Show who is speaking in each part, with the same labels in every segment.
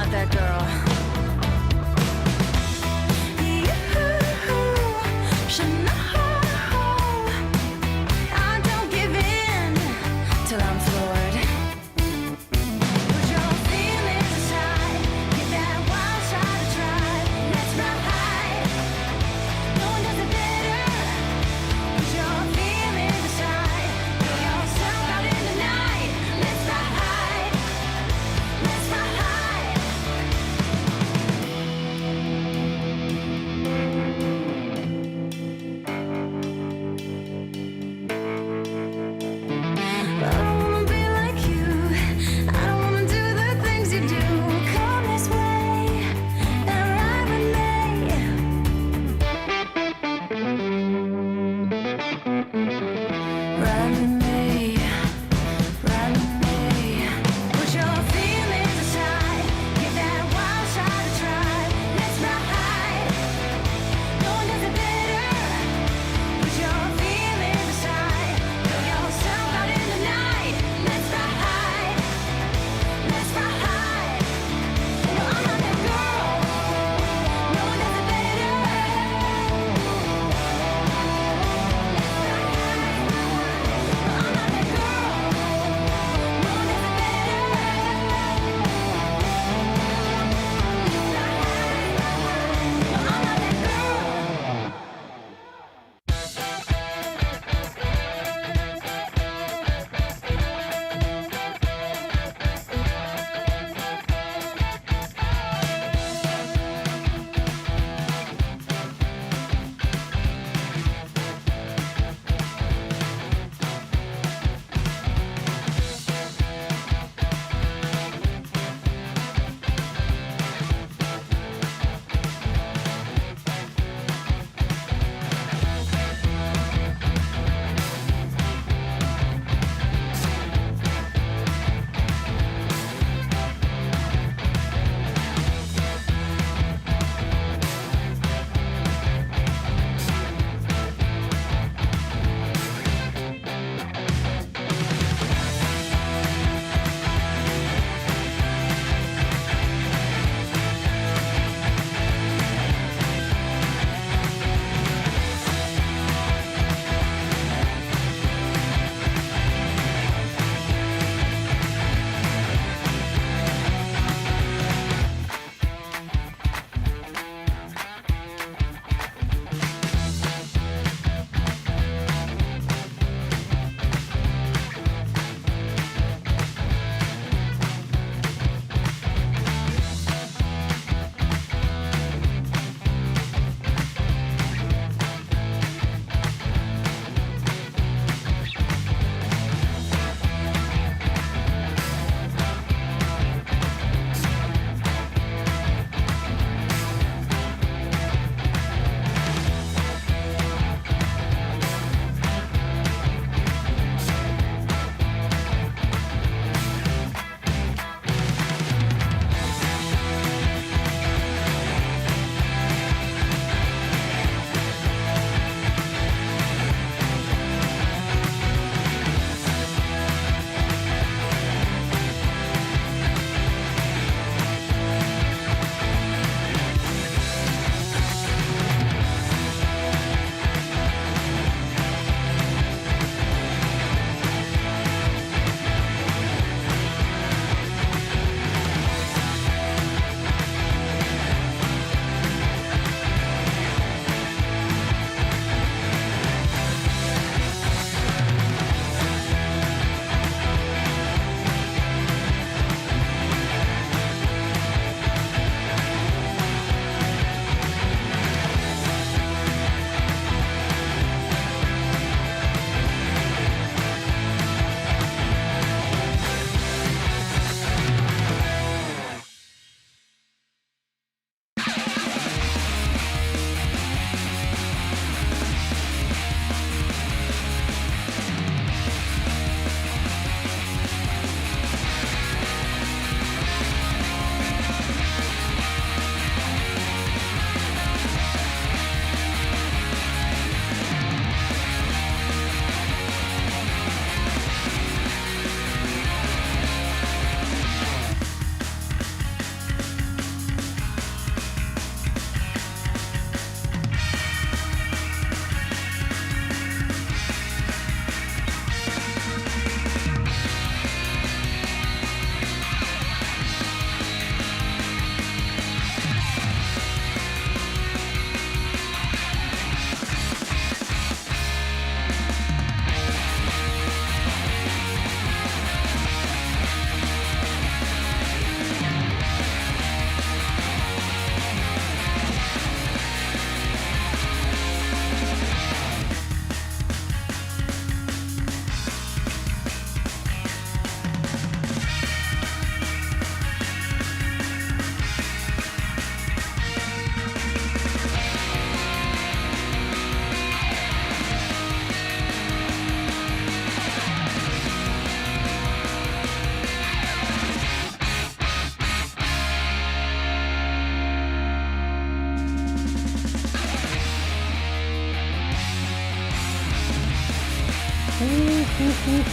Speaker 1: not that girl. You should know I don't give in till I'm floored. Put your feelings aside, give that wild side a try. Let's ride high, no one does it better. Put your feelings aside, get yourself out in the night. Let's ride high, let's ride high.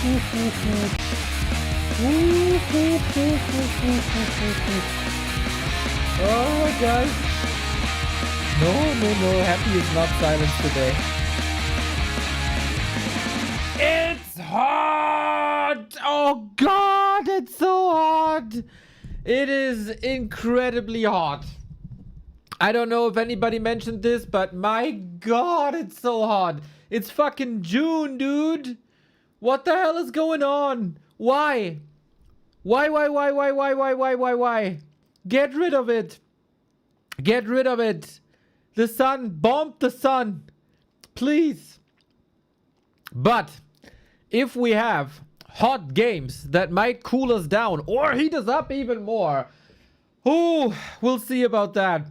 Speaker 2: Oh, guys. No. Happy is not silenced today. It's hot! Oh, God, it's so hot. It is incredibly hot. I don't know if anybody mentioned this, but my God, it's so hot. It's fucking June, dude. What the hell is going on? Why? Why? Get rid of it. Get rid of it. The sun. Bomb the sun. Please. But if we have hot games that might cool us down or heat us up even more, ooh, we'll see about that.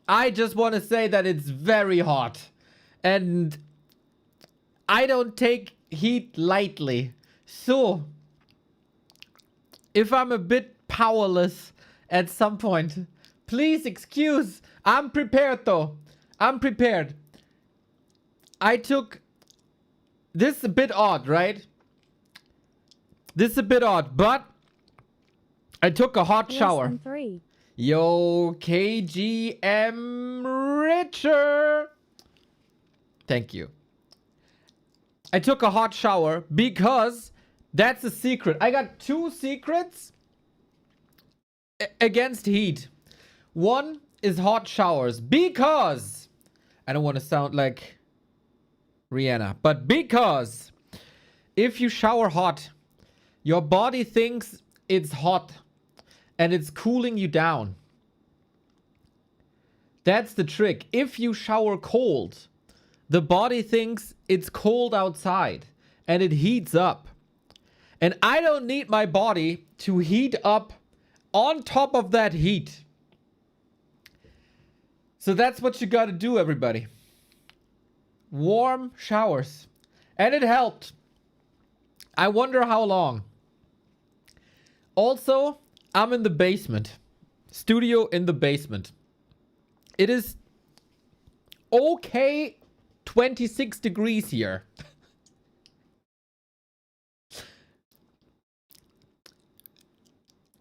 Speaker 2: I just want to say that it's very hot. And I don't take heat lightly. So if I'm a bit powerless at some point, please excuse. I'm prepared though. I'm prepared. I took... This is a bit odd, right? This is a bit odd, but I took a hot shower. Yo, KGM Richer. Thank you. I took a hot shower because that's a secret. I got 2 secrets against heat. One is hot showers because I don't want to sound like Rihanna, but because if you shower hot, your body thinks it's hot and it's cooling you down. That's the trick. If you shower cold, the body thinks it's cold outside and it heats up. And I don't need my body to heat up on top of that heat. So that's what you gotta do, everybody. Warm showers. And it helped. I wonder how long. Also, I'm in the basement. Studio in the basement. It is okay 26 degrees here.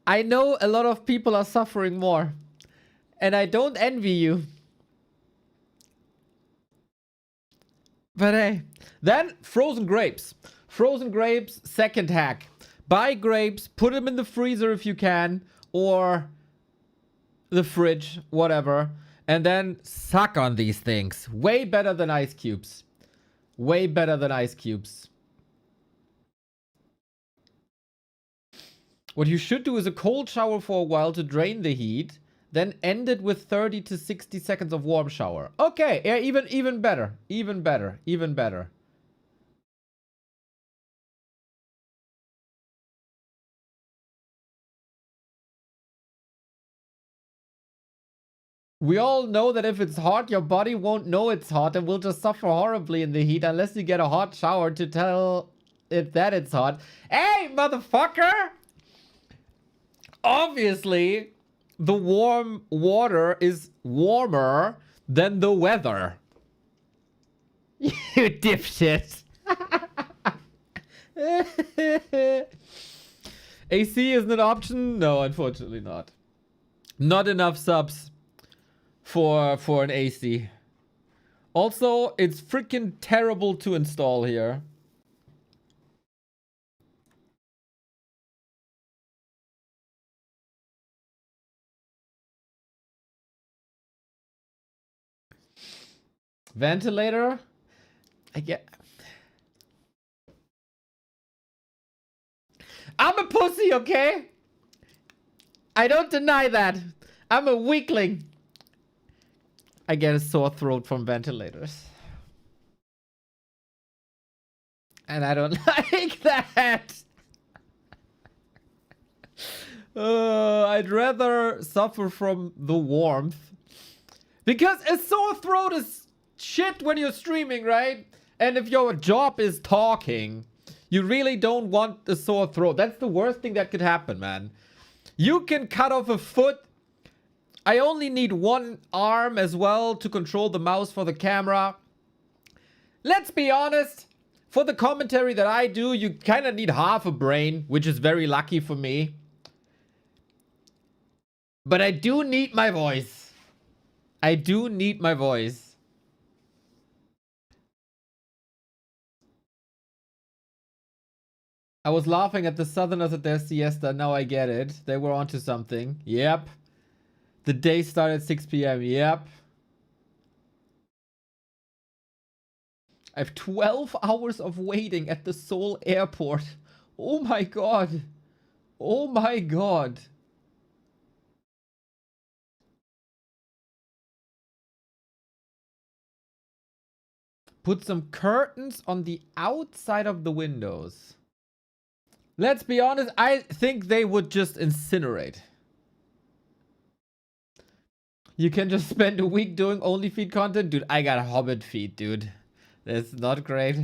Speaker 2: I know a lot of people are suffering more. And I don't envy you. But hey. Then, frozen grapes. Frozen grapes, second hack. Buy grapes, put them in the freezer if you can. Or the fridge, whatever. And then suck on these things. Way better than ice cubes. Way better than ice cubes. What you should do is a cold shower for a while to drain the heat. Then end it with 30 to 60 seconds of warm shower. Okay, yeah, even better. Even better. Even better. We all know that if it's hot, your body won't know it's hot and will just suffer horribly in the heat unless you get a hot shower to tell it that it's hot. Hey, motherfucker! Obviously, the warm water is warmer than the weather. You dipshit. AC isn't an option? No, unfortunately not. Not enough subs for an AC. Also, it's freaking terrible to install here. Ventilator? I get... I'm a pussy, okay? I don't deny that. I'm a weakling. I get a sore throat from ventilators. And I don't like that. I'd rather suffer from the warmth. Because a sore throat is shit when you're streaming, right? And if your job is talking, you really don't want a sore throat. That's the worst thing that could happen, man. You can cut off a foot. I only need one arm as well to control the mouse for the camera. Let's be honest. For the commentary that I do, you kind of need half a brain, which is very lucky for me. But I do need my voice. I do need my voice. I was laughing at the Southerners at their siesta. Now I get it. They were onto something. Yep. The day started at 6 p.m. Yep. I have 12 hours of waiting at the Seoul airport. Oh my god. Oh my god. Put some curtains on the outside of the windows. Let's be honest, I think they would just incinerate. You can just spend a week doing only feed content? Dude, I got Hobbit feed, dude. That's not great.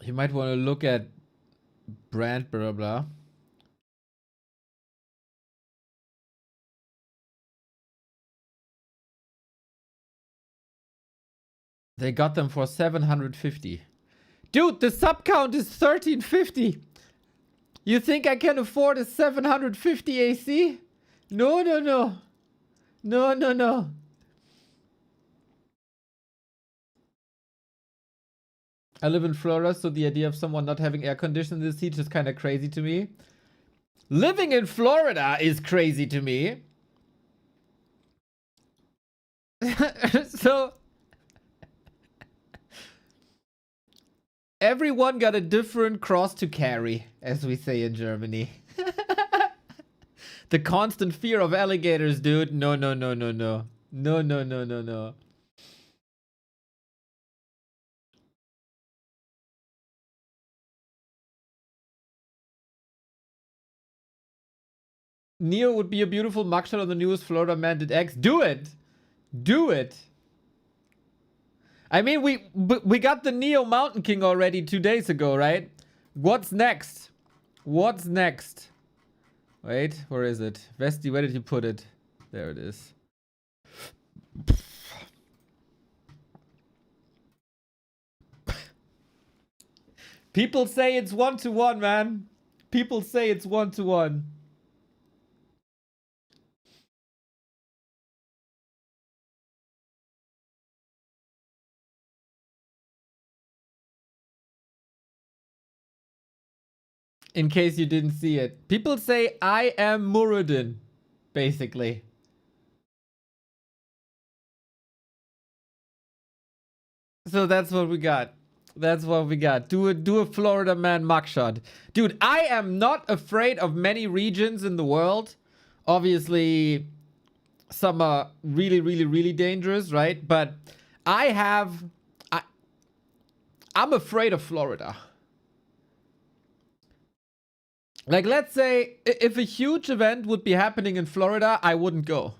Speaker 2: You might want to look at brand blah blah. They got them for 750. Dude, the sub count is 1350. You think I can afford a 750 AC? No, no, no. No, no, no. I live in Florida, so the idea of someone not having air conditioning in this heat is kind of crazy to me. Living in Florida is crazy to me. So everyone got a different cross to carry, as we say in Germany. The constant fear of alligators, dude. No, no, no, no, no. No, no, no, no, no. Neo would be a beautiful mugshot on the newest Florida man did X. Do it! Do it! I mean, we got the Neo Mountain King already 2 days ago, right? What's next? What's next? Wait, where is it? Vesti, where did you put it? There it is. People say it's 1-to-1, man. People say it's 1-to-1. In case you didn't see it. People say I am Muradin, basically. So that's what we got. That's what we got. Do a Florida man mugshot. Dude, I am not afraid of many regions in the world. Obviously, some are really, really, really dangerous, right? But I'm afraid of Florida. Like, let's say if a huge event would be happening in Florida, I wouldn't go.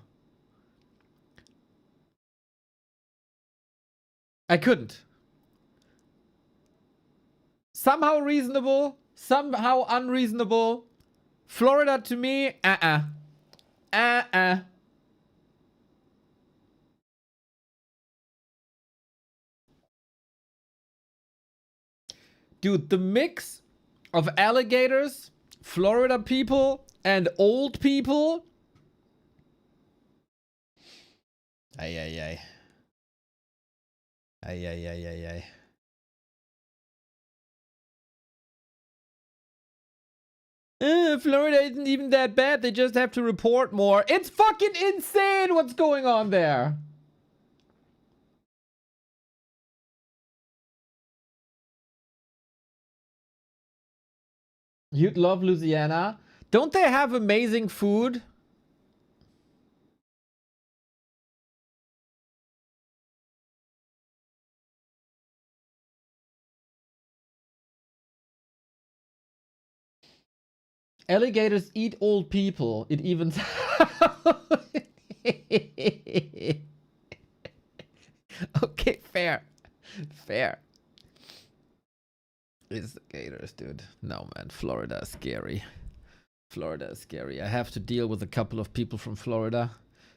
Speaker 2: I couldn't. Somehow reasonable, somehow unreasonable. Florida to me, Dude, the mix of alligators, Florida people, and old people. Ay, ay, ay. Ay, ay, ay, ay, ay. Florida isn't even that bad. They just have to report more. It's fucking insane what's going on there. You'd love Louisiana. Don't they have amazing food? Alligators eat old people. It even... Okay, fair. Fair. dude. No, man. Florida is scary. Florida is scary. I have to deal with a couple of people from Florida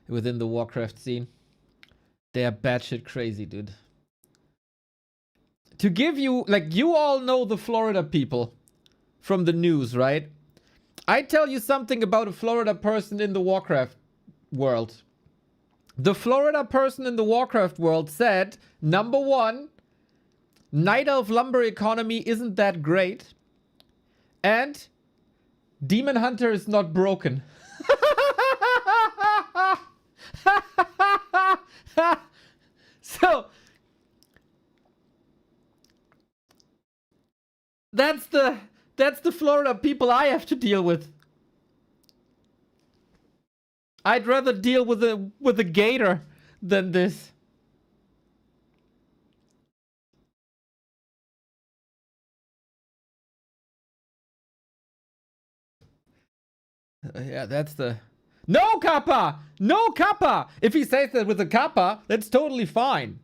Speaker 2: within the Warcraft scene. They are batshit crazy, dude. To give you, like, you all know the Florida people from the news, right? I tell you something about a Florida person in the Warcraft world. The Florida person in the Warcraft world said, number one, Night Elf lumber economy isn't that great. And Demon Hunter is not broken. So that's the Florida people I have to deal with. I'd rather deal with a gator than this. Yeah, that's the... No, Kappa! No, Kappa! If he says that with a Kappa, that's totally fine.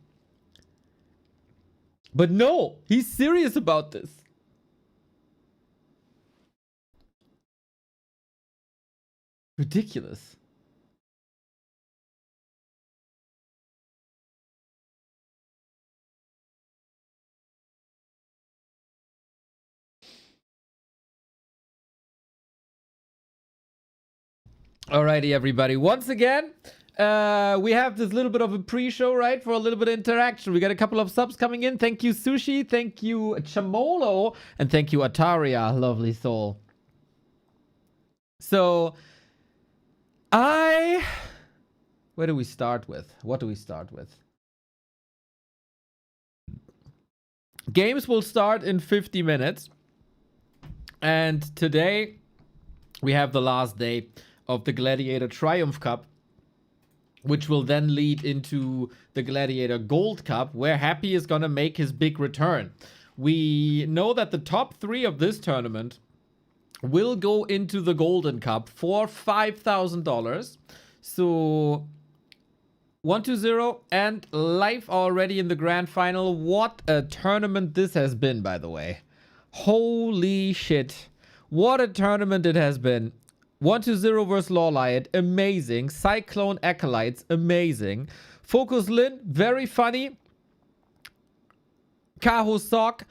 Speaker 2: But no, he's serious about this. Ridiculous. Alrighty, everybody. Once again, we have this little bit of a pre-show, right? For a little bit of interaction. We got a couple of subs coming in. Thank you, Sushi. Thank you, Chamolo. And thank you, Ataria. Lovely soul. So, where do we start with? What do we start with? Games will start in 50 minutes. And today, we have the last day of the Gladiator Triumph Cup, which will then lead into the Gladiator Gold Cup, where Happy is going to make his big return. We know that the top 3 of this tournament will go into the Golden Cup for $5,000. So 1-2-0 and live already in the grand final. What a tournament this has been, by the way. Holy shit. What a tournament it has been. 1-2-0 versus Lawliot, amazing. Cyclone Acolytes, amazing. Focus Lyn, very funny. Kaho Sock,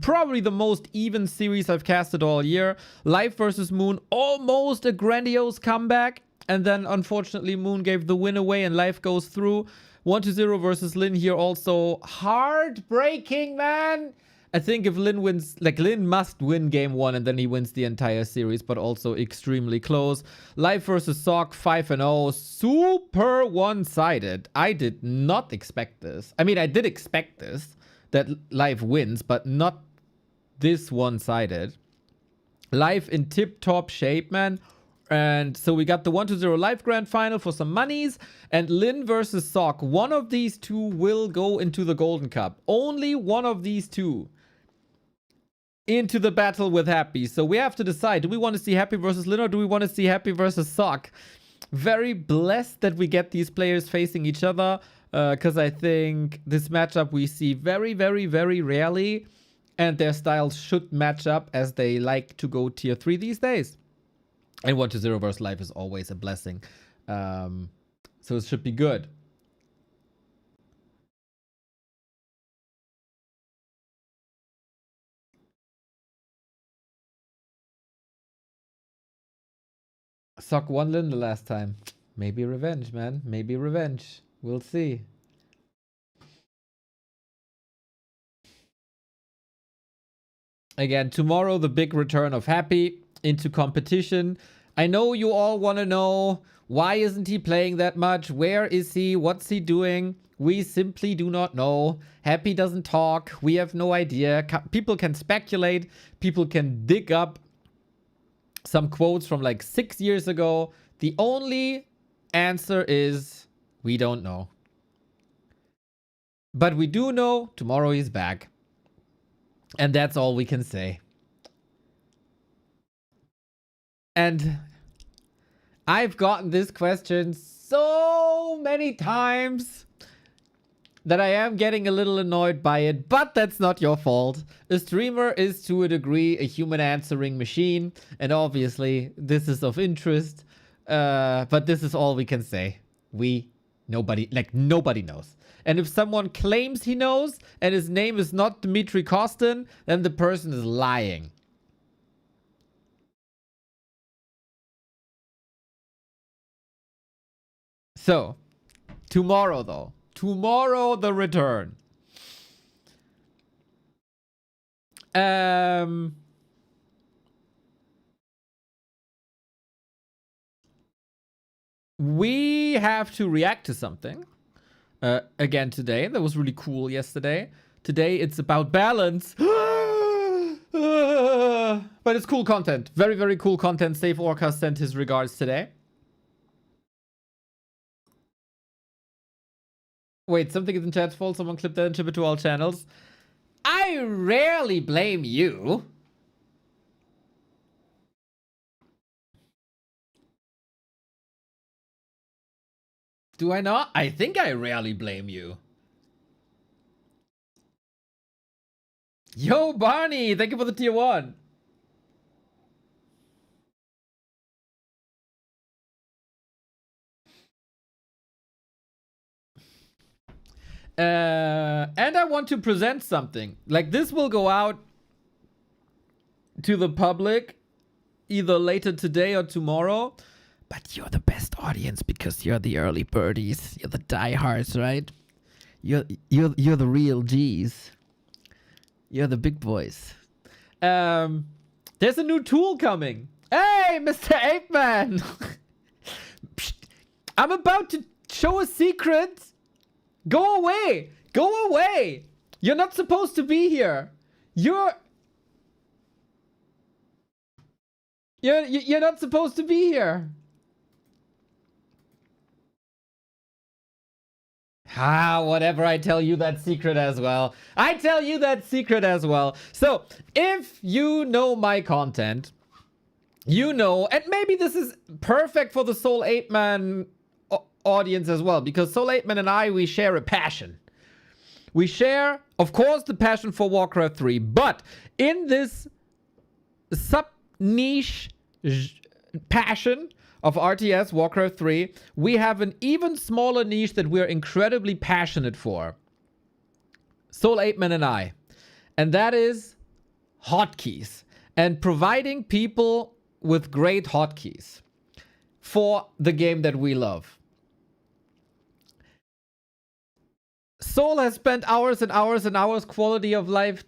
Speaker 2: probably the most even series I've casted all year. Life versus Moon, almost a grandiose comeback. And then, unfortunately, Moon gave the win away and Life goes through. 1-0 versus Lyn here also. Heartbreaking, man. I think if Lyn wins, like Lyn must win game 1 and then he wins the entire series, but also extremely close. Life versus Sock, 5-0. Super one-sided. I did not expect this. I mean, I did expect this, that Life wins, but not this one-sided. Life in tip-top shape, man. And so we got the 1-0 Live Grand Final for some monies. And Lyn versus Sock. One of these two will go into the Golden Cup. Only one of these two into the battle with Happy. So we have to decide. Do we want to see Happy versus Lyn or do we want to see Happy versus Sock? Very blessed that we get these players facing each other. Because I think this matchup we see very, very, very rarely. And their styles should match up as they like to go tier 3 these days. And 1-0 versus Life is always a blessing. So it should be good. Sock won Lyn the last time. Maybe revenge, man. Maybe revenge. We'll see. Again, tomorrow the big return of Happy into competition. I know you all want to know, why isn't he playing that much? Where is he? What's he doing? We simply do not know. Happy doesn't talk. We have no idea. People can speculate. People can dig up some quotes from like 6 years ago. The only answer is we don't know. But we do know tomorrow he's back. And that's all we can say. And I've gotten this question so many times. that I am getting a little annoyed by it, but that's not your fault. A streamer is to a degree a human answering machine, and obviously this is of interest. But this is all we can say. Nobody knows. And if someone claims he knows and his name is not Dmitry Kostin, then the person is lying. So, tomorrow though. Tomorrow the return. We have to react to something. Again today. That was really cool yesterday. Today it's about balance. But it's cool content. Very, very cool content. Save Orca sent his regards today. Wait, something is in chat's fault. Someone clipped that and ship it to all channels. I rarely blame you. Do I not? I think I rarely blame you. Yo, Barney, thank you for the tier 1. And I want to present something. Like, this will go out to the public either later today or tomorrow. But you're the best audience because you're the early birdies. You're the diehards, right? You're the real G's. You're the big boys. There's a new tool coming. Hey, Mr. Ape Man. I'm about to show a secret. Go away. Go away. You're not supposed to be here. You're not supposed to be here. Whatever, I tell you that secret as well. I tell you that secret as well. So, if you know my content, you know, and maybe this is perfect for the Soul 8 Man audience as well, because Soul 8 Man and I, we share a passion. We share, of course, the passion for Warcraft 3, but in this sub-niche passion of RTS, Warcraft 3, we have an even smaller niche that we're incredibly passionate for. Soul 8 Man and I. And that is hotkeys. And providing people with great hotkeys for the game that we love. Soul has spent hours and hours and hours quality of life,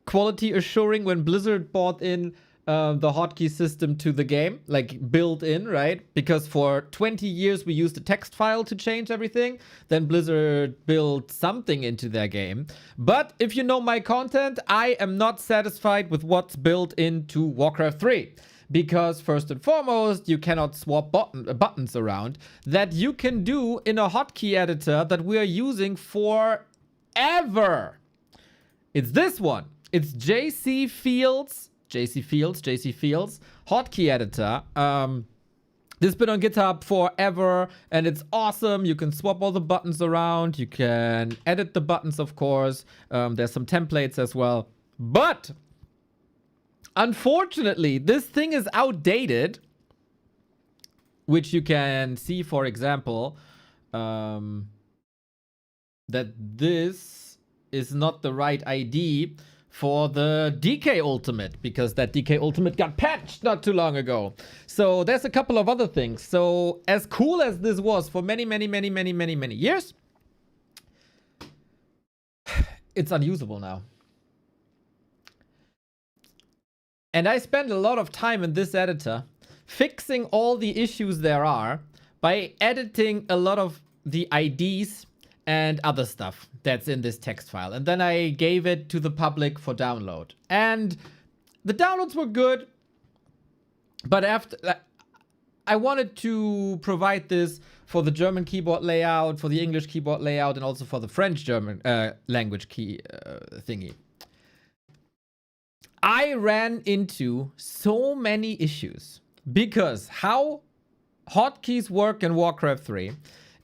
Speaker 2: quality assuring when Blizzard bought in the hotkey system to the game, like built in, right? Because for 20 years we used a text file to change everything. Then Blizzard built something into their game. But if you know my content, I am not satisfied with what's built into Warcraft 3. Because first and foremost, you cannot swap buttons around that you can do in a hotkey editor that we are using forever. It's this one. It's JC Fields hotkey editor. This has been on GitHub forever and it's awesome. You can swap all the buttons around. You can edit the buttons, of course. There's some templates as well. But unfortunately, this thing is outdated, which you can see, for example, that this is not the right ID for the DK Ultimate, because that DK Ultimate got patched not too long ago. So there's a couple of other things. So as cool as this was for many years, it's unusable now. And I spend a lot of time in this editor fixing all the issues there are by editing a lot of the IDs and other stuff that's in this text file. And then I gave it to the public for download. And the downloads were good. But after, I wanted to provide this for the German keyboard layout, for the English keyboard layout, and also for the French-German language key thingy. I ran into so many issues because how hotkeys work in Warcraft 3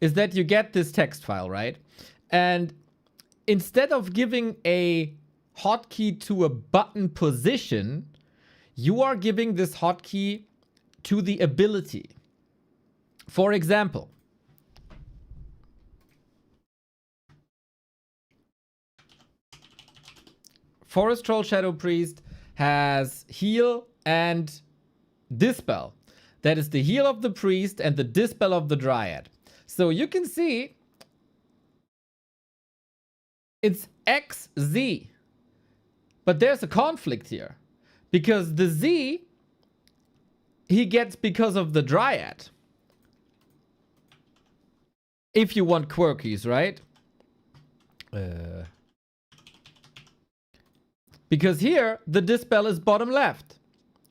Speaker 2: is that you get this text file, right? And instead of giving a hotkey to a button position, you are giving this hotkey to the ability. For example, Forest Troll Shadow Priest has heal and dispel. That is the heal of the priest and the dispel of the dryad. So you can see it's XZ. But there's a conflict here. Because the Z he gets because of the dryad. If you want quirkies, right? Because here, the dispel is bottom left,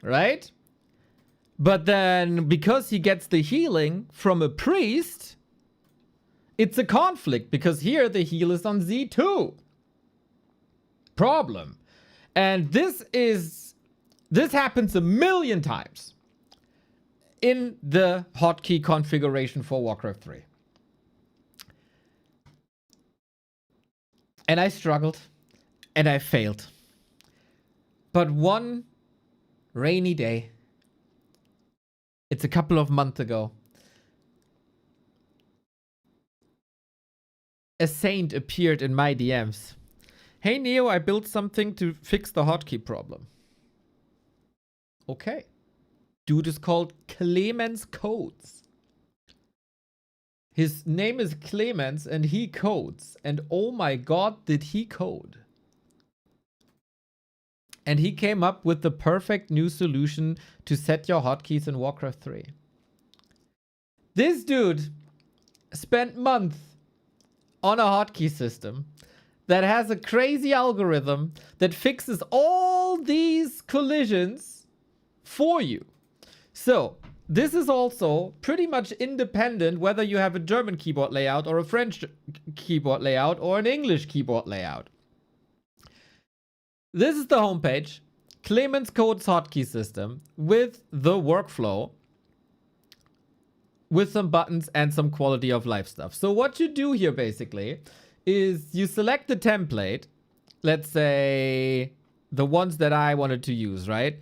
Speaker 2: right? But then, because he gets the healing from a priest, it's a conflict. Because here, the heal is on Z2. Problem. And this happens a million times in the hotkey configuration for Warcraft 3. And I struggled. And I failed. But one rainy day, it's a couple of months ago, a saint appeared in my DMs. Hey Neo, I built something to fix the hotkey problem. Okay. Dude is called Clemens Codes. His name is Clemens and he codes. And oh my god, did he code. And he came up with the perfect new solution to set your hotkeys in Warcraft 3. This dude spent months on a hotkey system that has a crazy algorithm that fixes all these collisions for you. So, this is also pretty much independent whether you have a German keyboard layout or a French keyboard layout or an English keyboard layout. This is the homepage, Clemens Codes hotkey system with the workflow, with some buttons and some quality of life stuff. So what you do here basically is you select the template, let's say the ones that I wanted to use, right?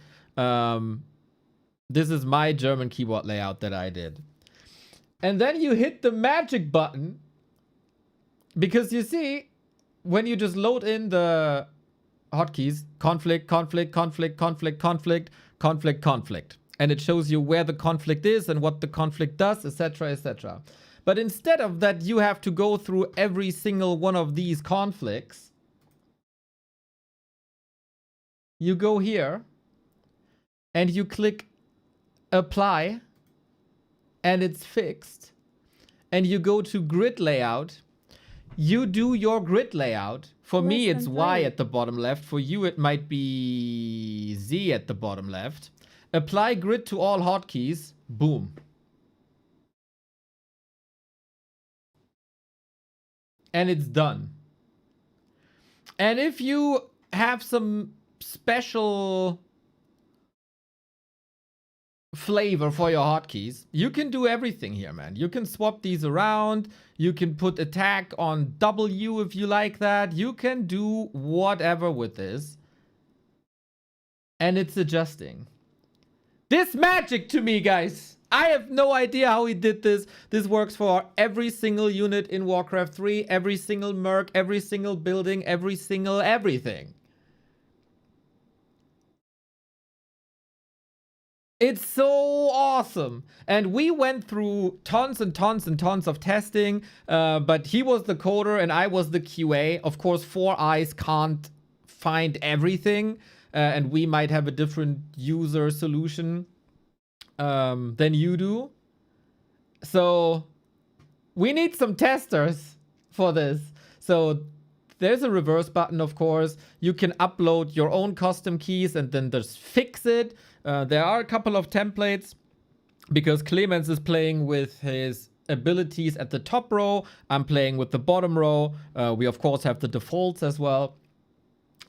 Speaker 2: This is my German keyboard layout that I did. And then you hit the magic button because you see, when you just load in the hotkeys, conflict, conflict, conflict, conflict, conflict, conflict, conflict. And it shows you where the conflict is and what the conflict does, etc., etc. But instead of that, you have to go through every single one of these conflicts. You go here and you click apply and it's fixed. And you go to grid layout. You do your grid layout. For me, it's Y at the bottom left. For you, it might be Z at the bottom left. Apply grid to all hotkeys. Boom. And it's done. And if you have some special flavor for your hotkeys, you can do everything here, man. You can swap these around. You can put attack on W if you like that. You can do whatever with this. And it's adjusting. This magic to me, guys. I have no idea how he did this. This works for every single unit in Warcraft 3, every single merc, every single building, every single everything. It's so awesome. And we went through tons and tons and tons of testing, but he was the coder and I was the QA. Of course, 4 eyes can't find everything, and we might have a different user solution than you do. So we need some testers for this. So there's a reverse button, of course. You can upload your own custom keys and then just fix it. There are a couple of templates because Clemens is playing with his abilities at the top row. I'm playing with the bottom row. We, of course, have the defaults as well.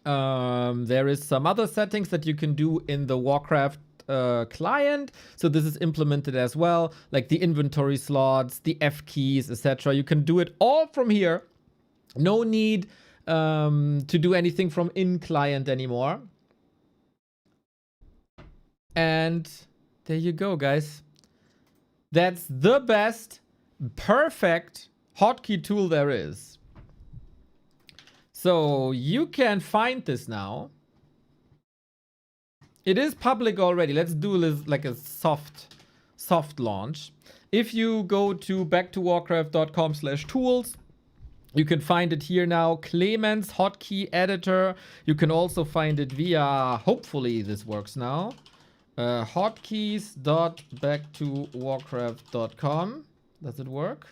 Speaker 2: There is some other settings that you can do in the Warcraft client. So this is implemented as well, like the inventory slots, the F keys, etc. You can do it all from here. No need to do anything from in client anymore. And there you go, guys. That's the best, perfect hotkey tool there is. So you can find this now. It is public already. Let's do this like a soft launch. If you go to backtowarcraft.com/tools, you can find it here now. Clemens hotkey editor. You can also find it via, hopefully this works now. Hotkeys.backtowarcraft.com. Does it work?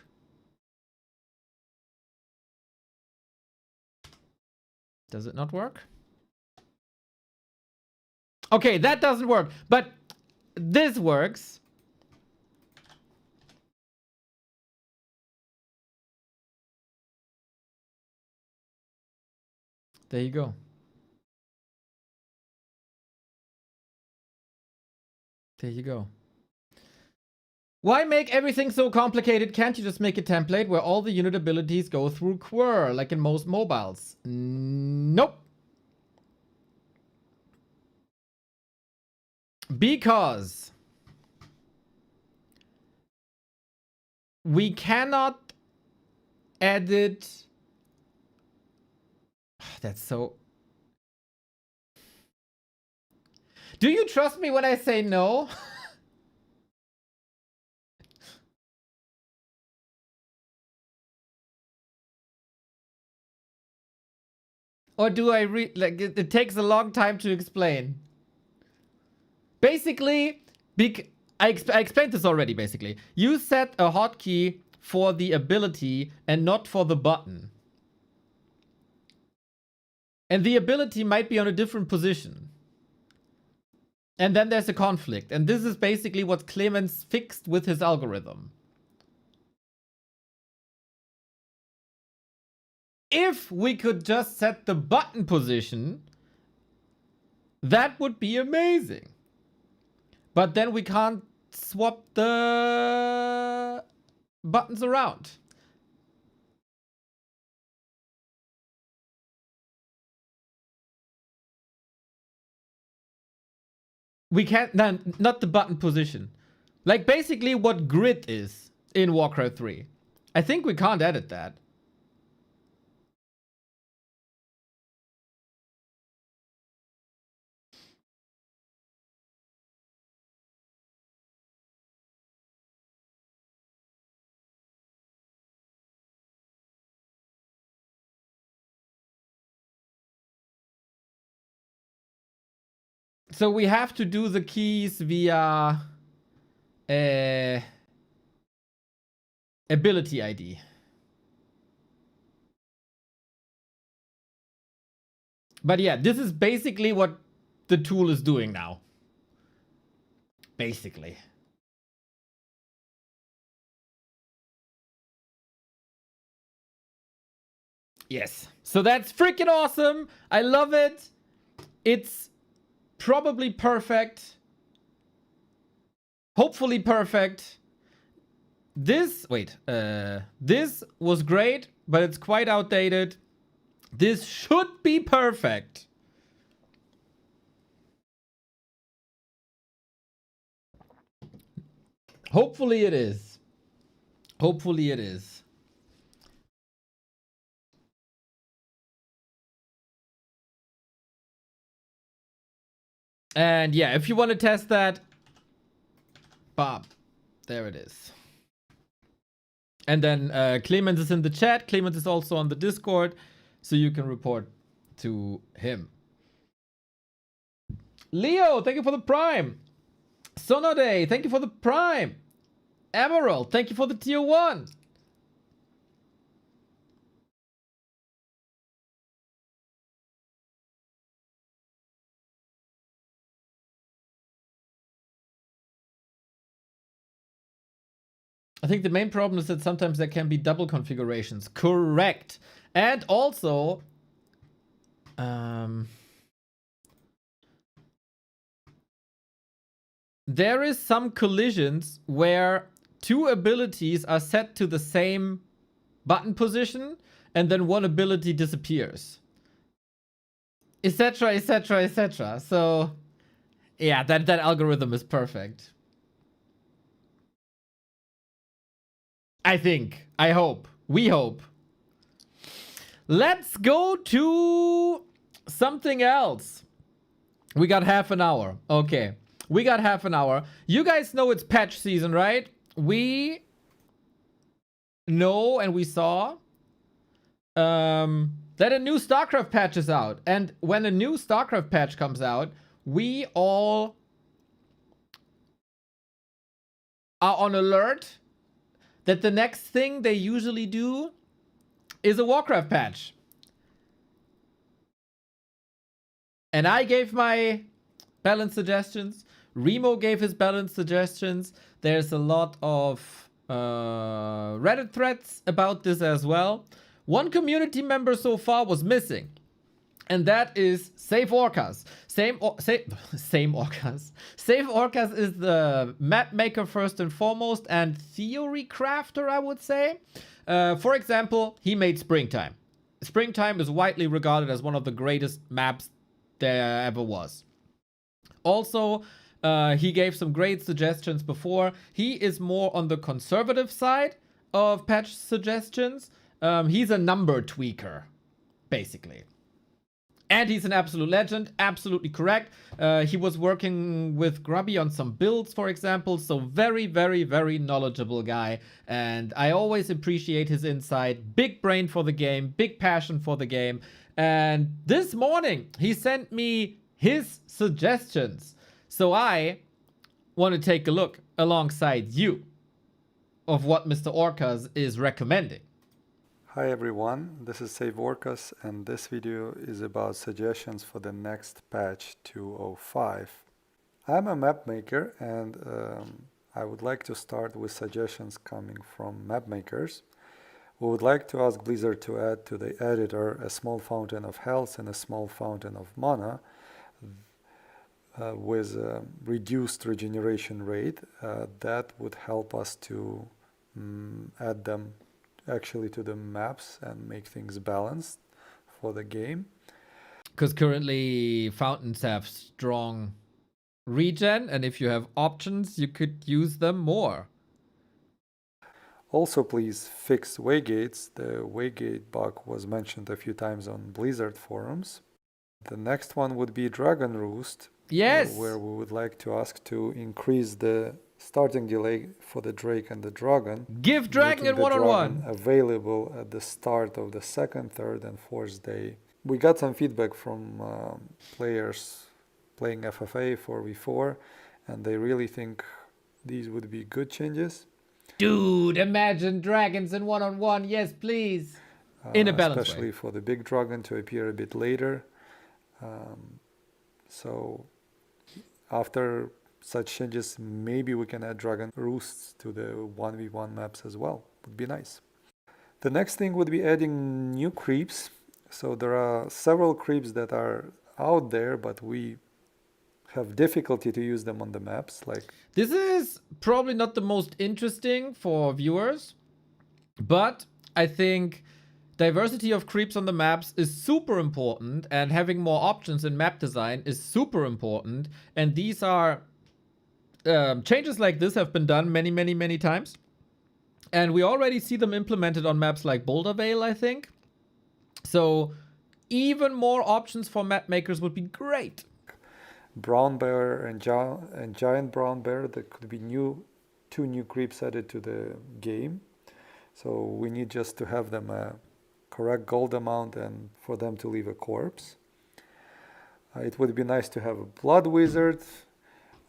Speaker 2: Does it not work? Okay, that doesn't work, but this works. There you go. There you go. Why make everything so complicated? Can't you just make a template where all the unit abilities go through Quirr, like in most mobiles? Nope. Because we cannot edit. That's so. Do you trust me when I say no? Or do I like it takes a long time to explain? Basically, I explained this already, basically. You set a hotkey for the ability and not for the button. And the ability might be on a different position. And then there's a conflict. And this is basically what Clemens fixed with his algorithm. If we could just set the button position, that would be amazing. But then we can't swap the buttons around. We can't, no, not the button position. Like basically what grid is in Warcraft 3. I think we can't edit that. So we have to do the keys via ability ID. But yeah, this is basically what the tool is doing now. Basically. Yes. So that's freaking awesome. I love it. It's probably perfect. Hopefully perfect. This was great, but it's quite outdated. This should be perfect. Hopefully it is. Hopefully it is. And yeah, if you want to test that, Bob, there it is. And then Clemens is in the chat. Clemens is also on the Discord, so you can report to him. Leo, thank you for the Prime. Sonode, thank you for the Prime. Emerald, thank you for the tier 1. I think the main problem is that sometimes there can be double configurations. Correct. And also, there is some collisions where two abilities are set to the same button position, and then one ability disappears. Etc, etc, etc. So, yeah, that algorithm is perfect. I think. I hope. We hope. Let's go to something else. We got half an hour. Okay. We got half an hour. You guys know it's patch season, right? We know and we saw that a new StarCraft patch is out. And when a new StarCraft patch comes out, we all are on alert that the next thing they usually do is a Warcraft patch. And I gave my balance suggestions. Remo gave his balance suggestions. There's a lot of Reddit threads about this as well. One community member so far was missing. And that is Save Orcas. Same Orcas. Save Orcas is the map maker first and foremost, and theory crafter, I would say. For example, he made Springtime. Springtime is widely regarded as one of the greatest maps there ever was. Also, he gave some great suggestions before. He is more on the conservative side of patch suggestions. He's a number tweaker, basically. And he's an absolute legend, absolutely correct. He was working with Grubby on some builds, for example. So very, very, very knowledgeable guy. And I always appreciate his insight. Big brain for the game, big passion for the game. And this morning, he sent me his suggestions. So I want to take a look alongside you of what Mr. Orcas is recommending.
Speaker 3: Hi everyone, this is Save Orcas, and this video is about suggestions for the next patch 205. I'm a map maker, and I would like to start with suggestions coming from map makers. We would like to ask Blizzard to add to the editor a small fountain of health and a small fountain of mana with a reduced regeneration rate. That would help us to add them actually to the maps and make things balanced for the game.
Speaker 2: Because currently fountains have strong regen, and if you have options, you could use them more.
Speaker 3: Also, please fix waygates. The waygate bug was mentioned a few times on Blizzard forums. The next one would be Dragon Roost.
Speaker 2: Yes!
Speaker 3: Where we would like to ask to increase the starting delay for the Drake and the Dragon.
Speaker 2: Give Dragon in one-on-one!
Speaker 3: Available at the start of the second, third, and fourth day. We got some feedback from players playing FFA 4v4, and they really think these would be good changes.
Speaker 2: Dude, imagine dragons in one-on-one. Yes, please. In a balanced
Speaker 3: especially
Speaker 2: way.
Speaker 3: for the big dragon to appear a bit later. So after such changes, maybe we can add dragon roosts to the 1v1 maps as well. Would be nice. The next thing would be adding new creeps. So there are several creeps that are out there, but we have difficulty to use them on the maps. Like,
Speaker 2: This is probably not the most interesting for viewers, but I think diversity of creeps on the maps is super important, and having more options in map design is super important. And these are changes like this have been done many, many, many times. And we already see them implemented on maps like Boulder Vale, I think. So even more options for map makers would be great.
Speaker 3: brown bear and giant brown bear, there could be two new creeps added to the game. So we need just to have them a correct gold amount and for them to leave a corpse. It would be nice to have a blood wizard.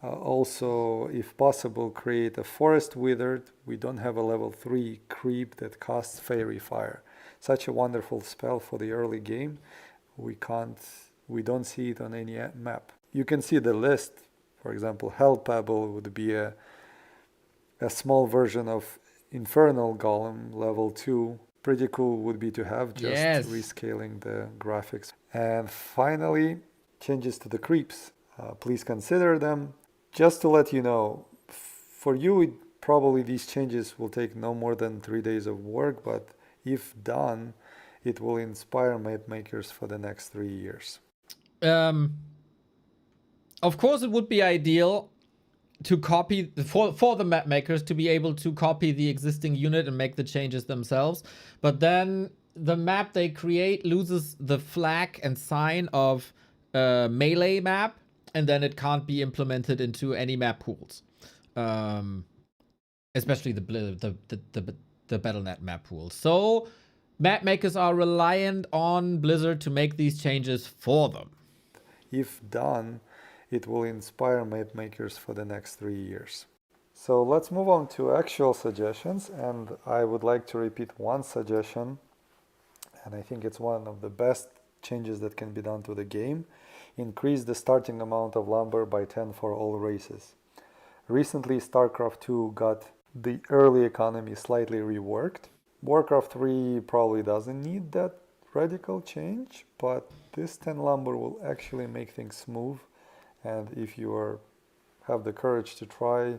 Speaker 3: Also, if possible, create a forest wizard. We don't have a level 3 creep that casts fairy fire. Such a wonderful spell for the early game. We don't see it on any map. You can see the list. For example, Hell Pebble would be a small version of Infernal Golem level 2. Pretty cool would be to have, just rescaling the graphics. And finally, changes to the creeps. Please consider them. Just to let you know, for you, probably these changes will take no more than 3 days of work, but If done, it will inspire map makers for the next 3 years.
Speaker 2: Of course, it would be ideal to copy for the map makers to be able to copy the existing unit and make the changes themselves. But then the map they create loses the flag and sign of melee map, and then it can't be implemented into any map pools, especially the BattleNet map pools. So map makers are reliant on Blizzard to make these changes for them.
Speaker 3: If done, it will inspire map makers for the next 3 years. So let's move on to actual suggestions, and I would like to repeat one suggestion, and I think it's one of the best changes that can be done to the game. Increase the starting amount of lumber by 10 for all races. Recently, StarCraft 2 got the early economy slightly reworked. Warcraft 3 probably doesn't need that radical change, but this 10 lumber will actually make things smooth. And if you have the courage to try,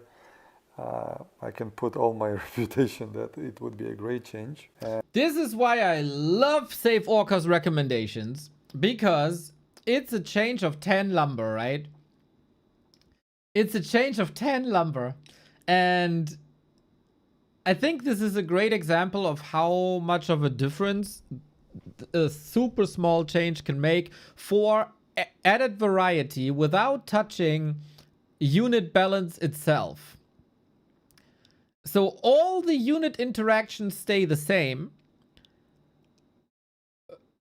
Speaker 3: I can put all my reputation that it would be a great change.
Speaker 2: This is why I love Save Orca's recommendations, because it's a change of 10 lumber, right? It's a change of 10 lumber. And I think this is a great example of how much of a difference a super small change can make for added variety without touching unit balance itself. So all the unit interactions stay the same,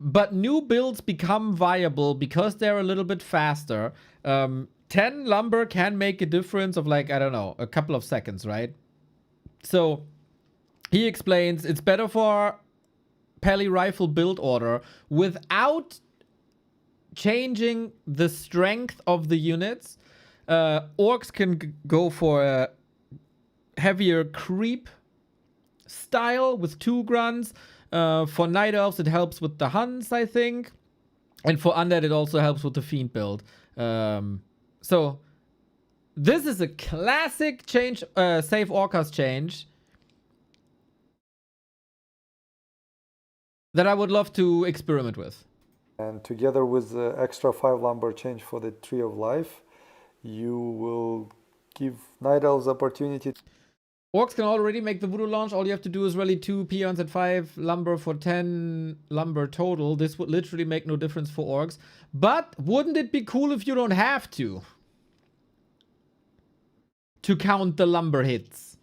Speaker 2: but new builds become viable because they're a little bit faster. 10 lumber can make a difference of, like, I don't know, a couple of seconds, right? So he explains it's better for Pally Rifle build order without changing the strength of the units. Orcs can go for a heavier creep style with 2 grunts. For Night Elves, it helps with the Huns, I think. And for Undead, it also helps with the Fiend build. So this is a classic change, Save Orcas change, that I would love to experiment with.
Speaker 3: And together with the extra 5 lumber change for the Tree of Life, you will give Night Elves opportunity.
Speaker 2: Orcs can already make the Voodoo launch. All you have to do is rally 2 peons at 5 lumber for 10 lumber total. This would literally make no difference for orcs. But wouldn't it be cool if you don't have to count the lumber hits?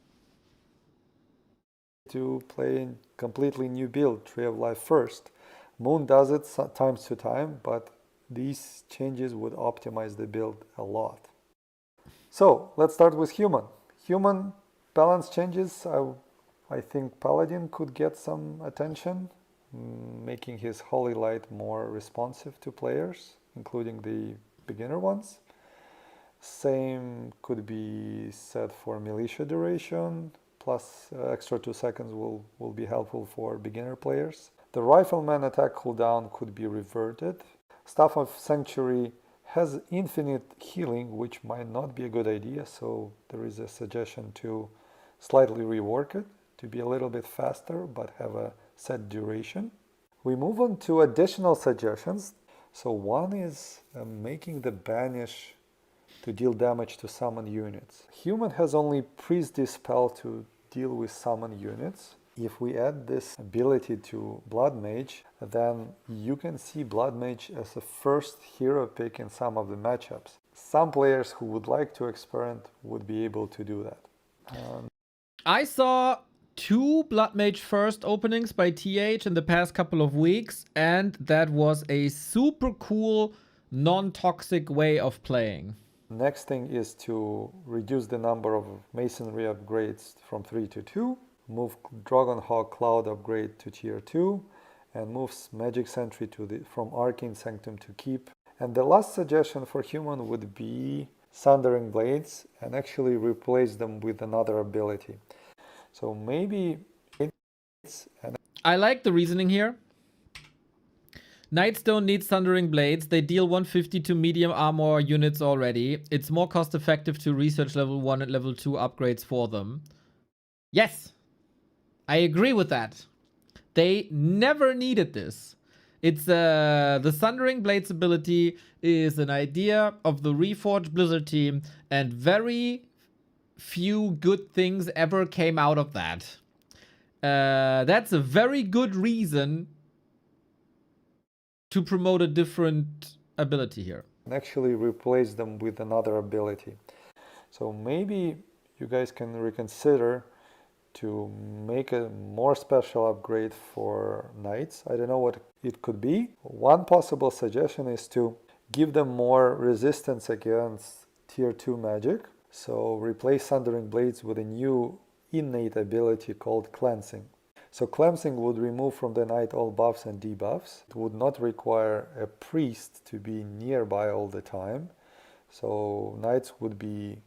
Speaker 3: To play a completely new build, Tree of Life first. Moon does it times to time, but these changes would optimize the build a lot. So let's start with human. Human balance changes. I think Paladin could get some attention, making his Holy Light more responsive to players, including the beginner ones. Same could be said for Militia duration, plus extra 2 seconds will be helpful for beginner players. The Rifleman attack cooldown could be reverted. Staff of Sanctuary has infinite healing, which might not be a good idea, so there is a suggestion to slightly rework it to be a little bit faster but have a set duration. We move on to additional suggestions. So one is making the Banish to deal damage to summon units. Human has only Priest Dispel to deal with summon units. If we add this ability to Blood Mage, then you can see Blood Mage as a first hero pick in some of the matchups. Some players who would like to experiment would be able to do that.
Speaker 2: I saw 2 Blood Mage first openings by TH in the past couple of weeks, and that was a super cool, non-toxic way of playing.
Speaker 3: Next thing is to reduce the number of Masonry upgrades from 3 to 2. Move Dragonhawk Cloud upgrade to tier 2, and moves Magic Sentry from Arcane Sanctum to Keep. And the last suggestion for human would be Sundering Blades, and actually replace them with another ability. So maybe
Speaker 2: I like the reasoning here. Nightstone needs Thundering Blades. They deal 150 to medium armor units already. It's more cost effective to research level 1 and level 2 upgrades for them. Yes! I agree with that. They never needed this. It's the Thundering Blades ability is an idea of the Reforged Blizzard team, and very few good things ever came out of that. That's a very good reason to promote a different ability here.
Speaker 3: And actually replace them with another ability. So maybe you guys can reconsider to make a more special upgrade for knights. I don't know what it could be. One possible suggestion is to give them more resistance against tier 2 magic. So replace Thundering Blades with a new innate ability called Cleansing. So Cleansing would remove from the knight all buffs and debuffs. It would not require a priest to be nearby all the time. So knights would be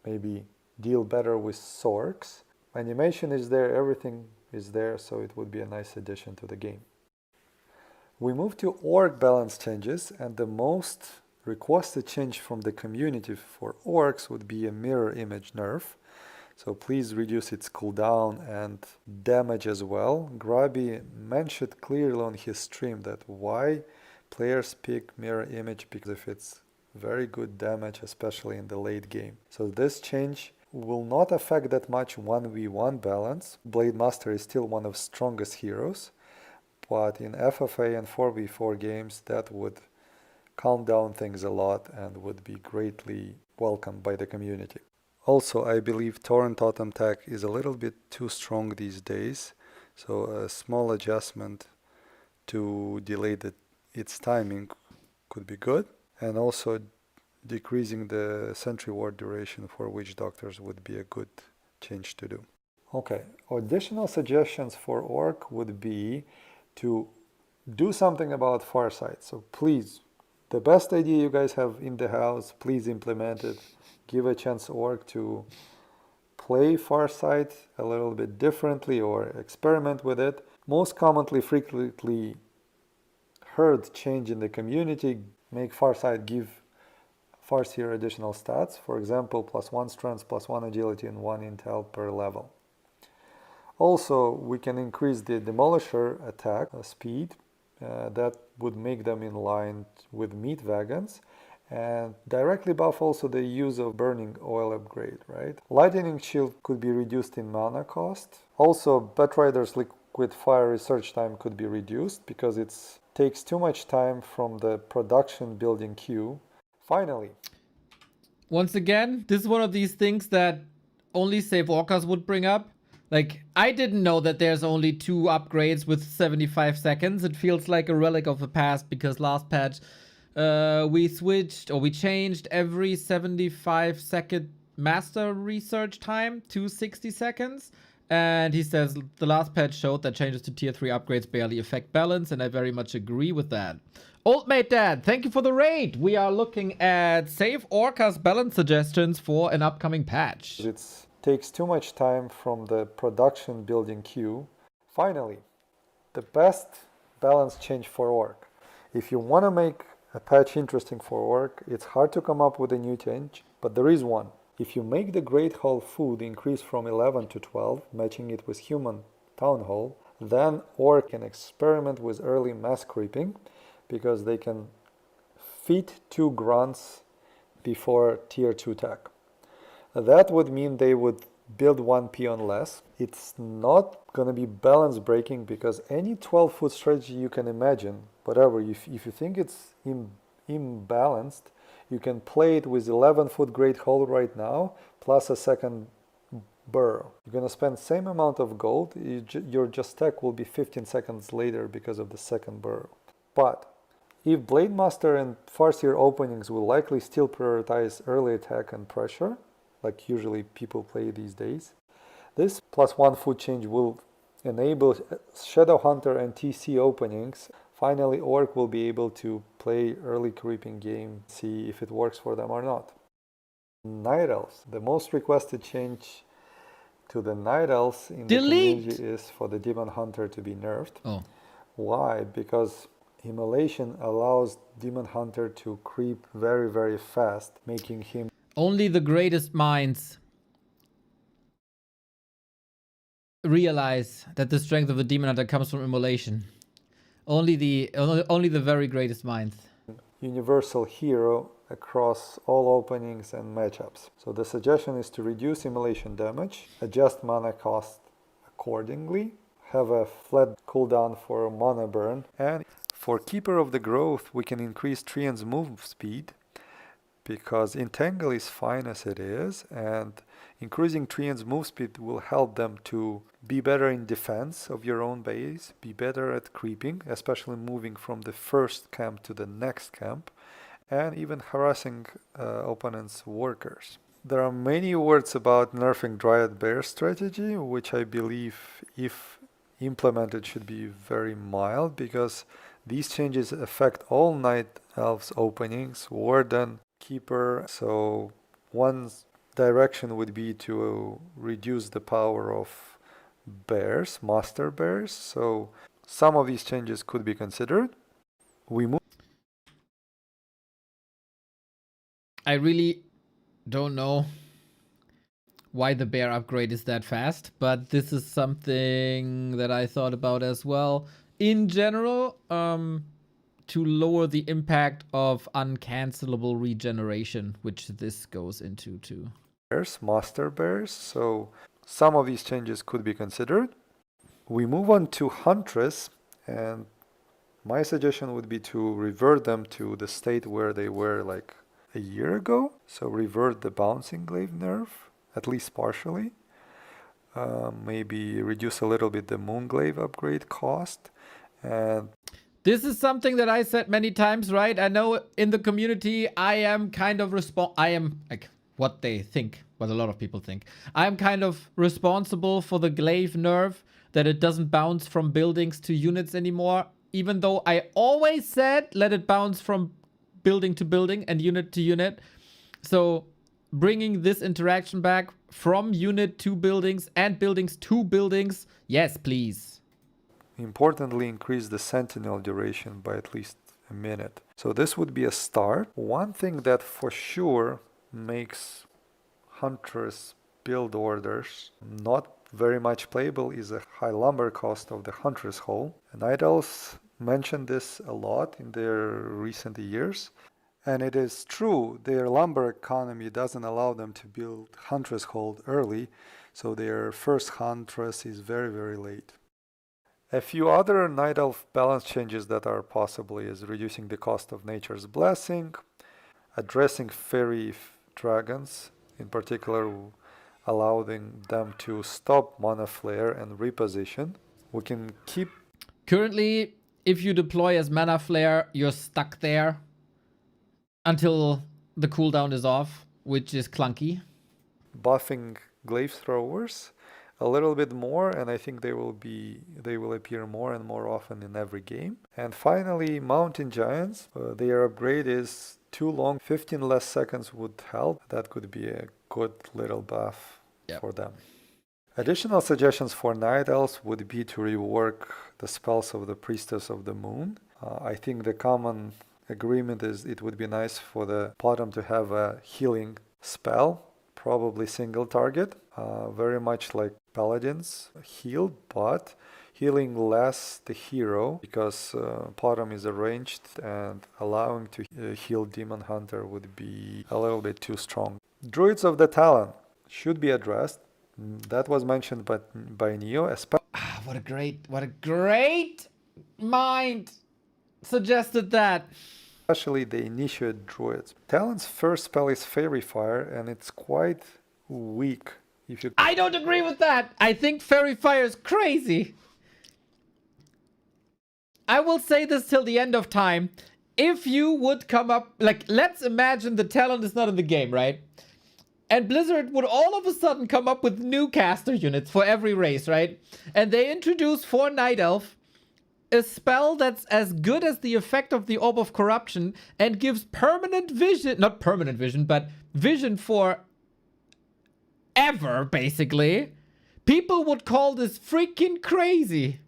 Speaker 3: maybe deal better with Sorks. Animation is there, everything is there, so it would be a nice addition to the game. We move to orc balance changes, and the most requested change from the community for orcs would be a mirror image nerf. So please reduce its cooldown and damage as well. Grubby mentioned clearly on his stream that why players pick mirror image, because if it's very good damage, especially in the late game. So this change will not affect that much 1v1 balance. Blade Master is still one of strongest heroes, but in FFA and 4v4 games that would calm down things a lot and would be greatly welcomed by the community. Also, I believe Torrent Totem Tag is a little bit too strong these days, so a small adjustment to delay its timing could be good, and also decreasing the sentry ward duration for witch doctors would be a good change to do. Okay, additional suggestions for orc would be to do something about Farsight. So please, the best idea you guys have in the house, please implement it. Give a chance orc to play Farsight a little bit differently or experiment with it. Most commonly, frequently heard change in the community, make Farsight give Farseer additional stats, for example, +1 strength, +1 agility, and 1 intel per level. Also, we can increase the Demolisher attack speed. That would make them in line with meat wagons, and directly buff also the use of burning oil upgrade, right? Lightning shield could be reduced in mana cost. Also, Batrider's liquid fire research time could be reduced because it takes too much time from the production building queue. Finally,
Speaker 2: once again, this is one of these things that only Save Orcas would bring up. Like, I didn't know that there's only 2 upgrades with 75 seconds. It feels like a relic of the past because last patch we changed every 75-second master research time to 60 seconds. And he says the last patch showed that changes to tier 3 upgrades barely affect balance, and I very much agree with that. Old Mate Dad, thank you for the raid. We are looking at Save Orca's balance suggestions for an upcoming patch.
Speaker 3: it takes too much time from the production building queue. Finally, the best balance change for orc. If you want to make a patch interesting for orc, it's hard to come up with a new change, but there is one. If you make the Great Hall food increase from 11 to 12, matching it with human town hall, then orc can experiment with early mass creeping, because they can feed 2 grunts before tier 2 tech. That would mean they would build 1 peon less. It's not gonna be balance breaking because any 12-foot strategy you can imagine, whatever, if you think it's imbalanced, you can play it with 11-foot Great Hall right now, plus a second burrow. You're gonna spend same amount of gold, your just tech will be 15 seconds later because of the second burrow. But if Blade Master and Farseer openings will likely still prioritize early attack and pressure, like usually people play these days, this +1 foot change will enable Shadowhunter and TC openings. Finally, Orc will be able to play early creeping game, see if it works for them or not. Night Elves. The most requested change to the Night Elves in the community is for the Demon Hunter to be nerfed.
Speaker 2: Oh.
Speaker 3: Why? Because Immolation allows Demon Hunter to creep very, very fast, making him
Speaker 2: Only the greatest minds realize that the strength of the demon hunter comes from immolation. Only the very greatest minds.
Speaker 3: Universal hero across all openings and matchups. So the suggestion is to reduce immolation damage, adjust mana cost accordingly, have a flat cooldown for mana burn, and for Keeper of the Growth we can increase Treant's move speed, because Entangle is fine as it is, and increasing Treant's move speed will help them to be better in defense of your own base, be better at creeping, especially moving from the first camp to the next camp, and even harassing opponents' workers. There are many words about nerfing Dryad Bear strategy, which I believe, if implemented, should be very mild, because these changes affect all Night Elves openings, Warden, Keeper. So one direction would be to reduce the power of bears, master bears. So some of these changes could be considered. We move.
Speaker 2: I really don't know why the bear upgrade is that fast, but this is something that I thought about as well. In general, to lower the impact of uncancelable regeneration, which this goes into too.
Speaker 3: Bears, master bears. So some of these changes could be considered. We move on to Huntress, and my suggestion would be to revert them to the state where they were like a year ago. So revert the bouncing glaive nerf, at least partially. Maybe reduce a little bit the moonglaive upgrade cost. And
Speaker 2: this is something that I said many times, right? I know in the community I am kind of I am like what they think, what a lot of people think. I'm kind of responsible for the glaive nerf, that it doesn't bounce from buildings to units anymore, even though I always said let it bounce from building to building and unit to unit. So bringing this interaction back from unit to buildings and buildings to buildings, yes, please.
Speaker 3: Importantly, increase the sentinel duration by at least a minute. So this would be a start. One thing that for sure makes Huntress build orders not very much playable is a high lumber cost of the Huntress Hall. Night Elves mentioned this a lot in their recent years. And it is true, their lumber economy doesn't allow them to build Huntress Hold early, so their first Huntress is very, very late. A few other Night Elf balance changes that are possible is reducing the cost of Nature's Blessing, addressing fairy dragons, in particular allowing them to stop mana flare and reposition. We can keep...
Speaker 2: Currently, if you deploy as mana flare, you're stuck there until the cooldown is off, which is clunky.
Speaker 3: Buffing glaive throwers a little bit more, and I think they will appear more and more often in every game. And finally, mountain giants. Their upgrade is too long. 15 less seconds would help. That could be a good little buff for them. Additional suggestions for Night Elves would be to rework the spells of the Priestess of the Moon. I think the common agreement is it would be nice for the bottom to have a healing spell, probably single target, very much like paladins heal, but healing less the hero, because bottom is arranged, and allowing to heal Demon Hunter would be a little bit too strong. Druids of the Talon should be addressed. That was mentioned by Neo.
Speaker 2: What a great mind suggested that.
Speaker 3: Especially the initiate druids. Talon's first spell is Fairy Fire, and it's quite weak.
Speaker 2: I don't agree with that. I think Fairy Fire is crazy. I will say this till the end of time. If you would come up, like, let's imagine the Talon is not in the game, right? And Blizzard would all of a sudden come up with new caster units for every race, right? And they introduce for Night Elf a spell that's as good as the effect of the Orb of Corruption and gives permanent vision, not permanent vision, but vision for ever, basically. People would call this freaking crazy.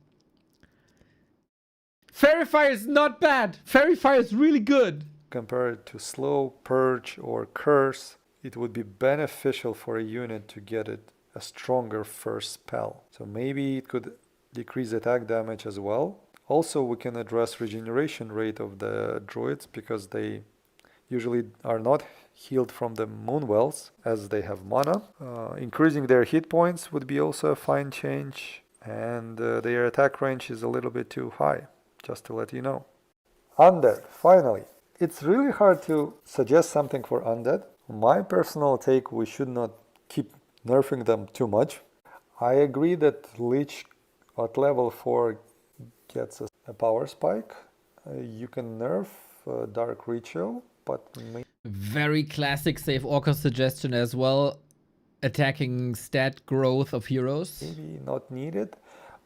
Speaker 2: Fairy Fire is not bad. Fairy Fire is really good.
Speaker 3: Compared to Slow, Purge, or Curse, it would be beneficial for a unit to get it a stronger first spell. So maybe it could decrease attack damage as well. Also, we can address regeneration rate of the druids because they usually are not healed from the moon wells as they have mana. Increasing their hit points would be also a fine change, and their attack range is a little bit too high, just to let you know. Undead, finally. It's really hard to suggest something for undead. My personal take, we should not keep nerfing them too much. I agree that Lich at level 4 gets a power spike. You can nerf Dark Ritual, but
Speaker 2: Very classic Save Orca suggestion as well. Attacking stat growth of heroes.
Speaker 3: maybe not needed.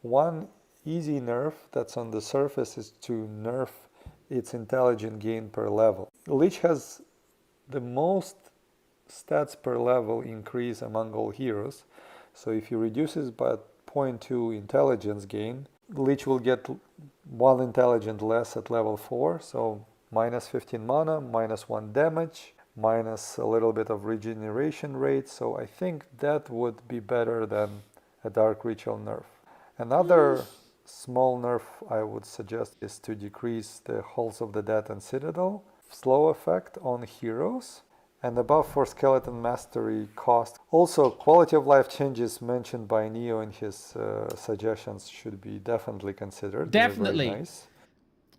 Speaker 3: One easy nerf that's on the surface is to nerf its intelligence gain per level. Lich has the most stats per level increase among all heroes. So if you reduce it by 0.2 intelligence gain, Lich will get 1 intelligence less at level 4. So minus 15 mana, minus 1 damage, minus a little bit of regeneration rate. So I think that would be better than a Dark Ritual nerf. Another small nerf I would suggest is to decrease the Halls of the Dead and Citadel slow effect on heroes, and above for skeleton mastery cost. Also, quality of life changes mentioned by Neo in his suggestions should be definitely considered. They're very
Speaker 2: Definitely.
Speaker 3: nice.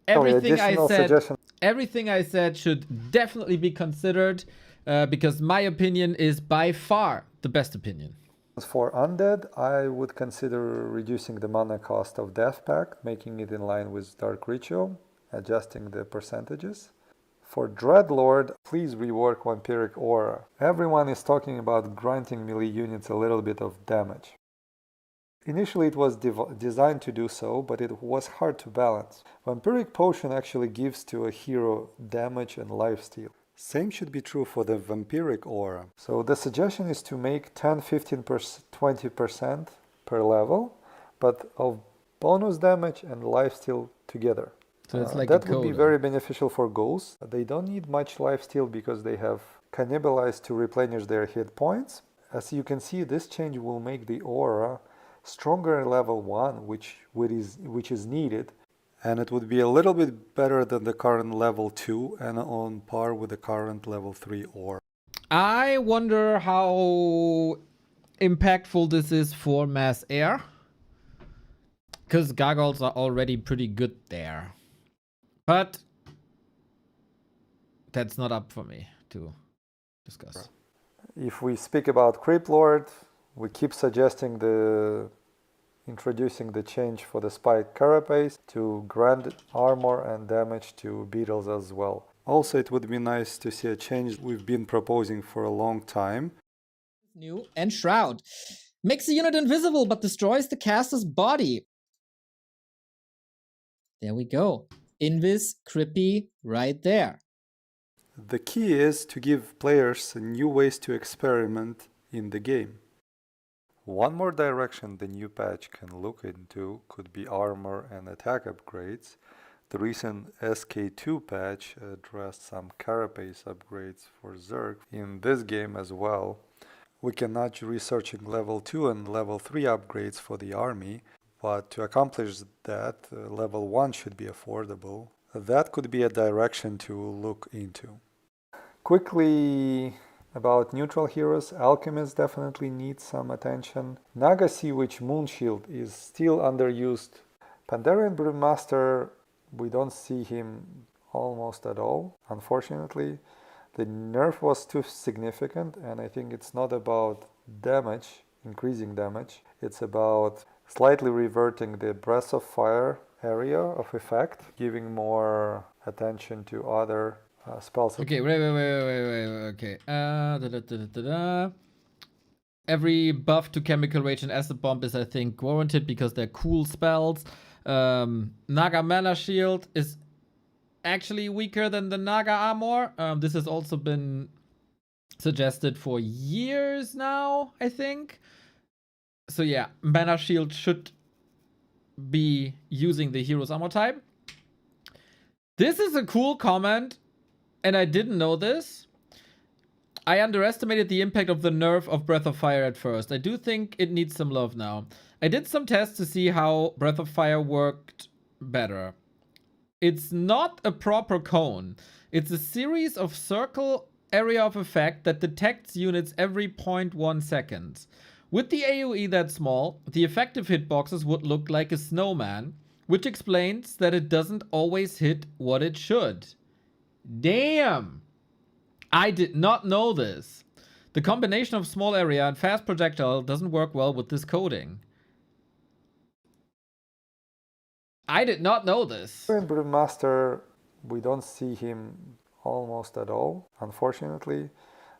Speaker 2: Everything I
Speaker 3: additional
Speaker 2: said.
Speaker 3: suggestions.
Speaker 2: Everything I said should definitely be considered because my opinion is by far the best opinion.
Speaker 3: For undead, I would consider reducing the mana cost of Death Pact, making it in line with Dark Ritual, adjusting the percentages. For Dreadlord, please rework Vampiric Aura. Everyone is talking about granting melee units a little bit of damage. Initially it was designed to do so, but it was hard to balance. Vampiric Potion actually gives to a hero damage and lifesteal. Same should be true for the Vampiric Aura. So the suggestion is to make 10, 15%, 20% per level, but of bonus damage and lifesteal together.
Speaker 2: So it's like
Speaker 3: that
Speaker 2: a
Speaker 3: would be
Speaker 2: coda.
Speaker 3: very beneficial for ghosts. They don't need much lifesteal because they have cannibalized to replenish their hit points. As you can see, this change will make the aura stronger in level 1, which is needed, and it would be a little bit better than the current level 2 and on par with the current level 3 aura.
Speaker 2: I wonder how impactful this is for mass air, because gargoyles are already pretty good there. But that's not up for me to discuss.
Speaker 3: If we speak about Creep Lord, we keep suggesting introducing the change for the spike carapace to grant armor and damage to beetles as well. Also, it would be nice to see a change we've been proposing for a long time.
Speaker 4: New and Shroud. Makes the unit invisible but destroys the caster's body. There we go. Invis Crippy right there.
Speaker 3: The key is to give players new ways to experiment in the game. One more direction the new patch can look into could be armor and attack upgrades. The recent SK2 patch addressed some carapace upgrades for Zerg in this game as well. We can nudge researching level 2 and level 3 upgrades for the army, but to accomplish that, level 1 should be affordable. That could be a direction to look into. Quickly about neutral heroes, Alchemist definitely needs some attention. Naga Sea Witch Moonshield is still underused. Pandarian Brewmaster, we don't see him almost at all, unfortunately. The nerf was too significant, and I think it's not about damage, increasing damage. It's about slightly reverting the Breath of Fire area of effect, giving more attention to other spells.
Speaker 2: Okay, wait. Okay. Every buff to Chemical Rage and Acid Bomb is, I think, warranted because they're cool spells. Naga Mana Shield is actually weaker than the Naga Armor. This has also been suggested for years now, I think. So yeah, Mana Shield should be using the Hero's Armor type. This is a cool comment, and I didn't know this. I underestimated the impact of the nerf of Breath of Fire at first. I do think it needs some love now. I did some tests to see how Breath of Fire worked better. It's not a proper cone. It's a series of circle area of effect that detects units every 0.1 seconds. With the AoE that small, the effective hitboxes would look like a snowman, which explains that it doesn't always hit what it should. Damn! I did not know this. The combination of small area and fast projectile doesn't work well with this coding. I did not know this.
Speaker 3: In Brewmaster, we don't see him almost at all, unfortunately.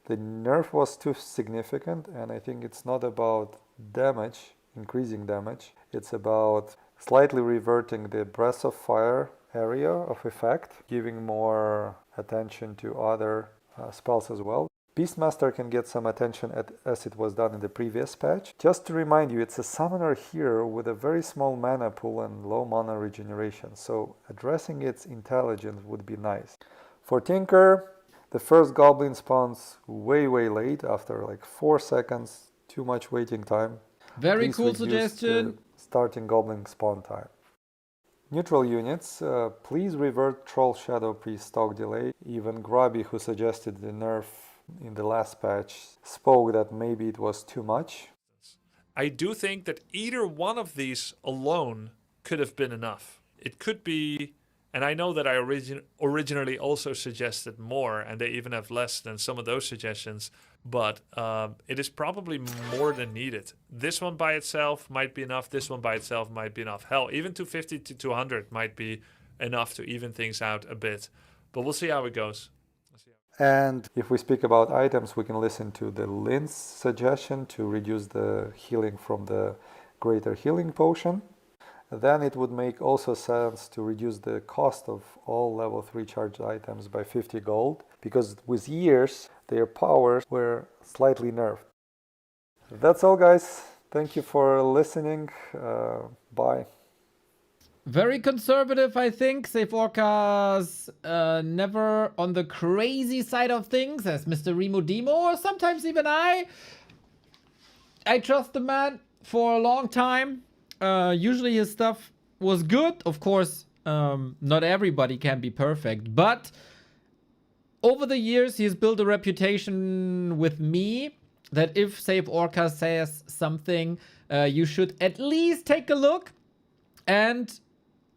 Speaker 3: The nerf was too significant, and I think it's not about damage, increasing damage. It's about slightly reverting the Breath of Fire area of effect, giving more attention to other spells as well. Beastmaster can get some attention as it was done in the previous patch. Just to remind you, it's a summoner here with a very small mana pool and low mana regeneration, so addressing its intelligence would be nice. For Tinker, the first goblin spawns way late, after like 4 seconds, too much waiting time.
Speaker 2: Very
Speaker 3: Please
Speaker 2: cool
Speaker 3: reduce
Speaker 2: suggestion.
Speaker 3: the starting goblin spawn time. Neutral units, please revert Troll Shadow Priest stock delay. Even Grubby, who suggested the nerf in the last patch, spoke that maybe it was too much.
Speaker 5: I do think that either one of these alone could have been enough. It could be, and I know that I originally also suggested more, and they even have less than some of those suggestions, but it is probably more than needed. This one by itself might be enough, this one by itself might be enough. Hell, even 250 to 200 might be enough to even things out a bit. But we'll see how it goes.
Speaker 3: And if we speak about items, we can listen to the Lyn's suggestion to reduce the healing from the greater healing potion. Then it would make also sense to reduce the cost of all level 3 charged items by 50 gold, because with years their powers were slightly nerfed. That's all, guys. Thank you for listening. Bye.
Speaker 2: Very conservative, I think. Save Orcas never on the crazy side of things, as Mr. Remo Demo, or sometimes even I. I trust the man for a long time. Usually his stuff was good. Of course, not everybody can be perfect, but over the years he's built a reputation with me that if Save Orca says something, you should at least take a look. And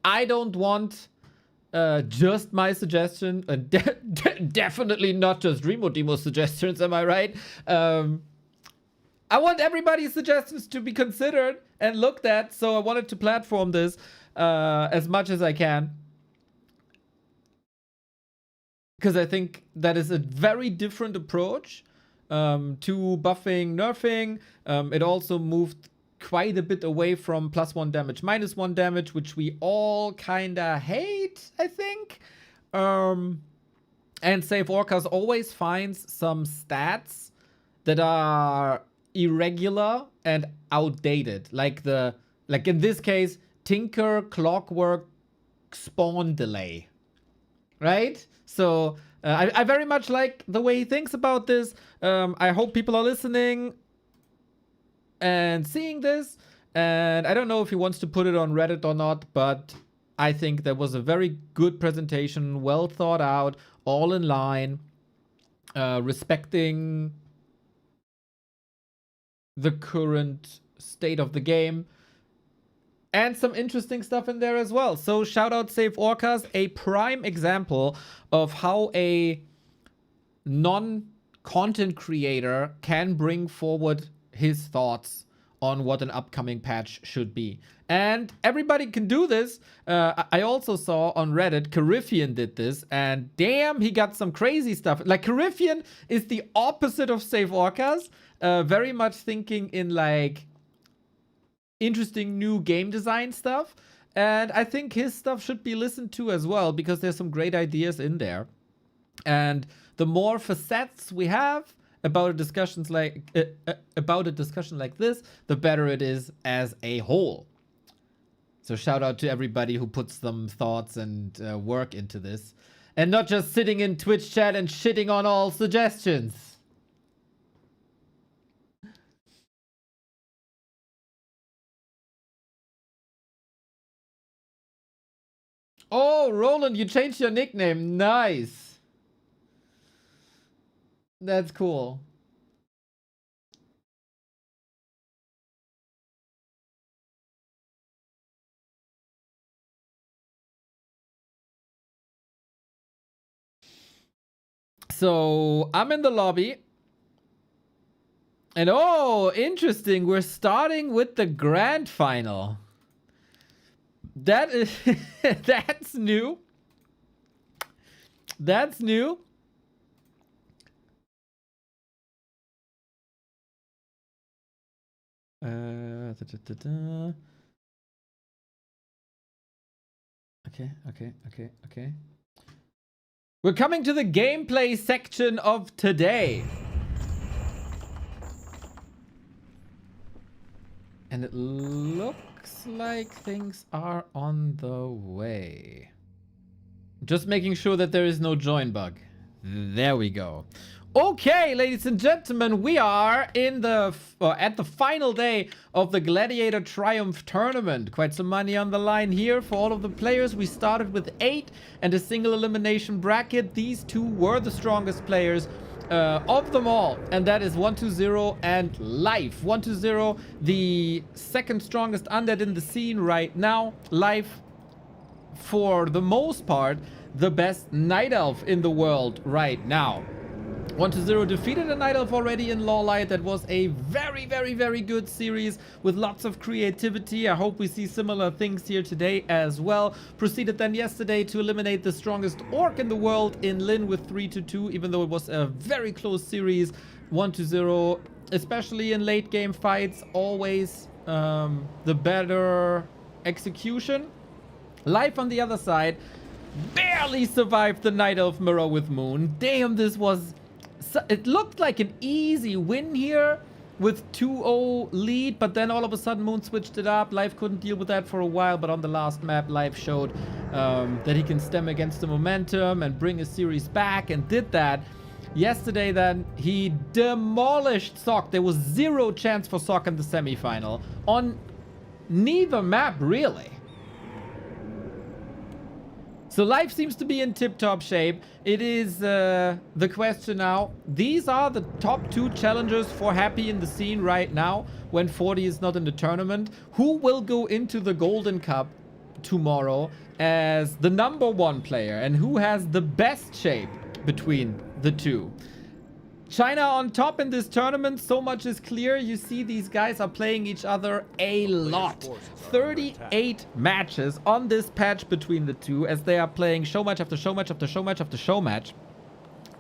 Speaker 2: I don't want just my suggestion, definitely not just Remo Demo's suggestions, am I right? I want everybody's suggestions to be considered and looked at, so I wanted to platform this as much as I can. Because I think that is a very different approach to buffing, nerfing. It also moved quite a bit away from +1 damage, -1 damage, which we all kinda hate, I think. And Save Orcas always finds some stats that are irregular and outdated. Like in this case, Tinker Clockwork spawn delay. Right? So I very much like the way he thinks about this. I hope people are listening and seeing this, and I don't know if he wants to put it on Reddit or not, but I think that was a very good presentation, well thought out, all in line, respecting the current state of the game, and some interesting stuff in there as well. So shout out Save Orcas, a prime example of how a non-content creator can bring forward his thoughts on what an upcoming patch should be. And everybody can do this. I also saw on Reddit, Carifian did this, and damn, he got some crazy stuff. Like, Carifian is the opposite of Save Orcas, very much thinking in like interesting new game design stuff. And I think his stuff should be listened to as well, because there's some great ideas in there. And the more facets we have about a discussion like this, the better it is as a whole. So shout out to everybody who puts some thoughts and work into this, and not just sitting in Twitch chat and shitting on all suggestions. Oh, Roland, you changed your nickname. Nice. That's cool. So I'm in the lobby. And oh, interesting. We're starting with the grand final. That is that's new. That's new. Okay. We're coming to the gameplay section of today. And it looks like things are on the way. Just making sure that there is no join bug. There we go. Okay, ladies and gentlemen, we are in the at the final day of the Gladiator Triumph Tournament. Quite some money on the line here for all of the players. We started with 8 and a single elimination bracket. These two were the strongest players of them all, and that is 120 and Life. 120, the second strongest undead in the scene right now. Life, for the most part, the best night elf in the world right now. 120 defeated a night elf already in Lawlight. That was a very good series with lots of creativity. I hope we see similar things here today as well. Proceeded then yesterday to eliminate the strongest orc in the world in Lyn with 3-2, even though it was a very close series. 120, especially in late game fights, always the better execution. Life on the other side barely survived the night elf mirror with Moon. Damn, this was... it looked like an easy win here with 2-0 lead, but then all of a sudden Moon switched it up. Life couldn't deal with that for a while, but on the last map, Life showed that he can stem against the momentum and bring a series back, and did that. Yesterday then, he demolished Sok. There was zero chance for Sok in the semifinal on neither map, really. So Life seems to be in tip-top shape. It is the question now. These are the top 2 challengers for Happy in the scene right now when 40 is not in the tournament. Who will go into the Golden Cup tomorrow as the #1 player, and who has the best shape between the two? China on top in this tournament, so much is clear. You see these guys are playing each other a lot. 38 matches on this patch between the two, as they are playing show match after show match after show match after show match.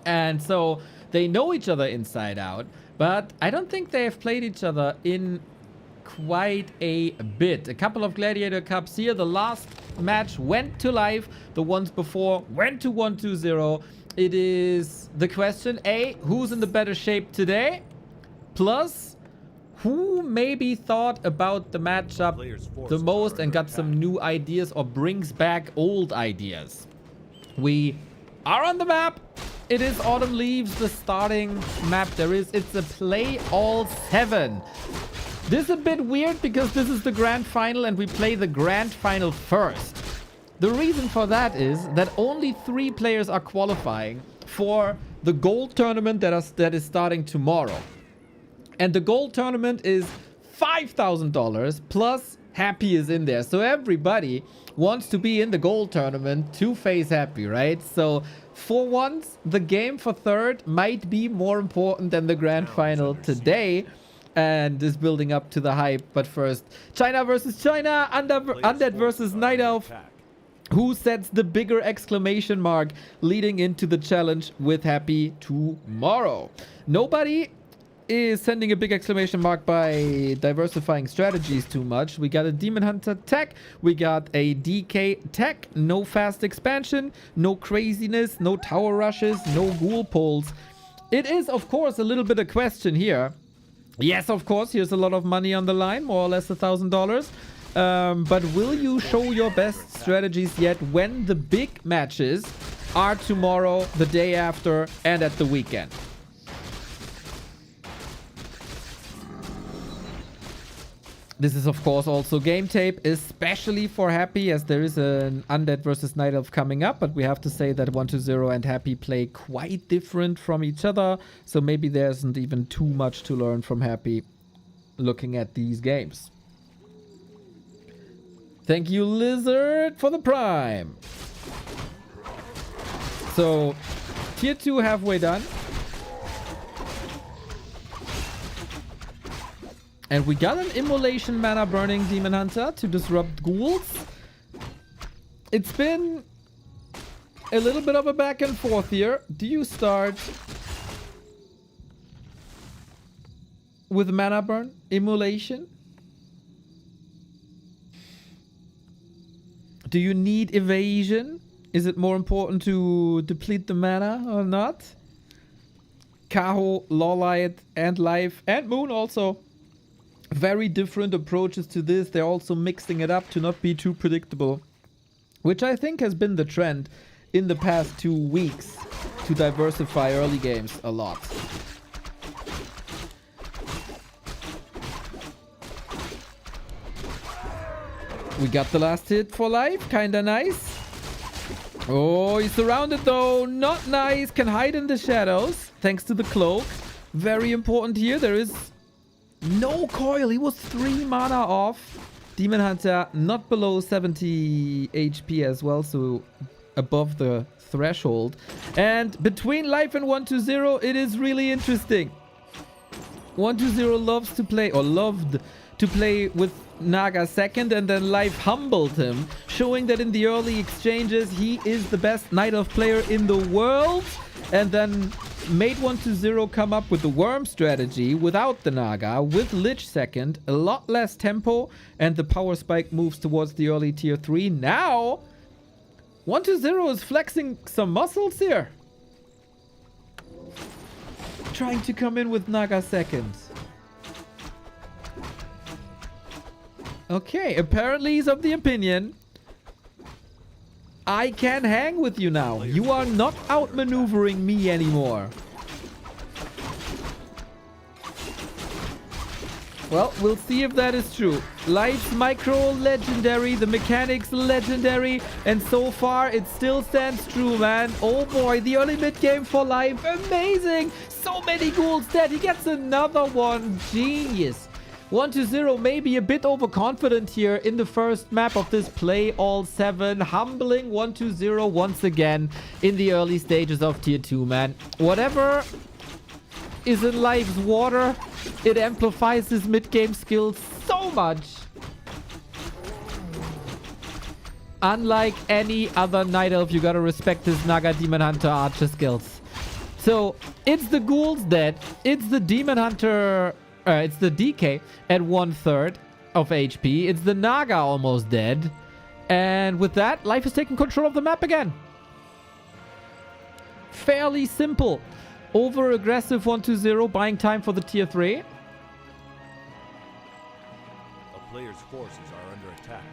Speaker 2: And so they know each other inside out, but I don't think they have played each other in quite a bit. A couple of Gladiator Cups here. The last match went to Life. The ones before went to 120. It is the question, A, who's in the better shape today? Plus, who maybe thought about the matchup the most and got some new ideas or brings back old ideas? We are on the map. It is Autumn Leaves, the starting map. It's a play all 7. This is a bit weird because this is the grand final and we play the grand final first. The reason for that is that only 3 players are qualifying for the gold tournament that is starting tomorrow. And the gold tournament is $5,000 plus Happy is in there. So everybody wants to be in the gold tournament to face Happy, right? So for once, the game for third might be more important than the grand final today. And is building up to the hype. But first, China versus China, Undead versus Night Elf. Who sets the bigger exclamation mark leading into the challenge with Happy tomorrow? Nobody is sending a big exclamation mark by diversifying strategies too much. We got a Demon Hunter tech. We got a DK tech. No fast expansion. No craziness. No tower rushes. No ghoul pulls. It is, of course, a little bit a question here. Yes, of course, here's a lot of money on the line. More or less $1,000. But will you show your best strategies yet when the big matches are tomorrow, the day after, and at the weekend? This is, of course, also game tape, especially for Happy, as there is an Undead versus Night Elf coming up. But we have to say that 120 and Happy play quite different from each other. So maybe there isn't even too much to learn from Happy looking at these games. Thank you, Lizard, for the Prime. So, tier 2 halfway done. And we got an Immolation Mana Burning Demon Hunter to disrupt ghouls. It's been a little bit of a back and forth here. Do you start with Mana Burn? Immolation? Do you need evasion? Is it more important to deplete the mana or not? Kaho, Lawlight, and Life, and Moon also. Very different approaches to this. They're also mixing it up to not be too predictable, which I think has been the trend in the past 2 weeks, to diversify early games a lot. We got the last hit for Life, kinda nice. Oh, he's surrounded though, not nice, can hide in the shadows thanks to the cloak. Very important here. There is no coil. He was 3 mana off. Demon Hunter not below 70 HP as well, so above the threshold. And between Life and 120, it is really interesting. 120 loves to play, or loved to play with Naga second, and then Life humbled him, showing that in the early exchanges he is the best Night Elf player in the world, and then made 120 come up with the Worm strategy without the Naga, with Lich second, a lot less tempo, and the power spike moves towards the early tier 3. Now 120 is flexing some muscles here, trying to come in with Naga second. Okay, apparently he's of the opinion, I can hang with you now. You are not outmaneuvering me anymore. Well, we'll see if that is true. Life's micro legendary, the mechanics legendary, and so far it still stands true, man. Oh boy, the early mid game for Life, amazing. So many ghouls dead. He gets another one. Genius. 120 may be a bit overconfident here in the first map of this play all 7. Humbling 120 once again in the early stages of tier 2, man. Whatever is in Life's water, it amplifies his mid-game skills so much. Unlike any other Night Elf, you gotta respect his Naga Demon Hunter Archer skills. So, it's the ghouls dead. It's the Demon Hunter... it's the DK at 1/3 of HP. It's the Naga almost dead. And with that, Life is taking control of the map again. Fairly simple. Over-aggressive 120, buying time for the tier 3.
Speaker 6: A player's forces are under attack.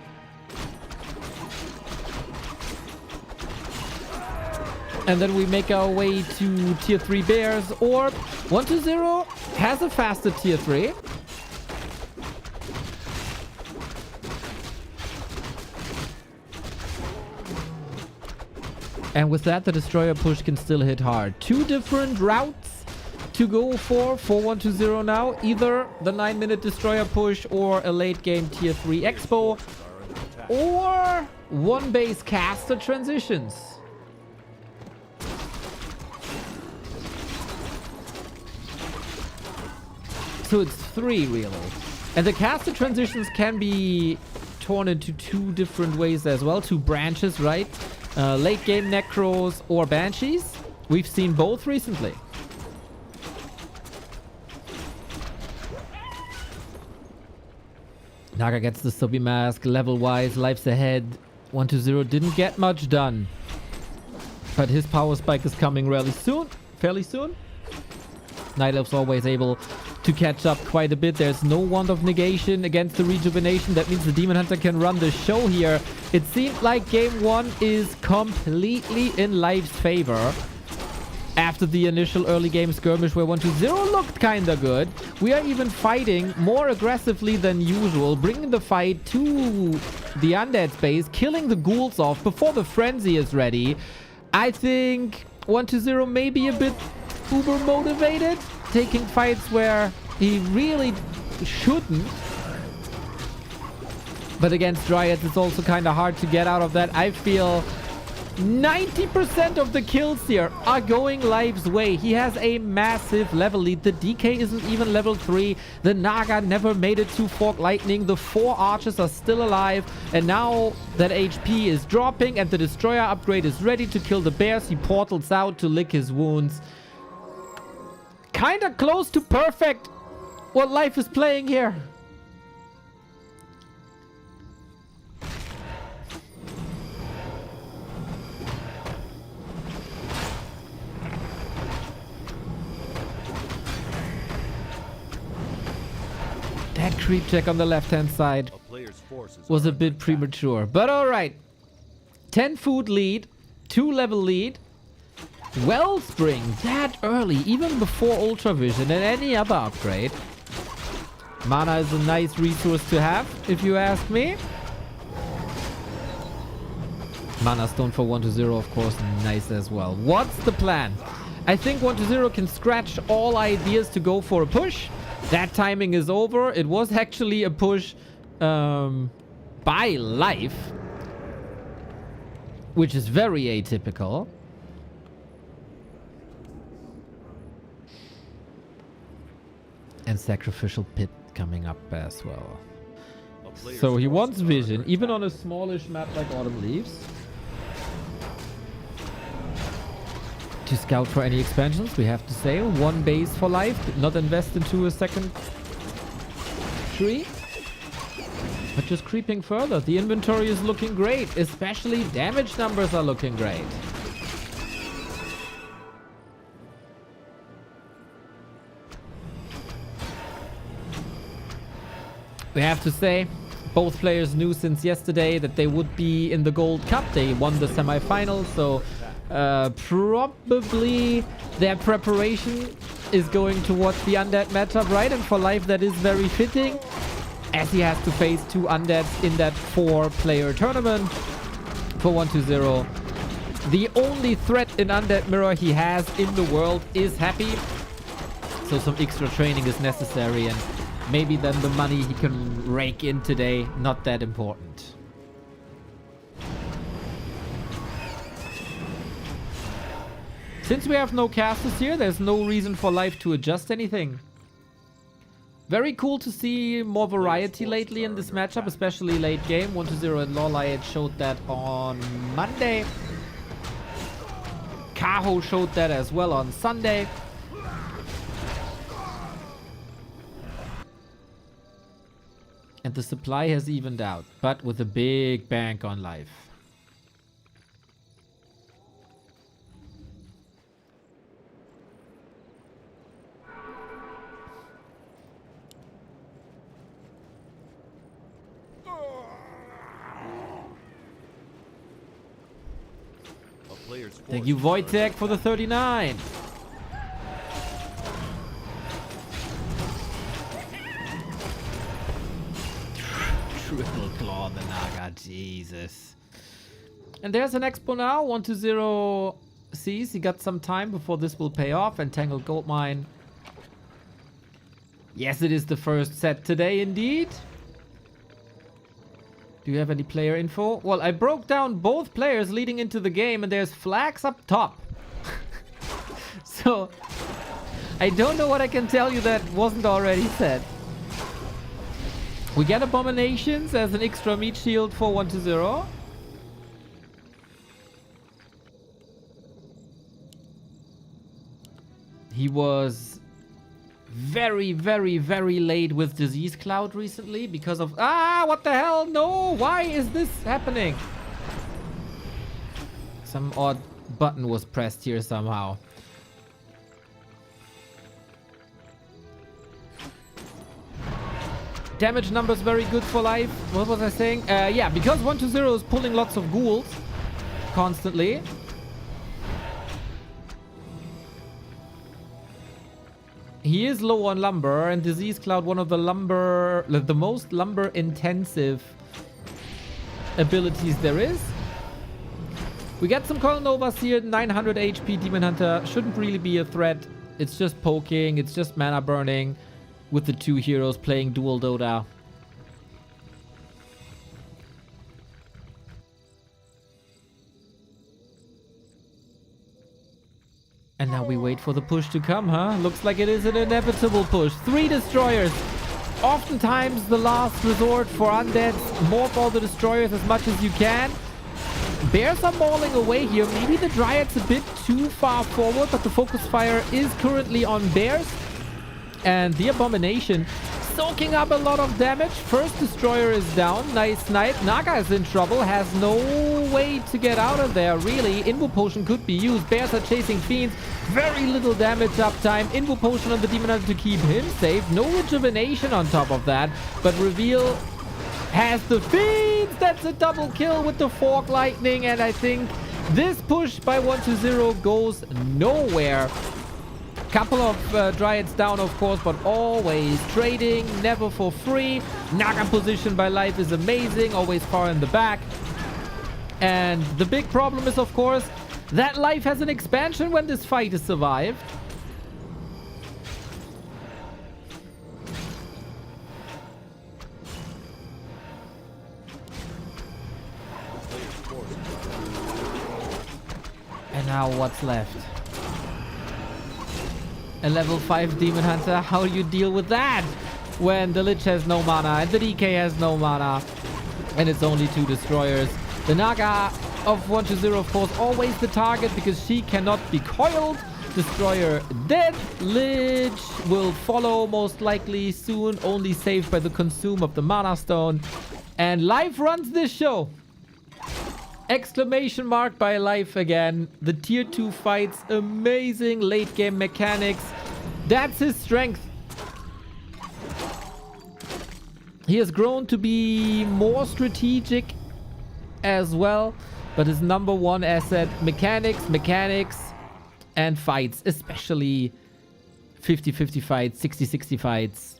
Speaker 2: And then we make our way to tier 3 bears. Or 120 has a faster tier 3. And with that, the destroyer push can still hit hard. 2 different routes to go for 120 now. Either the 9-minute destroyer push or a late game tier 3 expo. Or 1 base caster transitions. So it's 3 really. And the caster transitions can be torn into 2 different ways as well. 2 branches, right? Late game Necros or Banshees. We've seen both recently. Naga gets the Sobi Mask. Level-wise, Life's ahead. 120 didn't get much done. But his power spike is coming really soon. Fairly soon. Night Elf's always able to catch up quite a bit. There's no Wand of Negation against the Rejuvenation. That means the Demon Hunter can run the show here. It seemed like game 1 is completely in Life's favor. after the initial early game skirmish where 1-2-0 looked kinda good. We are even fighting more aggressively than usual, bringing the fight to the undead space, killing the ghouls off before the frenzy is ready. I think 1-2-0 may be a bit uber motivated, taking fights where he really shouldn't. But against Dryads, it's also kind of hard to get out of that. I feel 90% of the kills here are going Live's way. He has a massive level lead. The DK isn't even level 3. The Naga never made it to Fork Lightning. The 4 archers are still alive. And now that HP is dropping and the Destroyer upgrade is ready to kill the bears, he portals out to lick his wounds. Kinda close to perfect what Life is playing here. That creep check on the left-hand side
Speaker 6: A player's forces
Speaker 2: was
Speaker 6: are
Speaker 2: a bit
Speaker 6: under attack.
Speaker 2: premature. But alright. 10 food lead. 2 level lead. Wellspring that early, even before Ultra Vision and any other upgrade. Mana is a nice resource to have, if you ask me. Mana Stone for 1-0, of course, nice as well. What's the plan? I think 1-0 can scratch all ideas to go for a push. That timing is over. It was actually a push by Life, which is very atypical. And Sacrificial Pit coming up as well.
Speaker 6: A player's
Speaker 2: So he
Speaker 6: forces
Speaker 2: wants
Speaker 6: are
Speaker 2: vision,
Speaker 6: under
Speaker 2: even
Speaker 6: attack.
Speaker 2: on a smallish map like Autumn Leaves. To scout for any expansions, we have to say. 1 base for Life, did not invest into a second tree. But just creeping further. The inventory is looking great, especially damage numbers are looking great. We have to say, both players knew since yesterday that they would be in the Gold Cup. They won the semi-finals, so probably their preparation is going towards the undead matchup, right? And for Life, that is very fitting, as he has to face 2 undeads in that 4-player tournament. For 1-2-0, the only threat in Undead Mirror he has in the world is Happy. So some extra training is necessary, and maybe then the money he can rake in today, not that important. Since we have no casters here, there's no reason for Life to adjust anything. Very cool to see more variety lately in this matchup, especially late game. 1-0 and Lorelight showed that on Monday. Kaho showed that as well on Sunday. And the supply has evened out, but with a big bank on Life.
Speaker 6: A player's
Speaker 2: Thank you,
Speaker 6: forces are under
Speaker 2: Wojtek, for the 39. Triple claw on the Naga, Jesus. And there's an expo now. 1-0 sees he got some time before this will pay off. Entangled Goldmine. Yes, it is the first set today, indeed. Do you have any player info? Well, I broke down both players leading into the game, and there's flags up top. So, I don't know what I can tell you that wasn't already said. We get Abominations as an extra meat shield for 1-0. He was very, very, very late with Disease Cloud recently because of... Ah, what the hell? No, why is this happening? Some odd button was pressed here somehow. Damage numbers very good for Life. What was I saying? Yeah, because 1-0 is pulling lots of ghouls constantly. He is low on lumber, and Disease Cloud, one of the most lumber intensive abilities there is. We get some Coil Novas here, 900 HP Demon Hunter. Shouldn't really be a threat. It's just poking, it's just mana burning with the two heroes playing dual Dota. And now we wait for the push to come, huh? Looks like it is an inevitable push. 3 destroyers. Oftentimes the last resort for undeads. Morph all the destroyers as much as you can. Bears are mauling away here. Maybe the Dryad's a bit too far forward, but the focus fire is currently on Bears. And the Abomination soaking up a lot of damage. First destroyer is down. Nice snipe. Naga is in trouble. Has no way to get out of there, really. Invo Potion could be used. Bears are chasing Fiends. Very little damage uptime. Invo Potion on the Demon Hunter to keep him safe. No Rejuvenation on top of that. But Reveal has the Fiends. That's a double kill with the Fork Lightning. And I think this push by 1-0 goes nowhere. Couple of Dryads down, of course, but always trading, never for free. Naga position by Life is amazing, always far in the back. And the big problem is, of course, that Life has an expansion when this fight is survived. And now what's left? A level 5 Demon Hunter, how do you deal with that? When the Lich has no mana and the DK has no mana and it's only 2 destroyers. The Naga of 1-0, of course, always the target because she cannot be coiled. Destroyer dead. Lich will follow most likely soon, only saved by the consume of the Mana Stone. And Life runs this show. Exclamation mark by Life again. The tier 2 fights, amazing late game mechanics. That's his strength. He has grown to be more strategic as well. But his number one asset, mechanics, and fights. Especially 50-50 fights, 60-60 fights.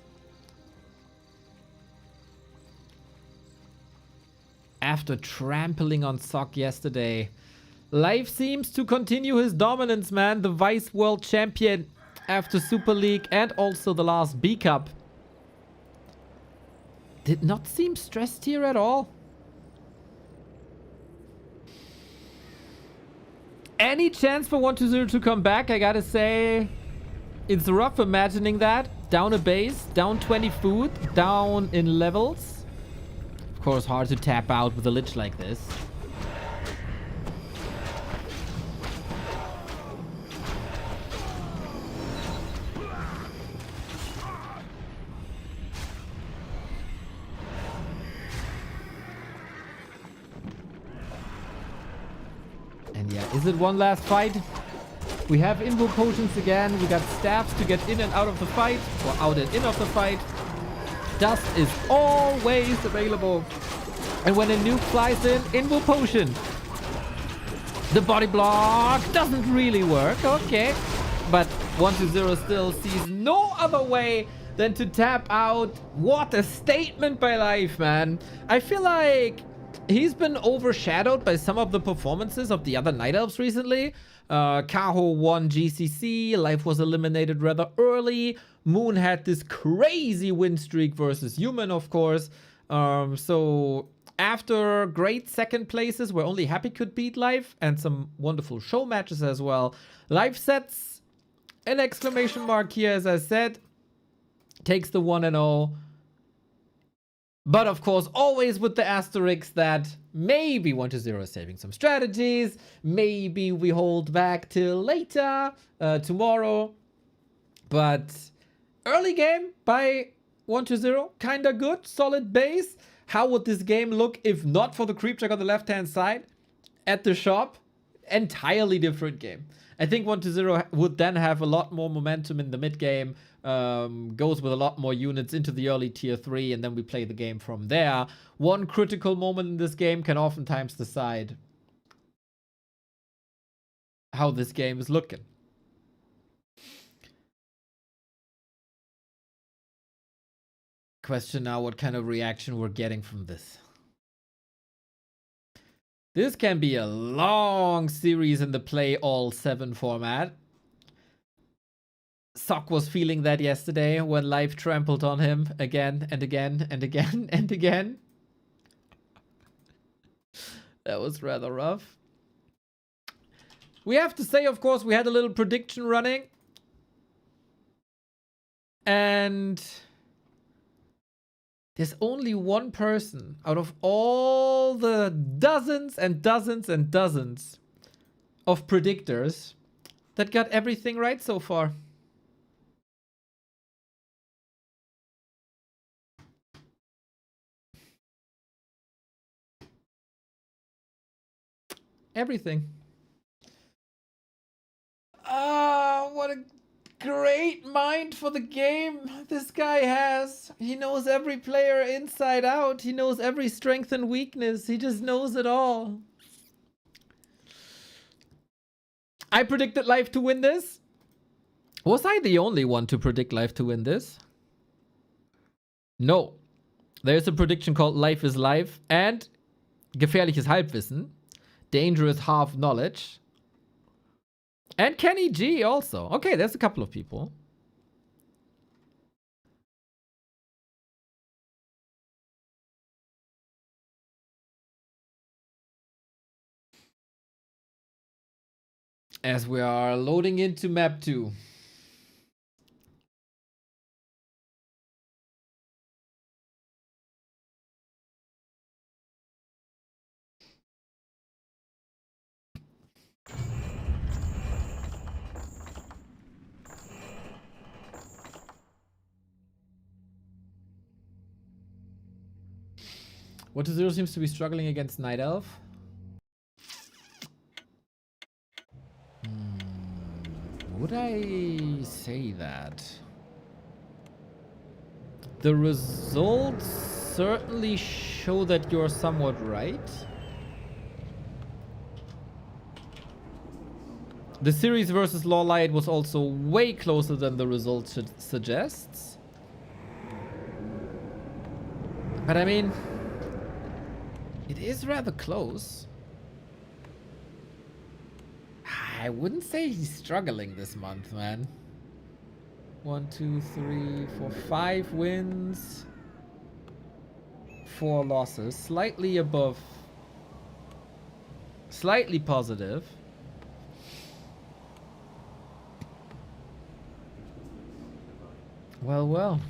Speaker 2: After trampling on Sok yesterday, Life seems to continue his dominance, man. The Vice World Champion after Super League and also the last B Cup. Did not seem stressed here at all. Any chance for 1-0 to come back? I gotta say, it's rough imagining that. Down a base, down 20 food, down in levels. Of course, hard to tap out with a Lich like this. And yeah, is it one last fight? We have Invo Potions again. We got staffs to get in and out of the fight, or out and in of the fight. Dust is always available. And when a nuke flies in, Invo Potion. The body block doesn't really work. Okay. But 1-0 still sees no other way than to tap out. What a statement by Life, man. I feel like he's been overshadowed by some of the performances of the other Night Elves recently. Kaho won GCC. Life was eliminated rather early. Moon had this crazy win streak versus Human, of course. So after great second places where only Happy could beat Life and some wonderful show matches as well, Life sets an exclamation mark here, as I said. Takes the 1-0. But of course, always with the asterisk that maybe 1-0 is saving some strategies. Maybe we hold back till later, tomorrow. But early game by 1-0, kinda good, solid base. How would this game look if not for the creep check on the left-hand side at the shop? Entirely different game. I think 1-0 would then have a lot more momentum in the mid game. Goes with a lot more units into the early tier 3, and then we play the game from there. One critical moment in this game can oftentimes decide how this game is looking. Question now what kind of reaction we're getting from this. This can be a long series in the play all 7 format. Sock was feeling that yesterday when life trampled on him again and again and again and again. That was rather rough. We have to say, of course, we had a little prediction running. And there's only one person out of all the dozens and dozens and dozens of predictors that got everything right so far. Everything. Ah, what a great mind for the game this guy has. He knows every player inside out. He knows every strength and weakness. He just knows it all. I predicted Life to win this. Was I the only one to predict Life to win this? No. There's a prediction called Life is Life and Gefährliches Halbwissen. Dangerous Half Knowledge. And Kenny G also. Okay, there's a couple of people. As we are loading into map 2. What to Zero seems to be struggling against Night Elf. Would I say that? The results certainly show that you're somewhat right. The series versus Lawlight was also way closer than the result suggests. But I mean, it is rather close. I wouldn't say he's struggling this month, man. 1, 2, 3, 4, 5 wins. 4 losses. Slightly above. Slightly positive. Well, well.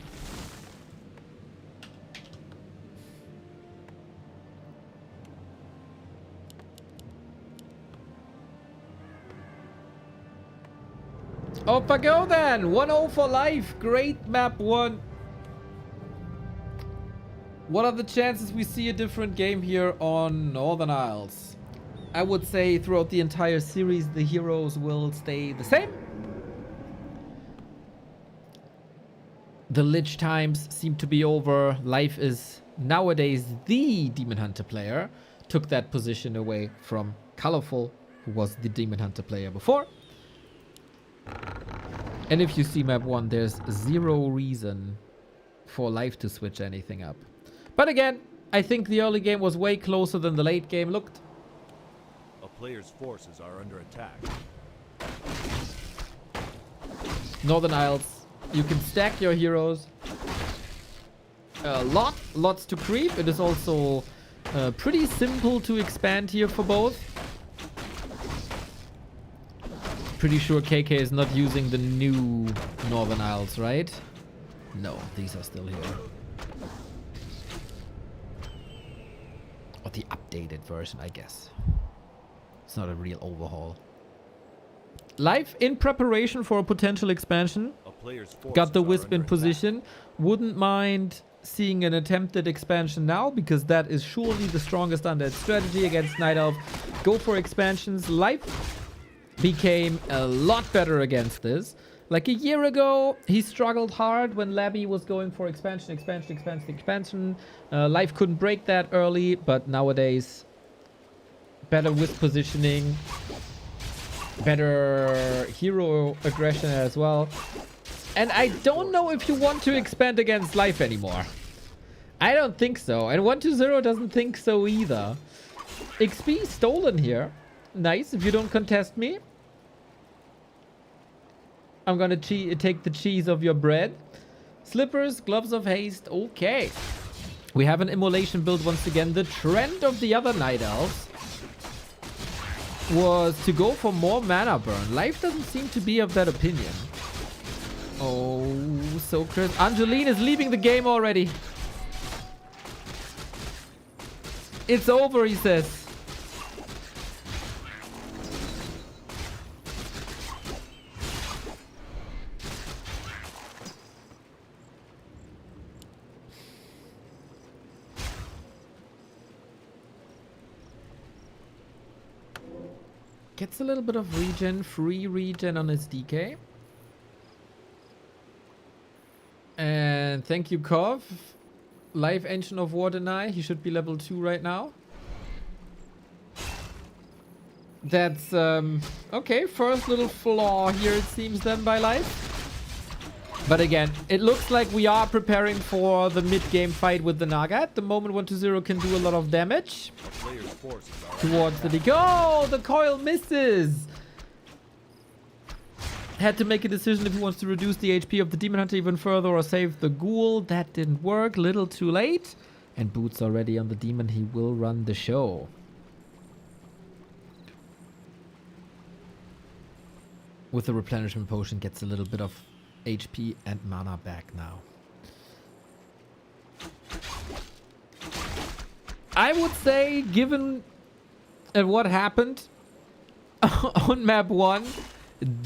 Speaker 2: Off I go then! 1-0 for Life. Great map 1. What are the chances we see a different game here on Northern Isles? I would say throughout the entire series the heroes will stay the same. The Lich times seem to be over. Life is nowadays the Demon Hunter player. Took that position away from Colorful, who was the Demon Hunter player before. And if you see map 1, there's zero reason for Life to switch anything up. But again, I think the early game was way closer than the late game looked.
Speaker 6: A player's forces are under attack.
Speaker 2: Northern Isles, you can stack your heroes. Lots to creep. It is also pretty simple to expand here for both. Pretty sure KK is not using the new Northern Isles, right? No, these are still here. Or the updated version, I guess. It's not a real overhaul. Life in preparation for a potential expansion.
Speaker 6: A player's forces
Speaker 2: Got the
Speaker 6: are
Speaker 2: Wisp in
Speaker 6: under
Speaker 2: position. Wouldn't mind seeing an attempted expansion now, because that is surely the strongest undead strategy against Night Elf. Go for expansions. Life became a lot better against this. Like a year ago, he struggled hard when Labby was going for expansion. Life couldn't break that early, but nowadays, better Wisp positioning, better hero aggression as well. And I don't know if you want to expand against Life anymore. I don't think so. And 120 doesn't think so either. XP stolen here. Nice, if you don't contest me. I'm gonna take the cheese of your bread. Slippers, gloves of haste. Okay. We have an immolation build once again. The trend of the other Night Elves was to go for more mana burn. Life doesn't seem to be of that opinion. Oh, so crisp. Angeline is leaving the game already. It's over, he says. Gets a little bit of regen, free regen on his DK. And thank you, Kov. Live Engine of War deny. He should be level 2 right now. That's, okay. First little flaw here, it seems, then by Life. But again, it looks like we are preparing for the mid-game fight with the Naga. At the moment, 120 can do a lot of damage towards the DK. Oh, the coil misses! Had to make a decision if he wants to reduce the HP of the Demon Hunter even further or save the Ghoul. That didn't work. Little too late. And Boots already on the Demon. He will run the show. With the replenishment potion, gets a little bit of HP and mana back now. I would say, given what happened on map 1,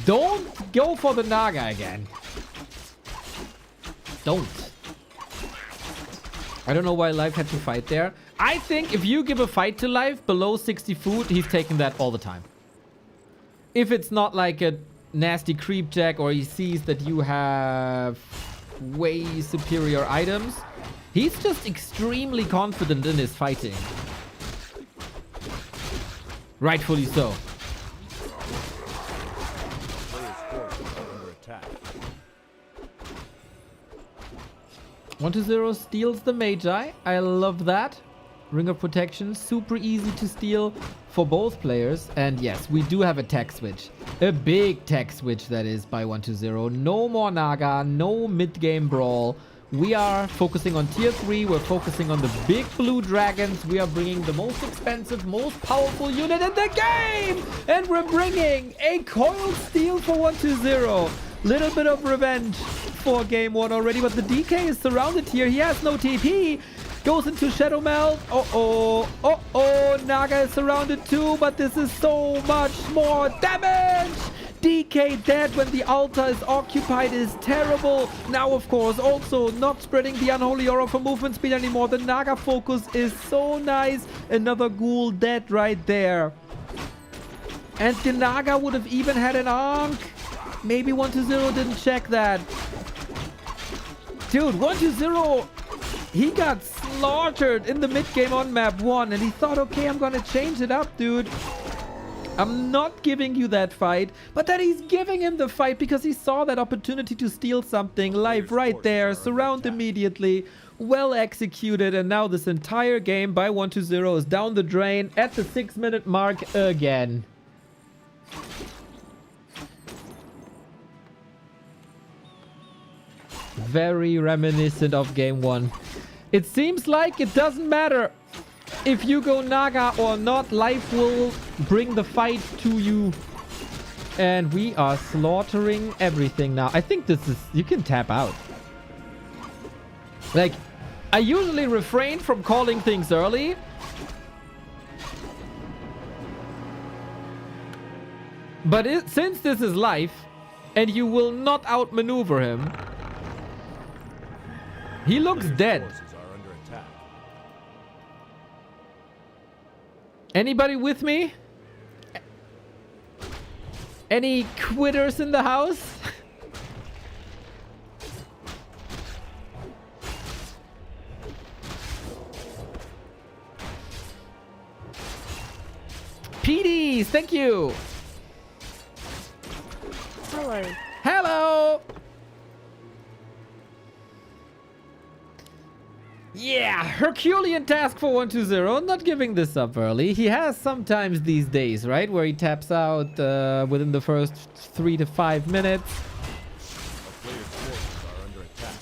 Speaker 2: don't go for the Naga again. Don't. I don't know why Life had to fight there. I think if you give a fight to Life below 60 food, he's taking that all the time. If it's not like a nasty creep jack or he sees that you have way superior items, he's just extremely confident in his fighting. Rightfully so. 120 steals the Magi. I love that. Ring of Protection, super easy to steal for both players. And yes, we do have a tech switch. A big tech switch, that is, by 120. No more Naga, no mid-game brawl. We are focusing on tier 3. We're focusing on the big blue dragons. We are bringing the most expensive, most powerful unit in the game. And we're bringing a coil steal for 120. Little bit of revenge for game 1 already, but the DK is surrounded here. He has no TP. Goes into Shadow Melt. Naga is surrounded too, but this is so much more damage. DK dead when the altar is occupied is terrible. Now, of course, also not spreading the unholy aura for movement speed anymore. The Naga focus is so nice. Another Ghoul dead right there. And the Naga would have even had an Ankh. Maybe 120 didn't check that. Dude, 120, he got slaughtered in the mid-game on map 1, and he thought, okay, I'm gonna change it up, dude. I'm not giving you that fight, but then he's giving him the fight because he saw that opportunity to steal something. Live right there, surround immediately, well executed, and now this entire game by 120 is down the drain at the 6-minute mark again. Very reminiscent of game 1. It seems like it doesn't matter if you go Naga or not. Life will bring the fight to you. And we are slaughtering everything now. I think this is... You can tap out. Like, I usually refrain from calling things early. But since this is Life, and you will not outmaneuver him... He looks dead. Anybody with me? Any quitters in the house? PDs, thank you.
Speaker 7: Hello.
Speaker 2: Hello. Yeah, Herculean task for 120. Not giving this up early. He has sometimes these days, right? Where he taps out within the first 3 to 5 minutes.
Speaker 6: A player's forces are under attack.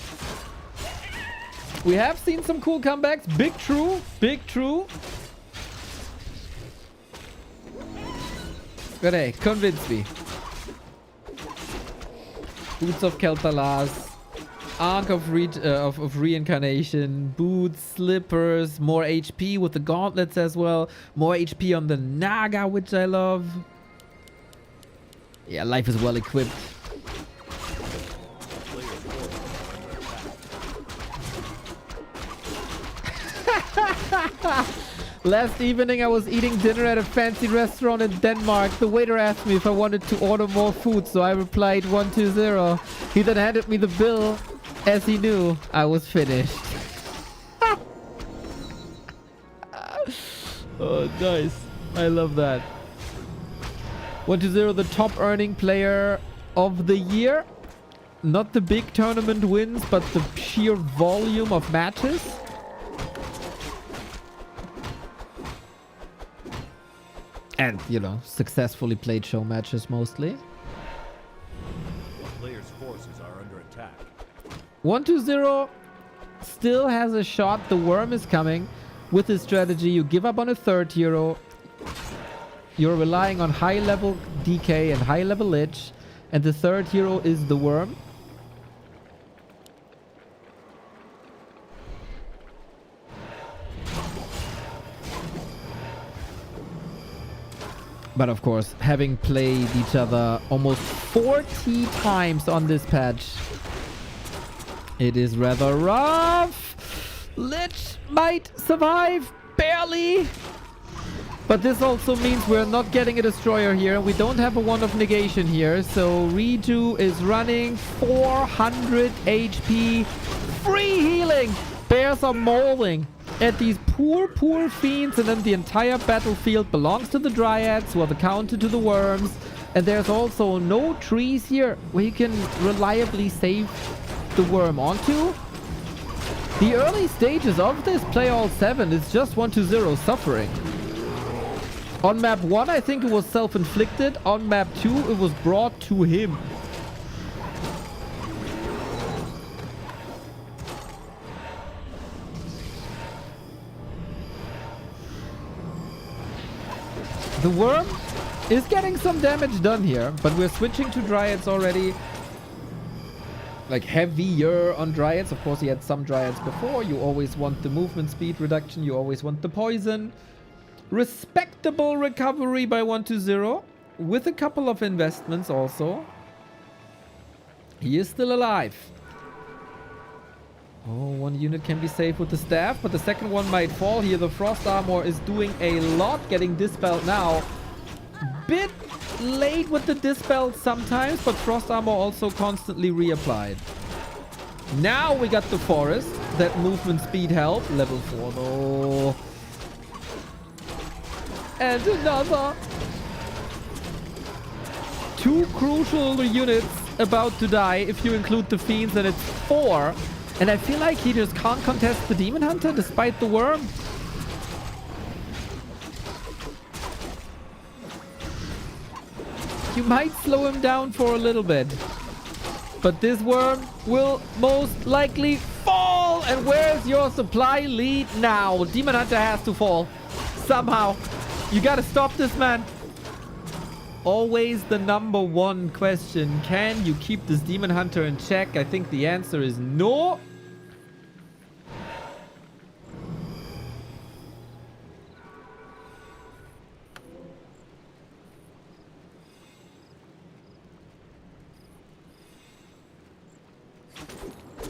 Speaker 2: We have seen some cool comebacks. Big true. Big true. But hey, convince me. Boots of Keltalas. Arc of Reincarnation, boots, slippers, more HP with the gauntlets as well. More HP on the Naga, which I love. Yeah, life is well equipped. Last evening I was eating dinner at a fancy restaurant in Denmark. The waiter asked me if I wanted to order more food, so I replied 120. He then handed me the bill, as he knew I was finished. Oh, nice. I love that. 120, the top earning player of the year. Not the big tournament wins, but the sheer volume of matches. And, you know, successfully played show matches mostly.
Speaker 6: A player's forces are under attack.
Speaker 2: 120 still has a shot. The worm is coming. With his strategy, you give up on a third hero. You're relying on high level DK and high level Lich. And the third hero is the worm. But of course, having played each other almost 40 times on this patch, it is rather rough. Lich might survive, barely. But this also means we're not getting a destroyer here. We don't have a wand of negation here. So Reju is running 400 HP. Free healing. Bears are mauling at these poor fiends, and then the entire battlefield belongs to the dryads, who are the counter to the worms. And there's also no trees here where you can reliably save the worm onto. The early stages of this play all 7 is just 120 suffering. On map 1, I think it was self-inflicted. On map 2, it was brought to him. The worm is getting some damage done here, but we're switching to dryads already. Like heavier on dryads. Of course, he had some dryads before. You always want the movement speed reduction. You always want the poison. Respectable recovery by 120 with a couple of investments also. He is still alive. Oh, one unit can be saved with the staff, but the second one might fall here. The frost armor is doing a lot, getting dispelled now. Bit late with the dispel sometimes, but frost armor also constantly reapplied. Now we got the forest. That movement speed help. Level 4 though. And another. 2 crucial units about to die. If you include the fiends, then it's 4. And I feel like he just can't contest the Demon Hunter despite the worm. You might slow him down for a little bit. But this worm will most likely fall. And where's your supply lead now? Demon Hunter has to fall. Somehow. You gotta stop this man. Always the number one question. Can you keep this Demon Hunter in check? I think the answer is no.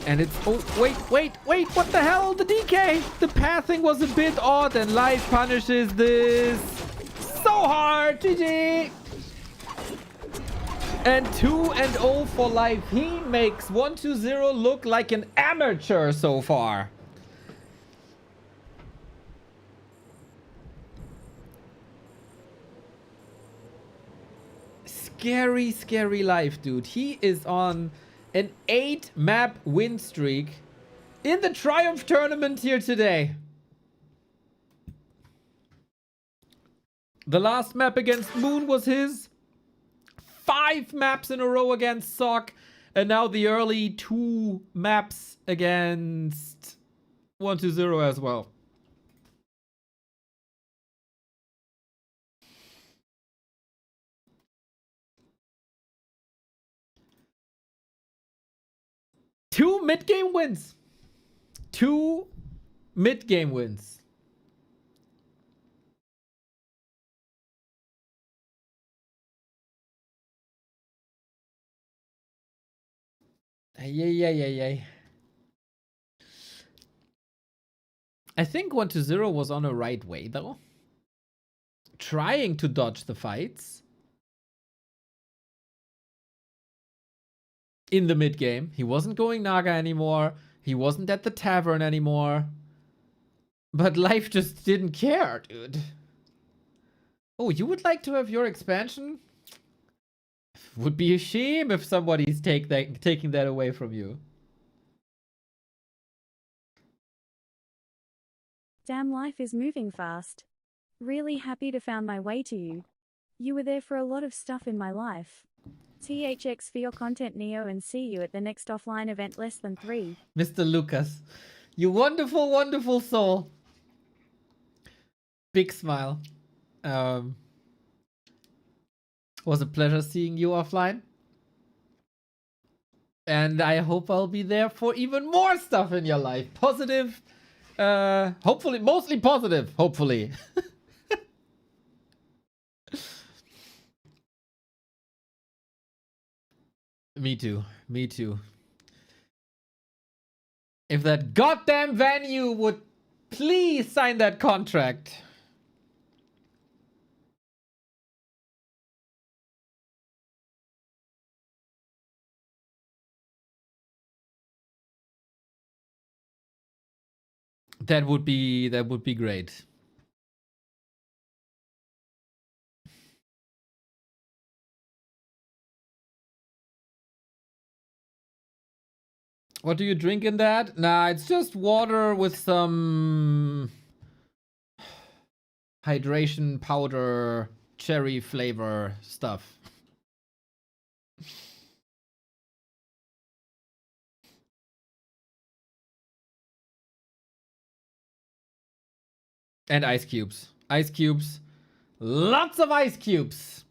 Speaker 2: And it's... Oh, wait. What the hell? The DK! The pathing was a bit odd, and life punishes this so hard. GG! And 2-0 for life. He makes 120 look like an amateur so far. Scary, scary life, dude. He is on an 8-map win streak. in the Triumph tournament here today. The last map against Moon was his. 5 maps in a row against Sock. And now the early 2 maps against 120 as well. Two mid-game wins. 2 mid-game wins. Ay. I think 120 was on a right way though. Trying to dodge the fights. In the mid game. He wasn't going Naga anymore. He wasn't at the tavern anymore. But life just didn't care, dude. Oh, you would like to have your expansion? Would be a shame if somebody's taking that away from you.
Speaker 7: Damn, life is moving fast. Really happy to found my way to you. You were there for a lot of stuff in my life. THX for your content, Neo, and see you at the next offline event less than 3.
Speaker 2: Mr. Lucas, you wonderful, wonderful soul. Big smile. Was a pleasure seeing you offline. And I hope I'll be there for even more stuff in your life. Positive. Hopefully, mostly positive, hopefully. Me too. Me too. If that goddamn venue would please sign that contract. That would be great. What do you drink in that? Nah, it's just water with some hydration powder, cherry flavor stuff. And ice cubes. Ice cubes. Lots of ice cubes.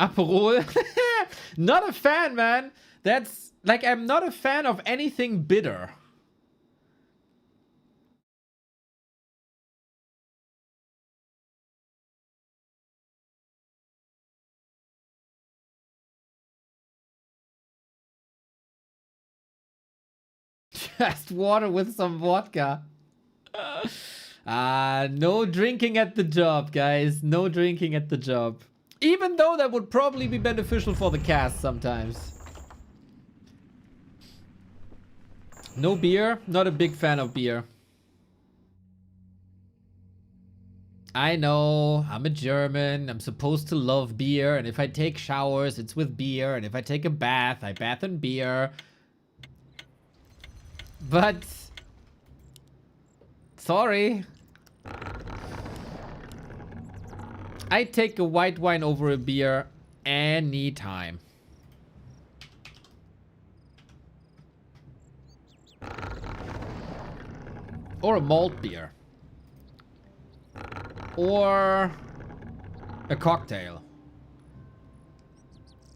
Speaker 2: Aperol. Not a fan, man. That's like, I'm not a fan of anything bitter. Just water with some vodka. No drinking at the job, guys. No drinking at the job. Even though that would probably be beneficial for the cast sometimes. No beer. Not a big fan of beer. I know. I'm a German. I'm supposed to love beer. And if I take showers, it's with beer. And if I take a bath, I bath in beer. But... sorry. I take a white wine over a beer anytime. Or a malt beer. Or a cocktail.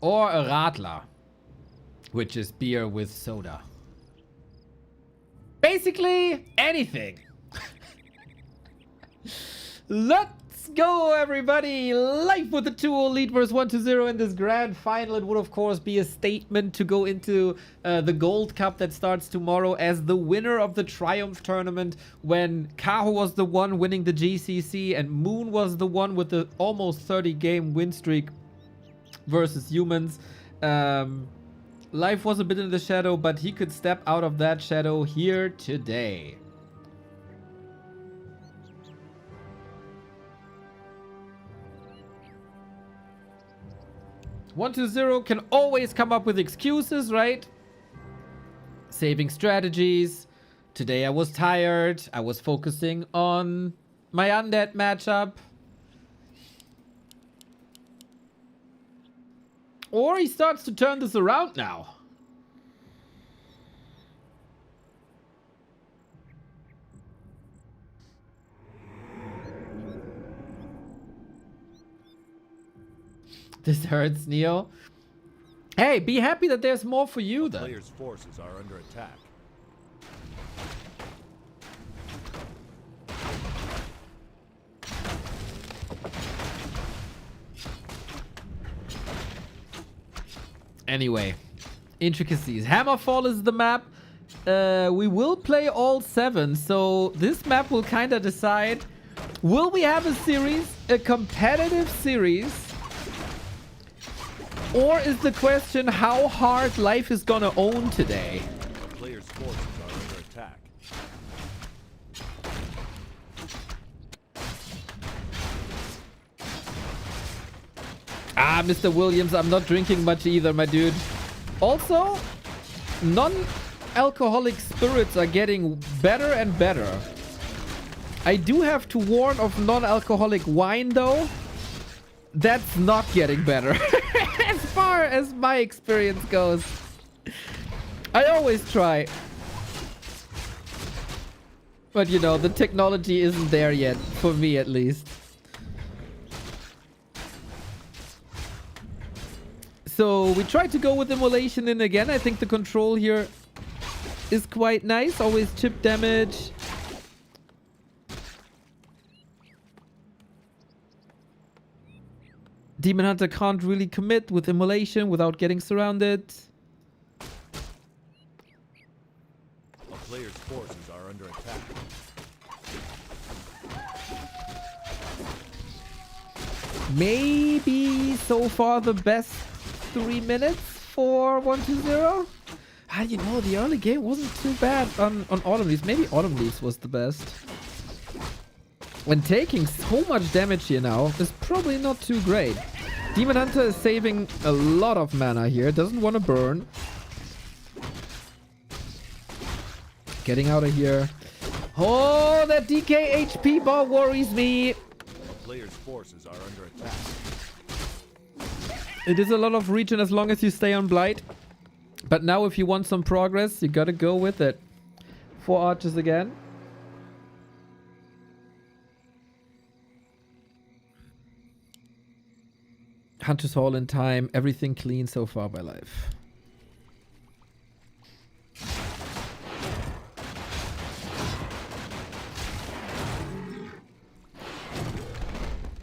Speaker 2: Or a Radler, which is beer with soda. Basically, anything. Let's go, everybody. Life with the 2-0 lead versus 1-0 in this grand final. It would, of course, be a statement to go into the Gold Cup that starts tomorrow as the winner of the Triumph tournament, when Kaho was the one winning the GCC and Moon was the one with the almost 30-game win streak versus humans. Life was a bit in the shadow, but he could step out of that shadow here today. One to zero can always come up with excuses, right? saving strategies. Today I was tired. I was focusing on my undead matchup. Or he starts to turn this around now. This hurts, Neo. Hey, be happy that there's more for you, then.
Speaker 6: Players' forces are under attack.
Speaker 2: Anyway, intricacies. Hammerfall is the map. We will play all 7, so this map will kind of decide, will we have a series, a competitive series, or is the question how hard life is gonna own today?
Speaker 6: Players' forces are under attack.
Speaker 2: Ah, Mr. Williams, I'm not drinking much either, my dude. Also, non-alcoholic spirits are getting better and better. I do have to warn of non-alcoholic wine, though. That's not getting better. As far as my experience goes. I always try. But, you know, the technology isn't there yet. For me, at least. So we tried to go with immolation in again. I think the control here is quite nice. Always chip damage. Demon Hunter can't really commit with immolation without getting surrounded.
Speaker 6: A player's forces are under attack.
Speaker 2: Maybe so far the best 3 minutes for 1-2-0. Ah, you know, the early game wasn't too bad on Autumn Leaves. Maybe Autumn Leaves was the best. When taking so much damage here now is probably not too great. Demon Hunter is saving a lot of mana here. Doesn't want to burn. Getting out of here. Oh, that DK HP bar worries me.
Speaker 6: A player's forces are under attack.
Speaker 2: It is a lot of regen as long as you stay on Blight. But now if you want some progress, you gotta go with it. 4 archers again. Hunter's Hall in time. Everything clean so far by life.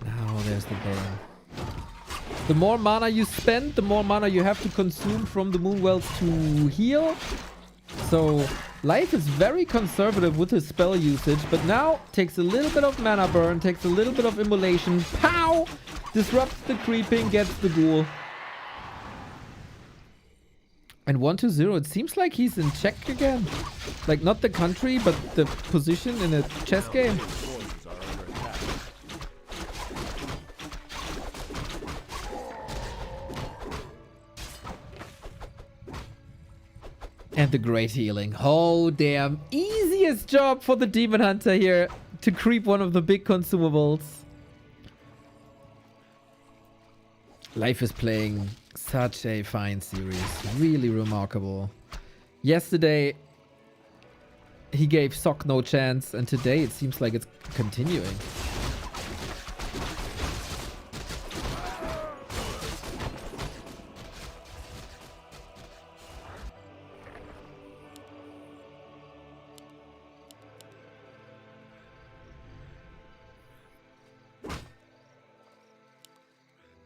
Speaker 2: Now there's the burn. The more mana you spend, the more mana you have to consume from the Moonwells to heal. So life is very conservative with his spell usage, but now takes a little bit of mana burn, takes a little bit of immolation. Pow! Disrupts the creeping, gets the ghoul. And 1-2-0, it seems like he's in check again. Like not the country, but the position in a chess game.
Speaker 6: Forces are under attack.
Speaker 2: And the great healing. Oh, damn. Easiest job for the Demon Hunter here to creep one of the big consumables. Life is playing such a fine series. Really remarkable. Yesterday, he gave Sok no chance, and today it seems like it's continuing.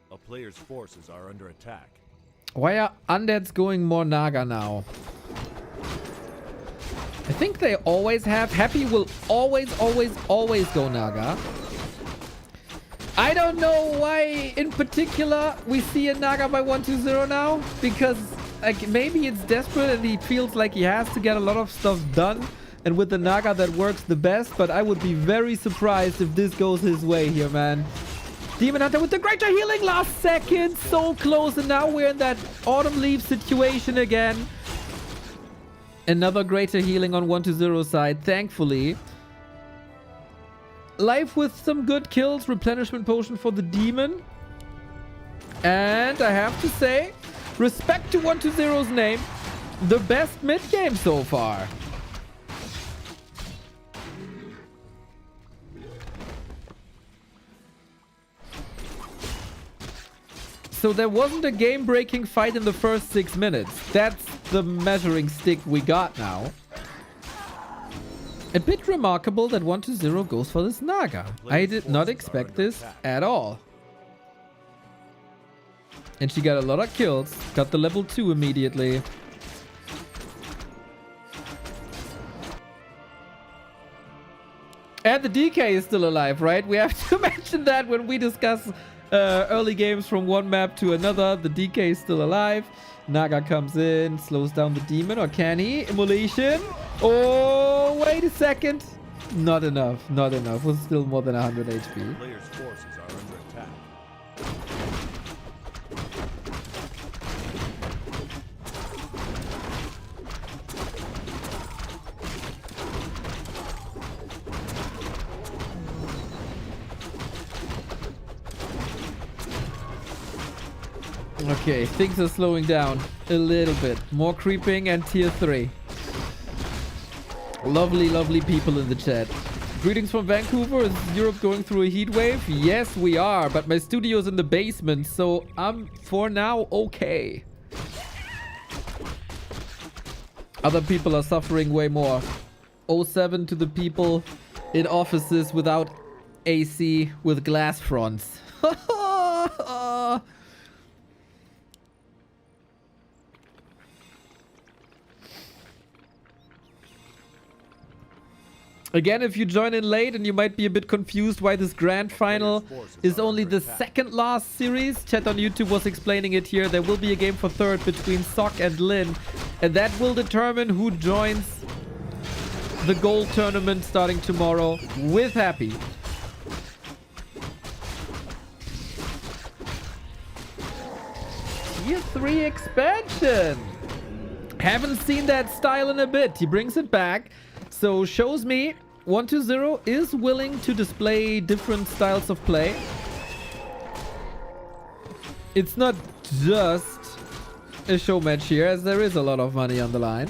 Speaker 6: A player's forces are under attack.
Speaker 2: Why are undeads going more Naga now? I think they always have. Happy will always go Naga. I don't know why in particular we see a Naga by 1-2-0 now. Because like maybe it's desperate and he feels like he has to get a lot of stuff done. And with the Naga that works the best. But I would be very surprised if this goes his way here, man. Demon Hunter with the greater healing last second. So close. And now we're in that Autumn Leaf situation again. Another greater healing on 1-0 side, thankfully. Life with some good kills. Replenishment potion for the demon. And I have to say, respect to 1-0's name. The best mid game so far. So there wasn't a game-breaking fight in the first 6 minutes. That's the measuring stick we got now. A bit remarkable that 1-0 goes for this Naga. I did not expect this at all. And she got a lot of kills. Got the level 2 immediately. And the DK is still alive, right? We have to mention that when we discuss early games from one map to another. The DK is still alive. Naga comes in, slows down the demon, or can he? Immolation. Oh, wait a second. Not enough, not enough. Was still more than 100 HP.
Speaker 6: Players' forces are under attack.
Speaker 2: Okay, things are slowing down a little bit. More creeping and tier 3. Lovely, lovely people in the chat. Greetings from Vancouver. Is Europe going through a heat wave? Yes, we are. But my studio's in the basement, so I'm, for now, okay. Other people are suffering way more. 07 to the people in offices without AC with glass fronts. Again, if you join in late and you might be a bit confused why this grand final is only the second last series, chat on YouTube was explaining it here. There will be a game for third between Sok and Lyn, and that will determine who joins the gold tournament starting tomorrow with Happy. Tier 3 expansion. Haven't seen that style in a bit. He brings it back. So shows me 1-0 is willing to display different styles of play. It's not just a show match here, as there is a lot of money on the line.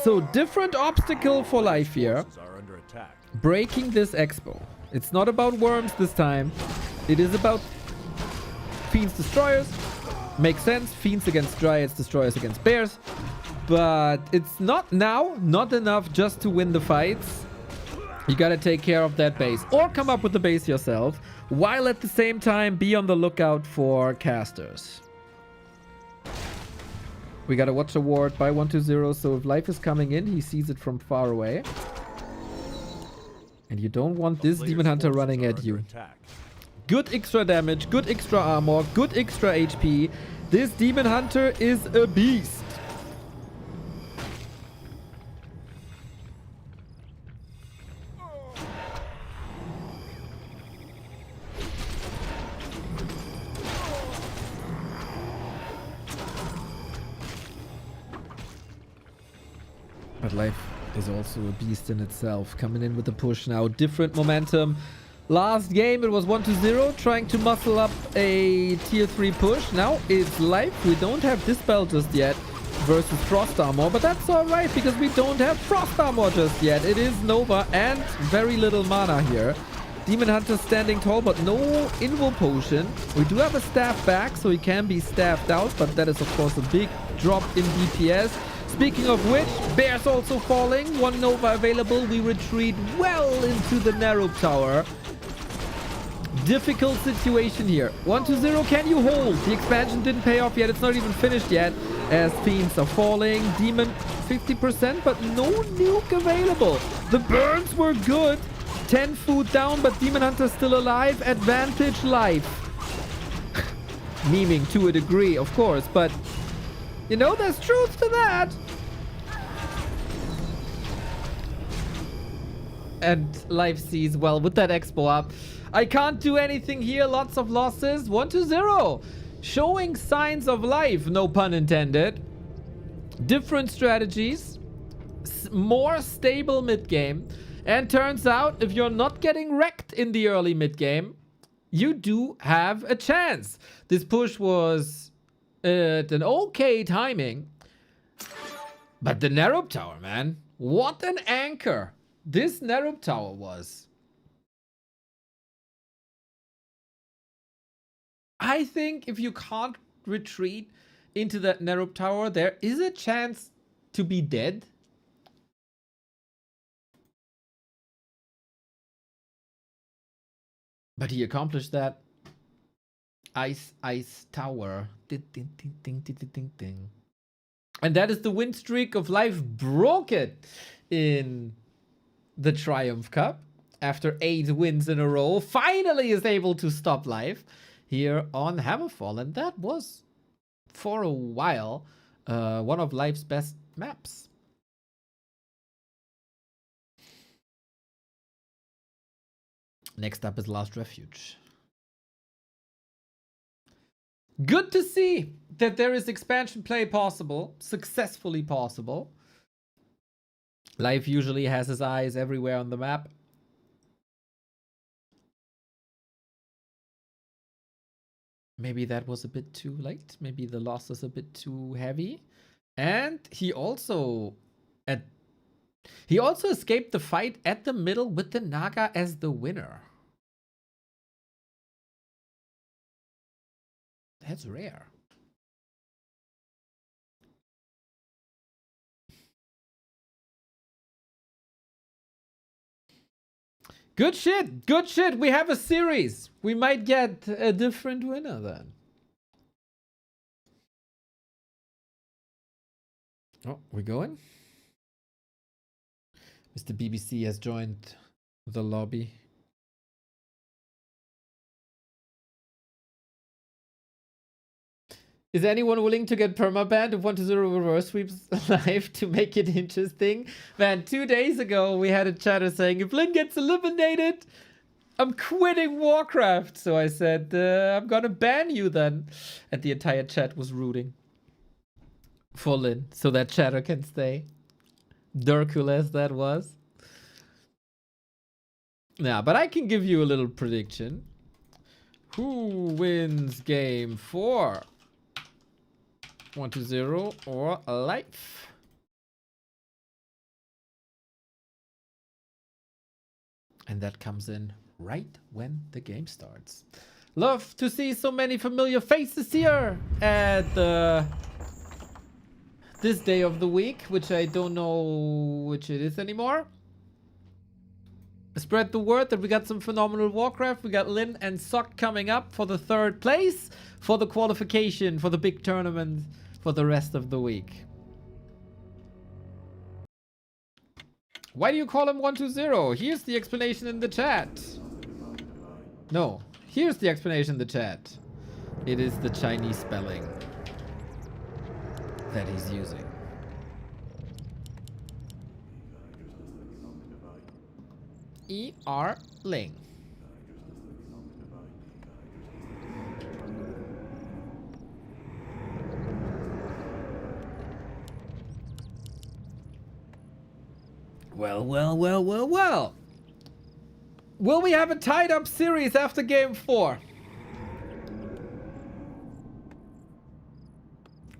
Speaker 2: So different obstacle for life here.
Speaker 6: Forces are under attack.
Speaker 2: Breaking this expo. It's not about worms this time. It is about Fiends Destroyers. Makes sense. Fiends against Dryads, Destroyers against Bears. But it's not enough just to win the fights. You gotta take care of that base. Or come up with the base yourself. While at the same time be on the lookout for casters. We got a watch award by 1-0. So if life is coming in, he sees it from far away. And you don't want this
Speaker 6: Players'
Speaker 2: Demon Hunter
Speaker 6: forces
Speaker 2: running
Speaker 6: are
Speaker 2: at
Speaker 6: under
Speaker 2: you.
Speaker 6: attack.
Speaker 2: Good extra damage, good extra armor, good extra HP. This Demon Hunter is a beast. But life is also a beast in itself. Coming in with the push now. Different momentum. Last game it was 1-0. Trying to muscle up a tier 3 push. Now it's life. We don't have Dispel just yet versus Frost Armor. But that's alright because we don't have Frost Armor just yet. It is Nova and very little mana here. Demon Hunter standing tall, but no Invo Potion. We do have a staff back, so he can be staffed out. But that is, of course, a big drop in DPS. Speaking of which, Bears also falling. One Nova available. We retreat well into the narrow tower. Difficult situation here. 1-0, can you hold? The expansion didn't pay off yet. It's not even finished yet. As Fiends are falling. Demon 50%, but no nuke available. The burns were good. 10 food down, but Demon Hunter still alive. Advantage life. Memeing to a degree, of course, but you know, there's truth to that. And life sees, well, with that expo up, I can't do anything here. Lots of losses. 1-0. Showing signs of life, no pun intended. different strategies, more stable mid game, and turns out if you're not getting wrecked in the early mid game, you do have a chance. This push was at an okay timing, but the Nerub Tower, man, what an anchor this Nerub Tower was. I think if you can't retreat into that Nerub Tower, there is a chance to be dead. But he accomplished that. Ice Tower. Ding, ding, ding, ding, ding, ding, ding. And that is the win streak of Life broken in the Triumph Cup. After 8 wins in a row, finally is able to stop Life here on Hammerfall. And that was, for a while, one of Life's best maps. Next up is Last Refuge. Good to see that there is expansion play possible, successfully possible. Life usually has his eyes everywhere on the map. Maybe that was a bit too late. Maybe the loss is a bit too heavy. And he also escaped the fight at the middle with the Naga as the winner. That's rare. Good shit. Good shit. We have a series. We might get a different winner then. Oh, we're going? Mr. BBC has joined the lobby. Is anyone willing to get permabanned if 1-0 reverse sweeps live to make it interesting? Man, 2 days ago we had a chatter saying if Lyn gets eliminated, I'm quitting Warcraft. So I said, I'm gonna ban you then. And the entire chat was rooting for Lyn so that chatter can stay. Durkuless that was. Yeah, but I can give you a little prediction. Who wins game 4? 1-0 or Life? And that comes in right when the game starts. Love to see so many familiar faces here at this day of the week, which I don't know which it is anymore. Spread the word that we got some phenomenal Warcraft. We got Lyn and Sock coming up for the 3rd place for the qualification for the big tournament for the rest of the week. Why do you call him 1-2-0? Here's the explanation in the chat. No, here's the explanation in the chat. It is the Chinese spelling that he's using. eer0. Well. Will we have a tied up series after game 4?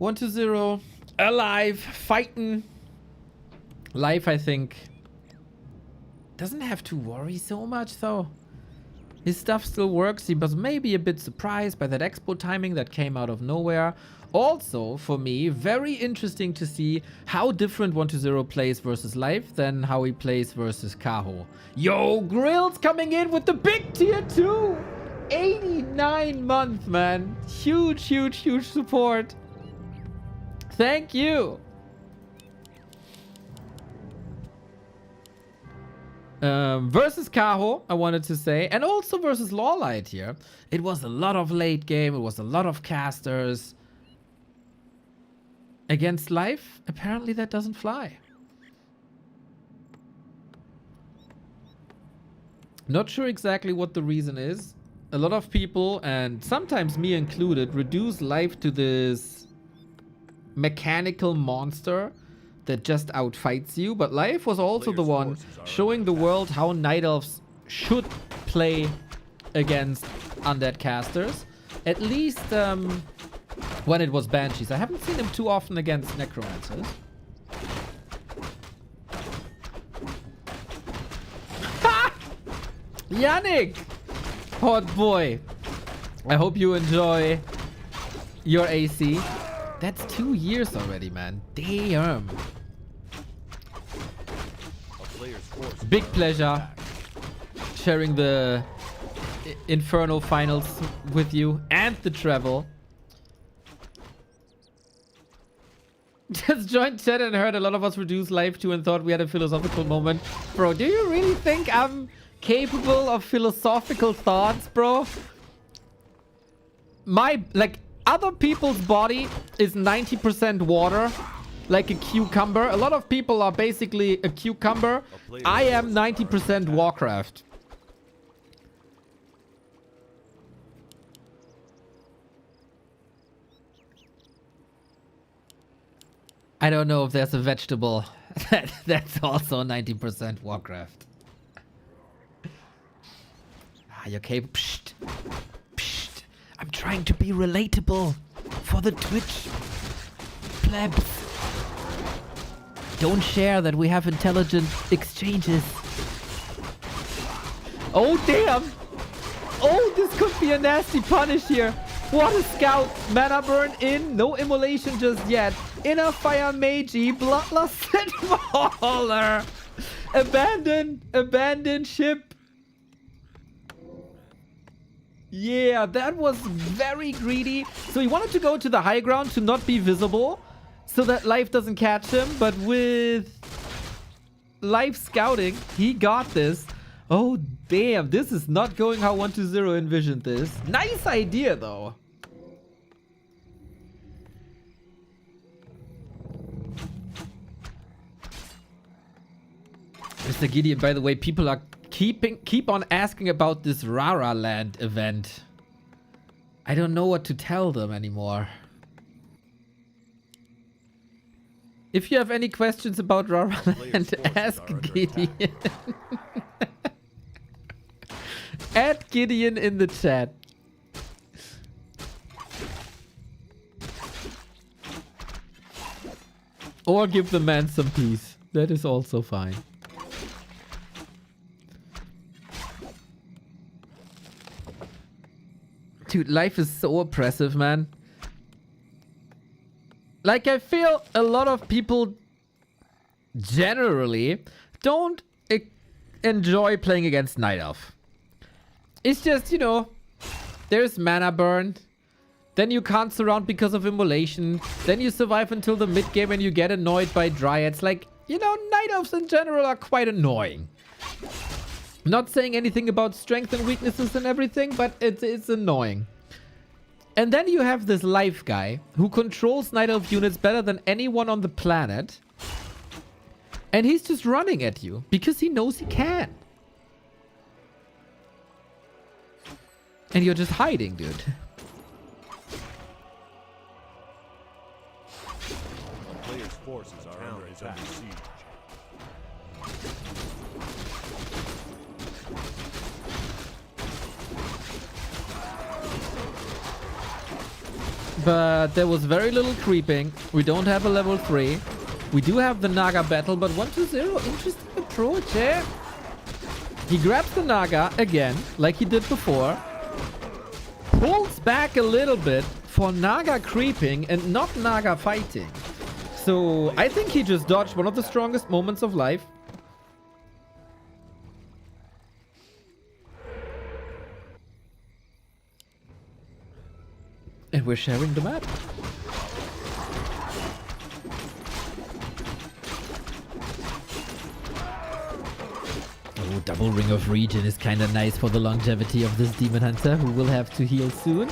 Speaker 2: 1-0. Alive. Fighting. Life, I think, doesn't have to worry so much though. His stuff still works. He was maybe a bit surprised by that expo timing that came out of nowhere. Also, for me, very interesting to see how different 1-0 plays versus Life than how he plays versus Kaho. Yo, Grill's coming in with the big tier 2. 89 month, man. Huge support. Thank you. Versus Kaho, I wanted to say, and also versus Lawlight here. It was a lot of late game. It was a lot of casters. Against Life, apparently that doesn't fly. Not sure exactly what the reason is. A lot of people, and sometimes me included, reduce Life to this mechanical monster that just outfights you, but Life was also the one showing the world how Night Elves should play against undead casters. At least when it was Banshees. I haven't seen him too often against Necromancers. Ha! Yannick! Hot boy. I hope you enjoy your AC. That's 2 years already, man. Damn. Big pleasure sharing the Infernal Finals with you and the travel. Just joined chat and heard a lot of us reduce live to and thought we had a philosophical moment. Bro, do you really think I'm capable of philosophical thoughts, bro? My, like, other people's body is 90% water, like a cucumber. A lot of people are basically a cucumber. I am 90% Warcraft. I don't know if there's a vegetable that's also 90% Warcraft. Ah, you're capable. Psst. Psst. I'm trying to be relatable for the Twitch plebs. Don't share that we have intelligent exchanges. Oh, damn. Oh, this could be a nasty punish here. What a scout. Mana burn in. No immolation just yet. Inner fire magi. Bloodlust Mauler. Abandon. Abandon ship. Yeah, that was very greedy. So he wanted to go to the high ground to not be visible, so that Life doesn't catch him. But with Life scouting, he got this. Oh, damn. This is not going how 120 envisioned this. Nice idea, though. Mr. Gideon, by the way, people are keep on asking about this Rara Land event. I don't know what to tell them anymore. If you have any questions about Rara Land, ask Gideon. Add Gideon in the chat. Or give the man some peace. That is also fine. Dude, Life is so oppressive, man. Like, I feel a lot of people generally don't enjoy playing against Night Elf. It's just, you know, there's mana burn. Then you can't surround because of immolation. Then you survive until the mid game and you get annoyed by dryads. Like, you know, Night Elves in general are quite annoying. Not saying anything about strength and weaknesses and everything, but it's annoying. And then you have this Life guy who controls Night Elf units better than anyone on the planet. And he's just running at you because he knows he can. And you're just hiding, dude.
Speaker 6: A player's forces are under attack.
Speaker 2: But there was very little creeping. We don't have a level 3. We do have the Naga battle, but 120, interesting approach, eh? He grabs the Naga again, like he did before. Pulls back a little bit for Naga creeping and not Naga fighting. So I think he just dodged one of the strongest moments of Life. And we're sharing the map. Oh, double ring of regen is kind of nice for the longevity of this demon hunter, who will have to heal soon.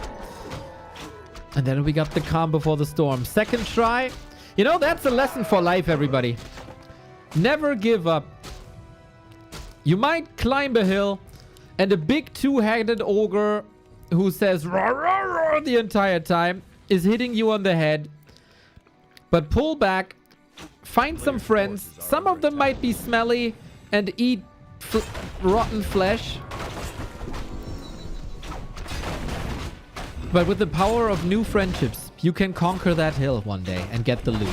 Speaker 2: And then we got the calm before the storm. Second try. You know, that's a lesson for life, everybody. Never give up. You might climb a hill and a big two-headed ogre who says "Roar, roar, roar" the entire time is hitting you on the head. But pull back, find some friends. Some of them might be smelly and eat rotten flesh. But with the power of new friendships, you can conquer that hill one day and get the loot.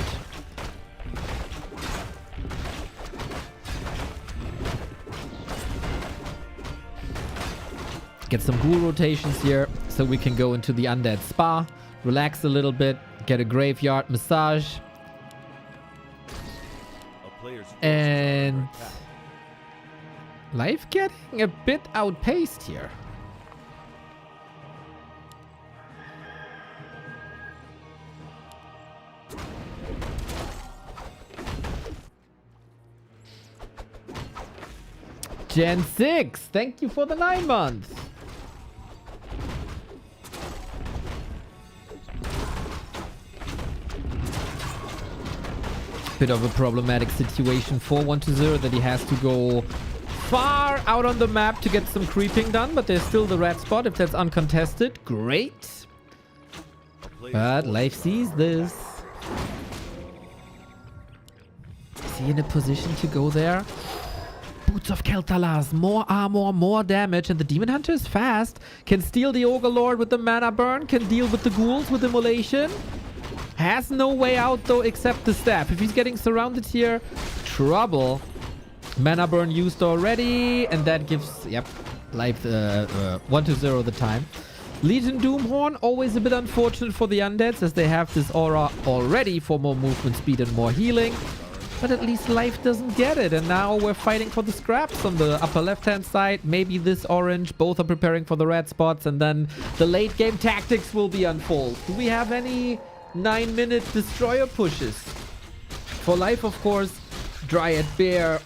Speaker 2: Get some ghoul rotations here so we can go into the undead spa, relax a little bit, get a graveyard massage. And life getting a bit outpaced here. Gen 6, thank you for the 9 months. Bit of a problematic situation for 120 that he has to go far out on the map to get some creeping done, but there's still the red spot if that's uncontested. Great. But life sees this. Is he in a position to go there? Boots of Keltalas, more armor, more damage, and the Demon Hunter is fast. Can steal the Ogre Lord with the mana burn, can deal with the ghouls with immolation. Has no way out though except the staff. If he's getting surrounded here, trouble. Mana burn used already, and that gives, yep, life 120 the time. Legion Doomhorn, always a bit unfortunate for the undeads as they have this aura already for more movement speed and more healing. But at least life doesn't get it. And now we're fighting for the scraps on the upper left-hand side. Maybe this orange. Both are preparing for the red spots. And then the late game tactics will be unfold. Do we have any 9-minute destroyer pushes? For life, of course, Dryad Bear.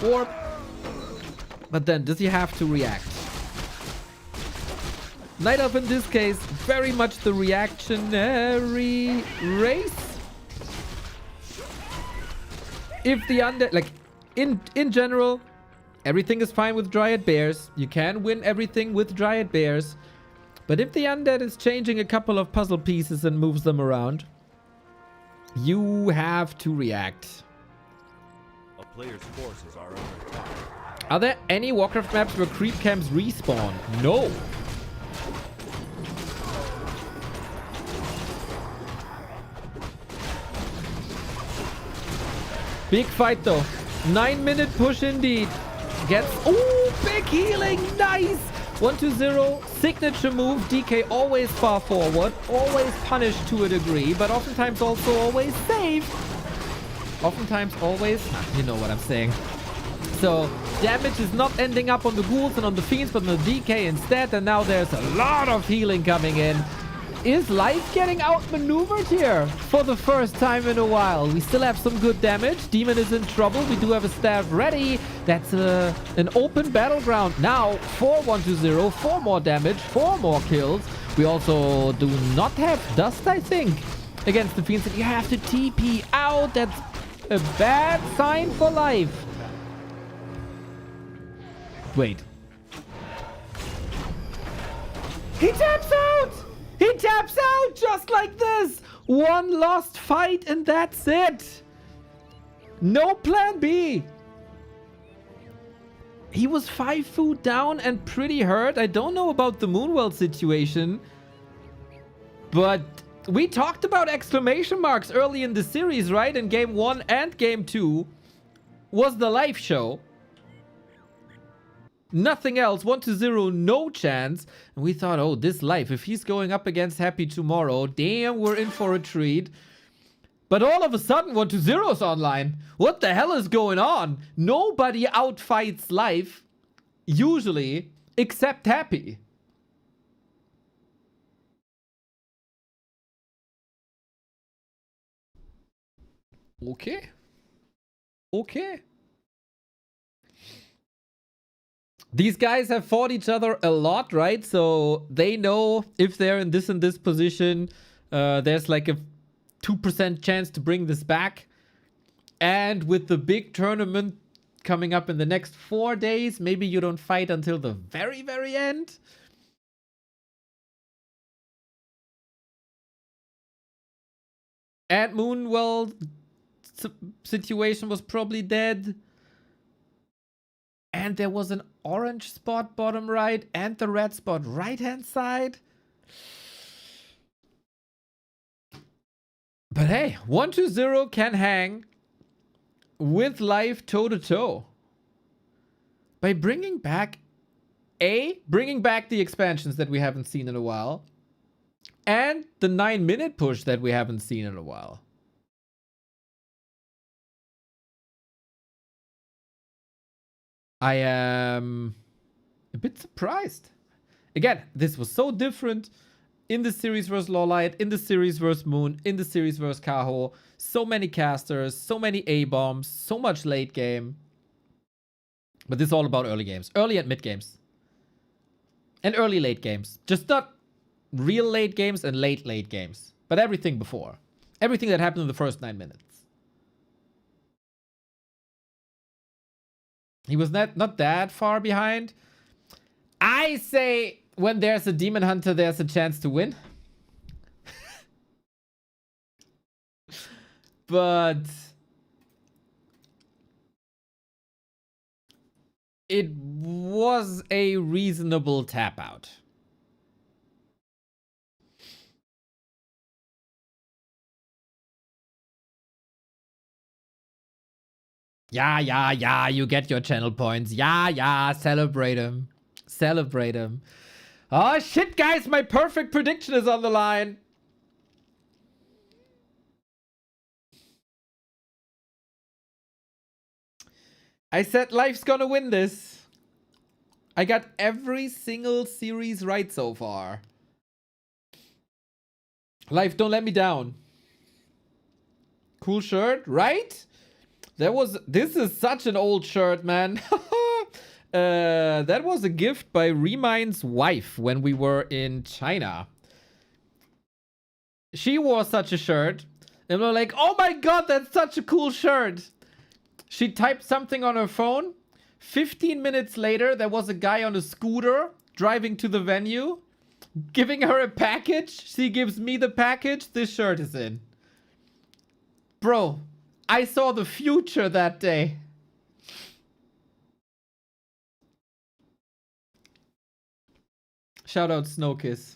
Speaker 2: Or... But then, does he have to react? Night Elf in this case, very much the reactionary race. If the undead, like, in general, everything is fine with Dryad Bears. You can win everything with Dryad Bears. But if the undead is changing a couple of puzzle pieces and moves them around, you have to react.
Speaker 6: A player's forces are under attack.
Speaker 2: Are there any Warcraft maps where creep camps respawn? No. Big fight though. 9-minute push indeed. Gets... Oh, big healing. Nice. 120. Signature move. DK always far forward. Always punished to a degree. But oftentimes also always saved. Oftentimes always... You know what I'm saying. So, damage is not ending up on the ghouls and on the fiends, but on the DK instead. And now there's a lot of healing coming in. Is life getting outmaneuvered here for the first time in a while? We still have some good damage. Demon is in trouble. We do have a staff ready. That's an open battleground. Now, for 120, 4 more damage, 4 more kills. We also do not have dust, I think, against the fiends. You have to TP out. That's a bad sign for life. Wait. He taps out! He taps out just like this! One lost fight and that's it! No plan B! He was 5 food down and pretty hurt. I don't know about the Moonwell situation. But we talked about exclamation marks early in the series, right? In game 1 and game 2 was the live show. Nothing else. 120, no chance. And we thought, oh, this life, if he's going up against Happy tomorrow, damn, we're in for a treat. But all of a sudden, 120 is online. What the hell is going on? Nobody outfights life, usually, except Happy. Okay. Okay. These guys have fought each other a lot, right? So they know if they're in this and this position, there's like a 2% chance to bring this back. And with the big tournament coming up in the next 4 days, maybe you don't fight until the very, very end. And Moonwell situation was probably dead. And there was an orange spot bottom right and the red spot right hand side. But hey, 1-2-0 can hang with life toe to toe by bringing back the expansions that we haven't seen in a while and the 9-minute push that we haven't seen in a while. I am a bit surprised. Again, this was so different in the series versus Lawlight, in the series versus Moon, in the series versus Kaho. So many casters, so many A-bombs, so much late game. But this is all about early games. Early and mid games. And early late games. Just not real late games and late games. But everything before. Everything that happened in the first 9 minutes. He was not that far behind. I say when there's a Demon Hunter, there's a chance to win. But it was a reasonable tap out. Yeah, you get your channel points. Yeah, celebrate him. Celebrate him. Oh shit, guys, my perfect prediction is on the line. I said life's gonna win this. I got every single series right so far. Life, don't let me down. Cool shirt, right? This is such an old shirt, man. That was a gift by Remind's wife when we were in China. She wore such a shirt. And we were like, oh my god, that's such a cool shirt. She typed something on her phone. 15 minutes later, there was a guy on a scooter driving to the venue, giving her a package. She gives me the package. This shirt is in. Bro, I saw the future that day. Shout out Snowkiss.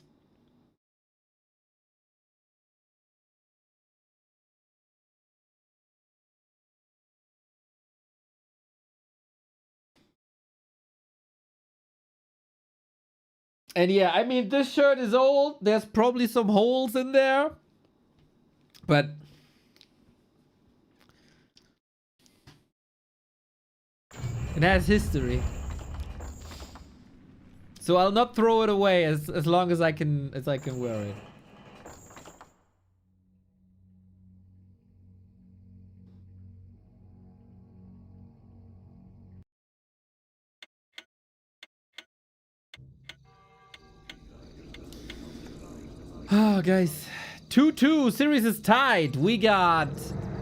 Speaker 2: And yeah, I mean, this shirt is old. There's probably some holes in there. But it has history. So I'll not throw it away as long as I can wear it. Oh, guys. 2-2. Series is tied. We got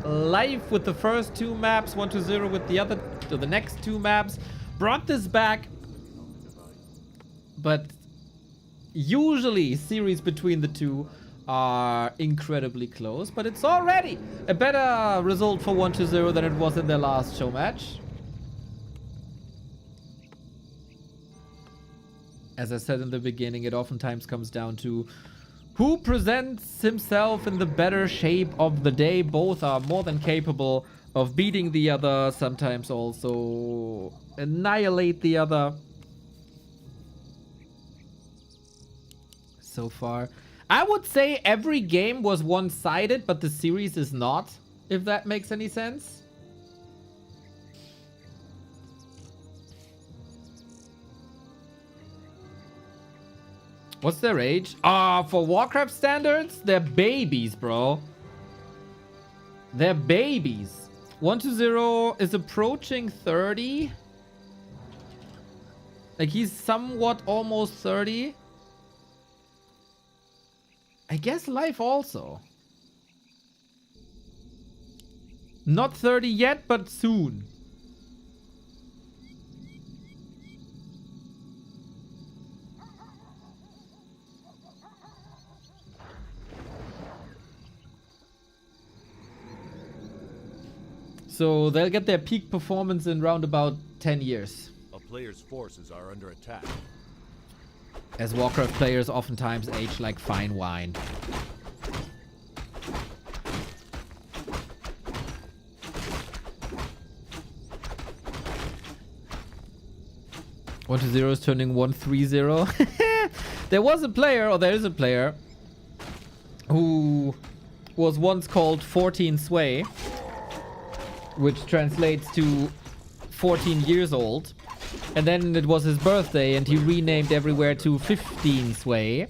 Speaker 2: Life with the first 2 maps. 1-0 with the next 2 maps. Brought this back. But usually series between the two are incredibly close. But it's already a better result for 1-0 than it was in their last show match. As I said in the beginning, it oftentimes comes down to who presents himself in the better shape of the day. Both are more than capable of beating the other, sometimes also annihilate the other. So far, I would say every game was one-sided, but the series is not, if that makes any sense. What's their age? For Warcraft standards, they're babies, bro. They're babies. 1-0 is approaching 30. Like, he's somewhat almost 30. I guess Life also. Not 30 yet, but soon. So they'll get their peak performance in round about 10 years.
Speaker 6: A player's forces are under attack.
Speaker 2: As Warcraft players oftentimes age like fine wine. One to 0 is turning 1-3-0. There was a player, or there is a player, who was once called 14 Sway, which translates to 14 years old. And then it was his birthday and he renamed everywhere to 15 Sway.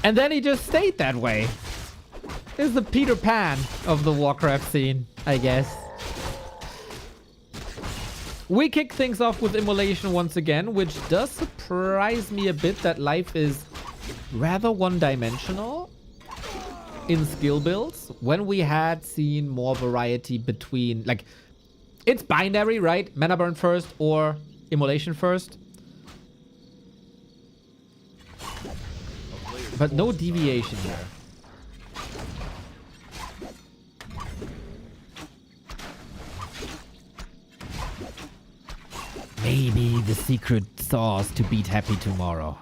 Speaker 2: And then he just stayed that way. This is the Peter Pan of the Warcraft scene, I guess. We kick things off with Immolation once again, which does surprise me a bit that life is rather one-dimensional in skill builds, when we had seen more variety between, like, it's binary, right? Mana burn first or Immolation first. But no deviation here. Maybe the secret sauce to beat Happy tomorrow.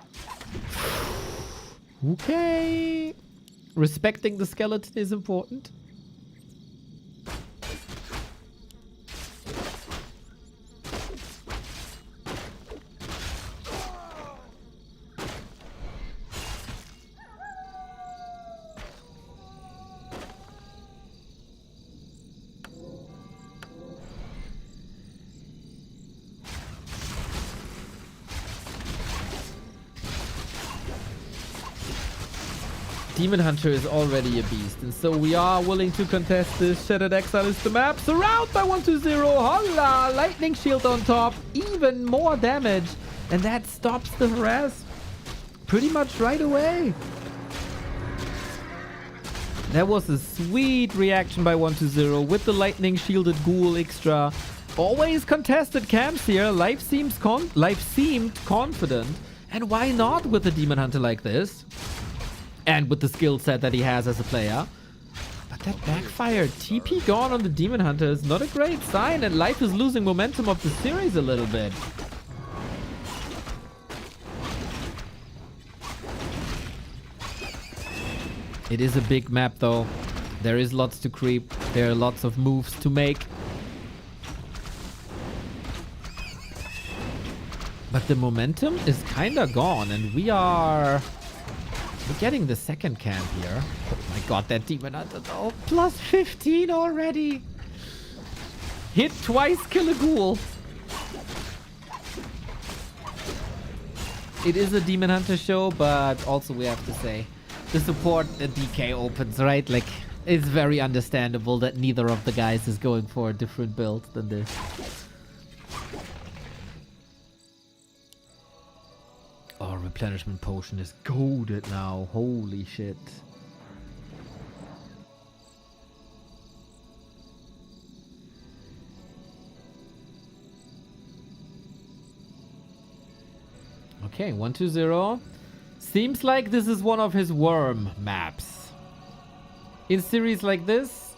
Speaker 2: Okay. Respecting the skeleton is important. Demon Hunter is already a beast, and so we are willing to contest this. Shattered Exile is the map. Surround by 1-0. Holla! Lightning Shield on top. Even more damage. And that stops the harass pretty much right away. That was a sweet reaction by 1-0 with the Lightning Shielded Ghoul extra. Always contested camps here. Life seemed confident. And why not with a Demon Hunter like this? And with the skill set that he has as a player. But that backfired. TP gone on the Demon Hunter is not a great sign, and Life is losing momentum of the series a little bit. It is a big map though. There is lots to creep. There are lots of moves to make. But the momentum is kinda gone, and we're getting the second camp here. Oh my god, that Demon Hunter though. Plus 15 already. Hit twice, kill a ghoul. It is a Demon Hunter show, but also we have to say, the support DK opens, right? Like, it's very understandable that neither of the guys is going for a different build than this. Oh, replenishment potion is goaded now. Holy shit. Okay, 1-0. Seems like this is one of his worm maps. In series like this,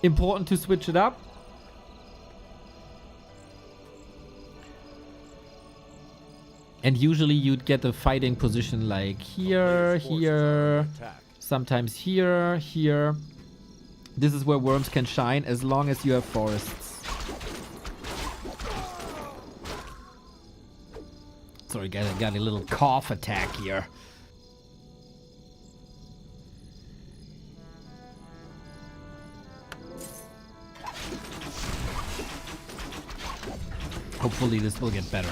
Speaker 2: important to switch it up. And usually you'd get a fighting position like here, here, sometimes here, here. This is where worms can shine as long as you have forests. Sorry guys, I got a little cough attack here. Hopefully this will get better.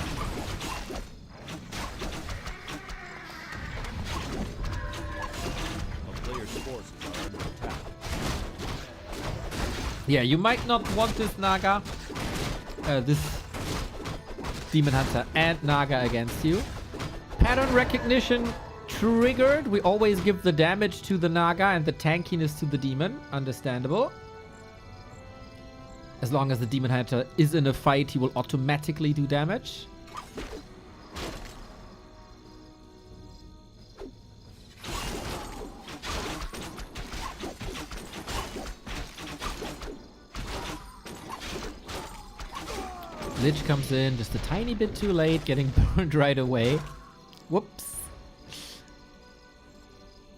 Speaker 2: Yeah, you might not want this Naga, this Demon Hunter and Naga against you. Pattern recognition triggered. We always give the damage to the Naga and the tankiness to the Demon. Understandable. As long as the Demon Hunter is in a fight, he will automatically do damage. Lich comes in just a tiny bit too late, getting burned right away. Whoops.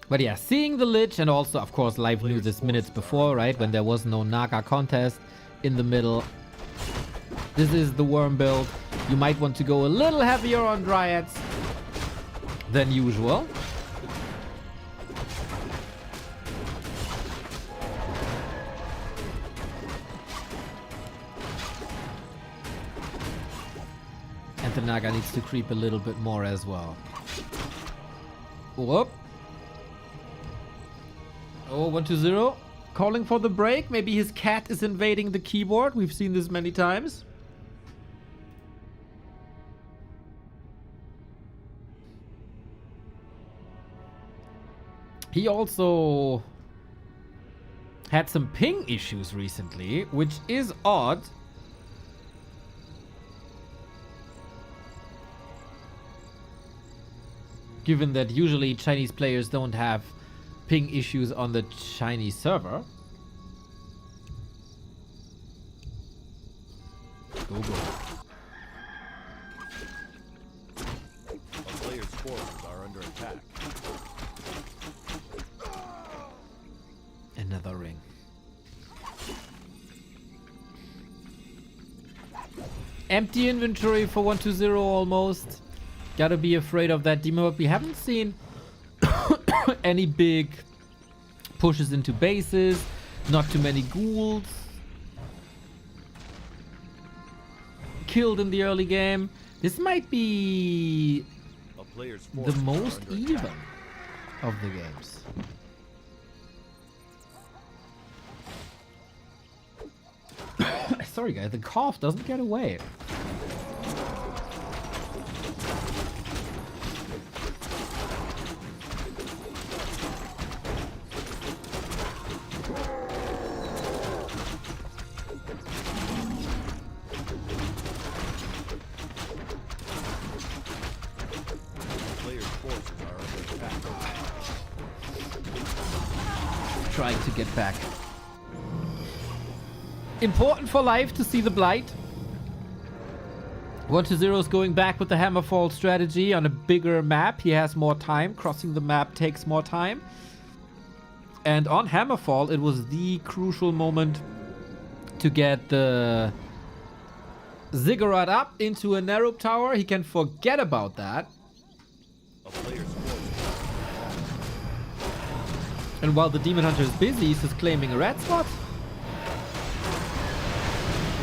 Speaker 2: But yeah, seeing the Lich, and also, of course, Live knew this minutes before, right? When there was no Naga contest in the middle. This is the worm build. You might want to go a little heavier on Dryads than usual. And the Naga needs to creep a little bit more as well. Whoop. Oh, 1-0. Calling for the break. Maybe his cat is invading the keyboard. We've seen this many times. He also had some ping issues recently, which is odd. Given that usually Chinese players don't have ping issues on the Chinese server. Go, go.
Speaker 6: A player's forces are under attack.
Speaker 2: Another ring. Empty inventory for 1-0 almost. Gotta be afraid of that demon, but we haven't seen any big pushes into bases. Not too many ghouls killed in the early game. This might be
Speaker 6: A player's
Speaker 2: the
Speaker 6: forces are
Speaker 2: most
Speaker 6: under
Speaker 2: even
Speaker 6: attack.
Speaker 2: of the games. Sorry guys, the cough doesn't get away.
Speaker 6: Player's forces are under attack.
Speaker 2: Trying to get back. Important for life to see the blight. 1-0 is going back with the Hammerfall strategy on a bigger map. He has more time. Crossing the map takes more time. And on Hammerfall, it was the crucial moment to get the Ziggurat up into a Nerup tower. He can forget about that.
Speaker 6: A player's forces.
Speaker 2: And while the Demon Hunter is busy, he's just claiming a red spot.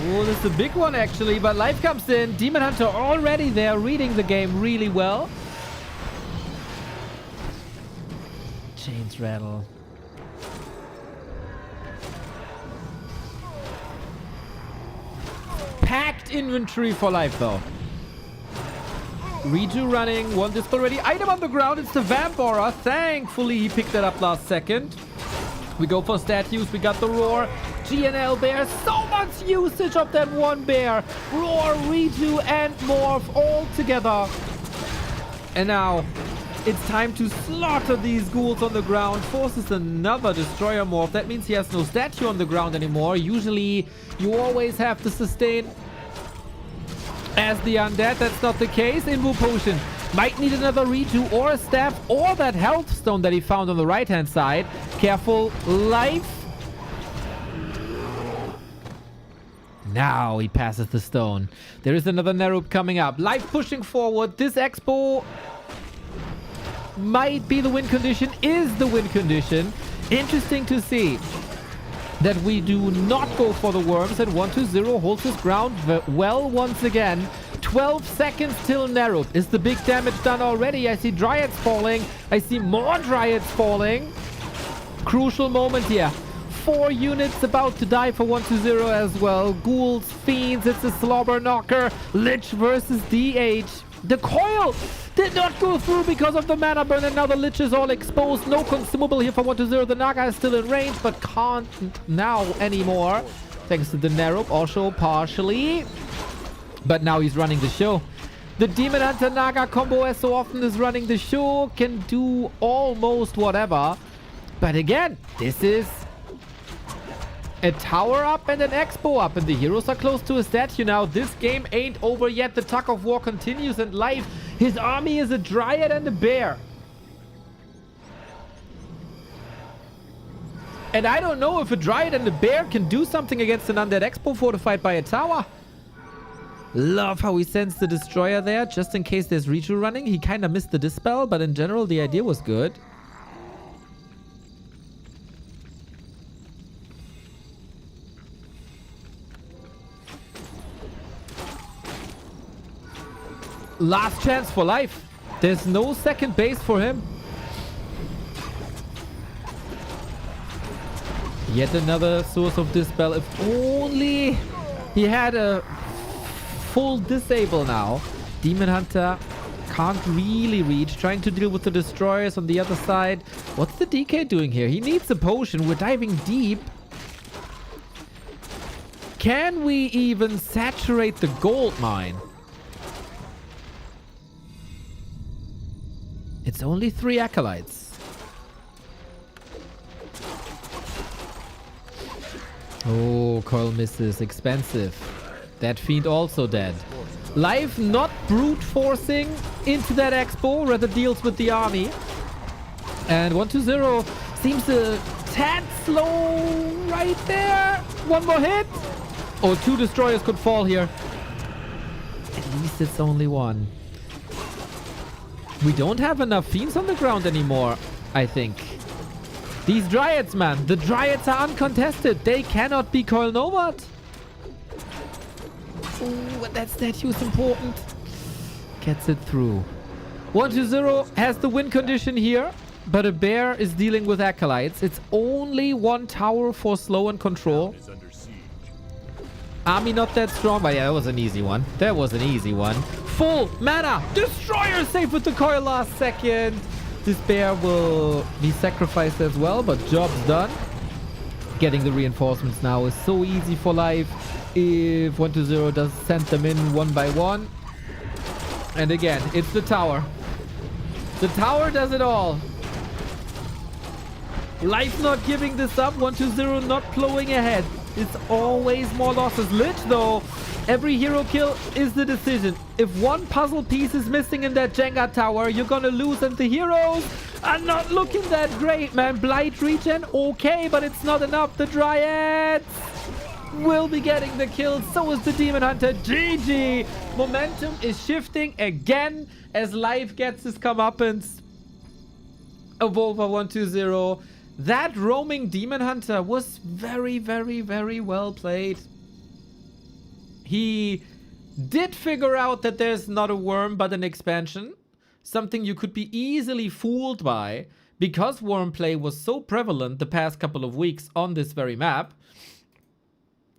Speaker 2: Oh, this is a big one actually, but life comes in. Demon Hunter already there, reading the game really well. Chains rattle. Packed inventory for life though. Redo running, one disc already. Item on the ground, it's the Vampora. Thankfully he picked that up last second. We go for statues, we got the Roar. GNL Bear, so much usage of that one bear. Roar, redo, and morph all together. And now, it's time to slaughter these ghouls on the ground. Forces another destroyer morph. That means he has no statue on the ground anymore. Usually, you always have to sustain as the undead. That's not the case. Invo Potion might need another redo or a staff or that health stone that he found on the right-hand side. Careful, life. Now he passes the stone. There is another Nerup coming up. Life pushing forward. This expo might be the win condition, is the win condition. Interesting to see that we do not go for the worms, and 1-0 holds his ground well once again. 12 seconds till Nerup. Is the big damage done already? I see Dryads falling. I see more Dryads falling. Crucial moment here. 4 units about to die for 1-0 as well. Ghouls, Fiends, it's a slobber knocker. Lich versus DH. The coil did not go through because of the mana burn, and now the Lich is all exposed. No consumable here for 1-0. The Naga is still in range, but can't now anymore. Thanks to the Nerup, also partially. But now he's running the show. The Demon Hunter Naga combo, as so often is running the show, can do almost whatever. But again, this is A tower up and an expo up, and the heroes are close to a statue now. This game ain't over yet. The tug of war continues, and Life, his army is a dryad and a bear. And I don't know if a dryad and a bear can do something against an undead expo fortified by a tower. Love how he sends the destroyer there, just in case there's Riju running. He kind of missed the dispel, but in general, the idea was good. Last chance for Life. There's no second base for him. Yet another source of dispel. If only he had a full disable now. Demon Hunter can't really reach. Trying to deal with the destroyers on the other side. What's the DK doing here? He needs a potion. We're diving deep. Can we even saturate the gold mine? It's only 3 acolytes. Oh, coil misses. Expensive. That fiend also dead. Life not brute forcing into that expo, rather deals with the army. And 120 seems a tad slow right there. One more hit. Oh, 2 destroyers could fall here. At least it's only 1. We don't have enough fiends on the ground anymore, I think. These dryads, man. The dryads are uncontested. They cannot be coil nomad. Ooh, but that statue is important. Gets it through. 120 has the win condition here, but a bear is dealing with acolytes. It's only 1 tower for slow and control. Army not that strong, but yeah, that was an easy one. That was an easy one. Full mana. Destroyer safe with the coil last second. This bear will be sacrificed as well, but job's done. Getting the reinforcements now is so easy for Life. If 120 does send them in one by one. And again, it's the tower. The tower does it all. Life not giving this up. 120 not plowing ahead. It's always more losses. Lich, though, every hero kill is the decision. If one puzzle piece is missing in that Jenga tower, you're gonna lose, and the heroes are not looking that great, man. Blight regen, okay, but it's not enough. The Dryads will be getting the kills. So is the Demon Hunter. GG. Momentum is shifting again as Life gets his comeuppance. Evolver 120. That roaming Demon Hunter was very, very, very well played. He did figure out that there's not a worm but an expansion. Something you could be easily fooled by because worm play was so prevalent the past couple of weeks on this very map.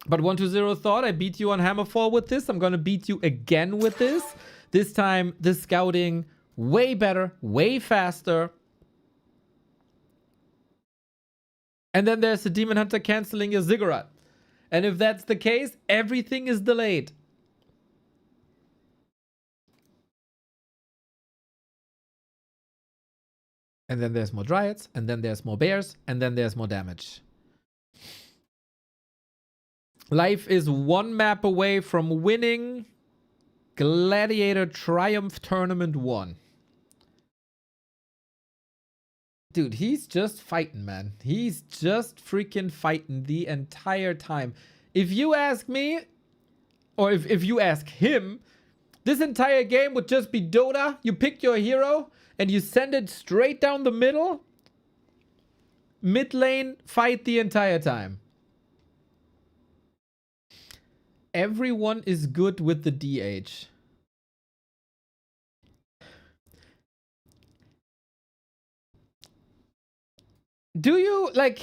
Speaker 2: But 120 thought, I beat you on Hammerfall with this. I'm going to beat you again with this. This time, the scouting way better, way faster. And then there's the Demon Hunter canceling your Ziggurat. And if that's the case, everything is delayed. And then there's more Dryads, and then there's more Bears, and then there's more damage. Life is 1 map away from winning Gladiator Triumph Tournament 1. Dude, he's just fighting, man. He's just freaking fighting the entire time. If you ask me, or if you ask him, this entire game would just be Dota. You pick your hero and you send it straight down the middle. Mid lane, fight the entire time. Everyone is good with the DH. Do you, like...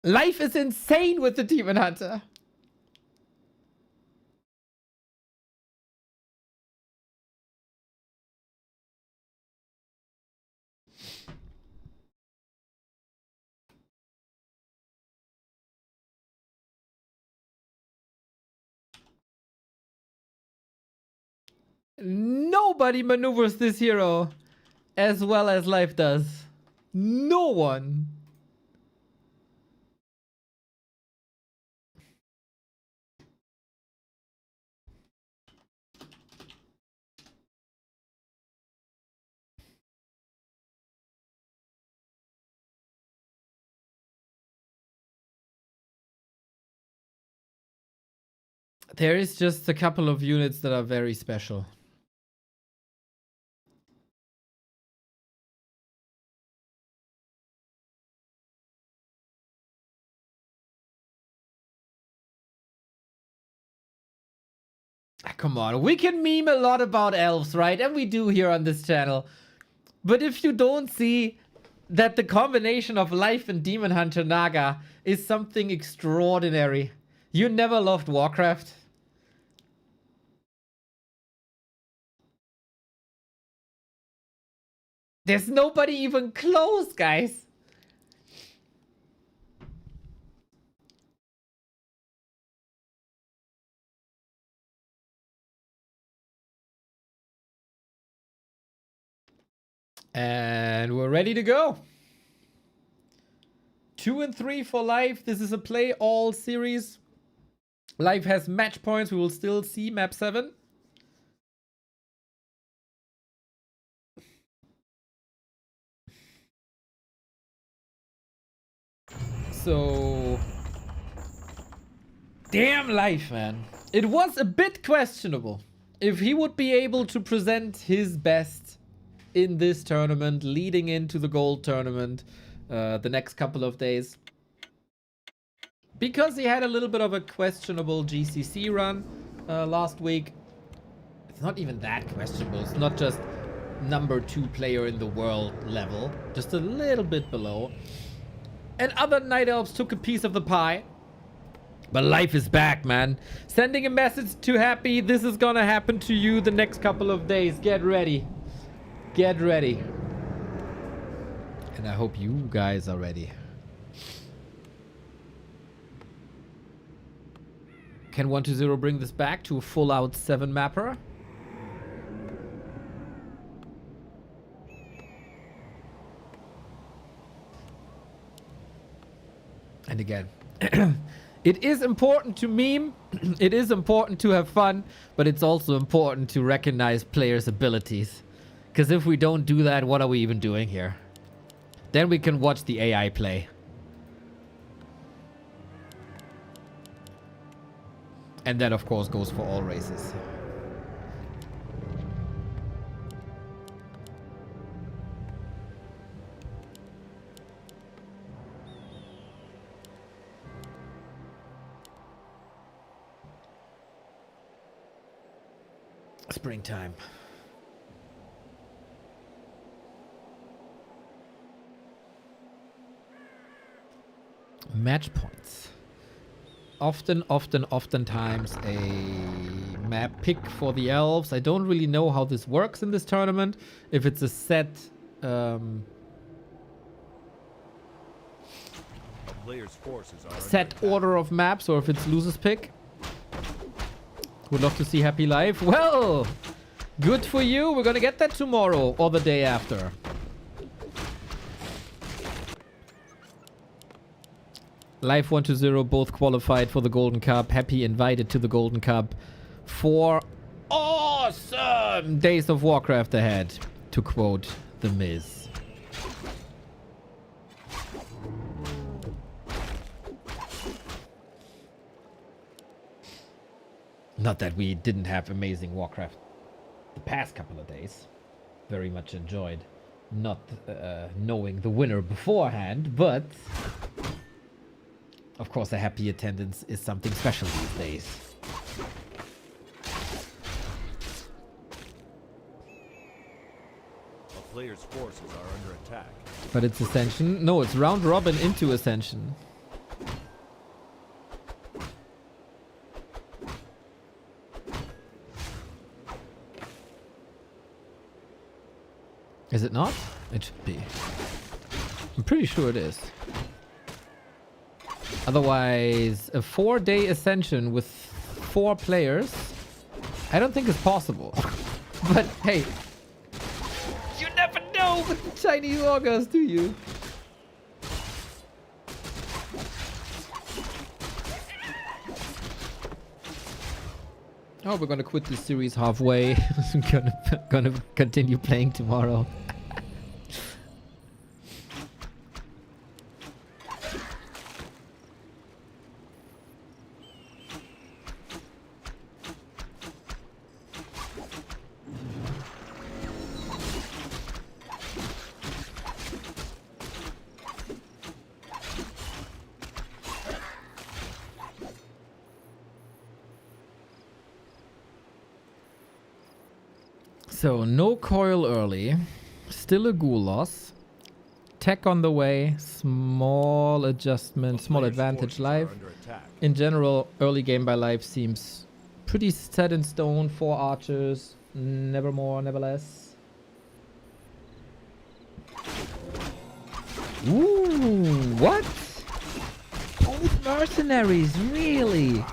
Speaker 2: Life is insane with the Demon Hunter. Nobody maneuvers this hero as well as Life does. No one. There is just a couple of units that are very special. Come on, we can meme a lot about elves, right? And we do here on this channel. But if you don't see that the combination of Life and Demon Hunter Naga is something extraordinary, you never loved Warcraft. There's nobody even close, guys. And we're ready to go. 2 and 3 for Life. This is a play all series. Life has match points. We will still see map 7. So, damn Life, man. It was a bit questionable if he would be able to present his best in this tournament, leading into the gold tournament the next couple of days. Because he had a little bit of a questionable GCC run last week. It's not even that questionable. It's not just number 2 player in the world level. Just a little bit below. And other Night Elves took a piece of the pie. But Life is back, man. Sending a message to Happy. This is gonna happen to you the next couple of days. Get ready. Get ready. And I hope you guys are ready. Can 120 bring this back to a full out 7 mapper? And again, it is important to meme, it is important to have fun, but it's also important to recognize players' abilities. Because if we don't do that, what are we even doing here? Then we can watch the AI play. And that, of course, goes for all races. Springtime. Match points. Oftentimes a map pick for the elves. I don't really know how this works in this tournament. If it's a set
Speaker 6: Player's forces are
Speaker 2: set
Speaker 6: under
Speaker 2: order of maps, or if it's loser's pick. Would love to see Happy Life. Well, good for you. We're gonna get that tomorrow or the day after. Life 120 both qualified for the Golden Cup. Happy invited to the Golden Cup. 4 awesome days of Warcraft ahead, to quote The Miz. Not that we didn't have amazing Warcraft the past couple of days. Very much enjoyed not knowing the winner beforehand, but of course a happy attendance is something special these days.
Speaker 6: A player's forces are under attack.
Speaker 2: But it's Ascension. No, it's round robin into Ascension. Is it not? It should be. I'm pretty sure it is. Otherwise, a 4-day Ascension with 4 players, I don't think is possible. But hey, you never know with the Chinese augers, do you? Oh, we're gonna quit this series halfway. gonna continue playing tomorrow. So, no coil early. Still a ghoul loss. Tech on the way. Small adjustment, small
Speaker 6: Player's
Speaker 2: advantage
Speaker 6: forces are
Speaker 2: live.
Speaker 6: under attack.
Speaker 2: In general, early game by life seems pretty set in stone. 4 archers. Never more, never less. Ooh, what? Both mercenaries, really?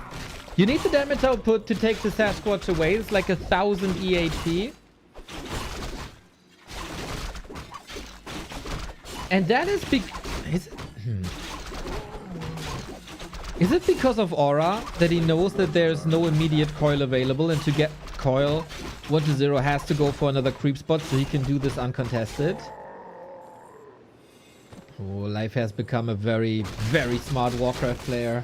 Speaker 2: You need the damage output to take the Sasquatch away. It's like 1000 EHP. And that is is it because of aura that he knows that there's no immediate coil available, and to get coil 1-0 has to go for another creep spot so he can do this uncontested? Oh, Life has become a very, very smart Warcraft player.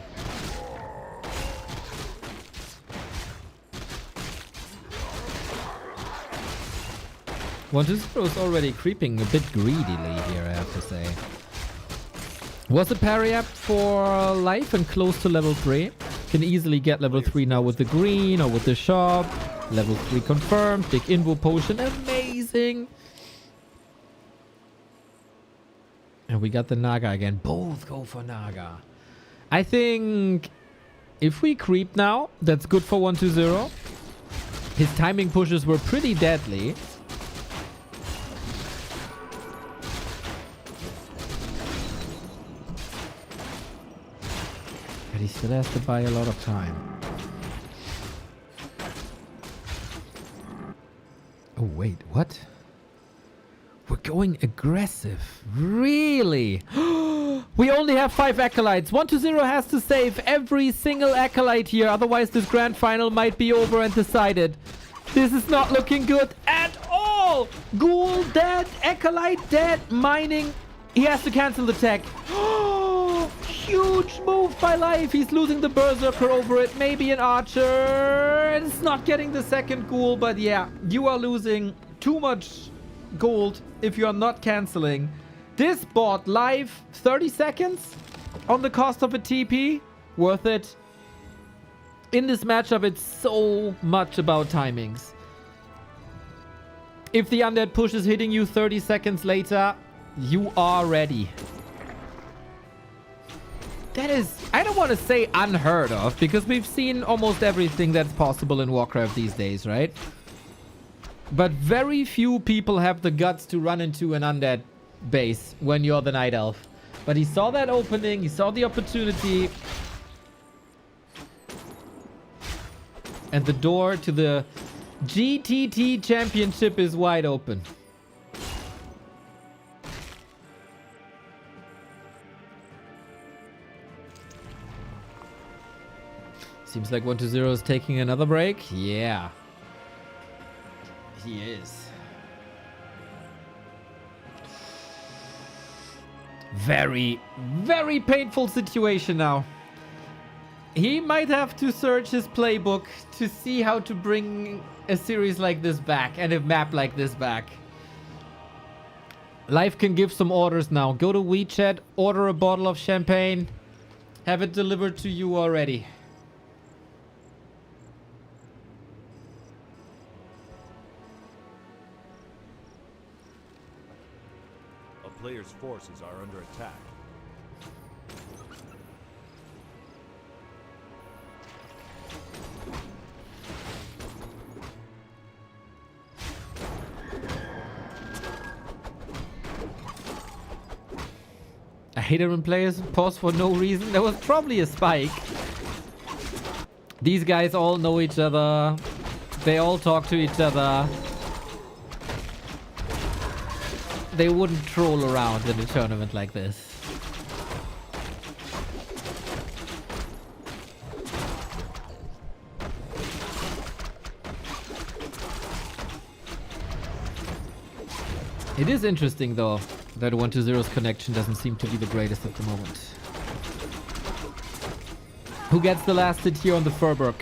Speaker 2: One is already creeping a bit greedily here, I have to say. Was a parry up for Life and close to level 3. Can easily get level 3 now with the green or with the shop. Level 3 confirmed. Big invo potion. Amazing. And we got the Naga again. Both go for Naga. I think if we creep now, that's good for 1-0. His timing pushes were pretty deadly. But he still has to buy a lot of time. Oh, wait, what? We're going aggressive. Really? We only have 5 acolytes. 1-0 has to save every single acolyte here. Otherwise, this grand final might be over and decided. This is not looking good at all. Ghoul dead. Acolyte dead. Mining. He has to cancel the tech. Huge move by Life. He's losing the Berserker over it. Maybe an Archer. It's not getting the second Ghoul, but yeah, you are losing too much gold if you are not canceling. This bought Life 30 seconds on the cost of a TP. Worth it. In this matchup, it's so much about timings. If the undead push is hitting you 30 seconds later, you are ready. That is, I don't want to say unheard of, because we've seen almost everything that's possible in Warcraft these days, right? But very few people have the guts to run into an undead base when you're the Night Elf. But he saw that opening, he saw the opportunity. And the door to the GTT Championship is wide open. Seems like 1-0 is taking another break. Yeah. He is. Very, very painful situation now. He might have to search his playbook to see how to bring a series like this back and a map like this back. Life can give some orders now. Go to WeChat, order a bottle of champagne, have it delivered to you already.
Speaker 6: A player's forces are under attack.
Speaker 2: I hate it when players pause for no reason. There was probably a spike. These guys all know each other. They all talk to each other. they wouldn't troll around in a tournament like this. It is interesting though that 1-2-0's connection doesn't seem to be the greatest at the moment. Who gets the last hit here on the Furberg?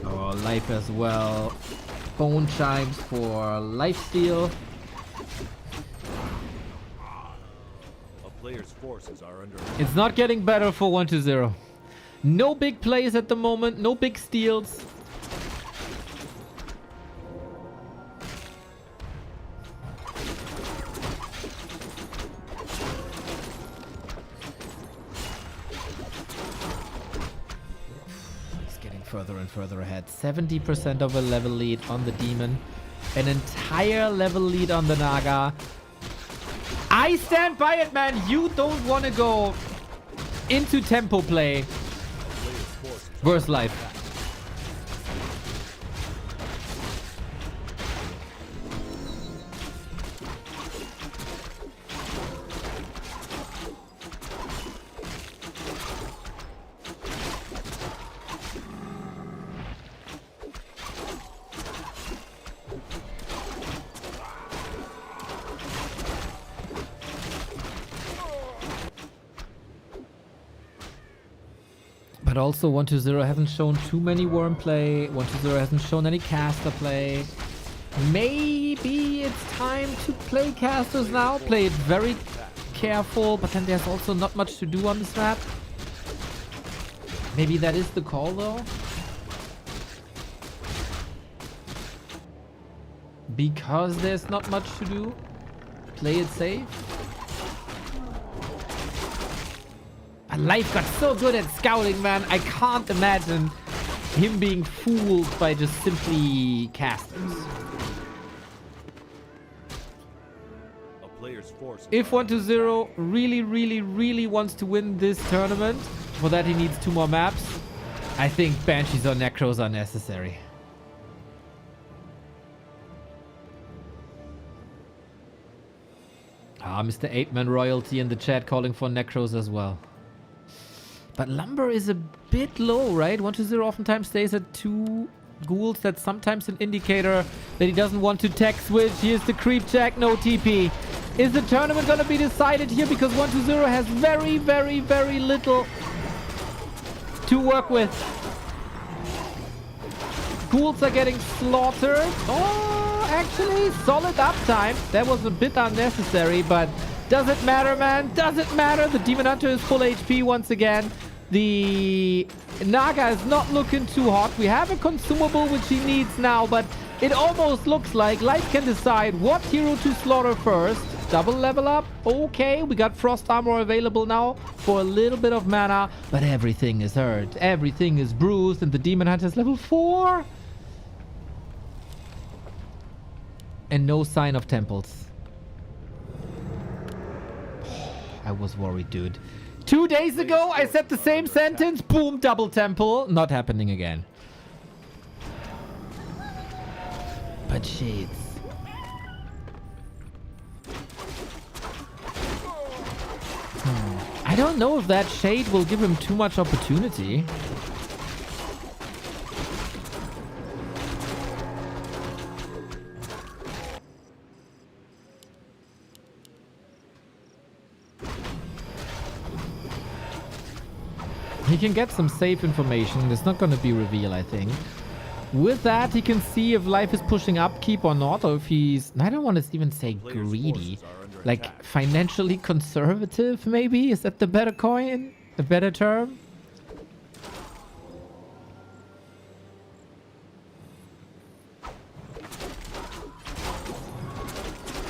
Speaker 2: Oh, life as well. Bone chimes for lifesteal.
Speaker 6: A player's forces are under
Speaker 2: It's not getting better for 1-2-0. No big plays at the moment, no big steals. Further and further ahead. 70% of a level lead on the demon. An entire level lead on the Naga. I stand by it, man. You don't want to go into tempo play versus life. But also 1-2-0 hasn't shown too many worm play. 1-2-0 hasn't shown any caster play. Maybe it's time to play casters now. Play it very careful, but then there's also not much to do on this map. Maybe that is the call though. Because there's not much to do. Play it safe. Life got so good at scouting, man. I can't imagine him being fooled by just simply casters.
Speaker 6: a player's forces.
Speaker 2: If 1-2-0 really wants to win this tournament, for that he needs 2 more maps, I think Banshees or Necros are necessary. Ah, Mr. 8-Man Royalty in the chat calling for Necros as well. But Lumber is a bit low, right? 1-2-0 oftentimes stays at 2 ghouls. That's sometimes an indicator that he doesn't want to tech switch. Here's the creep check, no TP. Is the tournament going to be decided here? Because 1-2-0 has very little to work with. Ghouls are getting slaughtered. Oh, actually, solid uptime. That was a bit unnecessary, but does it matter, man? Does it matter? The Demon Hunter is full HP once again. The Naga is not looking too hot. We have a consumable which he needs now, but it almost looks like Light can decide what hero to slaughter first. Double level up. Okay, we got Frost Armor available now for a little bit of mana, but everything is hurt. Everything is bruised, and the Demon Hunter is level 4. And no sign of temples. I was worried, dude. 2 days ago, I said the same sentence. Boom, double temple. Not happening again. But shades. I don't know if that shade will give him too much opportunity. He can get some safe information. It's not going to be reveal, I think. With that, he can see if life is pushing upkeep or not, or if he's... I don't want to even say greedy. Like, financially conservative, maybe? Is that the better coin? The better term?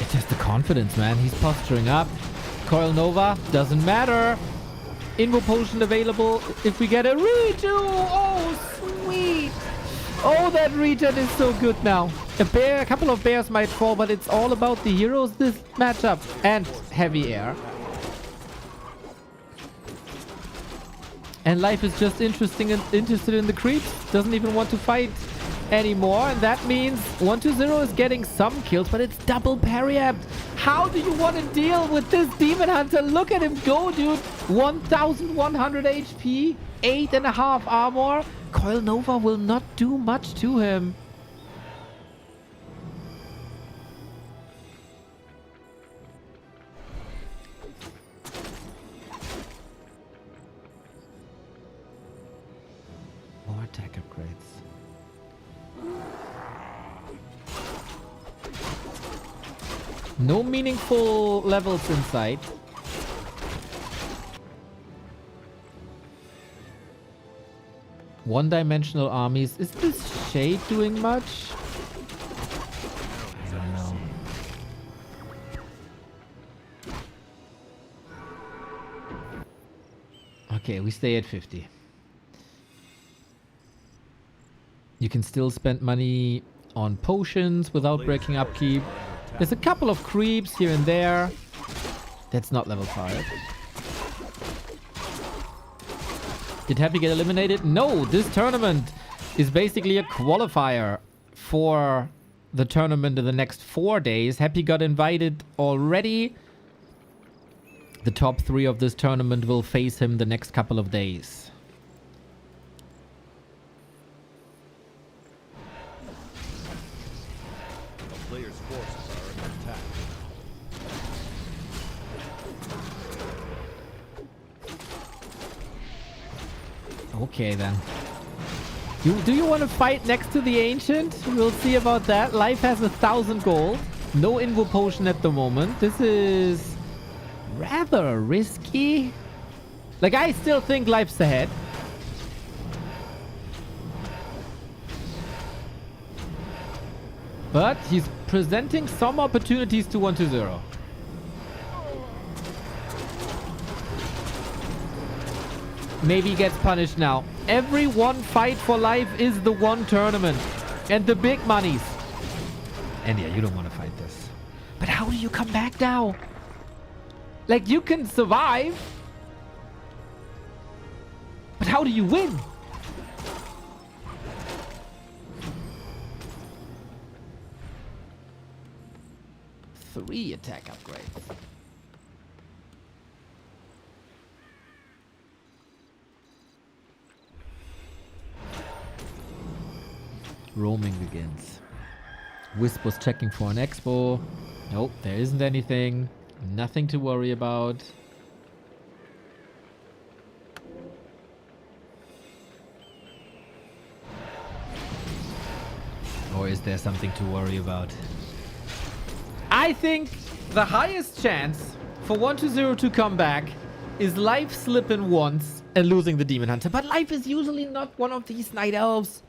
Speaker 2: It's just the confidence, man. He's posturing up. Coil Nova, doesn't matter. Invo potion available if we get a regen. Oh, sweet. Oh, that regen is so good now. A couple of bears might fall, but it's all about the heroes this matchup. And heavy air. And life is just interested in the creeps. Doesn't even want to fight anymore, and that means 120 is getting some kills, but it's double parry-apt. How do you want to deal with this Demon Hunter? Look at him go, dude. 1100 HP, 8.5 armor. Coil Nova will not do much to him. More attack upgrades. No meaningful levels in sight. One-dimensional armies. Is this shade doing much? I don't know. Okay, we stay at 50. You can still spend money on potions without breaking upkeep. There's a couple of creeps here and there. That's not level 5. Did Happy get eliminated? No, this tournament is basically a qualifier for the tournament in the next 4 days. Happy got invited already. The top 3 of this tournament will face him the next couple of days.
Speaker 6: A player's forces are under attack.
Speaker 2: Okay then. Do you want to fight next to the Ancient? We'll see about that. Life has 1,000 gold. No Invo Potion at the moment. This is rather risky. Like, I still think Life's ahead. But he's presenting some opportunities to 120. Maybe he gets punished now. Every one fight for life is the one tournament. And the big monies. And yeah, you don't want to fight this. But how do you come back now? Like, you can survive. But how do you win? Three attack upgrades. Roaming begins. Wisp was checking for an expo. Nope, there isn't anything. Nothing to worry about. Or is there something to worry about? I think the highest chance for 120 to come back is Life slipping once and losing the Demon Hunter. But Life is usually not one of these Night Elves.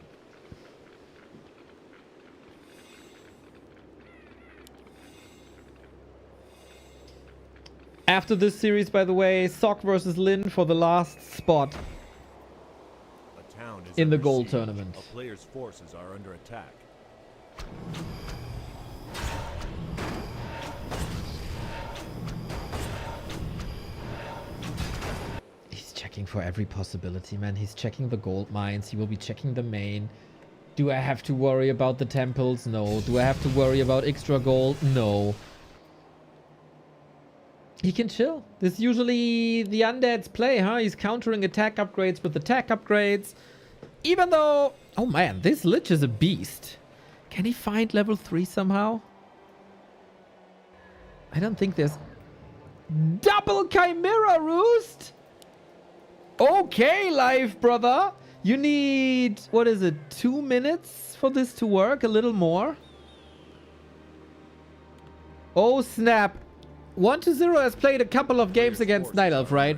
Speaker 2: After this series, by the way, Sock versus Lyn for the last spot
Speaker 6: A town is
Speaker 2: in the
Speaker 6: under
Speaker 2: gold
Speaker 6: siege.
Speaker 2: tournament.
Speaker 6: A player's forces are under attack.
Speaker 2: He's checking for every possibility, man. He's checking the gold mines. He will be checking the main. Do I have to worry about the temples? No. Do I have to worry about extra gold? No. He can chill. This is usually the Undead's play, huh? He's countering attack upgrades with attack upgrades. Even though... Oh man, this Lich is a beast. Can he find level 3 somehow? I don't think there's... Double Chimera Roost? Okay, Life, brother. You need... What is it? 2 minutes for this to work? A little more? Oh, snap. 120 has played a couple of games against Night Elf, right?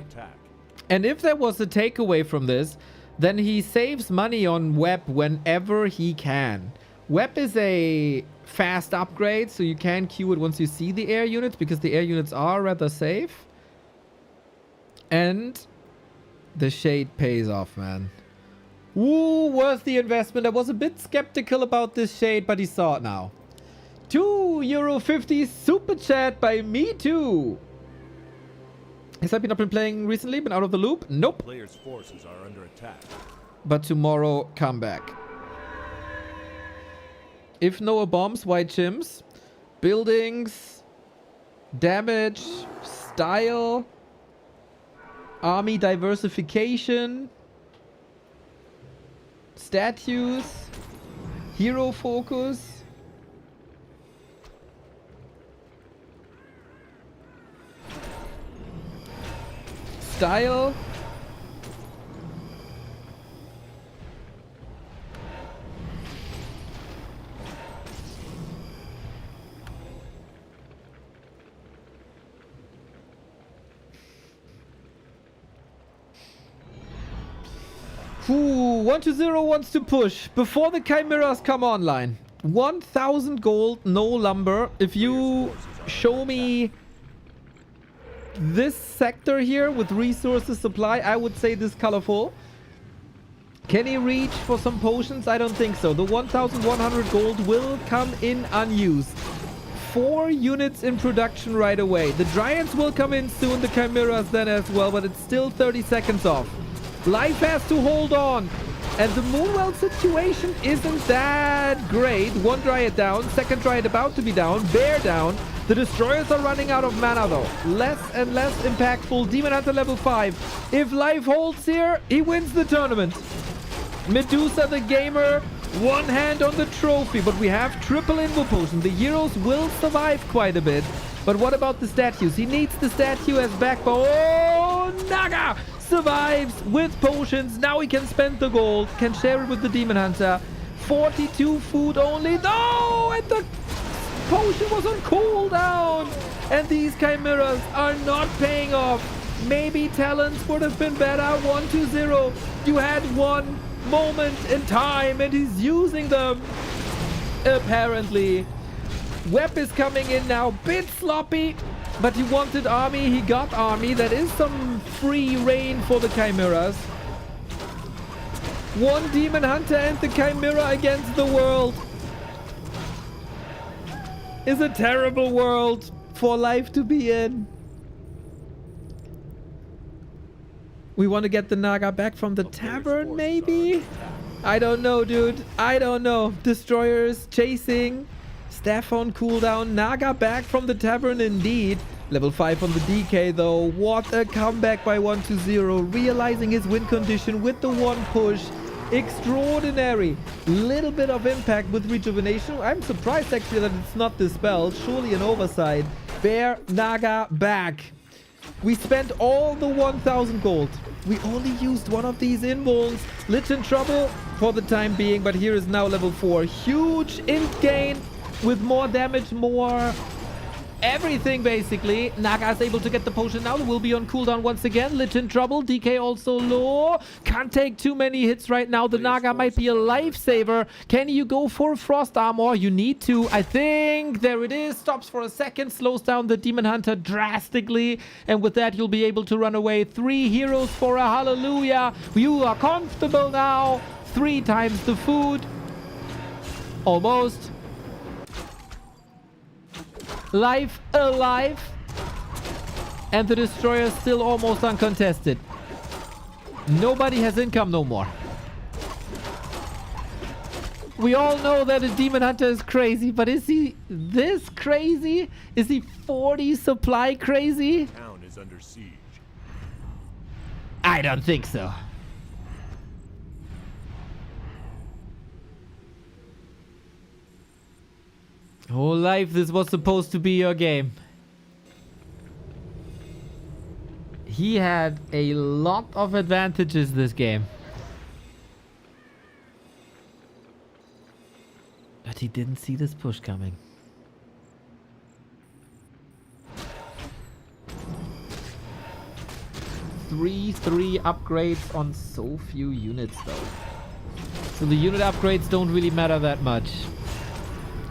Speaker 2: And if there was a takeaway from this, then he saves money on Web whenever he can. Web is a fast upgrade, so you can queue it once you see the air units, because the air units are rather safe. And the shade pays off, man. Ooh, worth the investment. I was a bit skeptical about this shade, but he saw it now. €2.50 super chat by me too. Has Happy not been playing recently? Been out of the loop? Nope.
Speaker 6: Player's forces are under attack.
Speaker 2: But tomorrow, come back. If no bombs, white chimps. Buildings. Damage. Style. Army diversification. Statues. Hero focus. Style. Ooh, 120 wants to push before the chimeras come online. 1,000 gold, no lumber. If you show me this sector here with resources supply, I would say this colorful. Can he reach for some potions? I don't think so. The 1,100 gold will come in unused. 4 units in production right away. The Giants will come in soon, the chimeras then as well, but it's still 30 seconds off. Life has to hold on. And the Moonwell situation isn't that great. One Dryad down, second Dryad about to be down, Bear down. The Destroyers are running out of mana though. Less and less impactful. Demon Hunter level 5. If Life holds here, he wins the tournament. Medusa the Gamer, one hand on the trophy, but we have triple Invo Potion. The heroes will survive quite a bit. But what about the statues? He needs the statue as backbone. Oh, Naga survives with potions. Now he can spend the gold, can share it with the Demon Hunter. 42 food only. No! And the potion was on cooldown. And these chimeras are not paying off. Maybe talents would have been better. 1-2-0. You had one moment in time and he's using them. Apparently. Web is coming in now. Bit sloppy. But he wanted army, he got army. That is some free reign for the chimeras. One Demon Hunter and the chimera against the world. Is a terrible world for Life to be in. We want to get the Naga back from the tavern, maybe? I don't know, dude. I don't know. Destroyers chasing. Staff on cooldown. Naga back from the tavern indeed. Level 5 on the DK though. What a comeback by 1-0. Realizing his win condition with the one push. Extraordinary. Little bit of impact with rejuvenation. I'm surprised actually that it's not dispelled. Surely an oversight. Bear Naga back. We spent all the 1,000 gold. We only used one of these invulns. Lich in trouble for the time being, but here is now level 4. Huge int gain. With more damage, more everything basically. Naga is able to get the potion now. Will be on cooldown once again. Lich in trouble. DK also low. Can't take too many hits right now. The Naga might be a lifesaver. Can you go for Frost Armor? You need to. I think there it is. Stops for a second. Slows down the Demon Hunter drastically. And with that, you'll be able to run away. 3 heroes for a hallelujah. You are comfortable now. 3 times the food. Almost. Life alive. And the Destroyer still almost uncontested. Nobody has income no more. We all know that a Demon Hunter is crazy, but is he this crazy? Is he 40 supply crazy?
Speaker 6: Town is under siege.
Speaker 2: I don't think so. Whole life, this was supposed to be your game. He had a lot of advantages this game. But he didn't see this push coming. Three upgrades on so few units though. So the unit upgrades don't really matter that much.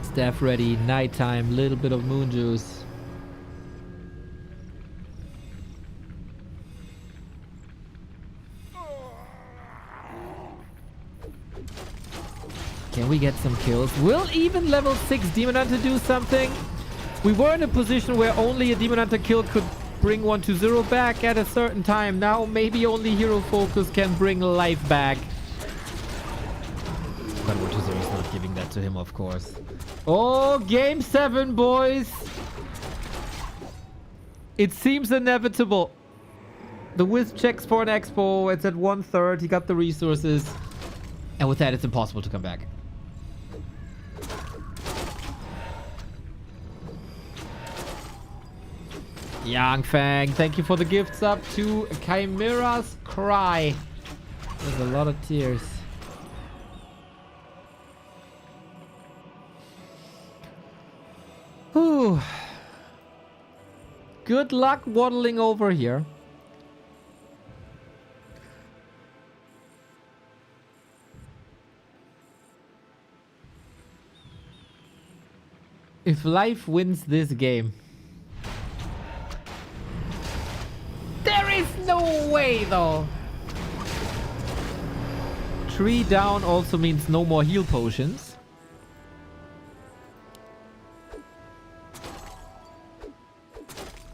Speaker 2: Staff ready, nighttime, little bit of moon juice. Can we get some kills? Will even level 6 Demon Hunter do something? We were in a position where only a Demon Hunter kill could bring 1-0 back at a certain time. Now maybe only Hero Focus can bring life back. But 1-0 is not giving that to to him, of course. Oh, game 7, boys. It seems inevitable. The Wiz checks for an expo. It's at 1/3. He got the resources. And with that, it's impossible to come back. Yang Fang, thank you for the gifts up to Chimera's Cry. There's a lot of tears. Whew. Good luck waddling over here. If life wins this game, there is no way though. 3 down also means no more heal potions.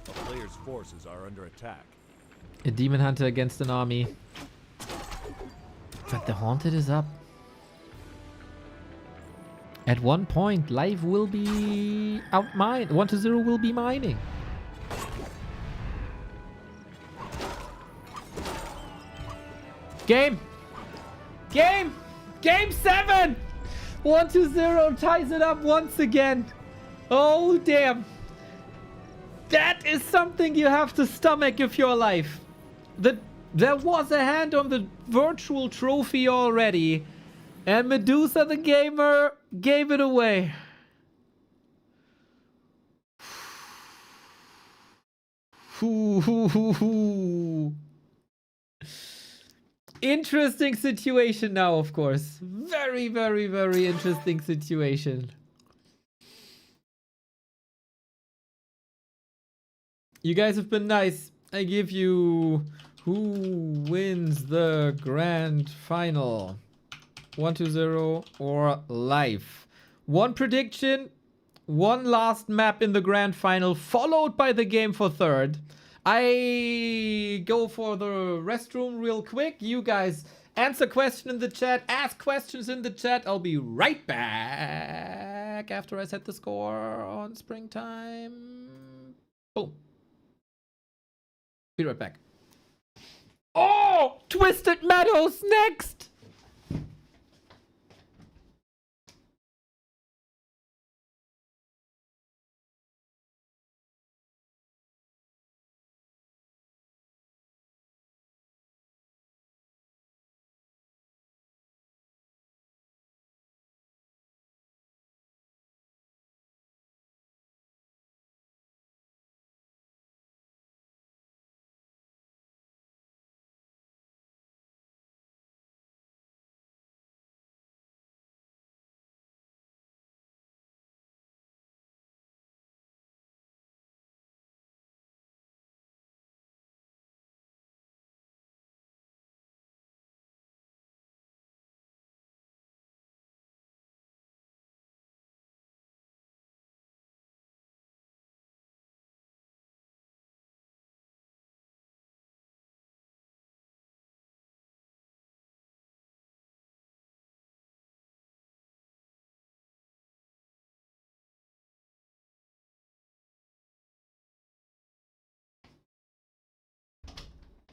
Speaker 6: A player's forces are under attack.
Speaker 2: A demon hunter against an army. But the haunted is up. At one point, life will be outmined. 1-0 will be mining. Game! Game! Game 7! 1-0 ties it up once again. Oh, damn. That is something you have to stomach if you're alive. There was a hand on the virtual trophy already. And Medusa the Gamer gave it away. Interesting situation now, of course. Very, very, very interesting situation. You guys have been nice. I give you who wins the grand final. 1-0 or life. One prediction, one last map in the grand final, followed by the game for third. I go for the restroom real quick. You guys answer question in the chat, ask questions in the chat. I'll be right back after I set the score on springtime. Boom. Be right back. Oh, Twisted Meadows next.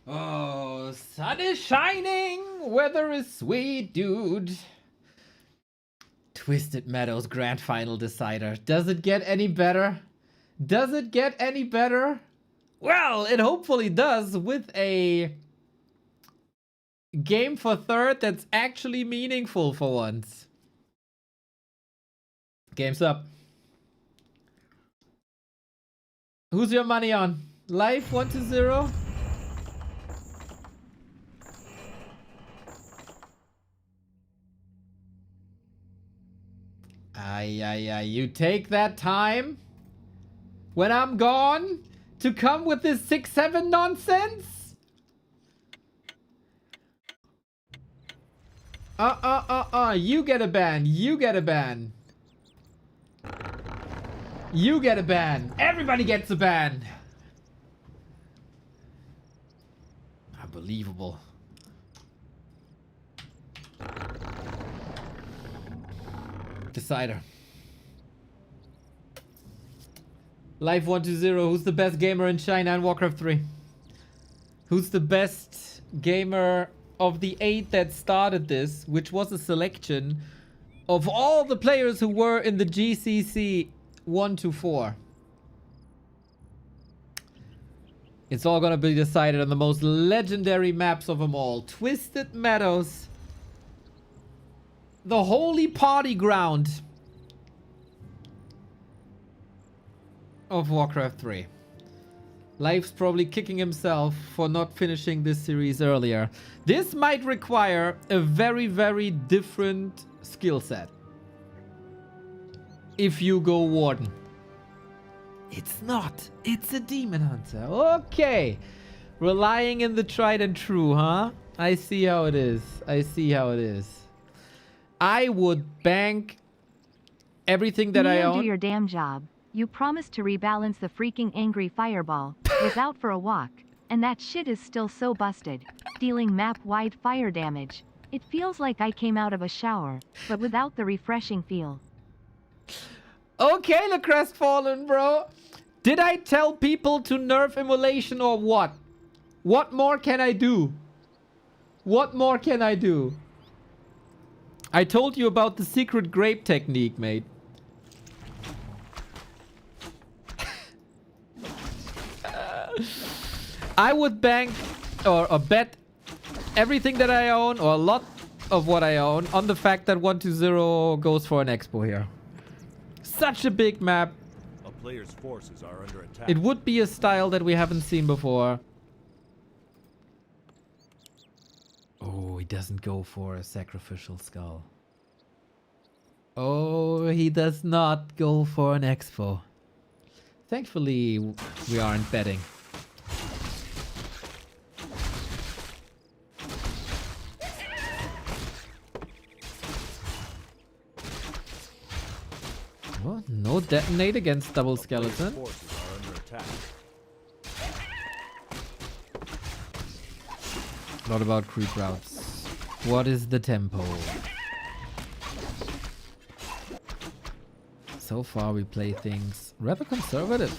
Speaker 2: Oh, sun is shining, weather is sweet, dude. Twisted Meadows Grand Final Decider. Does it get any better? Does it get any better? Well, it hopefully does with a game for third that's actually meaningful for once. Game's up. Who's your money on? Life 1-0? Ay, you take that time when I'm gone to come with this 6-7 nonsense? You get a ban. You get a ban. You get a ban. Everybody gets a ban. Unbelievable. quick decider. Life 120, who's the best gamer in China in Warcraft 3? Who's the best gamer of the 8 that started this, which was a selection of all the players who were in the GCC 1 to 4? It's all gonna be decided on the most legendary maps of them all. Twisted Meadows. The holy party ground of Warcraft 3. Life's probably kicking himself for not finishing this series earlier. This might require a very, very different skill set if you go Warden. It's not. It's a Demon Hunter. Okay. Relying in the tried and true, huh? I see how it is. I see how it is. I would bank everything that I
Speaker 8: Neo,
Speaker 2: own.
Speaker 8: do your damn job. You promised to rebalance the freaking angry fireball. Was out for a walk, and that shit is still so busted, dealing map-wide fire damage. It feels like I came out of a shower, but without the refreshing feel.
Speaker 2: Okay, the Crestfallen, bro. Did I tell people to nerf immolation or what? What more can I do? What more can I do? I told you about the secret grape technique, mate. I would bank or bet everything that I own, or a lot of what I own, on the fact that 120 goes for an expo here. Such a big map.
Speaker 6: A player's forces are under attack.
Speaker 2: It would be a style that we haven't seen before. Oh, he doesn't go for a sacrificial skull. Oh, he does not go for an expo. Thankfully, we aren't betting. Oh, no detonate against double skeleton.
Speaker 6: Forces are under attack.
Speaker 2: What about creep routes? What is the tempo? So far we play things rather conservative.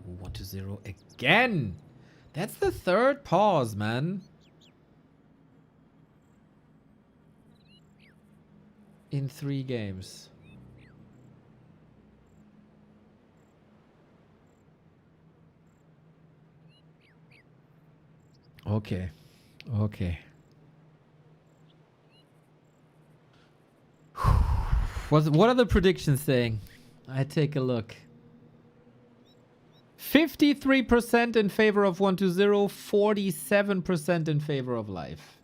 Speaker 2: Ooh, 120 again! That's the third pause, man. In 3 games. Okay. Okay. What are the predictions saying? I take a look. 53% in favor of 120, 47% in favor of life.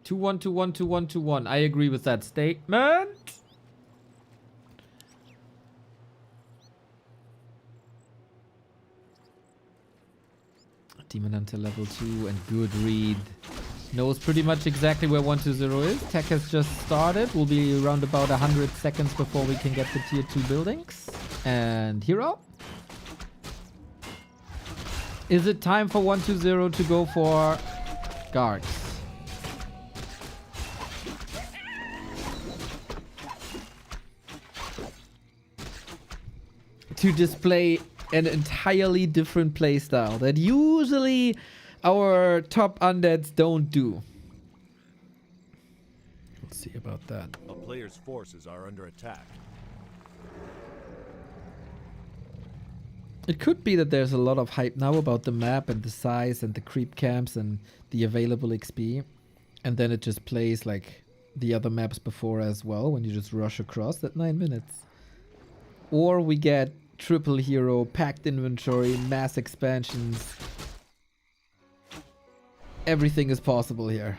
Speaker 2: Two one two one 1. I agree with that statement. Demon Hunter level 2 and good read. Knows pretty much exactly where 120 is. Tech has just started. We'll be around about 100 seconds before we can get the tier 2 buildings. And hero. Is it time for 120 to go for guards? To display an entirely different playstyle that usually our top undeads don't do. Let's see about that.
Speaker 6: A player's forces are under attack.
Speaker 2: It could be that there's a lot of hype now about the map and the size and the creep camps and the available XP. And then it just plays like the other maps before as well when you just rush across at 9 minutes. Or we get triple hero, packed inventory, mass expansions. Everything is possible here.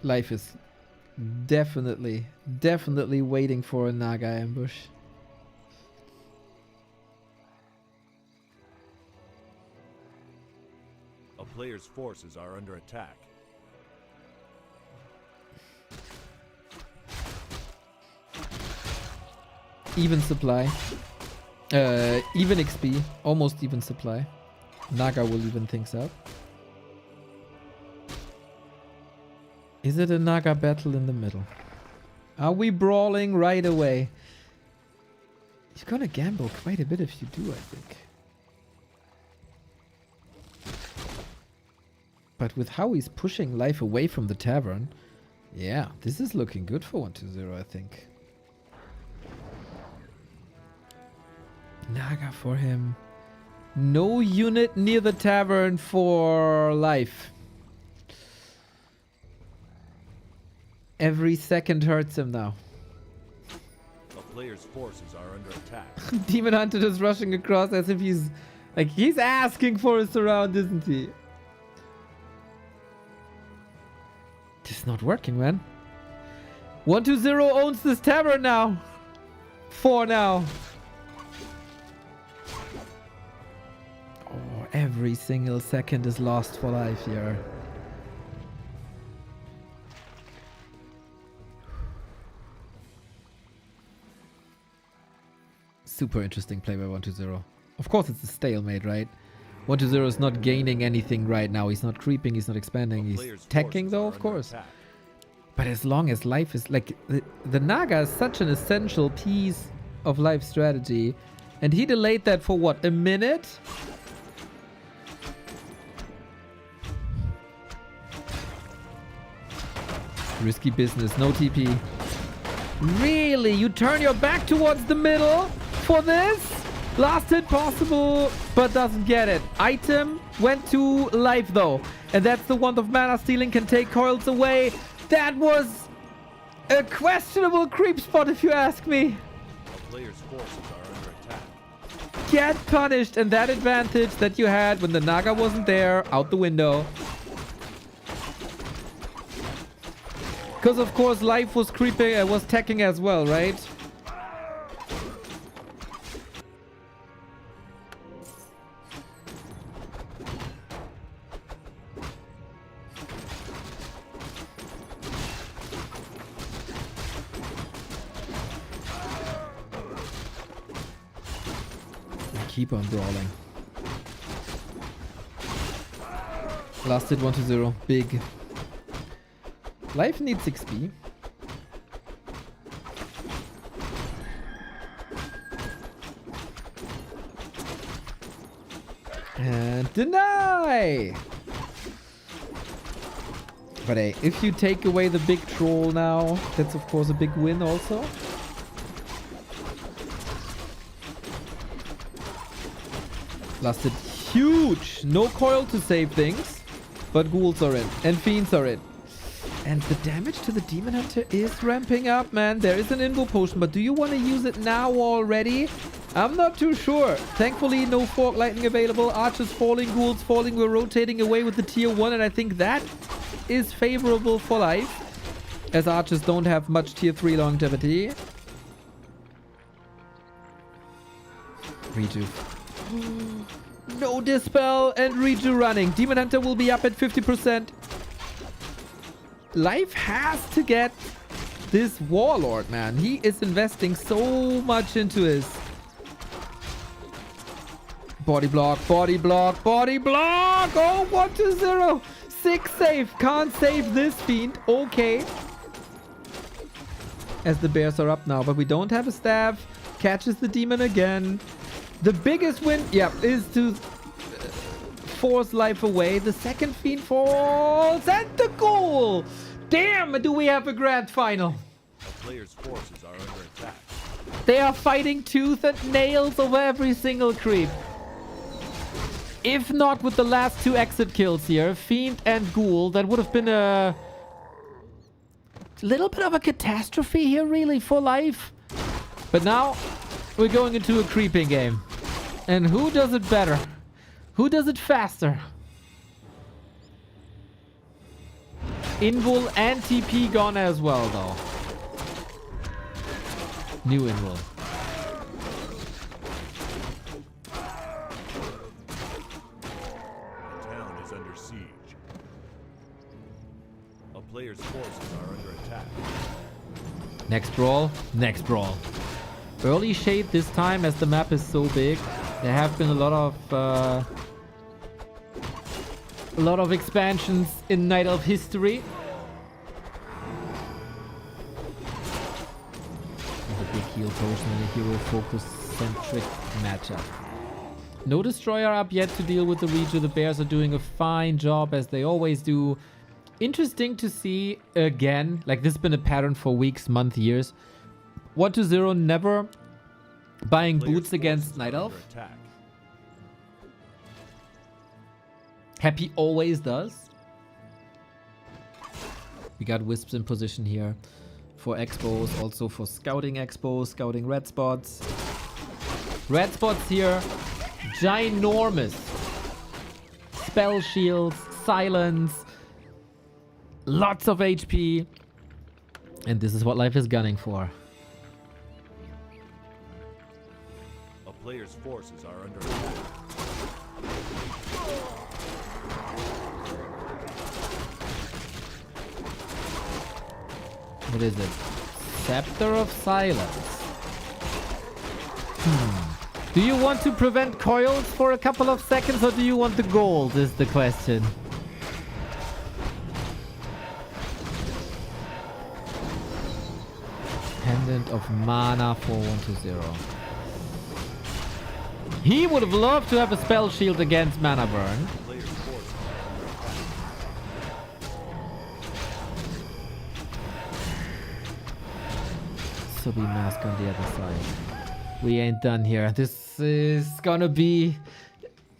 Speaker 2: Life is definitely waiting for a Naga ambush.
Speaker 6: A player's forces are under attack.
Speaker 2: even supply. Even XP. Almost even supply. Naga will even things out. Is it a Naga battle in the middle? Are we brawling right away? You're gonna gamble quite a bit if you do, I think. But with how he's pushing life away from the tavern, yeah, this is looking good for 1-0, I think. Naga for him. No unit near the tavern for life. Every second hurts him now.
Speaker 6: A player's forces are under attack.
Speaker 2: Demon Hunter just rushing across as if he's like he's asking for a surround, isn't he? This is not working, man. 1-0 owns this tavern now. 4 now. Oh, every single second is lost for life here. Super interesting play by 1-0. Of course, it's a stalemate, right? 1-0 is not gaining anything right now. He's not creeping, he's not expanding, he's teching though, of course. But as long as life is like the Naga is such an essential piece of life strategy, and he delayed that for what, a minute? Risky business, no TP. Really? You turn your back towards the middle for this? Last hit possible, but doesn't get it. Item went to life though. And that's the Wand of Mana Stealing, can take coils away. That was a questionable creep spot if you ask me.
Speaker 6: A player's forces are under attack.
Speaker 2: Get punished, and that advantage that you had when the Naga wasn't there, out the window. Because of course life was creeping, was teching as well, right? Keep on brawling. Last hit 1-0. Big. Life needs XP. And deny! But hey, if you take away the big troll now, that's of course a big win also. Lasted huge. No coil to save things. But ghouls are in. And fiends are in. And the damage to the Demon Hunter is ramping up, man. There is an invo potion, but do you want to use it now already? I'm not too sure. Thankfully, no Fork Lightning available. Archers falling, ghouls falling. We're rotating away with the tier 1, and I think that is favorable for life, as archers don't have much tier 3 longevity. Rejuve. No Dispel and Reju running. Demon Hunter will be up at 50%. Life has to get this Warlord, man. He is investing so much into his body block, body block, body block. Oh, 1-0. 6 save. Can't save this fiend. Okay. As the bears are up now, but we don't have a staff. Catches the demon again. The biggest win, yeah, is to force life away. The second fiend falls and the goal. Damn, do we have a grand final.
Speaker 6: A player's forces are under attack.
Speaker 2: They are fighting tooth and nails over every single creep. If not with the last 2 exit kills here, fiend and ghoul, that would have been a little bit of a catastrophe here really for life. But now we're going into a creeping game. And who does it better? Who does it faster? Invul and TP gone as well, though. New Invul.
Speaker 6: The town is under siege. A player's forces are under attack.
Speaker 2: Next brawl. Next brawl. early shade this time as the map is so big. There have been a lot of expansions in Night Elf history. With a big heal potion and a hero focus centric matchup. No destroyer up yet to deal with the Reacher. The Bears are doing a fine job as they always do. Interesting to see again, like this has been a pattern for weeks, months, years. 1-0 never buying boots against Night Elf. Happy always does. We got Wisps in position here for expos, also for scouting expos, scouting red spots. Red spots here, ginormous. Spell shields, silence, lots of HP. And this is what life is gunning for.
Speaker 6: A player's forces are under attack.
Speaker 2: What is it? Scepter of Silence. Do you want to prevent coils for a couple of seconds or do you want the gold is the question. Pendant of Mana for 1-0. He would have loved to have a spell shield against Mana Burn.
Speaker 6: Player's forces
Speaker 2: So be mask on the other side. We ain't done here. This is gonna be,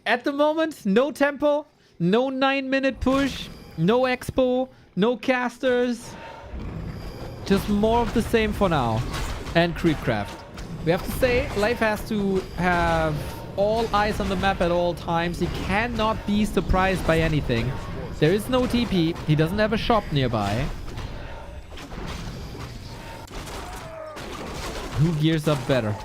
Speaker 2: at the moment, no tempo, no 9-minute push, no expo, no casters. Just more of the same for now. And Creepcraft. We have to say, Life has to have all eyes on the map at all times. He cannot be surprised by anything. There is no TP. He doesn't have a shop nearby. Who gears up better?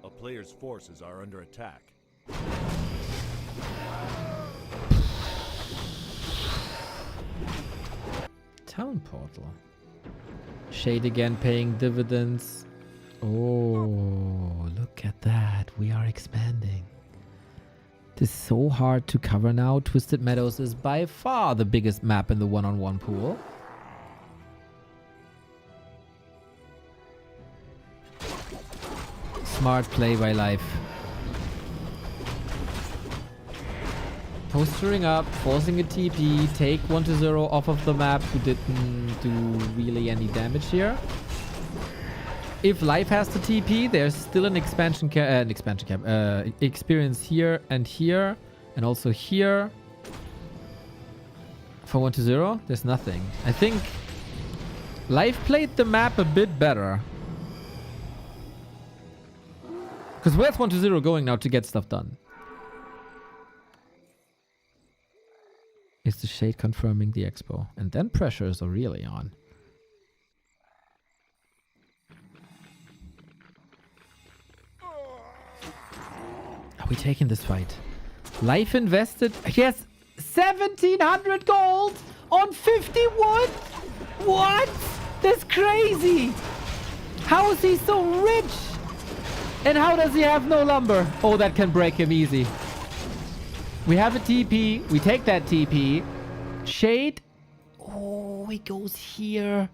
Speaker 6: A player's forces are under attack.
Speaker 2: Town portal. Shade again paying dividends. Oh, look at that. We are expanding. It is so hard to cover now. Twisted Meadows is by far the biggest map in the one-on-one pool. Smart play by Life. Postering up, forcing a TP, take 1-0 off of the map who didn't do really any damage here. If Life has the TP, there's still an experience here, and also here. For 1-0, there's nothing. I think Life played the map a bit better. Because where's 1-0 going now to get stuff done? Is the Shade confirming the expo? And then pressures are really on. Are we taking this fight? Life invested. He has 1,700 gold on 50 wood. What? That's crazy. How is he so rich? And how does he have no lumber? Oh, that can break him easy. We have a TP. We take that TP. Shade. Oh, he goes here.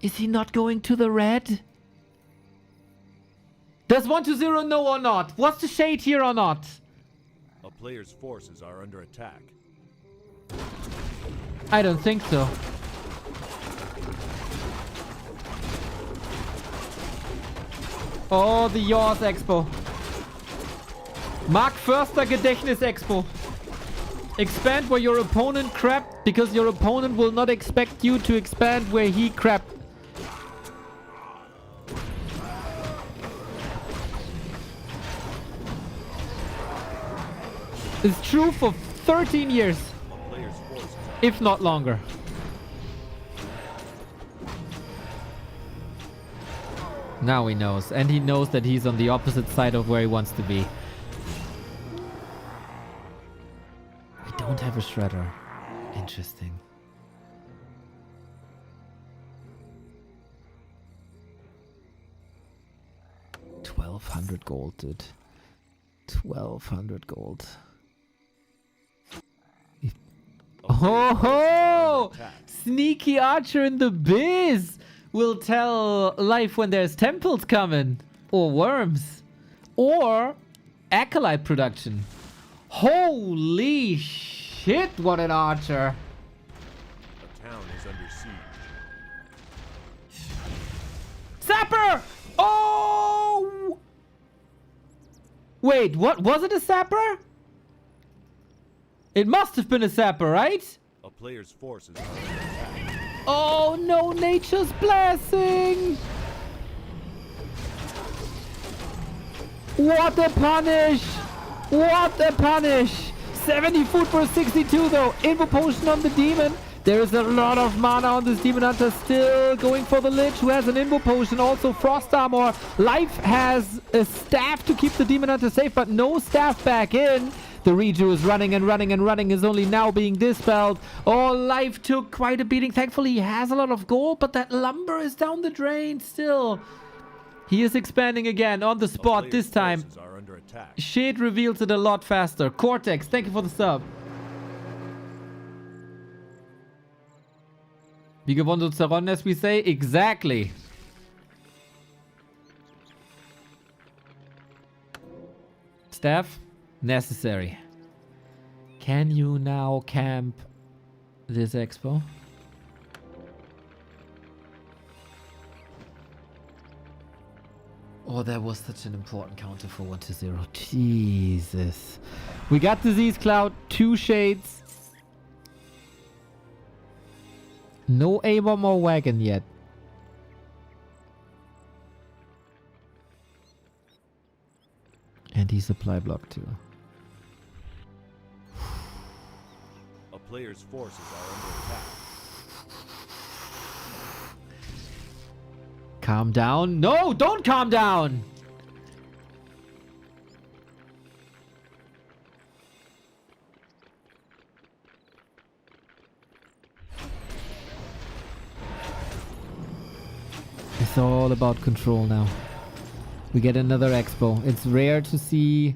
Speaker 2: Is he not going to the red? Does 1-0 know or not? Was the Shade here or not?
Speaker 6: A player's forces are under attack.
Speaker 2: I don't think so. Oh, the Yours Expo. Mark Förster Gedächtnis Expo. Expand where your opponent crapped, because your opponent will not expect you to expand where he crapped. It's true for 13 years.
Speaker 6: A player's forces are
Speaker 2: if not longer. Now he knows, and he knows that he's on the opposite side of where he wants to be. We don't have a shredder. Interesting. $1,200 gold, dude. 1,200 gold. Oh ho! Sneaky archer in the biz will tell life when there's temples coming, or worms, or acolyte production. Holy shit! What an archer!
Speaker 6: A town is under siege.
Speaker 2: Sapper! Oh! Wait, what? Was it a sapper? It must have been a sapper, right?
Speaker 6: A player's forces are under attack.
Speaker 2: Oh no, nature's blessing! What a punish! What a punish! 70 food for 62 though. Invo potion on the demon. There is a lot of mana on this demon hunter, still going for the lich who has an invo potion, also frost armor. Life has a staff to keep the demon hunter safe, but no staff back in. The Reju is running and running and running, is only now being dispelled. Oh, Life took quite a beating. Thankfully, he has a lot of gold, but that lumber is down the drain still. He is expanding again on the spot this time.
Speaker 6: Are under attack.
Speaker 2: Shade reveals it a lot faster. Cortex, thank you for the sub. Wie gewonnen Zeron, as we say? Exactly. Staff, necessary. Can you now camp this expo? Oh, that was such an important counter for 1-0. Jesus. We got Disease Cloud, 2 shades. No A-bomb or wagon yet. And he supply block too.
Speaker 6: A player's forces are under attack.
Speaker 2: Calm down. No, don't calm down. It's all about control now. We get another expo. It's rare to see.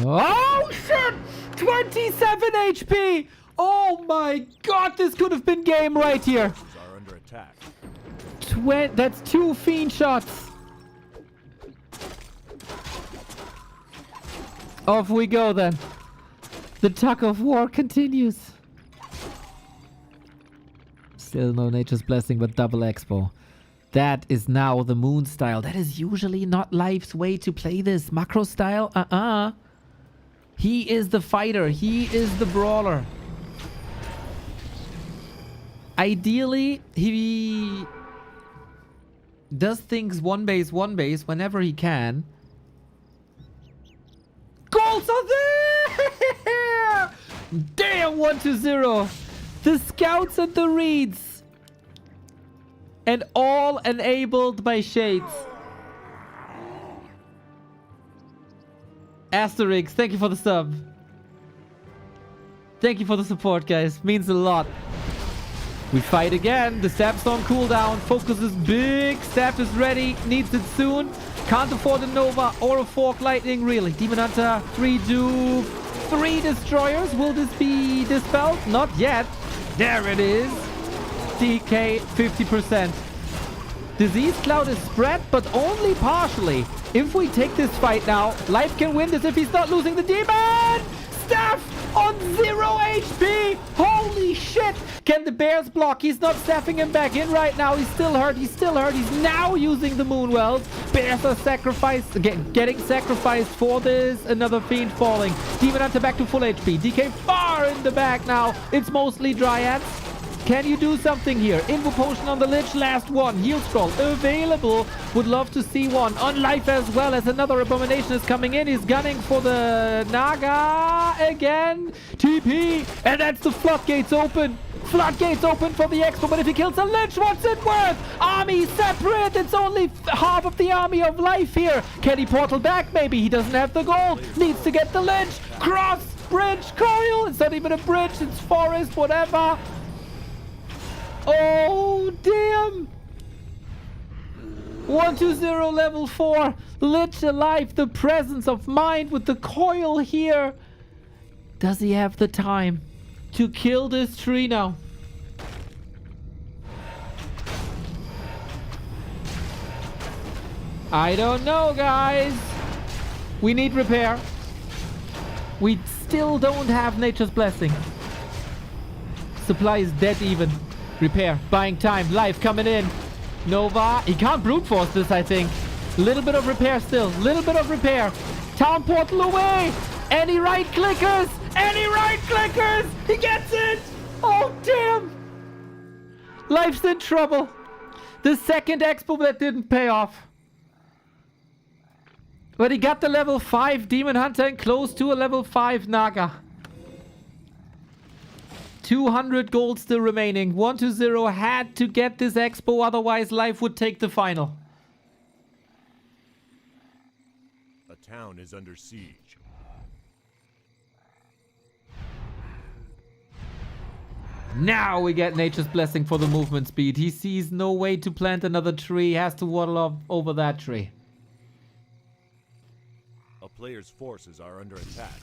Speaker 2: Oh shit! 27 HP! Oh my god, this could have been game right here.
Speaker 6: Forces are under attack.
Speaker 2: That's 2 fiend shots. Off we go then. The tug of war continues. Still no nature's blessing, but double expo. That is now the moon style. That is usually not Life's way to play this. Macro style? He is the fighter. He is the brawler. Ideally, he does things one base whenever he can. Goals are there! Damn, 1-0. The scouts and the reeds. And all enabled by Shades. Asterix, thank you for the sub. Thank you for the support, guys. Means a lot. We fight again. The staff's on cooldown. Focus is big. Staff is ready. Needs it soon. Can't afford a Nova or a Fork Lightning, really. Demon Hunter, 3 Duke, 3 Destroyers. Will this be dispelled? Not yet. There it is. DK 50%. Disease Cloud is spread, but only partially. If we take this fight now, Life can win this if he's not losing the demon! Staff on 0 HP! Holy shit! Can the bears block? He's not staffing him back in right now. He's still hurt. He's still hurt. He's now using the Moonwells. Bears are sacrificed, getting sacrificed for this. Another fiend falling. Demon Hunter back to full HP. DK far in the back now. It's mostly Dryads. Can you do something here? Invo potion on the Lich, last one. Heal scroll available. Would love to see one. On Life as well, as another abomination is coming in. He's gunning for the Naga again. TP. And that's the floodgates open. Floodgates open for the Expo, but if he kills the Lich, what's it worth? Army separate. It's only half of the army of life here. Can he portal back? Maybe. He doesn't have the gold. Needs to get the Lich. Cross, bridge, coil. It's not even a bridge. It's forest, whatever. Oh, damn. 120 level 4. Lich alive. The presence of mind with the coil here. Does he have the time to kill this tree now? I don't know, guys. We need repair. We still don't have Nature's Blessing. Supply is dead even. Repair. Buying time. Life coming in. Nova. He can't brute force this, I think. Little bit of repair still. Little bit of repair. Town portal away. Any right clickers? Any right clickers? He gets it! Oh, damn! Life's in trouble. The second expo that didn't pay off. But he got the level 5 Demon Hunter and close to a level 5 Naga. 200 gold still remaining. 120 had to get this expo, otherwise Life would take the final.
Speaker 6: A town is under siege.
Speaker 2: Now we get Nature's Blessing for the movement speed. He sees no way to plant another tree. He has to waddle off over that tree.
Speaker 6: A player's forces are under attack.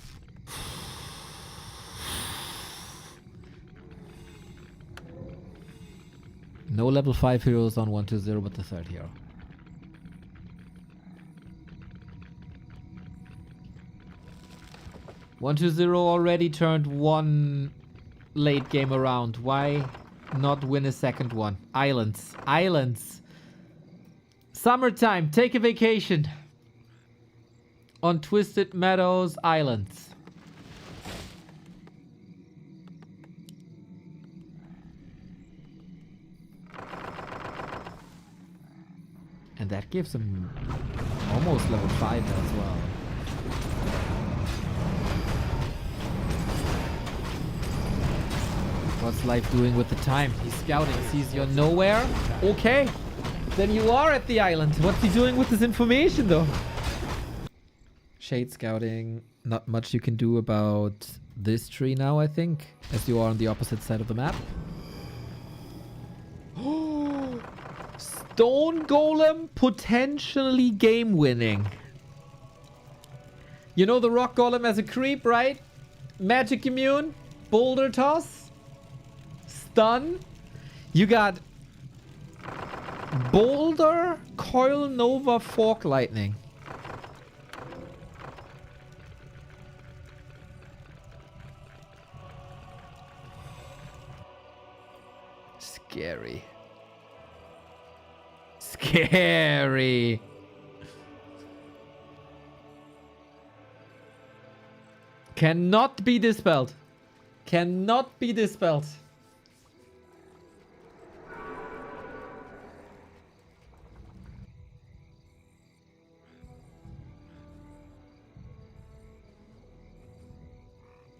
Speaker 2: No level 5 heroes on 120 but the third hero. One 2-0 already turned one late game around. Why not win a second one? Islands. Islands. Summertime. Take a vacation. On Twisted Meadows Islands. And that gives him almost level 5 as well. What's Life doing with the time? He's scouting, sees you're nowhere. Okay, then you are at the island. What's he doing with this information though? Shade scouting. Not much you can do about this tree now, I think, as you are on the opposite side of the map. Stone Golem potentially game winning. You know the Rock Golem as a creep, right? Magic immune, Boulder Toss, Stun. You got Boulder, Coil Nova, Fork Lightning. Scary. Scary. Cannot be dispelled. Cannot be dispelled.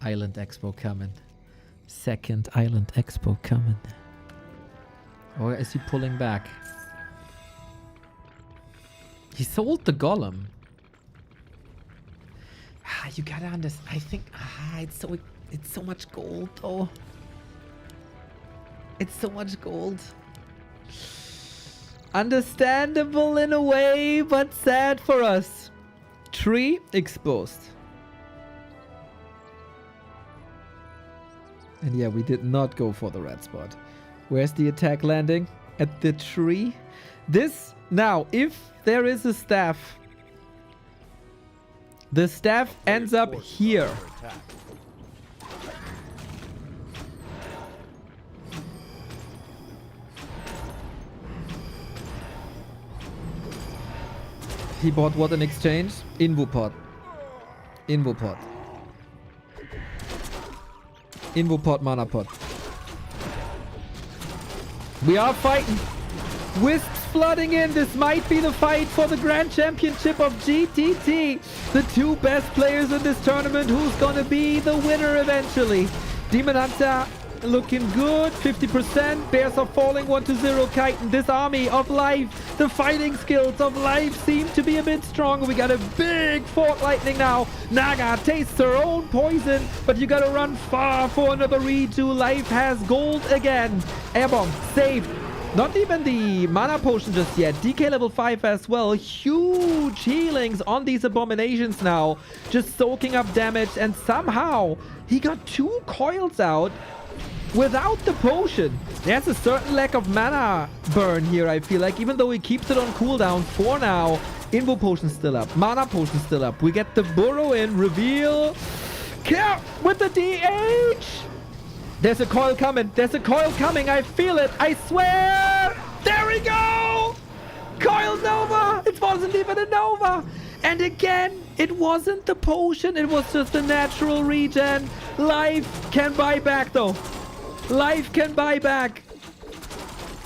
Speaker 2: Island Expo coming. Second Island Expo coming. Or is he pulling back? He sold the golem. You gotta understand. I think it's so much gold though. It's so much gold. Understandable in a way, but sad for us. Tree exposed. And yeah, we did not go for the red spot. Where's the attack landing? At the tree? This, now, if there is a staff, the staff ends up here. He bought what in exchange? Invopod. Invopod. Invopod mana pot. We are fighting. Wisps flooding in. This might be the fight for the Grand Championship of GTT. The two best players in this tournament. Who's gonna be the winner eventually? Demon Hunter Looking good. 50%. Bears are falling 1-0. Chitin. This army of life. The fighting skills of life seem to be a bit stronger. We got a big Fork Lightning now. Naga tastes her own poison, but you gotta run far for another redo. Life has gold again. Airbomb. Saved. Not even the mana potion just yet. DK level 5 as well. Huge healings on these abominations now. Just soaking up damage. And somehow he got 2 coils out without the potion. There's a certain lack of mana burn here, I feel like. Even though he keeps it on cooldown for now. Invo potion still up. Mana potion still up. We get the burrow in. Reveal. Kill with the DH. There's a coil coming. There's a coil coming. I feel it. I swear. There we go. Coil Nova. It wasn't even a Nova. And again, it wasn't the potion. It was just a natural regen. Life can buy back though. Life can buy back.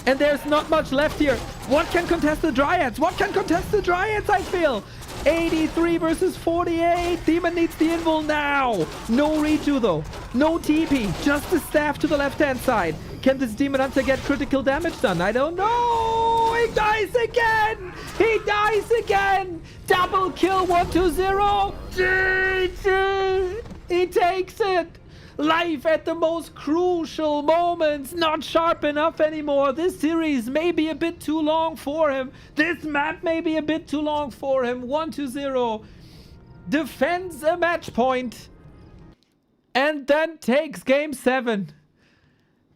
Speaker 2: And there's not much left here. What can contest the Dryads? What can contest the Dryads, I feel? 83 versus 48. Demon needs the invul now. No redo though. No TP. Just the staff to the left-hand side. Can this Demon Hunter get critical damage done? I don't know. He dies again. He dies again. Double kill 1-0. GG. He takes it. Life at the most crucial moments. Not sharp enough anymore. This series may be a bit too long for him. This map may be a bit too long for him. 1-0. Defends a match point. And then takes game 7.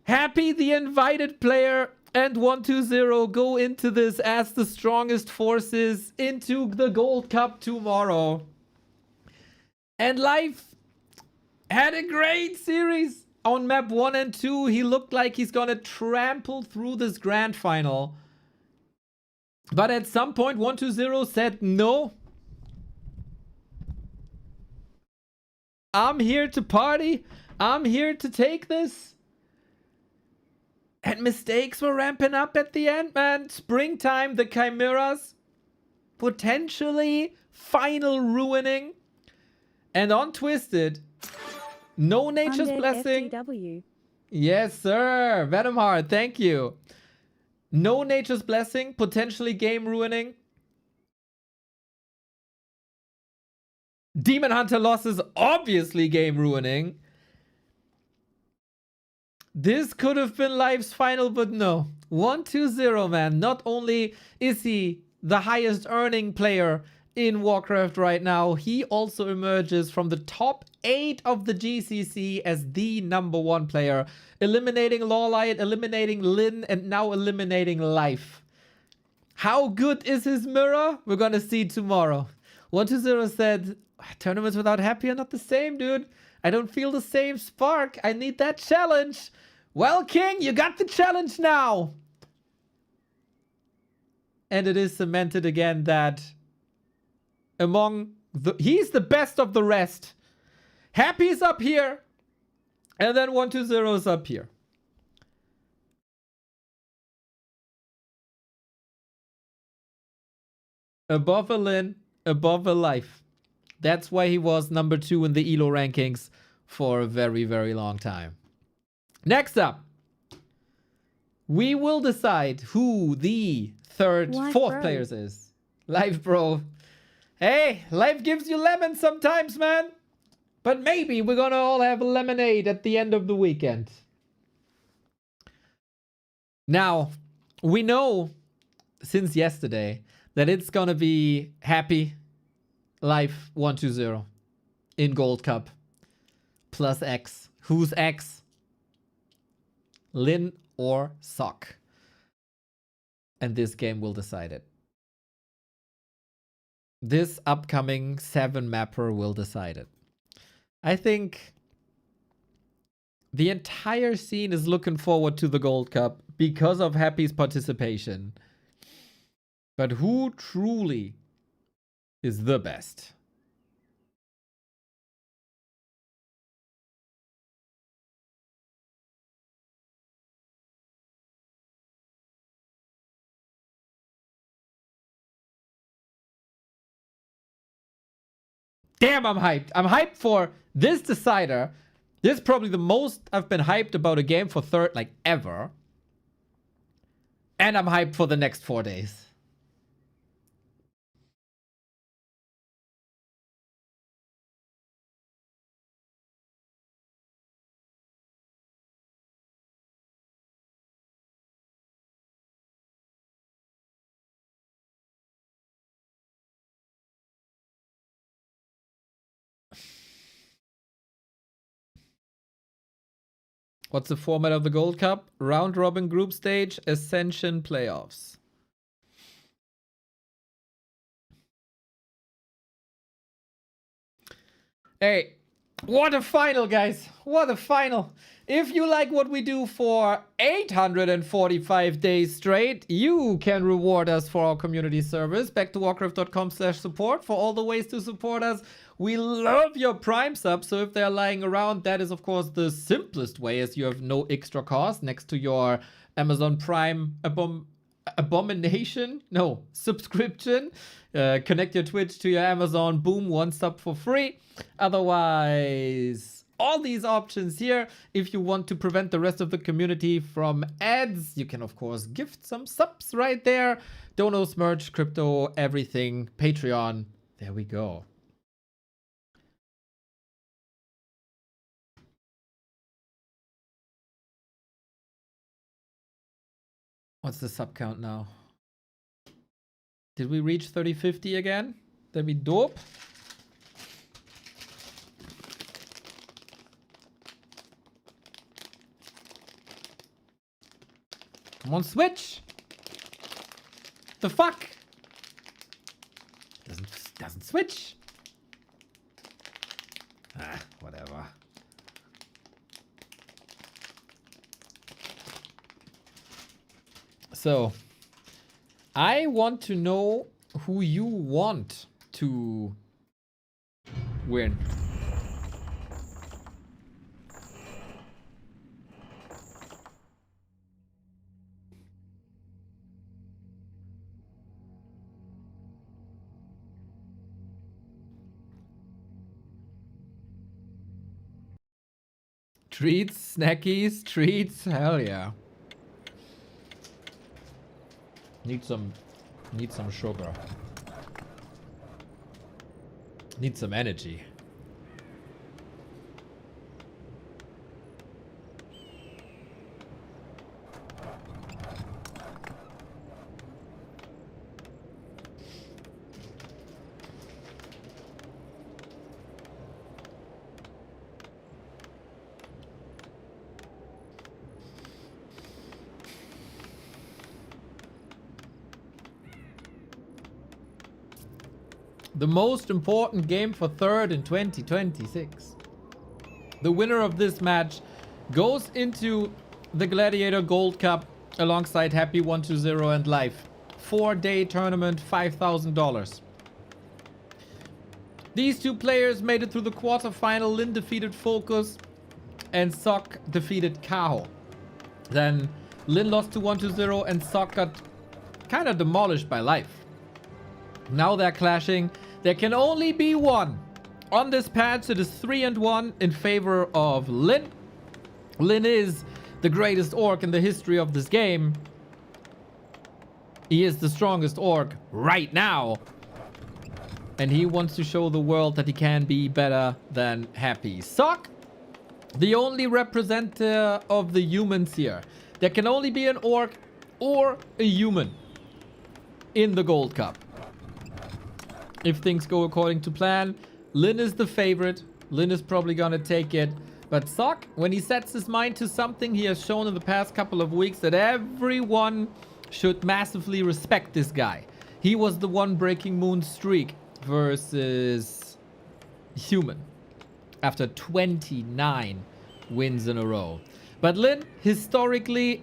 Speaker 2: Happy the invited player and 1-0 go into this as the strongest forces into the Gold Cup tomorrow. And Life had a great series. On map 1 and 2, he looked like he's gonna trample through this grand final. But at some point, 1-0 said, no. I'm here to party. I'm here to take this. And mistakes were ramping up at the end, man. Springtime, the Chimeras. Potentially final ruining. And on Twisted, no Nature's
Speaker 7: Undead
Speaker 2: Blessing.
Speaker 7: FTW.
Speaker 2: Yes, sir. Venom Heart, thank you. No Nature's Blessing, potentially game ruining. Demon Hunter losses, obviously game ruining. This could have been Life's final, but no. 1-0, man. Not only is he the highest earning player in Warcraft right now, he also emerges from the top 8 of the GCC as the #1 player, eliminating Lawlight, eliminating Lyn, and now eliminating Life. How good is his mirror? We're gonna see tomorrow. 1-0 said, tournaments without Happy are not the same, dude. I don't feel the same spark. I need that challenge. Well, King, you got the challenge now. And it is cemented again that he's the best of the rest. Happy's up here. And then 1-2-0 is up here. Above a Lyn, above a Life. That's why he was #2 in the ELO rankings for a very, very long time. Next up, we will decide who the fourth players is. Life, bro. Hey, life gives you lemons sometimes, man. But maybe we're gonna all have a lemonade at the end of the weekend. Now, we know since yesterday that it's gonna be Happy, Life, 1-2-0 in Gold Cup. Plus X. Who's X? Lyn or Sock. And this game will decide it. This upcoming 7 mapper will decide it. I think the entire scene is looking forward to the Gold Cup because of Happy's participation. But who truly is the best? Damn, I'm hyped. I'm hyped for this decider. This is probably the most I've been hyped about a game for third, like, ever. And I'm hyped for the next 4 days. What's the format of the Gold Cup? Round robin group stage, Ascension playoffs. Hey, what a final, guys. What a final. If you like what we do for 845 days straight, you can reward us for our community service. Back to warcraft.com/support for all the ways to support us. We love your Prime subs, so if they're lying around, that is, of course, the simplest way, as you have no extra cost next to your Amazon Prime subscription. Connect your Twitch to your Amazon, boom, 1 sub for free. Otherwise, all these options here. If you want to prevent the rest of the community from ads, you can, of course, gift some subs right there. Donos, merch, crypto, everything, Patreon. There we go. What's the sub count now? Did we reach 3050 again? That'd be dope. Come on, Switch! The fuck? Doesn't switch. Ah, whatever. So, I want to know who you want to win. Treats, snackies, treats, hell yeah. Need some sugar. Need some energy. The most important game for third in 2026. The winner of this match goes into the Gladiator Gold Cup alongside Happy 120 and Life. 4-day tournament, $5,000. These two players made it through the quarterfinal. Lyn defeated Focus and Sok defeated Kaho. Then Lyn lost to 120 and Sok got kind of demolished by Life. Now they're clashing. There can only be one. On this patch, it is 3-1 in favor of Lyn. Lyn is the greatest orc in the history of this game. He is the strongest orc right now. And he wants to show the world that he can be better than Happy. Sok, the only representative of the humans here. There can only be an orc or a human in the Gold Cup. If things go according to plan, Lyn is the favorite. Lyn is probably gonna take it. But Sok, when he sets his mind to something, he has shown in the past couple of weeks that everyone should massively respect this guy. He was the one breaking Moon's streak versus Human after 29 wins in a row. But Lyn, historically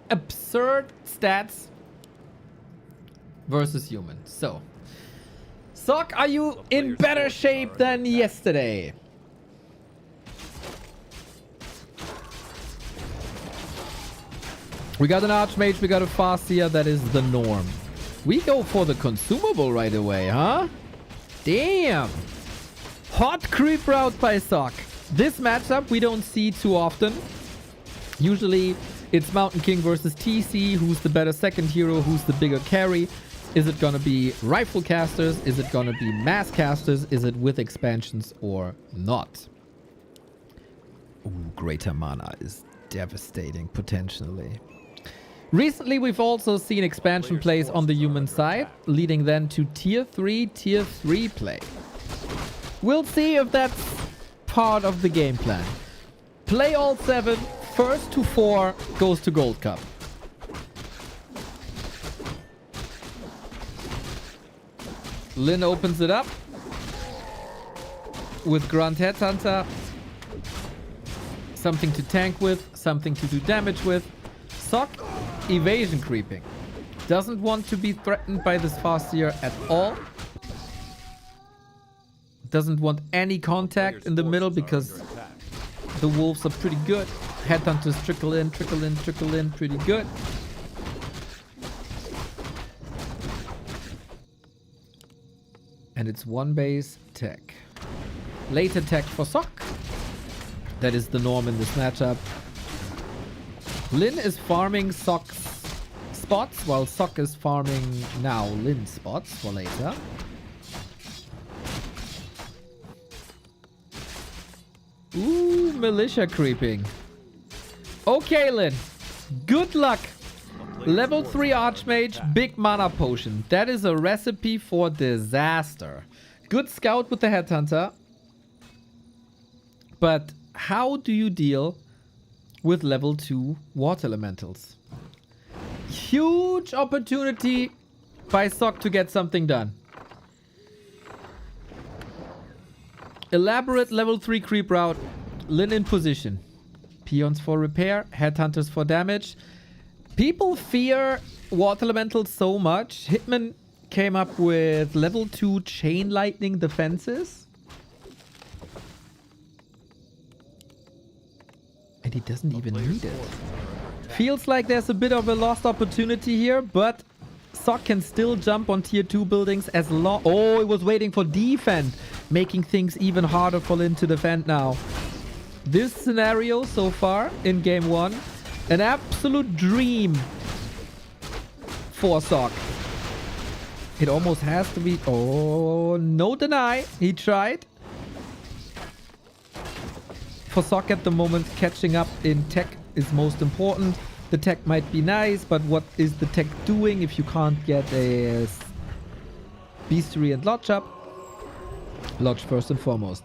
Speaker 2: absurd stats versus Human. So, Sok, are you in better shape than yesterday? We got an Archmage, we got a Farseer, that is the norm. We go for the consumable right away, huh? Damn! Hot creep route by Sok. This matchup we don't see too often. Usually it's Mountain King versus TC. Who's the better second hero? Who's the bigger carry? Is it gonna be rifle casters? Is it gonna be mass casters? Is it with expansions or not? Ooh, greater mana is devastating potentially. Recently we've also seen expansion plays on the human side, leading then to tier 3 play. We'll see if that's part of the game plan. Play all 7, first to 4 goes to Gold Cup. Lyn opens it up with Grunt Headhunter. Something to tank with, something to do damage with. Sock, evasion creeping. Doesn't want to be threatened by this Farseer at all. Doesn't want any contact in the middle because the wolves are pretty good. Headhunters trickle in, pretty good. And it's one base tech. Later tech for Sock. That is the norm in this matchup. Lyn is farming Sock's spots while Sock is farming now Lyn's spots for later. Ooh, militia creeping. Okay, Lyn. Good luck. Level 3 Archmage, big mana potion. That is a recipe for disaster. Good scout with the Headhunter. But how do you deal with level 2 water elementals? Huge opportunity by Sock to get something done. Elaborate level 3 creep route. Lyn in position. Peons for repair, Headhunters for damage. People fear water elementals so much. Hitman came up with level 2 chain lightning defenses. And he doesn't even need it. Feels like there's a bit of a lost opportunity here, but Sock can still jump on tier 2 buildings as long... Oh, it was waiting for defend, making things even harder for Lyn to defend now. This scenario so far in game 1, an absolute dream for Sock. It almost has to be... Oh, no deny. He tried. For Sock at the moment, catching up in tech is most important. The tech might be nice, but what is the tech doing if you can't get a Beastery and Lodge up? Lodge first and foremost.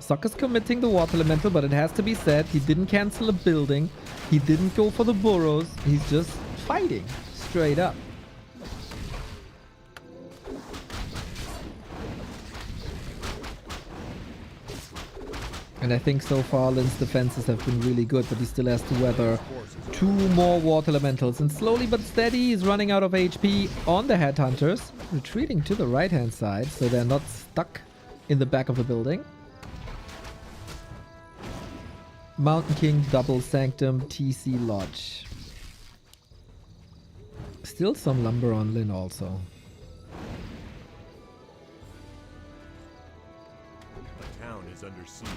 Speaker 2: Sock is committing the water elemental, but it has to be said, he didn't cancel a building. He didn't go for the burrows. He's just fighting straight up. And I think so far Lyn's defenses have been really good, but he still has to weather 2 more water elementals. And slowly but steady, he's running out of HP on the Headhunters. Retreating to the right-hand side, so they're not stuck in the back of the building. Mountain King, Double Sanctum, TC Lodge. Still some lumber on Lyn also.
Speaker 6: The town is under siege.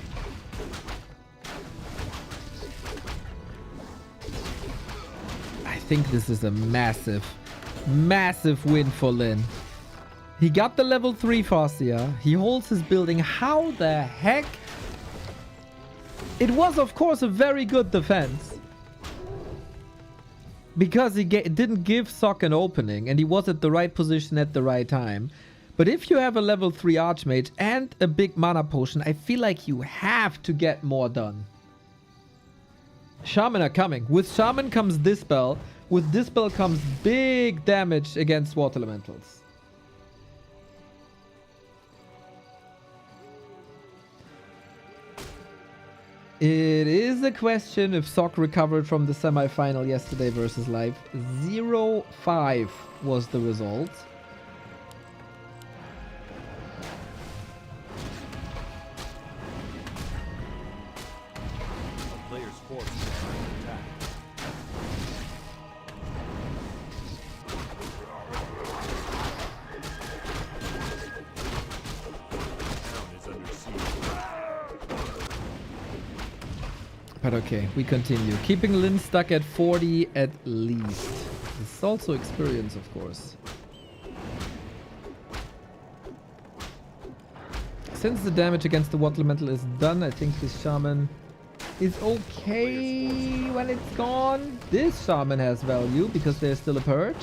Speaker 2: I think this is a massive, massive win for Lyn. He got the level 3 Farseer. He holds his building. How the heck? It was, of course, a very good defense. Because he didn't give Sock an opening and he was at the right position at the right time. But if you have a level 3 Archmage and a big mana potion, I feel like you have to get more done. Shaman are coming. With Shaman comes Dispel. With Dispel comes big damage against water elementals. It is a question if Sock recovered from the semi-final yesterday versus Live. 0-5 was the result.
Speaker 6: A player's forces are under attack. The town is under siege.
Speaker 2: But okay, we continue. Keeping Lyn stuck at 40 at least. It's also experience, of course. Since the damage against the Water Elemental is done, I think this Shaman is okay when it's gone. This Shaman has value because there's still a Purge.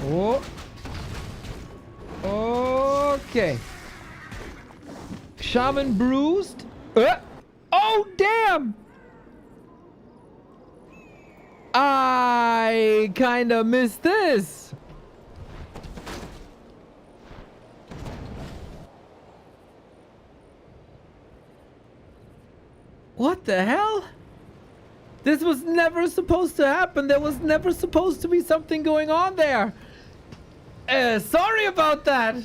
Speaker 2: Oh. Okay. Shaman bruised. Oh, damn! I kinda missed this. What the hell? This was never supposed to happen. There was never supposed to be something going on there. Sorry about that.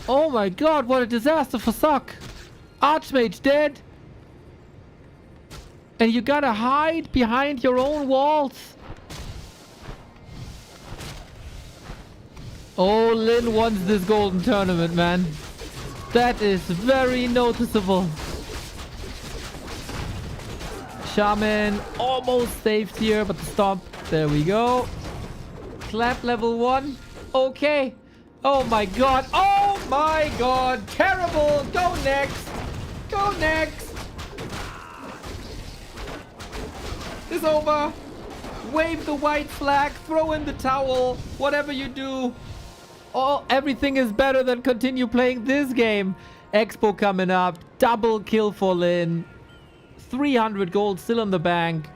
Speaker 2: Oh my god, what a disaster for Sock. Archmage dead. And you gotta hide behind your own walls. Oh, Lyn wants this golden tournament, man. That is very noticeable. Shaman almost saved here, but the stomp. There we go. Clap level 1. Okay. Oh my god. Oh my god. Terrible. Go next. Go next. It's over. Wave the white flag. Throw in the towel. Whatever you do. Oh, everything is better than continue playing this game. Expo coming up. Double kill for Lyn. 300 gold still on the bank.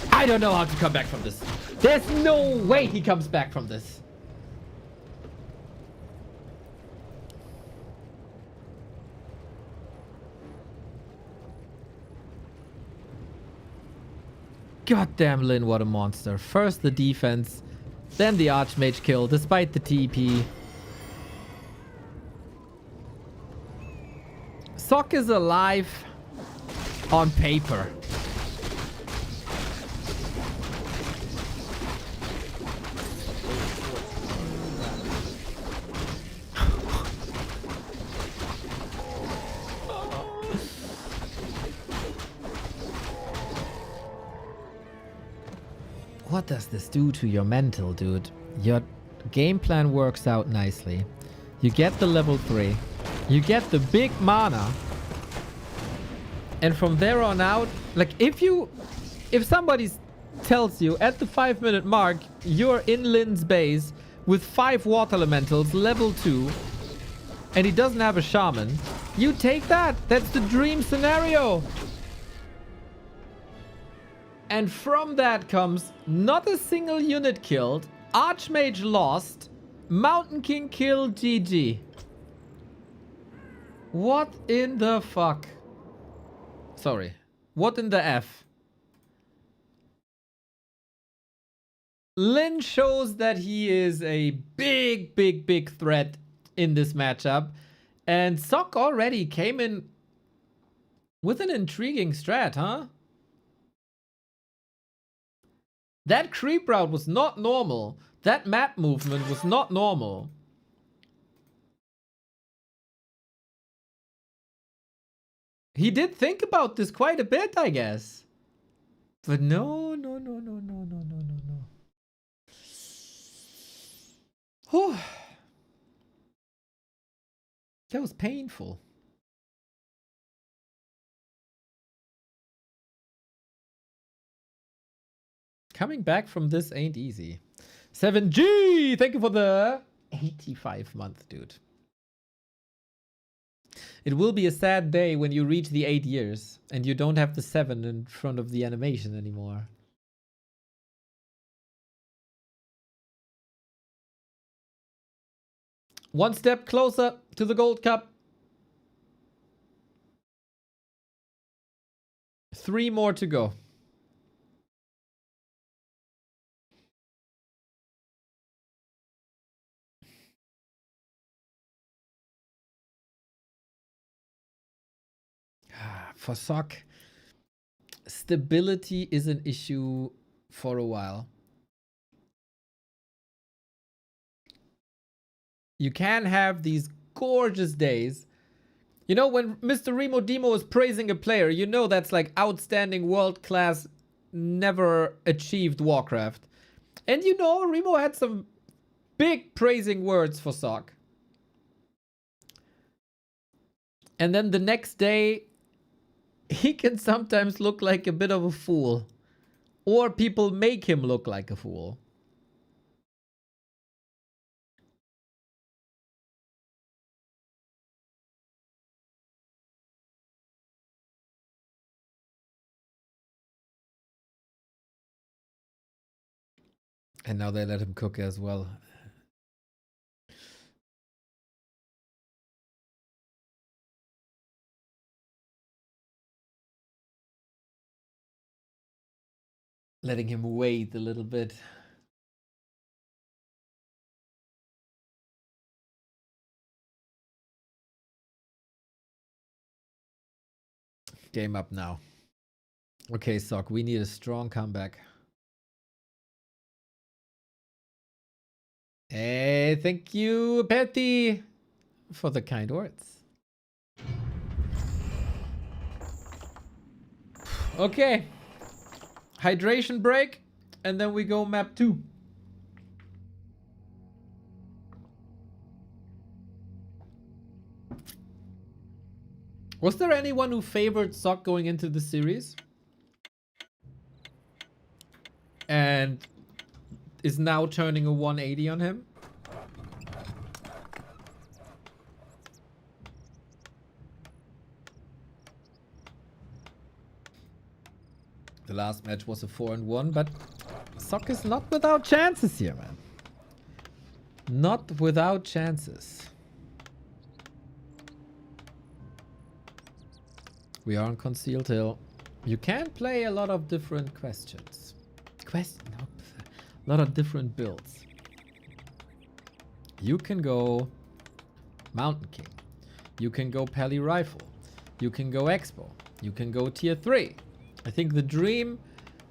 Speaker 2: I don't know how to come back from this. There's no way he comes back from this. Goddamn Lyn, what a monster. First the defense, then the Archmage kill, despite the TP. Sock is alive on paper. What does this do to your mental, dude? Your game plan works out nicely. You get the level 3. You get the big mana. And from there on out, like if somebody tells you at the 5-minute mark, you're in Lyn's base with 5 water elementals, level 2, and he doesn't have a shaman, you take that. That's the dream scenario. And from that comes not a single unit killed, Archmage lost, Mountain King killed, GG. What in the fuck? Sorry. What in the F? Lyn shows that he is a big threat in this matchup. And Sock already came in with an intriguing strat, huh? That creep route was not normal. That map movement was not normal. He did think about this quite a bit, I guess. But no. Whew. That was painful. Coming back from this ain't easy. 7G! Thank you for the 85 month, dude. It will be a sad day when you reach the 8 years and you don't have the 7 in front of the animation anymore. One step closer to the Gold Cup. 3 more to go. For Sock, stability is an issue for a while. You can have these gorgeous days. You know, when Mr. Remo Demo is praising a player, you know that's like outstanding, world-class, never achieved Warcraft. And you know, Remo had some big praising words for Sock. And then the next day, he can sometimes look like a bit of a fool. Or people make him look like a fool. And now they let him cook as well. Letting him wait a little bit. Game up now. Okay, Sock, we need a strong comeback. Hey, thank you, Patty, for the kind words. Okay. Hydration break, and then we go map 2. Was there anyone who favored Sock going into the series? And is now turning a 180 on him? The last match was a 4-1, but Sock is not without chances here, man. Not without chances. We are on Concealed Hill. You can play a lot of different questions. A lot of different builds. You can go Mountain King. You can go Pally Rifle. You can go Expo. You can go Tier 3. I think the dream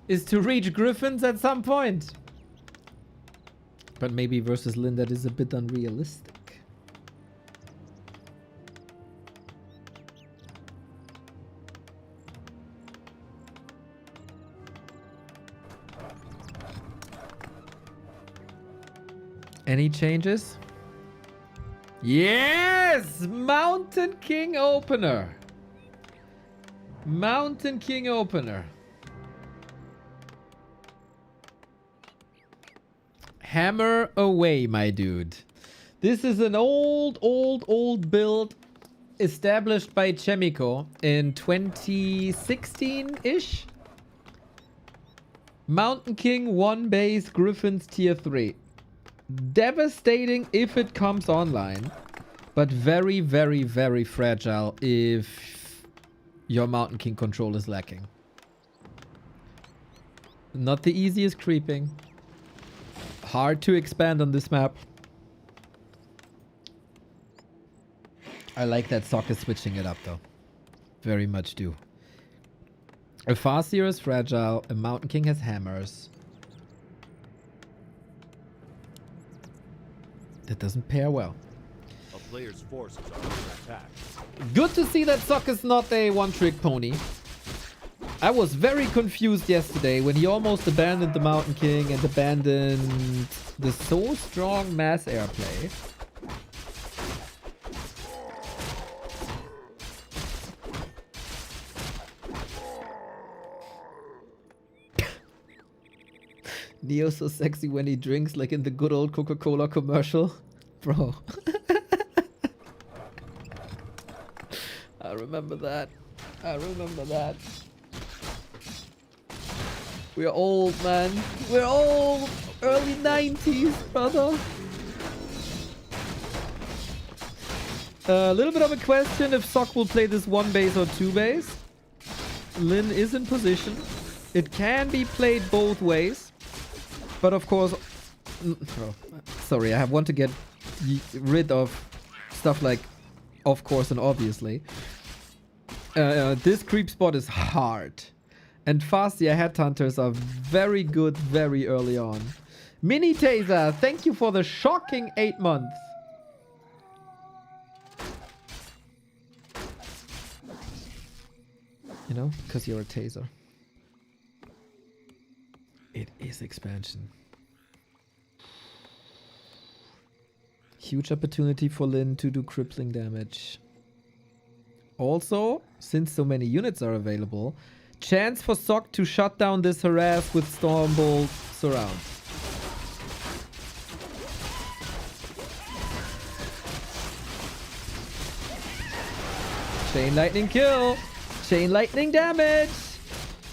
Speaker 2: is to reach Griffins at some point. But maybe versus Lyn that is a bit unrealistic. Any changes? Yes! Mountain King opener. Mountain King opener. Hammer away, my dude. This is an old build established by Chemico in 2016-ish. Mountain King 1 base, Griffins tier 3. Devastating if it comes online, but very, very, very fragile if your Mountain King control is lacking. Not the easiest creeping. Hard to expand on this map. I like that Sock is switching it up though. Very much do. A Farseer is fragile, a Mountain King has hammers. That doesn't pair well.
Speaker 6: A player's forces are under attack.
Speaker 2: Good to see that Sock is not a one-trick pony. I was very confused yesterday when he almost abandoned the Mountain King and abandoned the so strong mass airplay. Neo's so sexy when he drinks, like in the good old Coca-Cola commercial. Bro. I remember that. I remember that. We're old, man. We're old. Early 90s, brother. A little bit of a question if Sock will play this 1 base or 2 base. Lyn is in position. It can be played both ways. But of course, sorry, I want to get rid of stuff like of course and obviously. This creep spot is hard. And Fastia headhunters are very good very early on. Mini Taser, thank you for the shocking 8 months. You know, because you're a taser. It is expansion. Huge opportunity for Lyn to do crippling damage. Also, since so many units are available, chance for Sock to shut down this harass with Stormbolt surround. Chain lightning kill. Chain lightning damage.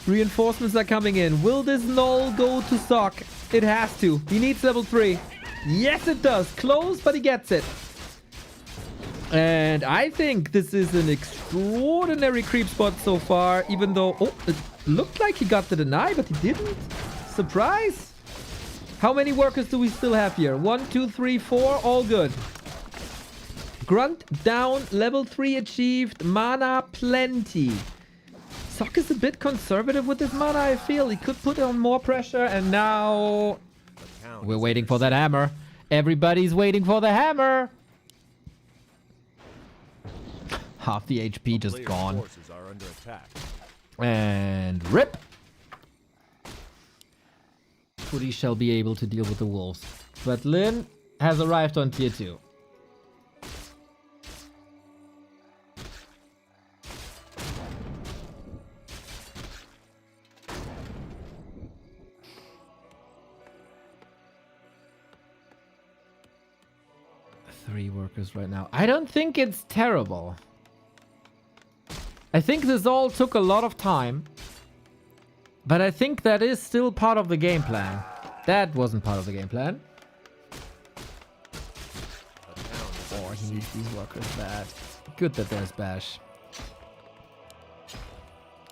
Speaker 2: Reinforcements are coming in. Will this null go to Sock? It has to. He needs level 3. Yes, it does. Close, but he gets it. And I think this is an extraordinary creep spot so far, even though... Oh, it looked like he got the deny, but he didn't. Surprise! How many workers do we still have here? 1, 2, 3, 4. All good. Grunt down. Level 3 achieved. Mana plenty. Sock is a bit conservative with his mana, I feel. He could put on more pressure, and now... We're waiting for that hammer. Everybody's waiting for the hammer. Half the HP just gone.
Speaker 6: Forces are under attack.
Speaker 2: And rip. Footy shall be able to deal with the wolves. But Lyn has arrived on tier 2. Three workers right now. I don't think it's terrible. I think this all took a lot of time. But I think that is still part of the game plan. That wasn't part of the game plan. Oh, he needs these workers bad. Good that there's Bash.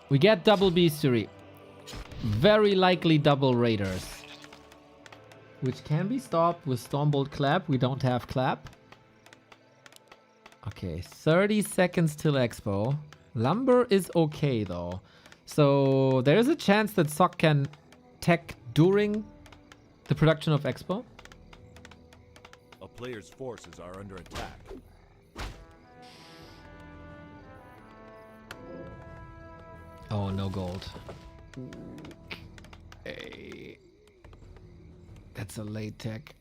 Speaker 2: We get double Beastery. Very likely double Raiders. Which can be stopped with Stormbolt Clap. We don't have Clap. Okay, 30 seconds till Expo. Lumber is okay though. So there is a chance that Sock can tech during the production of Expo.
Speaker 6: A player's forces are under attack.
Speaker 2: Oh, no gold. Okay. That's a late tech.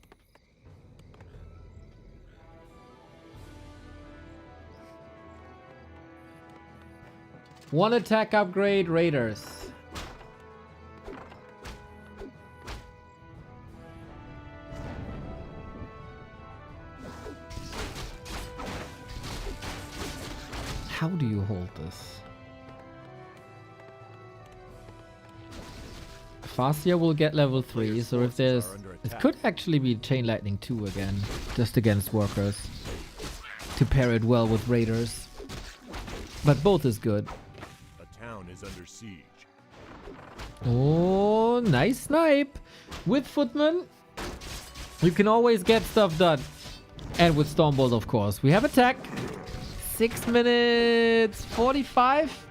Speaker 2: One attack upgrade, Raiders. How do you hold this? Fastia will get level 3, so if there's... It could actually be Chain Lightning 2 again, just against workers. To pair it well with Raiders. But both is good.
Speaker 6: Is under siege.
Speaker 2: Oh, nice snipe. With Footman, you can always get stuff done. And with Stormbolt, of course. We have attack. 6 minutes 45.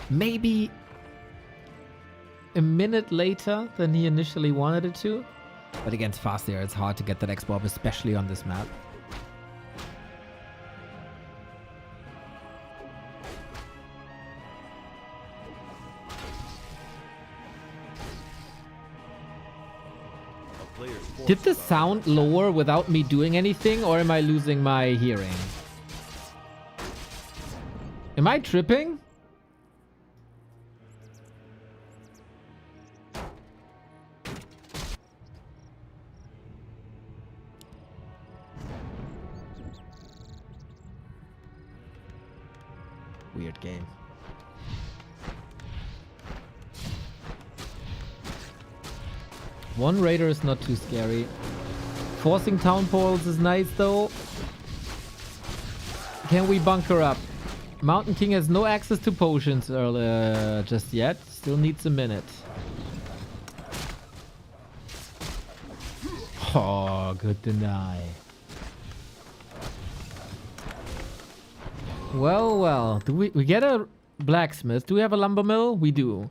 Speaker 2: Maybe a minute later than he initially wanted it to. But against Fastia, it's hard to get that X-Bob, especially on this map. Did the sound lower without me doing anything, or am I losing my hearing? Am I tripping? Weird game. One Raider is not too scary. Forcing town portals is nice though. Can we bunker up? Mountain King has no access to potions just yet. Still needs a minute. Oh, good deny. Well, well. Do we get a blacksmith. Do we have a lumber mill? We do.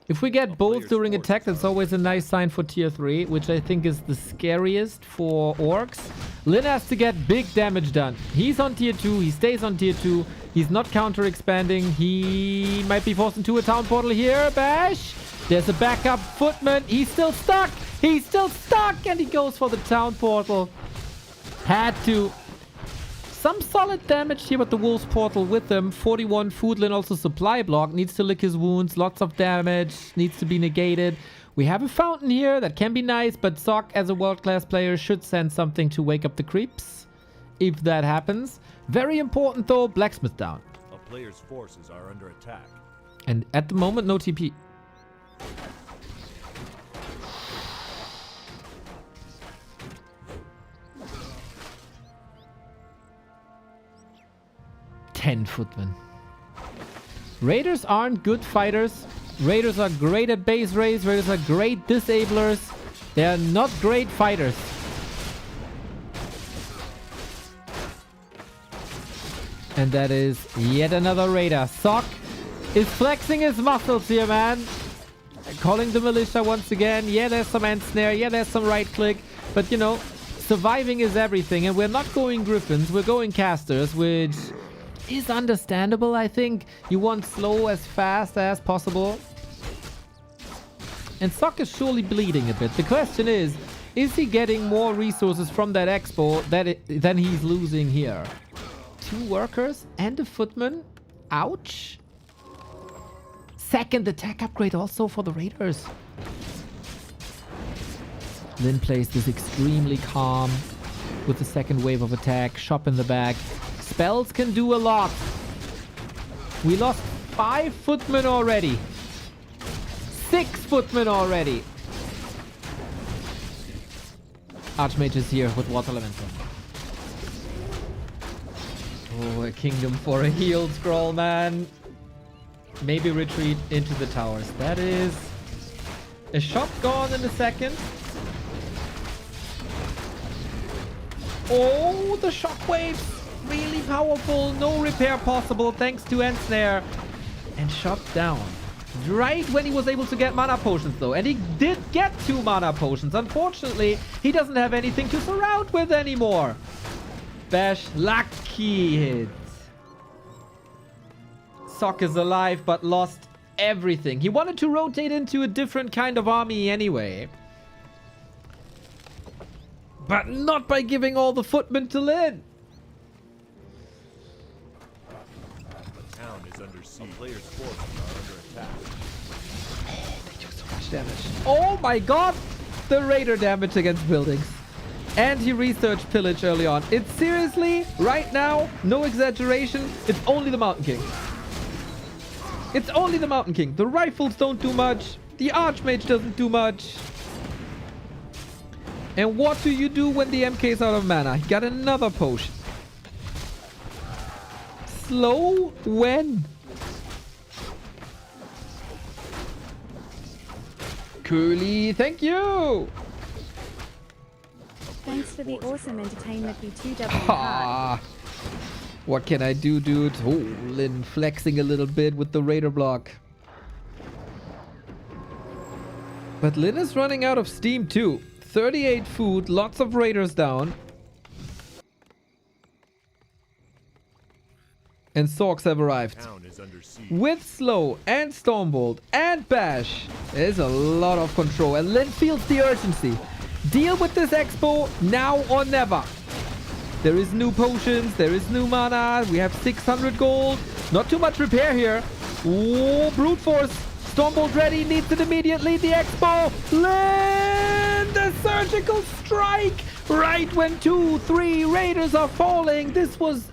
Speaker 2: If we get both during attack, that's always a nice sign for tier 3, which I think is the scariest for orcs. Lyn has to get big damage done. He's on tier 2. He stays on tier 2. He's not counter-expanding. He might be forced into a town portal here. Bash. There's a backup footman. He's still stuck. He's still stuck. And he goes for the town portal. Had to. Some solid damage here with the Wolf's Portal with them. 41 food. Lyn also supply block. Needs to lick his wounds. Lots of damage. Needs to be negated. We have a fountain here. That can be nice. But Sock, as a world-class player, should send something to wake up the creeps. If that happens. Very important, though. Blacksmith down.
Speaker 6: A player's forces are under attack.
Speaker 2: And at the moment, no TP. Footmen. Raiders aren't good fighters. Raiders are great at base race. Raiders are great disablers. They are not great fighters. And that is yet another Raider. Sock is flexing his muscles here, man. Calling the militia once again. Yeah, there's some end snare. Yeah, there's some right click. But, you know, surviving is everything. And we're not going griffins. We're going casters, which is understandable, I think. You want slow as fast as possible. And Sock is surely bleeding a bit. The question is he getting more resources from that expo than he's losing here? 2 workers and a footman? Ouch. Second attack upgrade also for the Raiders. Lyn plays this extremely calm with the second wave of attack. Shop in the back. Spells can do a lot. We lost 5 footmen already. 6 footmen already. Archmage is here with Water Elemental. Oh, a kingdom for a healed scroll, man. Maybe retreat into the towers. That is a shot gone in a second. Oh, the shockwaves. Really powerful. No repair possible thanks to Ensnare. And shot down. Right when he was able to get mana potions though. And he did get 2 mana potions. Unfortunately, he doesn't have anything to surround with anymore. Bash, lucky hit. Sock is alive but lost everything. He wanted to rotate into a different kind of army anyway. But not by giving all the footmen to Lyn.
Speaker 6: Under siege. Players' forces are under attack.
Speaker 2: Oh, they do so much damage. Oh my god! The Raider damage against buildings. And he researched pillage early on. It's seriously, right now, no exaggeration, it's only the Mountain King. It's only the Mountain King. The rifles don't do much. The Archmage doesn't do much. And what do you do when the MK is out of mana? He got another potion. Slow when? Curly, thank you!
Speaker 7: Thanks for the awesome entertainment, B2W.
Speaker 2: Ah, what can I do, dude? Oh, Lyn flexing a little bit with the Raider block. But Lyn is running out of steam too. 38 food, lots of Raiders down. And Sorks have arrived. With Slow and Stormbolt and Bash, there's a lot of control. And Lyn feels the urgency. Deal with this expo now or never. There is new potions. There is new mana. We have 600 gold. Not too much repair here. Oh, Brute Force. Stormbolt ready. Needs it immediately. The expo. Lyn! The surgical strike. Right when 2-3 Raiders are falling. This was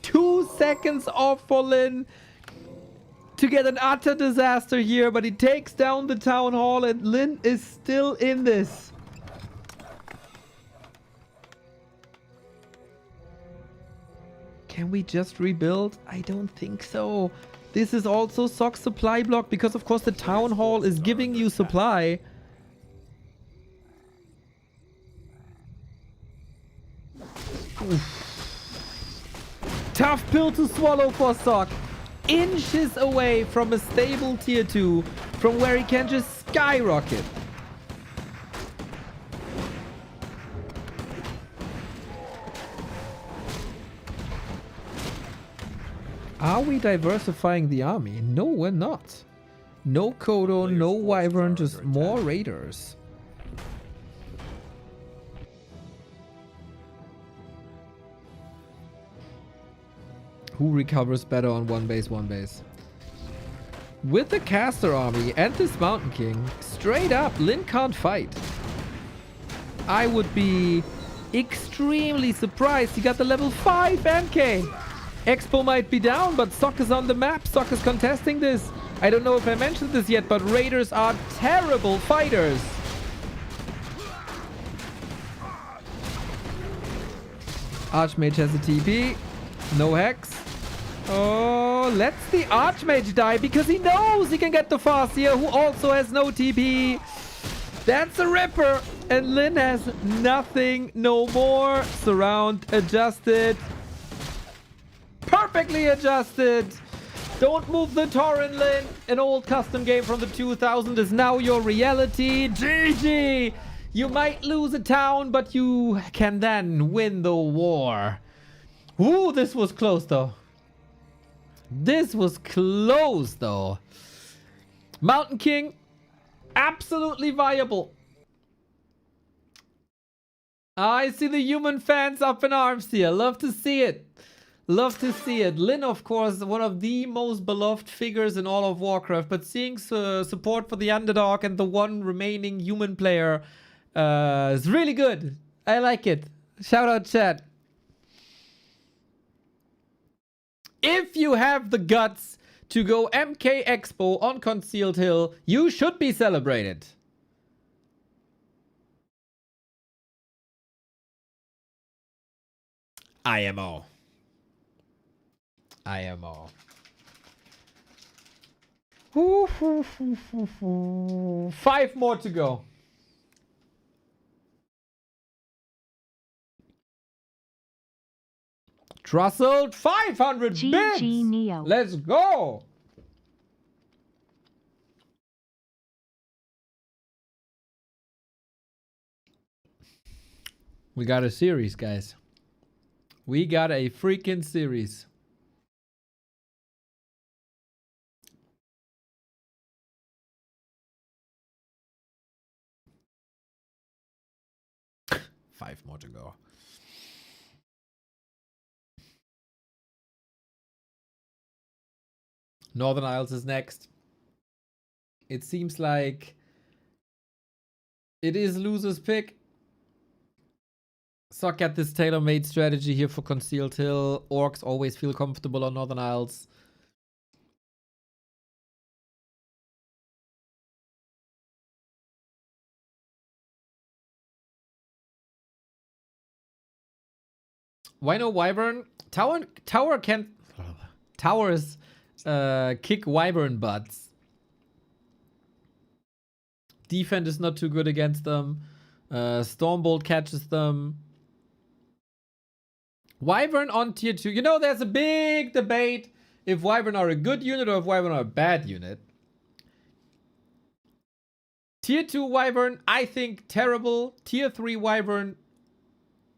Speaker 2: 2 seconds off for Lyn to get an utter disaster here, but he takes down the town hall and Lyn is still in this. Can we just rebuild? I don't think so. This is also Sock's supply block because of course the town hall is giving you supply. Oof. Tough pill to swallow for Sock. inches away from a stable tier 2 from where he can just skyrocket. Are we diversifying the army? No, we're not. No Kodo, no Wyvern, just more raiders. Who recovers better on one base, one base? With the caster army and this Mountain King, straight up, Lyn can't fight. I would be extremely surprised he got the level 5 NK. Expo might be down, but Sock is on the map. Sock is contesting this. I don't know if I mentioned this yet, but raiders are terrible fighters. Archmage has a TP. No hex. Oh, lets the Archmage die because he knows he can get the Farseer, who also has no TP. That's a ripper. And Lyn has nothing, no more. Surround adjusted. Perfectly adjusted. Don't move the Tauren, Lyn. An old custom game from the 2000 is now your reality. GG. You might lose a town, but you can then win the war. Ooh, this was close though. This was close though. Mountain King, absolutely viable. I see the human fans up in arms here. Love to see it. Love to see it. Lyn, of course, one of the most beloved figures in all of Warcraft, but seeing support for the underdog and the one remaining human player is really good. I like it. Shout out chat. If you have the guts to go MK Expo on Concealed Hill, you should be celebrated. IMO. IMO. 5 more to go. Trusselled 500 bits.
Speaker 8: GG Neo.
Speaker 2: Let's go. We got a series, guys. We got a freaking series. Five more to go. Northern Isles is next. It seems like it is loser's pick. Suck at this tailor-made strategy here for Concealed Hill. Orcs always feel comfortable on Northern Isles. Why no Wyvern? Tower can't... Towers kick Wyvern butts. Defense is not too good against them. Stormbolt catches them. Wyvern on tier 2. You know, there's a big debate if Wyvern are a good unit or if Wyvern are a bad unit. Tier 2 Wyvern, I think terrible. Tier 3 Wyvern,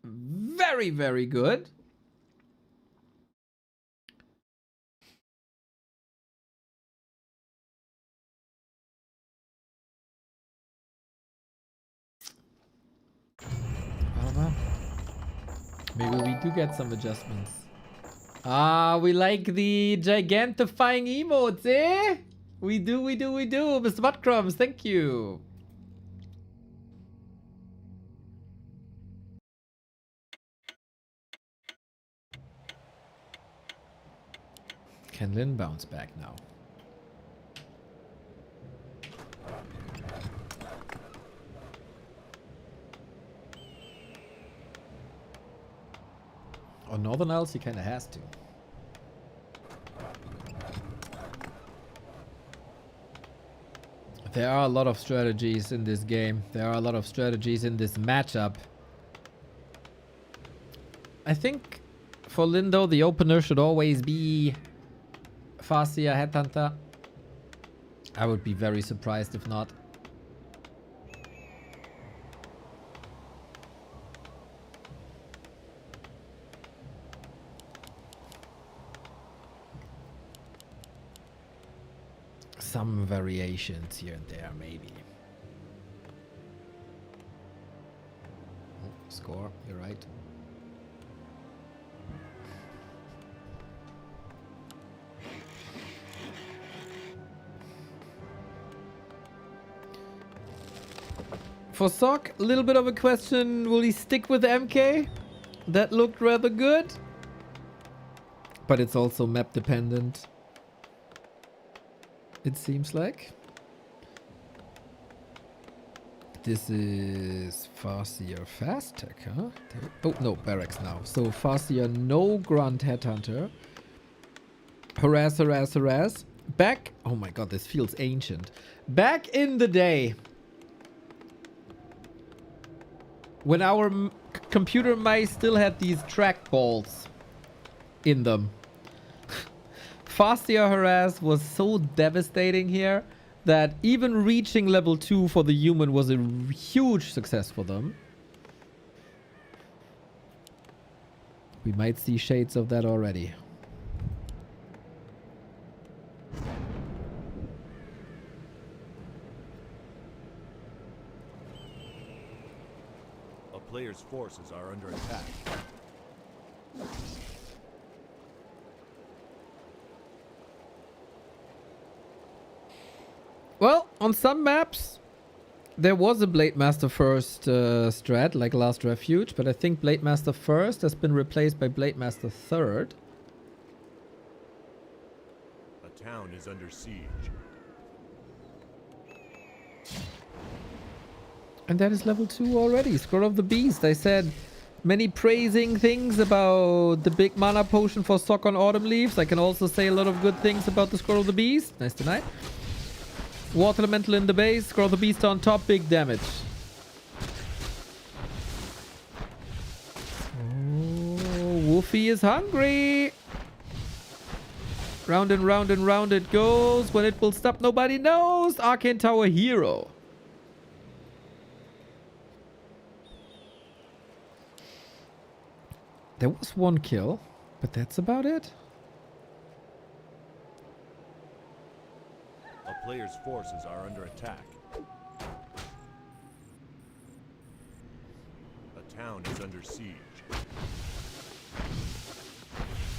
Speaker 2: very, very good. I don't know. Maybe we do get some adjustments. Ah, we like the gigantifying emotes, eh? We do. Mr. Buttcrumbs, thank you. Can Lyn bounce back now? On Northern Isles, he kind of has to. There are a lot of strategies in this game. There are a lot of strategies in this matchup. I think for Lyn, though, the opener should always be Farseer Headhunter? I would be very surprised if not. Some variations here and there, maybe. Oh, score, you're right. For Sock, a little bit of a question. Will he stick with MK? That looked rather good. But it's also map dependent. It seems like. This is Farseer Fast Tech, huh? Oh, no, Barracks now. So Farseer, no Grunt Headhunter. Harass, harass, harass. Back. Oh my god, this feels ancient. Back in the day, when our computer mice still had these trackballs in them. Farseer Harass was so devastating here that even reaching level 2 for the human was a huge success for them. We might see shades of that already.
Speaker 6: A player's forces are under attack.
Speaker 2: Well, on some maps, there was a Blade Master first strat, like Last Refuge, but I think Blade Master first has been replaced by Blade Master third.
Speaker 6: A town is under siege.
Speaker 2: And that is level 2 already. Scroll of the Beast. I said many praising things about the big mana potion for Sock on Autumn Leaves. I can also say a lot of good things about the Scroll of the Beast. Nice tonight. Water Elemental in the base. Scroll of the Beast on top. Big damage. Oh, Woofy is hungry. Round and round and round it goes. When it will stop, nobody knows. Arcane Tower hero. There was one kill, but that's about it.
Speaker 6: A player's forces are under attack. A town is under siege.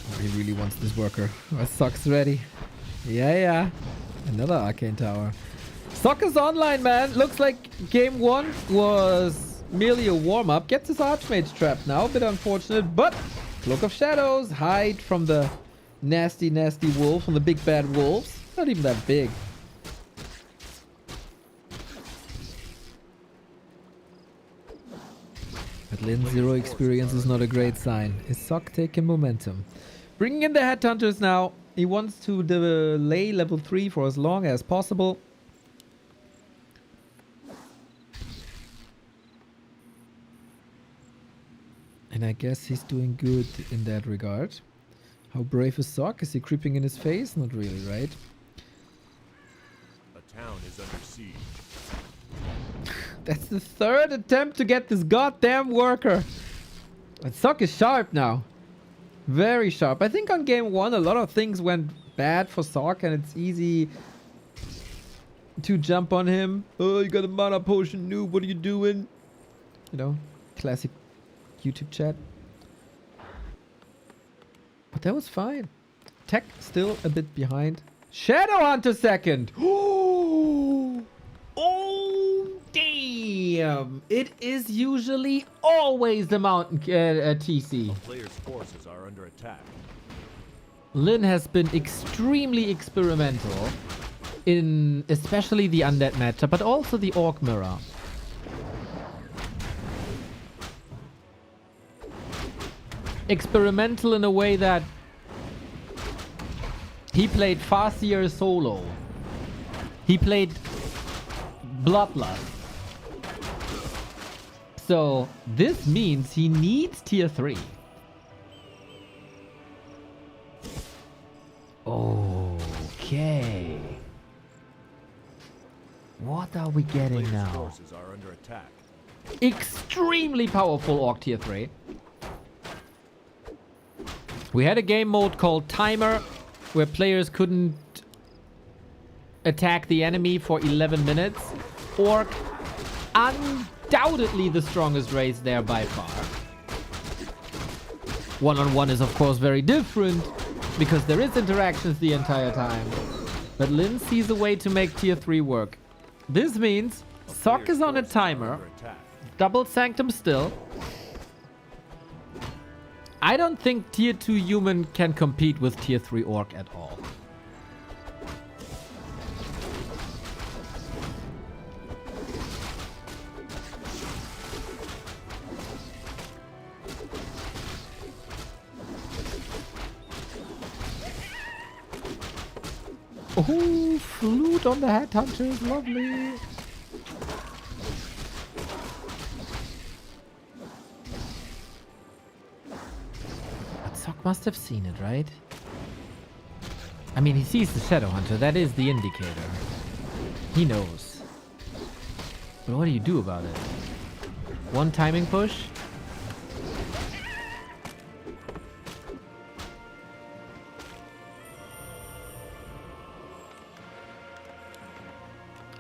Speaker 2: Oh, he really wants this worker. Oh, Sock's ready. Yeah. Another Arcane Tower. Sock is online, man. Looks like game 1 was merely a warm-up. Gets his Archmage trapped now. A bit unfortunate, but Cloak of Shadows. Hide from the nasty, nasty wolf, from the big bad wolves. Not even that big. But Lyn 0 experience is not a great sign. Is Sock taking momentum? Bringing in the Headhunters now. He wants to delay level 3 for as long as possible. And I guess he's doing good in that regard. How brave is Sock? Is he creeping in his face? Not really, right?
Speaker 6: A town is under siege.
Speaker 2: That's the third attempt to get this goddamn worker. But Sock is sharp now. Very sharp. I think on game 1 a lot of things went bad for Sock and it's easy to jump on him. Oh, you got a mana potion, noob. What are you doing? You know, classic YouTube chat. But that was fine. Tech still a bit behind. Shadowhunter second. Oh, damn. It is usually always the mountain TC.
Speaker 6: A player's forces are under attack.
Speaker 2: Lyn has been extremely experimental in especially the undead matchup, but also the Orc Mirror. Experimental in a way that he played Farseer solo. He played Bloodlust. So this means he needs tier 3. Oh. Okay. What are we getting
Speaker 6: Players'
Speaker 2: now?
Speaker 6: forces are under attack.
Speaker 2: Extremely powerful Orc tier 3. We had a game mode called Timer, where players couldn't attack the enemy for 11 minutes. Orc, undoubtedly the strongest race there by far. One-on-one is of course very different, because there is interactions the entire time. But Lyn sees a way to make tier 3 work. This means Sock is on a timer, double Sanctum still. I don't think tier 2 human can compete with tier 3 Orc at all. Oh, flute on the headhunter is lovely. But Sock must have seen it, right? I mean, he sees the Shadow Hunter. That is the indicator. He knows. But what do you do about it? One timing push?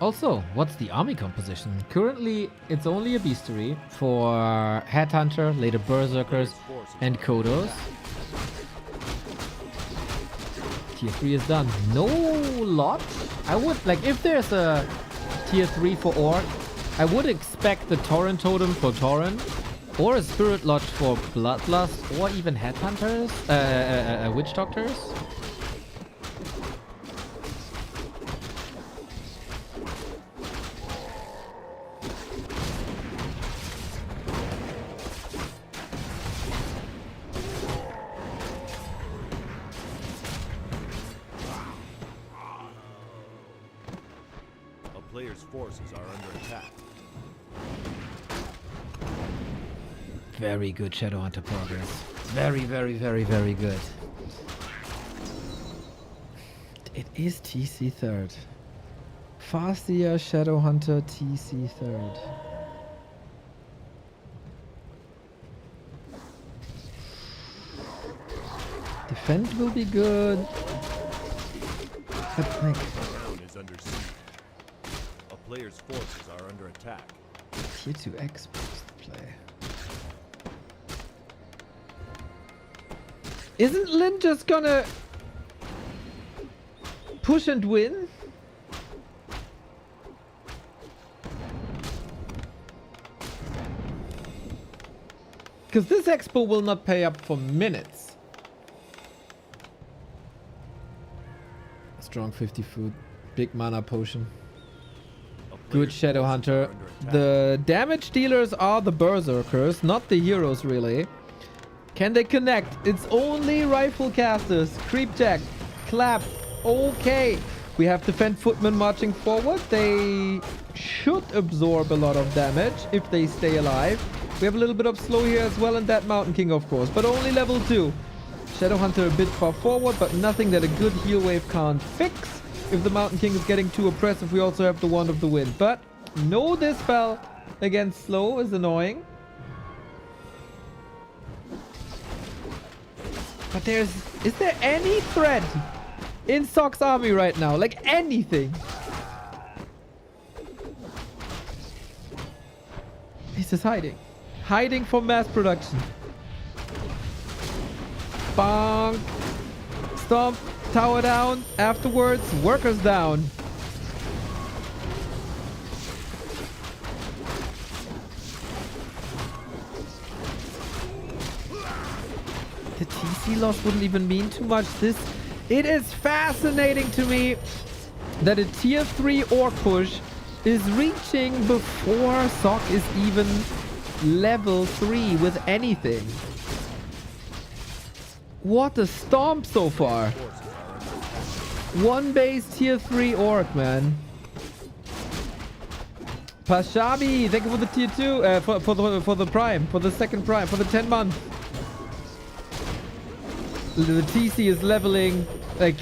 Speaker 2: Also, what's the army composition? Currently, it's only a Beastery for Headhunter, later Berserkers, and Kodos. Tier 3 is done. No lot? I would, like, if there's a Tier 3 for Orc, I would expect the Torrent Totem for Torrent, or a Spirit Lodge for Bloodlust, or even Headhunters, Witch Doctors.
Speaker 6: Players' forces are under attack.
Speaker 2: Very good Shadowhunter progress. Very, very, very, very good. It is TC third. Fastier Shadowhunter TC third. Defend will be good. But like,
Speaker 6: Ground is under siege. A player's forces are under attack.
Speaker 2: tier 2 experts to play. Isn't Lyn just gonna push and win? Because this expo will not pay up for minutes. Strong 50 food. Big mana potion.
Speaker 6: A
Speaker 2: Good
Speaker 6: player's
Speaker 2: Shadow
Speaker 6: forces
Speaker 2: Hunter.
Speaker 6: are under attack.
Speaker 2: The damage dealers are the Berserkers, not the heroes really. Can they connect? It's only rifle casters. Creep jack. Clap. Okay. We have Defend Footmen marching forward. They should absorb a lot of damage if they stay alive. We have a little bit of slow here as well, and that Mountain King of course, but only level 2. Shadow Hunter a bit far forward, but nothing that a good heal wave can't fix. If the Mountain King is getting too oppressive, we also have the Wand of the Wind. But no Dispel against slow is annoying. But is there any threat in Sock's army right now? Like anything? He's just hiding. Hiding for mass production. Bonk. Stomp. Tower down. Afterwards, workers down. The TC loss wouldn't even mean too much. It is fascinating to me that a tier 3 orc push is reaching before Sock is even level 3 with anything. What a stomp so far. One base tier 3 orc, man. Pashabi, thank you for the tier 2, for the prime, for the second prime, for the 10 month. The TC is leveling, like,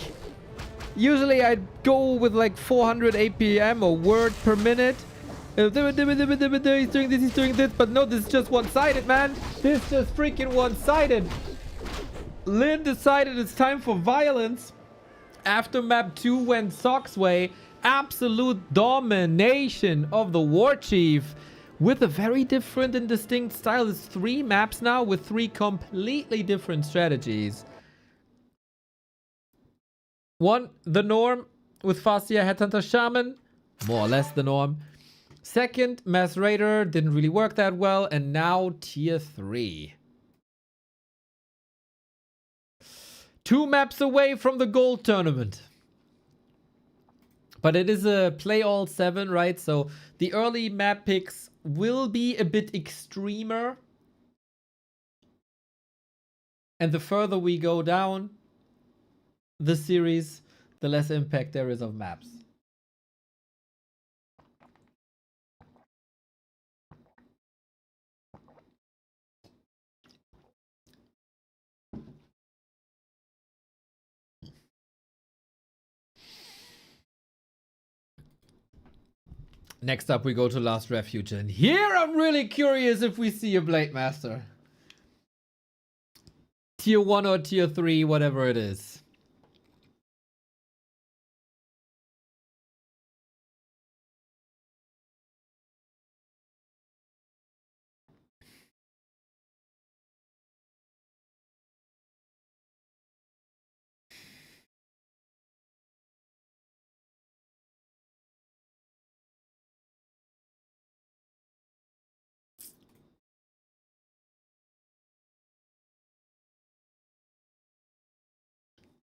Speaker 2: Usually I'd go with like 400 APM or word per minute. He's doing this, but no, this is just one-sided, man. This is just freaking one-sided. Lyn decided it's time for violence. After map 2 went Sock's way, absolute domination of the War Chief with a very different and distinct style. There's 3 maps now with 3 completely different strategies. 1, the norm with Fastia Headhunter Shaman, more or less the norm. 2nd, Mass Raider, didn't really work that well, and now tier 3. 2 maps away from the gold tournament. But it is a play all 7, right? So the early map picks will be a bit extremer. And the further we go down the series, the less impact there is of maps. Next up, we go to Last Refuge, and here I'm really curious if we see a Blade Master. Tier 1 or tier 3, whatever it is.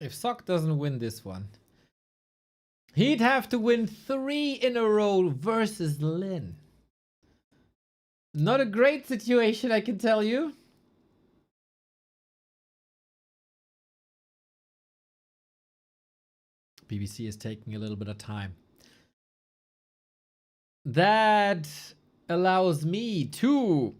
Speaker 2: If Sock doesn't win this one, he'd have to win 3 in a row versus Lyn. Not a great situation, I can tell you. BBC is taking a little bit of time. That allows me to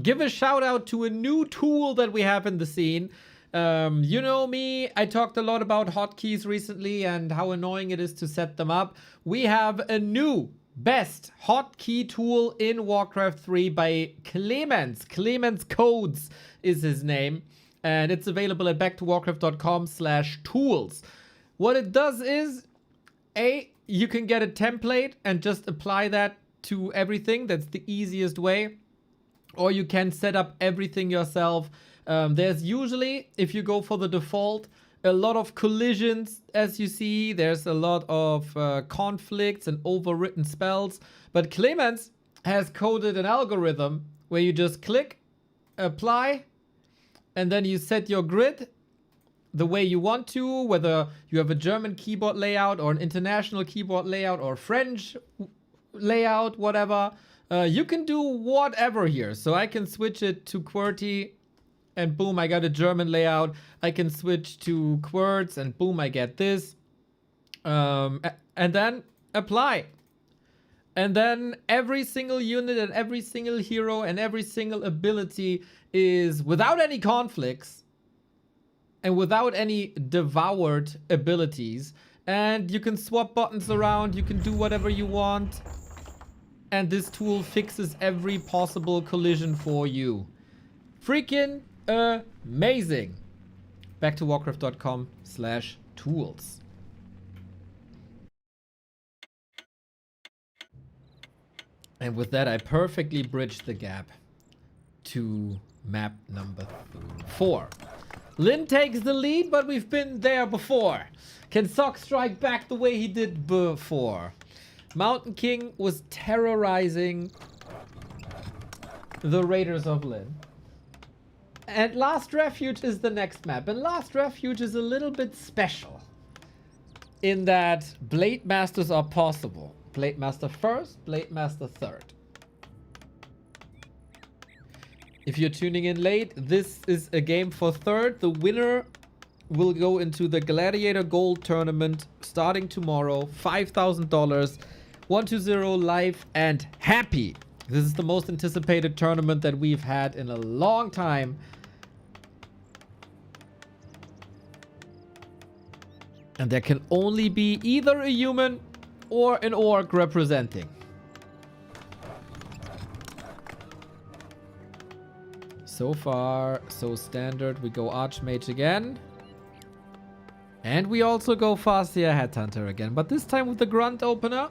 Speaker 2: give a shout out to a new tool that we have in the scene. You know me, I talked a lot about hotkeys recently and how annoying it is to set them up. We have a new best hotkey tool in Warcraft 3 by Clemens. Clemens Codes is his name. And it's available at backtowarcraft.com/tools. What it does is, you can get a template and just apply that to everything. That's the easiest way. Or you can set up everything yourself. There's usually, if you go for the default, a lot of collisions, as you see. There's a lot of conflicts and overwritten spells. But Clemens has coded an algorithm where you just click, apply, and then you set your grid the way you want to, whether you have a German keyboard layout or an international keyboard layout or French layout, whatever. You can do whatever here. So I can switch it to QWERTY and boom, I got a German layout. I can switch to QWERTZ and boom, I get this. And then apply. And then every single unit and every single hero and every single ability is without any conflicts and without any devoured abilities. And you can swap buttons around. You can do whatever you want. And this tool fixes every possible collision for you. Freaking amazing. Back to warcraft.com/tools. And with that, I perfectly bridged the gap to map number 4. Lyn takes the lead, but we've been there before. Can Sock strike back the way he did before? Mountain King was terrorizing the Raiders of Lyn. And Last Refuge is the next map. And Last Refuge is a little bit special in that Blade Masters are possible. Blade Master first, Blade Master third. If you're tuning in late, this is a game for third. The winner will go into the Gladiator Gold Tournament starting tomorrow. $5,000. 120 live and happy. This is the most anticipated tournament that we've had in a long time. And there can only be either a human or an orc representing. So far, so standard. We go Archmage again. And we also go Farseer Headhunter again. But this time with the Grunt opener.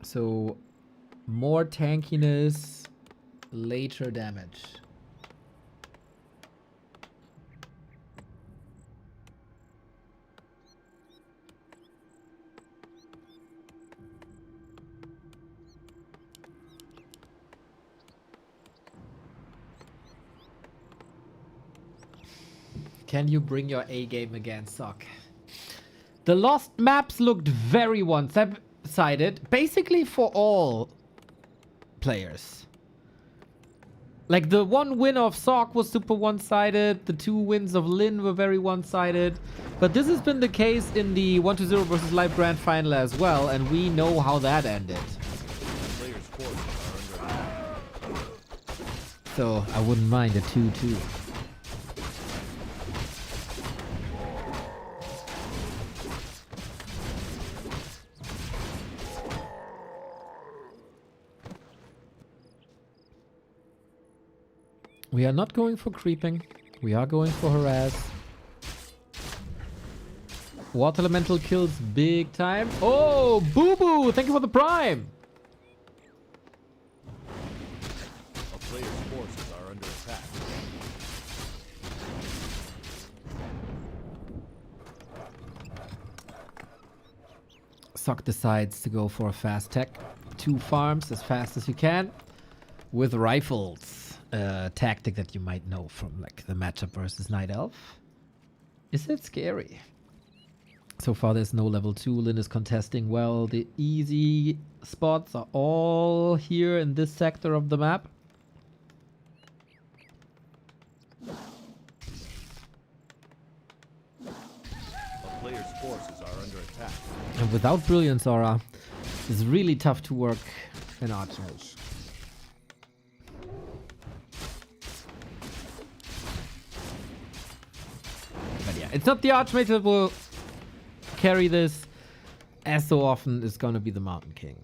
Speaker 2: So, more tankiness, later damage. Can you bring your A game again, Sock? The lost maps looked very one-sided, basically for all players. Like the one win of Sock was super one-sided, the 2 wins of Lyn were very one-sided, but this has been the case in the 1-0 versus Live Grand Final as well, and we know how that ended.
Speaker 6: Players' forces are under attack.
Speaker 2: So I wouldn't mind a 2-2. We are not going for creeping. We are going for harass. Water Elemental kills big time. Oh, Boo Boo! Thank you for the prime!
Speaker 6: A player's forces are under attack.
Speaker 2: Sock decides to go for a fast tech. 2 farms as fast as you can. With rifles. A tactic that you might know from like the matchup versus Night Elf. Is it scary? So far there's no level 2. Lyn is contesting well. The easy spots are all here in this sector of the map.
Speaker 6: A player's forces are under attack.
Speaker 2: And without Brilliance Aura, it's really tough to work in Archmage. But yeah, it's not the Archmage that will carry this. As so often, it's going to be the Mountain King.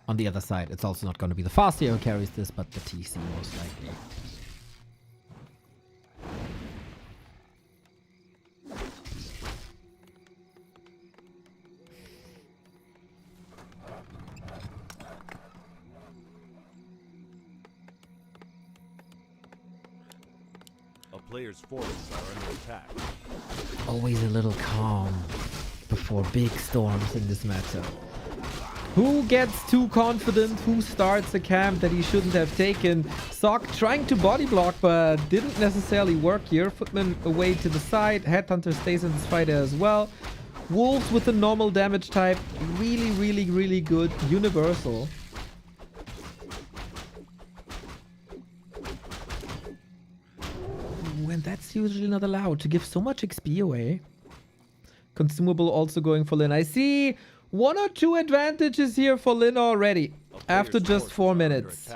Speaker 2: On the other side, it's also not going to be the Farseer who carries this, but the TC most likely.
Speaker 6: A player's forces are under attack.
Speaker 2: Always a little calm before big storms in this matchup. Who gets too confident? Who starts a camp that he shouldn't have taken? Sock trying to body block, but didn't necessarily work here. Footman away to the side. Headhunter stays in this fight as well. Wolves with a normal damage type. Really, really, really good. Universal. And that's usually not allowed to give so much XP away. Consumable also going for Lyn. I see 1 or 2 advantages here for Lyn already after just 4 minutes.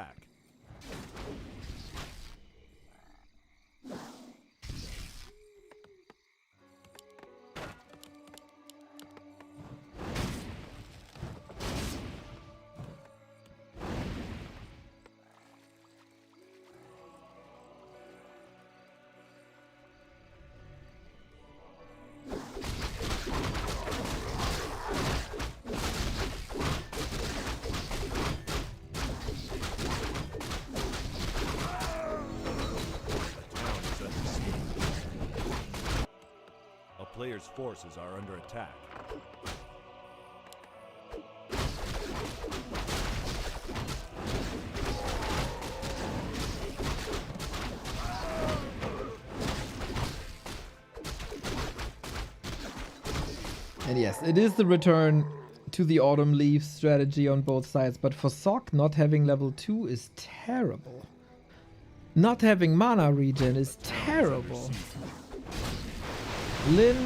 Speaker 6: Players' forces are under attack.
Speaker 2: And yes, it is the return to the Autumn Leaf strategy on both sides, but for Sock, not having level 2 is terrible. Not having mana regen is terrible. Lyn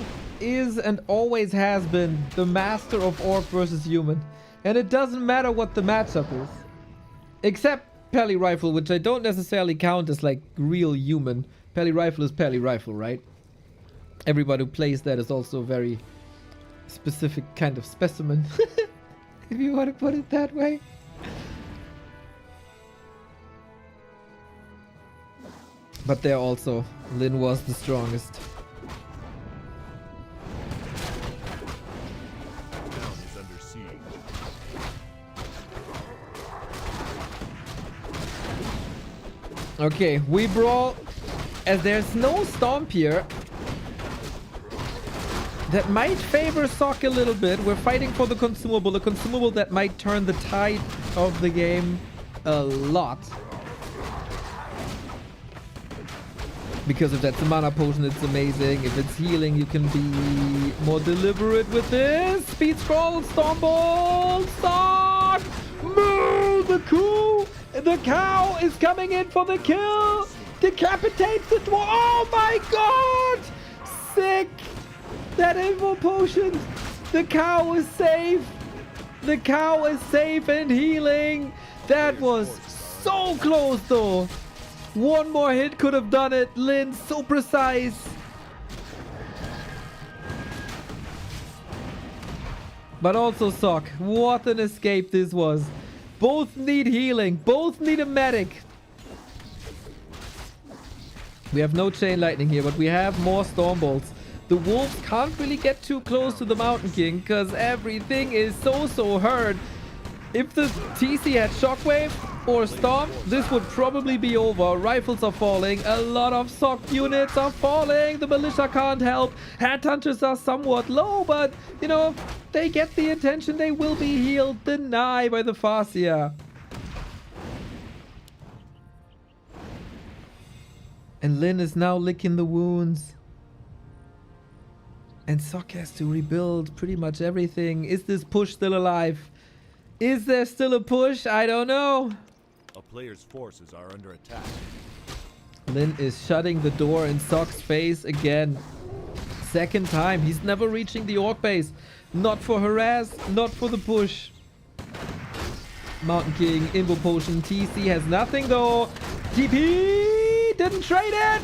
Speaker 2: is and always has been the master of orc versus human. And it doesn't matter what the matchup is. Except Peli Rifle, which I don't necessarily count as like real human. Peli Rifle is Peli Rifle, right? Everybody who plays that is also a very specific kind of specimen. If you want to put it that way. But there also, Lyn was the strongest.
Speaker 6: Town is under siege.
Speaker 2: Okay, we brawl. As there's no stomp here, that might favor Sock a little bit. We're fighting for the consumable. A consumable that might turn the tide of the game a lot. Because if that's a mana potion, it's amazing. If it's healing, you can be more deliberate with this. Speed scroll, stumble, Sock! Move the coup! The cow is coming in for the kill! Decapitates the dwarf! Oh my god! Sick! That info potion! The cow is safe! The cow is safe and healing! That was so close though! One more hit could have done it. Lyn, so precise. But also Sock. What an escape this was. Both need healing. Both need a medic. We have no chain lightning here, but we have more storm bolts. The wolves can't really get too close to the Mountain King because everything is so hurt. If the TC had Shockwave or Storm, this would probably be over. Rifles are falling. A lot of Sock units are falling. The militia can't help. Headhunters are somewhat low, but, you know, they get the attention. They will be healed. Deny by the Farseer. And Lyn is now licking the wounds. And Sock has to rebuild pretty much everything. Is this push still alive? Is there still a push? I don't know.
Speaker 6: A player's forces are under attack.
Speaker 2: Lyn is shutting the door in Sock's face again. Second time. He's never reaching the orc base. Not for harass, not for the push. Mountain King, Imbo Potion, TC has nothing though. TP didn't trade it.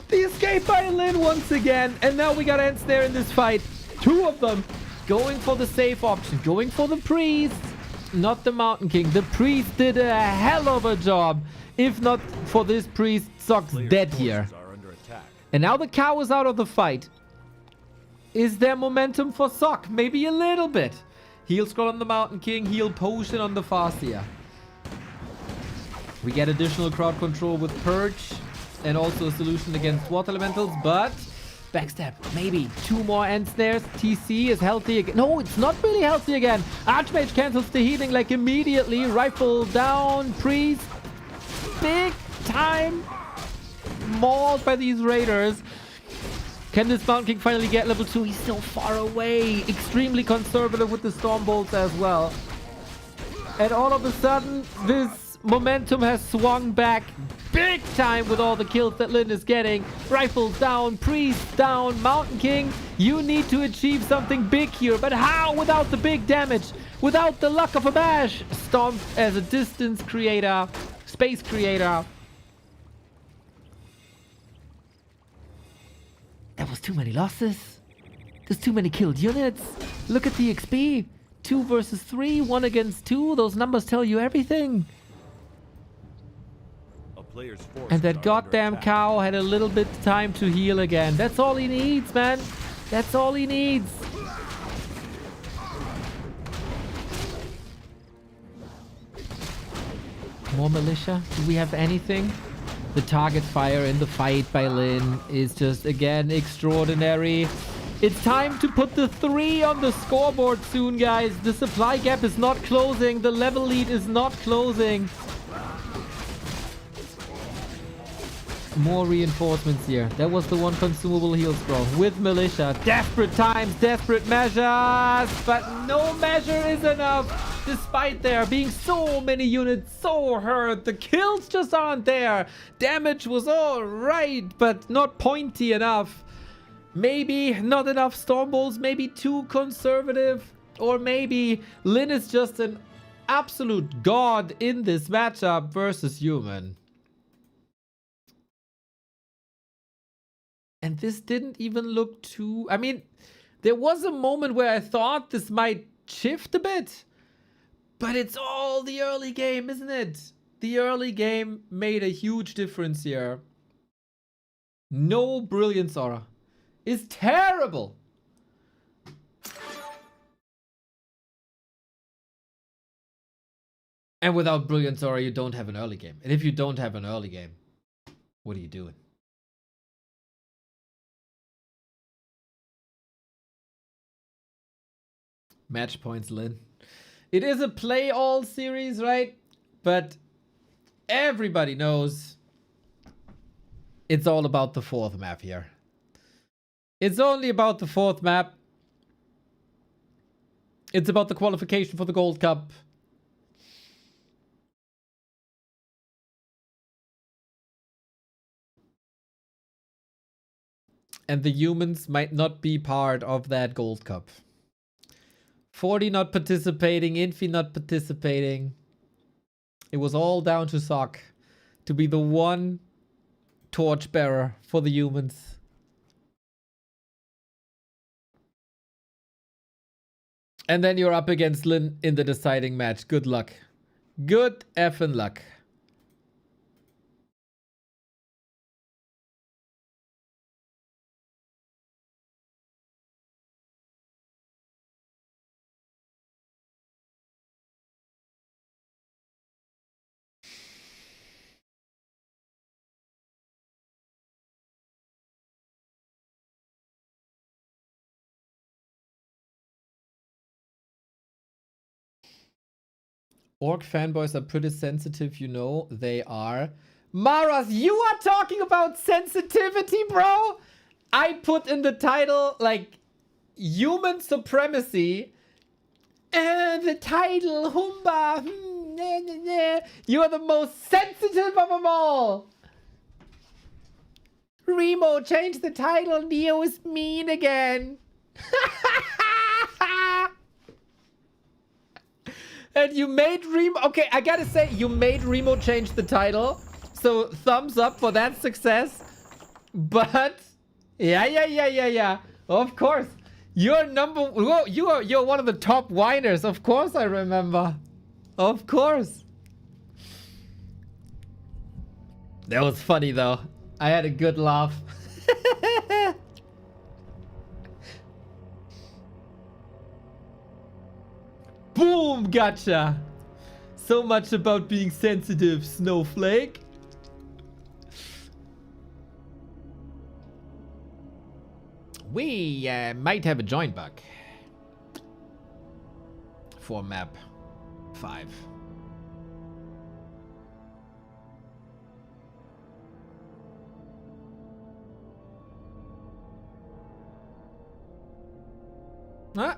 Speaker 2: The escape by Lyn once again. And now we got ants there in this fight. Two of them. Going for the safe option, going for the priest, not the Mountain King. The priest did a hell of a job. If not for this priest, Sock's dead here. And now the cow is out of the fight. Is there momentum for Sock? Maybe a little bit. Heal scroll on the Mountain King, heal potion on the Farseer. We get additional crowd control with Purge and also a solution against water elementals, but backstab, maybe. Two more end snares. TC is healthy again. No, it's not really healthy again. Archmage cancels the healing like immediately. Rifle down. Priest. Big time mauled by these raiders. Can this Mountain King finally get level 2? He's so far away. Extremely conservative with the Storm Bolts as well. And all of a sudden, this momentum has swung back big time with all the kills that Lyn is getting. Rifles down, Priest down, Mountain King. You need to achieve something big here, but how without the big damage? Without the luck of a bash? Stomp as a distance creator, space creator. That was too many losses. There's too many killed units. Look at the XP. 2 versus 3, 1 against 2. Those numbers tell you everything. And that goddamn cow had a little bit time to heal again. That's all he needs, man. That's all he needs. More militia? Do we have anything? The target fire in the fight by Lyn is just, again, extraordinary. It's time to put the 3 on the scoreboard soon, guys. The supply gap is not closing. The level lead is not closing. More reinforcements here. That was the one consumable heal scroll with militia. Desperate times, desperate measures, but no measure is enough. Despite there being so many units so hurt, the kills just aren't there. Damage was all right, but not pointy enough. Maybe not enough storm bolts, maybe too conservative, or maybe Lyn is just an absolute god in this matchup versus human. And this didn't even look too... I mean, there was a moment where I thought this might shift a bit. But it's all the early game, isn't it? The early game made a huge difference here. No Brilliance Aura is terrible. And without Brilliance Aura, you don't have an early game. And if you don't have an early game, what are you doing? Match points, Lyn. It is a play all series, right? But everybody knows it's all about the fourth map here. It's only about the fourth map. It's about the qualification for the Gold Cup. And the humans might not be part of that Gold Cup. 40 not participating, Infi not participating. It was all down to Sock to be the one torchbearer for the humans. And then you're up against Lyn in the deciding match. Good luck. Good effing luck. Orc fanboys are pretty sensitive, you know. They are. Maras, you are talking about sensitivity, bro? I put in the title, like, human supremacy. And the title, Humba. You are the most sensitive of them all. Remo, change the title. Neo is mean again. And you made Remo... Okay, I gotta say, you made Remo change the title. So, thumbs up for that success. But... Yeah. Of course. You're Whoa, you're one of the top whiners. Of course I remember. Of course. That was funny, though. I had a good laugh. Boom! Gotcha! So much about being sensitive, Snowflake. We might have a join bug for map 5. Huh?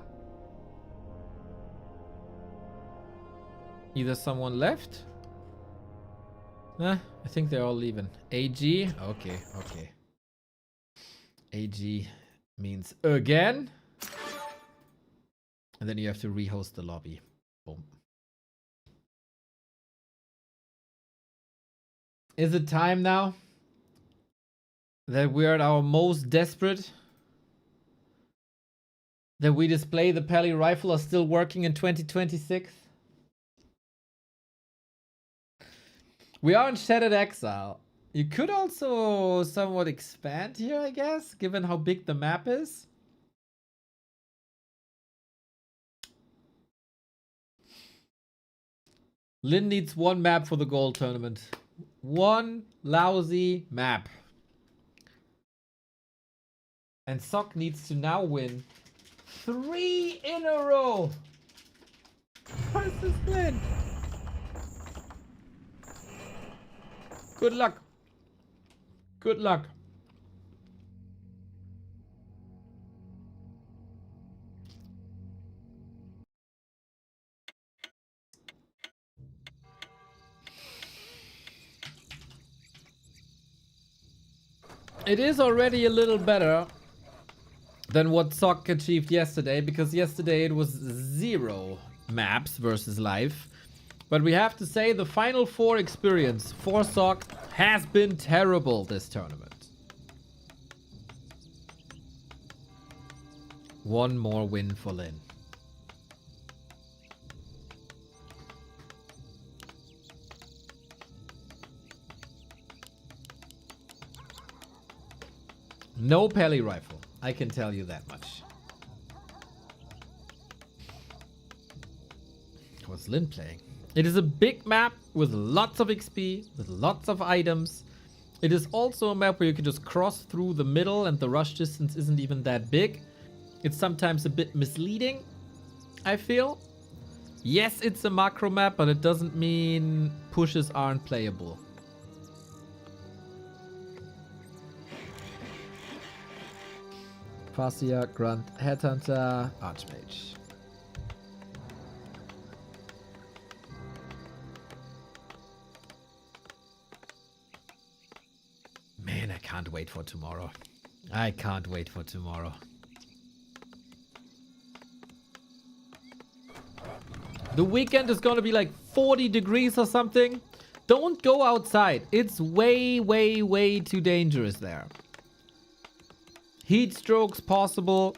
Speaker 2: Either someone left? Nah, I think they're all leaving. AG? Okay. AG means again. And then you have to rehost the lobby. Boom. Is it time now that we're at our most desperate? That we display the Pally rifle are still working in 2026? We are in Shattered Exile. You could also somewhat expand here, I guess, given how big the map is. Lyn needs one map for the gold tournament. One lousy map. And Sock needs to now win 3 in a row versus Lyn. Good luck. Good luck. It is already a little better than what Sock achieved yesterday, because yesterday it was 0 maps versus life. But we have to say the Final Four experience for Sock has been terrible this tournament. One more win for Lyn. No Pele rifle, I can tell you that much. What's Lyn playing? It is a big map with lots of XP, with lots of items. It is also a map where you can just cross through the middle and the rush distance isn't even that big. It's sometimes a bit misleading, I feel. Yes, it's a macro map, but it doesn't mean pushes aren't playable. Fascia, Grunt, Headhunter, Archmage. Man, I can't wait for tomorrow. I can't wait for tomorrow. The weekend is gonna be like 40 degrees or something. Don't go outside. It's way, way, way too dangerous there. Heat strokes possible.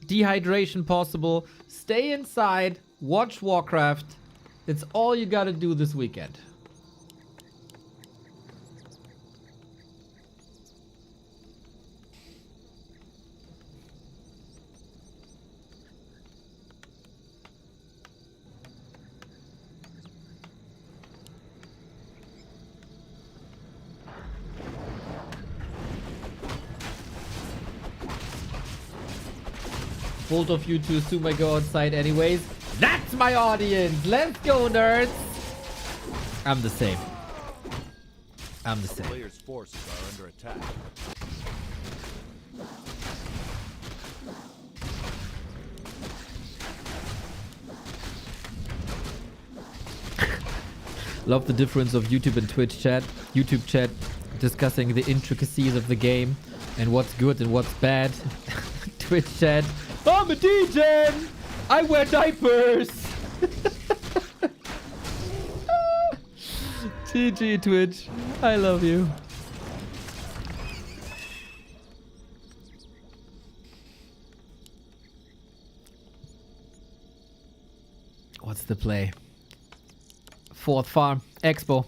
Speaker 2: Dehydration possible. Stay inside. Watch Warcraft. It's all you gotta do this weekend. Both of you two assume I go outside anyways. That's my audience. Let's go, nerds. I'm the same. I'm the same.
Speaker 6: Players' forces are under attack.
Speaker 2: Love the difference of YouTube and Twitch chat. YouTube chat discussing the intricacies of the game and what's good and what's bad. Twitch chat. I'm a DJ. I wear diapers. GG Twitch. I love you. What's the play? Fourth farm. Expo.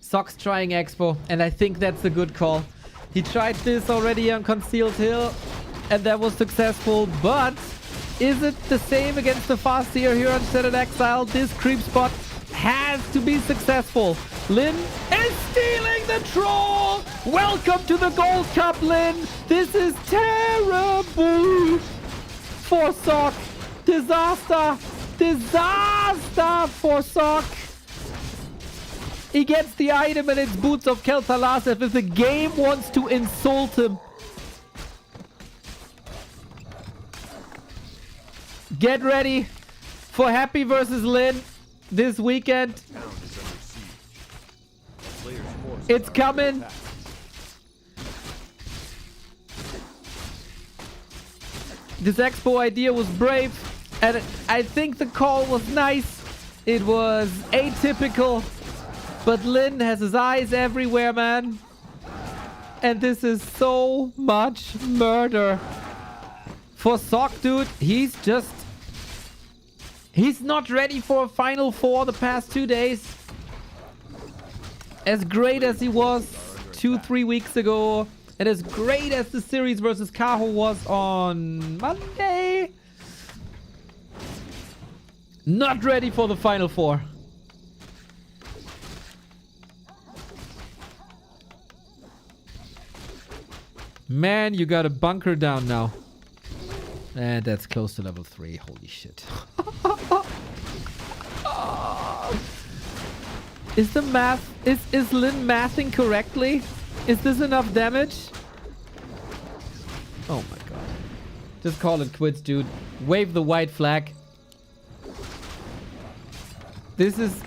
Speaker 2: Sock's trying Expo, and I think that's a good call. He tried this already on Concealed Hill, and that was successful, but is it the same against the Farseer here on Shattered Exile? This creep spot has to be successful. Lyn is stealing the troll! Welcome to the Gold Cup, Lyn! This is terrible for Sock! Disaster! Disaster for Sock! He gets the item and it's Boots of Kel'Thuzad if the game wants to insult him. Get ready for Happy versus Lyn this weekend.
Speaker 6: Town is under siege. Players' forces
Speaker 2: It's
Speaker 6: are
Speaker 2: coming.
Speaker 6: under attack.
Speaker 2: This Expo idea was brave, and I think the call was nice. It was atypical, but Lyn has his eyes everywhere, man. And this is so much murder. For Sock, dude, he's not ready for a Final Four the past 2 days. As great as he was 2-3 weeks ago, and as great as the series versus Kaho was on Monday, not ready for the Final Four. Man, you got a bunker down now. And that's close to level 3. Holy shit. Is the math... Is Lyn mathing correctly? Is this enough damage? Oh my god. Just call it quits, dude. Wave the white flag. This is...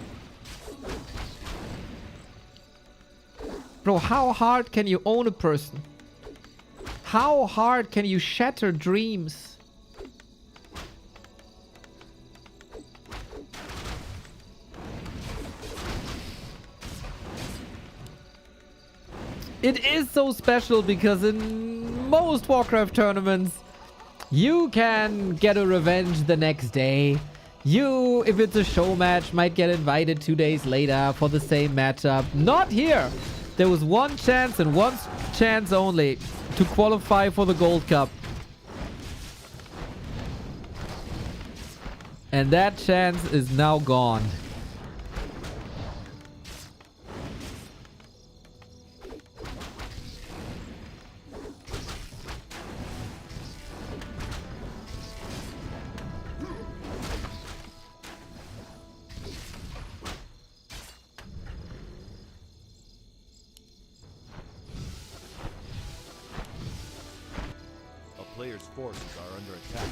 Speaker 2: Bro, how hard can you own a person? how hard can you shatter dreams? It is so special because in most Warcraft tournaments, you can get a revenge the next day. You, if it's a show match, might get invited 2 days later for the same matchup. Not here. There was one chance and one chance only to qualify for the Gold Cup. And that chance is now gone.
Speaker 6: A player's forces are under attack.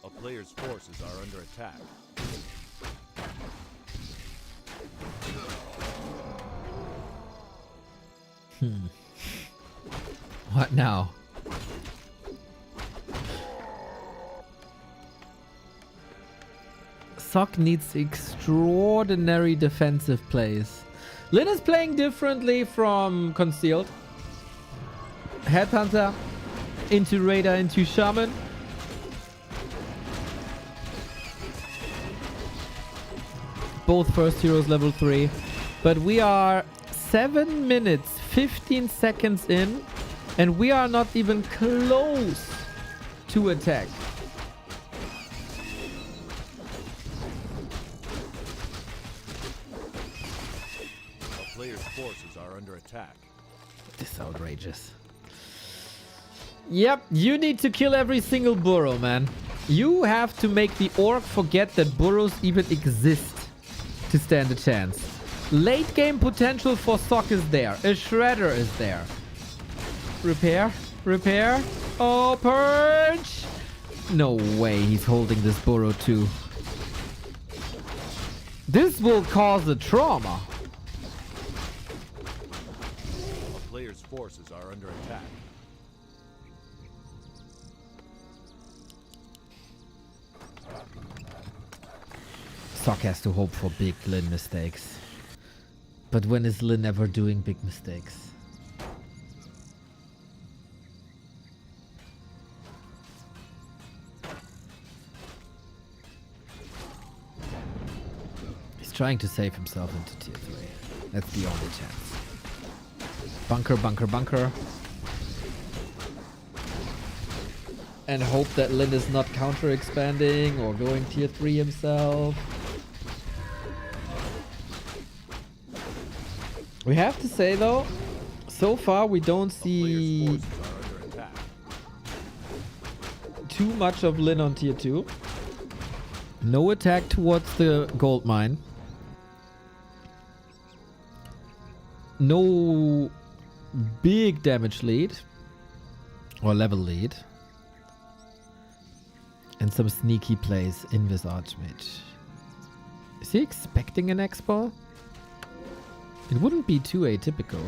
Speaker 6: A player's forces are under attack.
Speaker 2: What now? Sock needs extraordinary defensive plays. Lyn is playing differently from Concealed. Headhunter into Raider into Shaman. Both first heroes level 3. But we are 7 minutes, 15 seconds in, and we are not even close to attack.
Speaker 6: A player's forces are under attack.
Speaker 2: This is outrageous. Yep, you need to kill every single burrow, man. You have to make the orc forget that burrows even exist to stand a chance. Late game potential for Sock is there. A Shredder is there. Repair. Repair. Oh, Purge! No way he's holding this burrow too. This will cause a trauma.
Speaker 6: A player's forces are under attack.
Speaker 2: Sock has to hope for big Lyn mistakes. But when is Lyn ever doing big mistakes? He's trying to save himself into tier 3. That's the only chance. Bunker, bunker, bunker. And hope that Lyn is not counter expanding or going tier 3 himself. We have to say though, so far we don't see too much of Lyn on tier 2. No attack towards the gold mine. No big damage lead or level lead. And some sneaky plays in this Archmage. Is he expecting an Expo? It wouldn't be too atypical.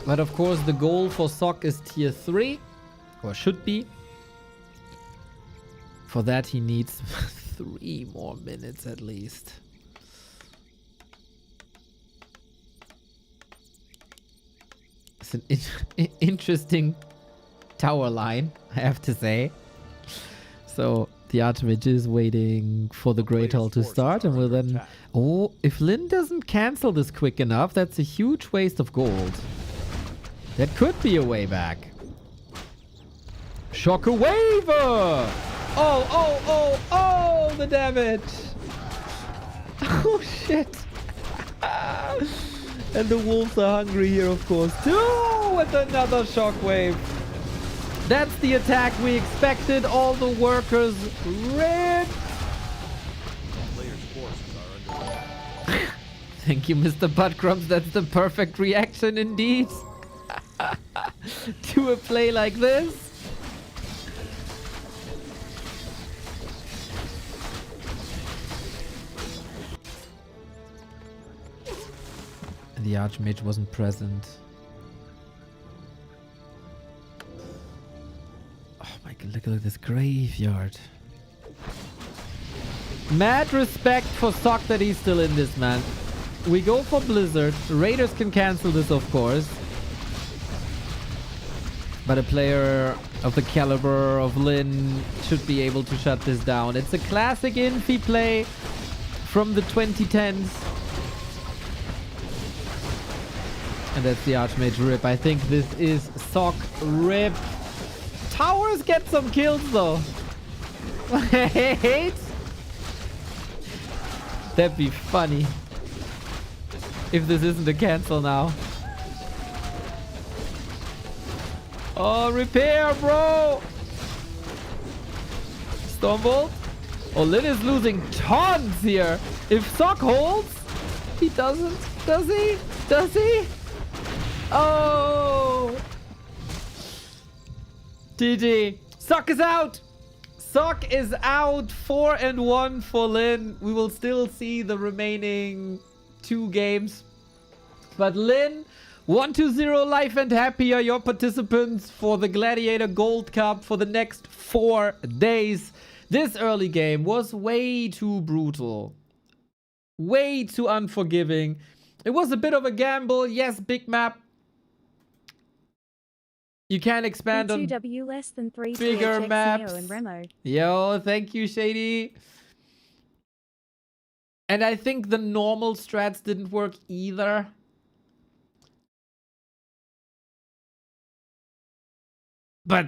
Speaker 2: But of course the goal for Sock is tier 3. Or should be. For that he needs 3 more minutes at least. It's an interesting tower line, I have to say. So the Archmage is waiting for the Great Hall to start and will then... Oh, if Lyn doesn't cancel this quick enough, that's a huge waste of gold. That could be a way back. Shockwave! Oh, the damage! Oh, shit! And the wolves are hungry here, of course, too! with another shockwave. That's the attack we expected. All the workers ripped.
Speaker 6: Players' forces are under attack.
Speaker 2: Thank you, Mr. Buttcrumbs. That's the perfect reaction indeed. To a play like this. The Archmage wasn't present. Oh my god, look at this graveyard. Mad respect for Sock that he's still in this, man. We go for Blizzard. Raiders can cancel this, of course. But a player of the caliber of Lyn should be able to shut this down. It's a classic Infi play from the 2010s. And that's the Archmage rip. I think this is Sock rip. Towers get some kills though. Wait. That'd be funny. If this isn't a cancel now. Oh, repair, bro! Stormbolt? Oh, Lyn is losing tons here. If Sock holds, he doesn't. Does he? Does he? Oh! GG. Sock is out! Sock is out. 4-1 for Lyn. We will still see the remaining 2 games. But Lyn, 1-0 life and happy are your participants for the Gladiator Gold Cup for the next 4 days. This early game was way too brutal. Way too unforgiving. It was a bit of a gamble. Yes, big map. You can expand on
Speaker 7: B2W less than 3
Speaker 2: bigger
Speaker 7: THX,
Speaker 2: maps.
Speaker 7: Neo and Remo.
Speaker 2: Yo, thank you, Shady. And I think the normal strats didn't work either. But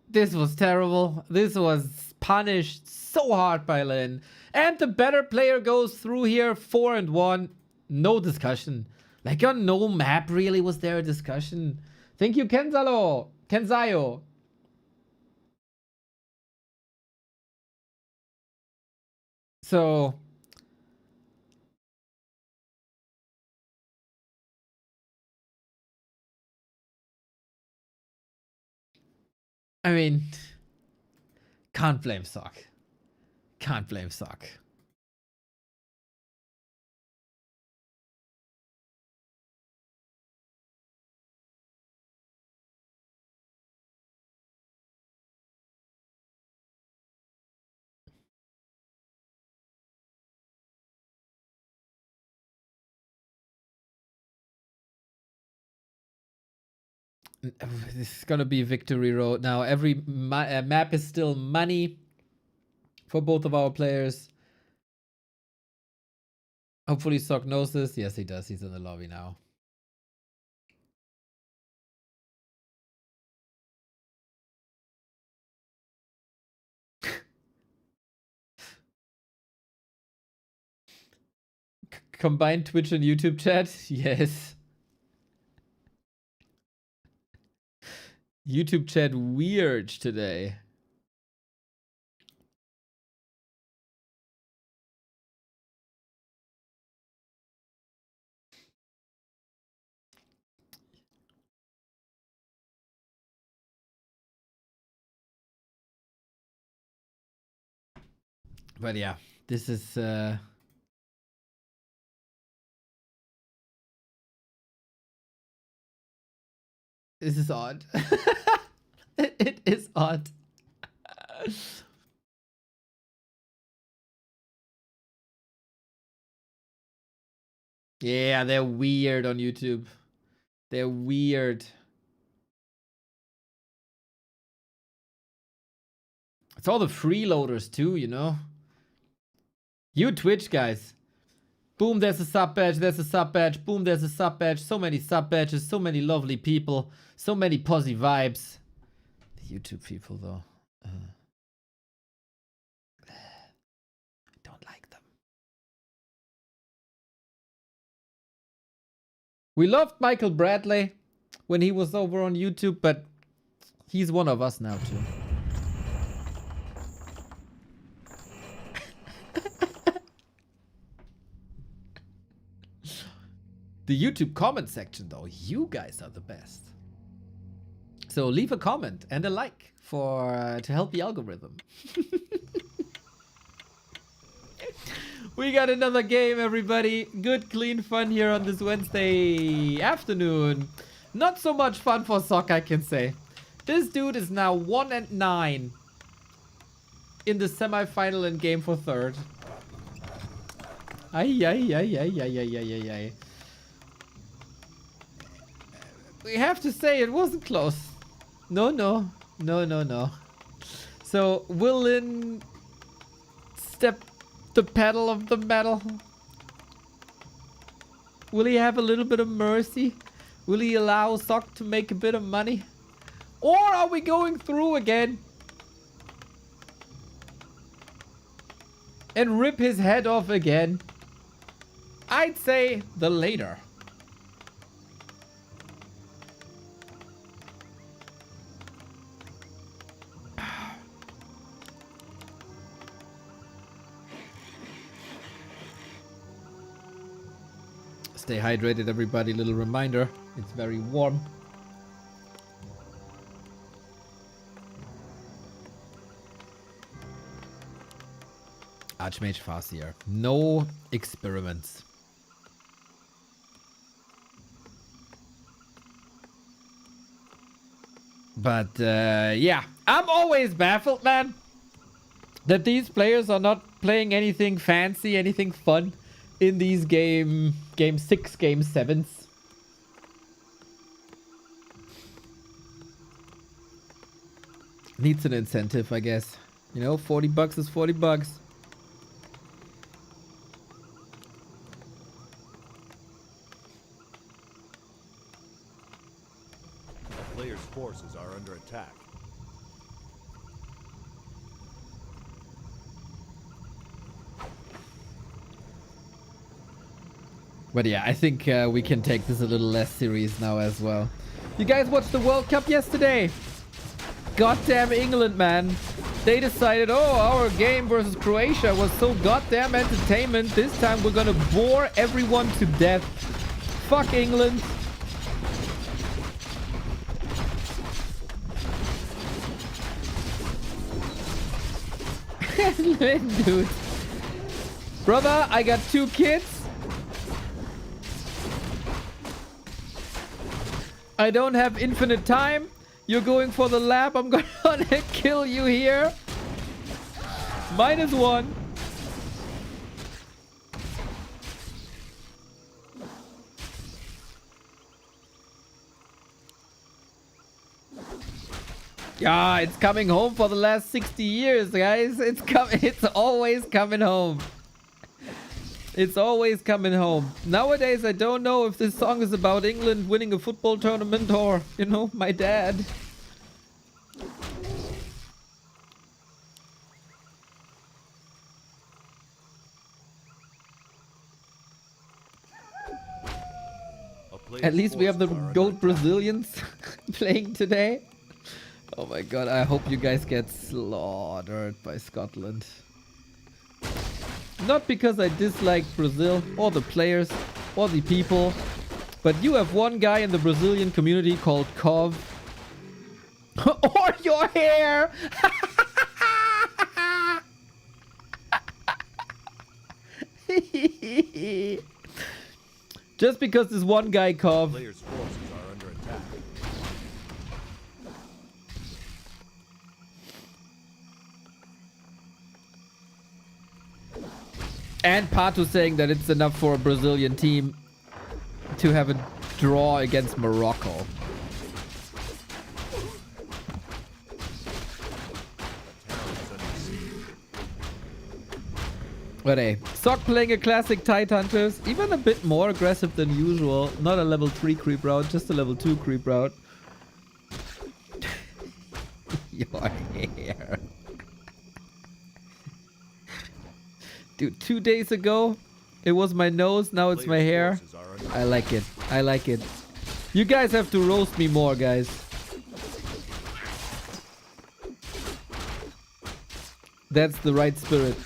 Speaker 2: this was terrible. This was punished so hard by Lyn. And the better player goes through here, 4-1. No discussion. Like on no map really was there a discussion. Thank you, Kenzayo. So I mean, can't blame Sock. Can't blame Sock. This is gonna be victory road now. Every map is still money for both of our players. Hopefully Sock knows this. Yes, he does. He's in the lobby now. Combined Twitch and YouTube chat? Yes. YouTube chat weird today. But yeah, this is odd. It is odd. Yeah, they're weird on YouTube. They're weird. It's all the freeloaders too, you know? You Twitch guys. Boom, there's a sub badge, there's a sub badge. Boom, there's a sub badge. So many sub badges, so many lovely people. So many posy vibes. The YouTube people though. I don't like them. We loved Michael Bradley. when he was over on YouTube, but he's one of us now too. The YouTube comment section though, you guys are the best. So leave a comment and a like for to help the algorithm. We got another game, everybody. Good, clean fun here on this Wednesday afternoon. Not so much fun for Sock, I can say. This dude is now 1-9 in the semi-final and game for third. Ay, ay, ay, ay, ay, ay, ay, ay, ay. We have to say it wasn't close. No, no. No, no, no. So, will Lyn step the pedal of the metal? Will he have a little bit of mercy? Will he allow Sock to make a bit of money? Or are we going through again and rip his head off again? I'd say the later. Stay hydrated, everybody. Little reminder, it's very warm. Archmage Farseer. No experiments. But yeah, I'm always baffled, man, that these players are not playing anything fancy, anything fun in these game 6, game 7s. Needs an incentive, I guess. You know, 40 bucks is 40 bucks.
Speaker 6: A player's forces are under attack.
Speaker 2: But yeah, I think we can take this a little less serious now as well. You guys watched the World Cup yesterday? Goddamn England, man. They decided, oh, our game versus Croatia was so goddamn entertainment. This time we're gonna bore everyone to death. Fuck England. Dude. Brother, I got 2 kids. I don't have infinite time. You're going for the lap. I'm gonna kill you here. -1. Yeah, it's coming home for the last 60 years, guys. It's always coming home. It's always coming home. Nowadays, I don't know if this song is about England winning a football tournament or, you know, my dad. At least we have the GOAT Brazilians playing today. Oh my god, I hope you guys get slaughtered by Scotland. Not because I dislike Brazil, or the players, or the people, but you have one guy in the Brazilian community called Kov. Or your hair! Just because this one guy, Kov.
Speaker 6: Players' forces are under attack.
Speaker 2: And Pato saying that it's enough for a Brazilian team to have a draw against Morocco. But hey, Sock playing a classic Tide Hunters, even a bit more aggressive than usual. Not a level 3 creep route, just a level 2 creep route. Your hair. Dude, 2 days ago, it was my nose, now it's my hair. I like it. I like it. You guys have to roast me more, guys. That's the right spirit.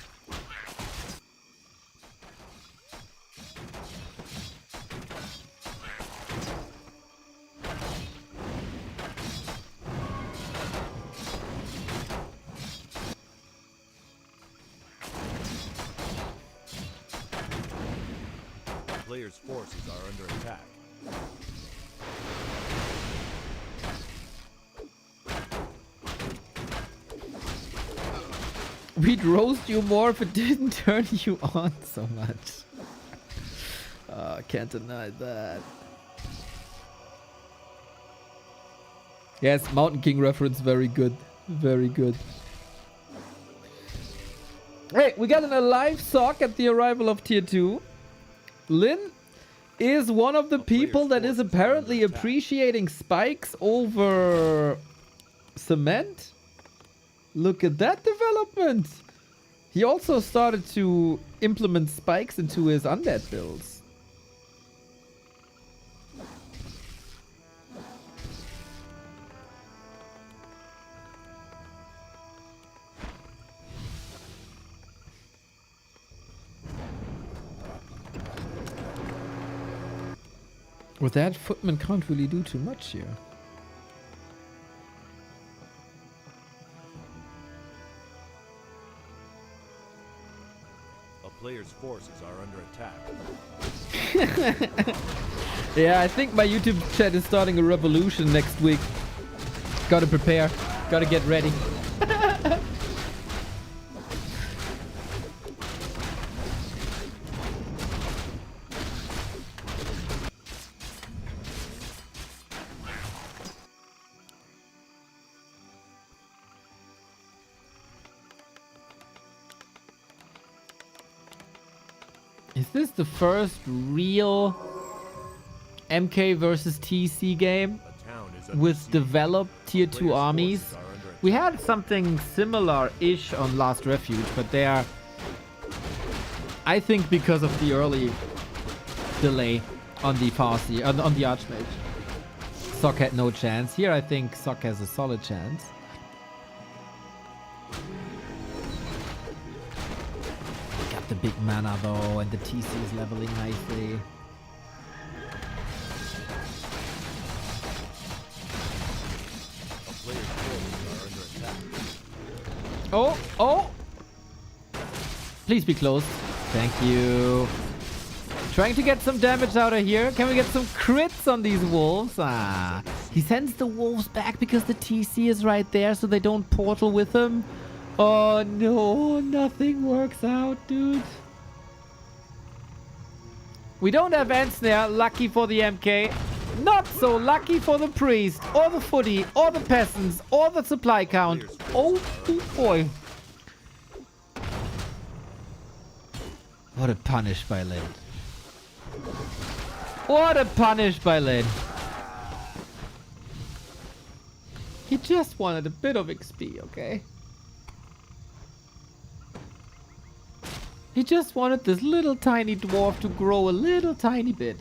Speaker 6: Players' forces are under attack.
Speaker 2: We'd roast you more if it didn't turn you on so much. Can't deny that. Yes, Mountain King reference, very good. Very good. Hey, we got an alive sock at the arrival of tier 2. Lyn is one of the people that is apparently appreciating spikes over cement. Look at that development. He also started to implement spikes into his undead builds. With that, Footman can't really do too much here.
Speaker 6: A player's forces are under attack.
Speaker 2: Yeah, I think my YouTube chat is starting a revolution next week. Gotta prepare. Gotta get ready. Is this the first real MK versus TC game
Speaker 6: A town is under
Speaker 2: with
Speaker 6: siege.
Speaker 2: developed tier 2
Speaker 6: Players'
Speaker 2: armies?
Speaker 6: forces are under attack.
Speaker 2: We had something similar-ish on Last Refuge, but they are, I think, because of the early delay on the Farsi, on the Archmage. Sock had no chance. Here, I think Sock has a solid chance. Got the big mana though, and the TC is leveling nicely.
Speaker 6: A player's forces are under attack.
Speaker 2: Oh, oh! Please be close. Thank you. Trying to get some damage out of here. Can we get some crits on these wolves? Ah, he sends the wolves back because the TC is right there, so they don't portal with him. Oh no, nothing works out, dude. We don't have Ensnare, lucky for the MK. Not so lucky for the priest, or the footy, or the peasants, or the supply count. Oh boy. What a punish by Lyn. What a punish by Lyn. He just wanted a bit of XP, okay? He just wanted this little tiny dwarf to grow a little tiny bit.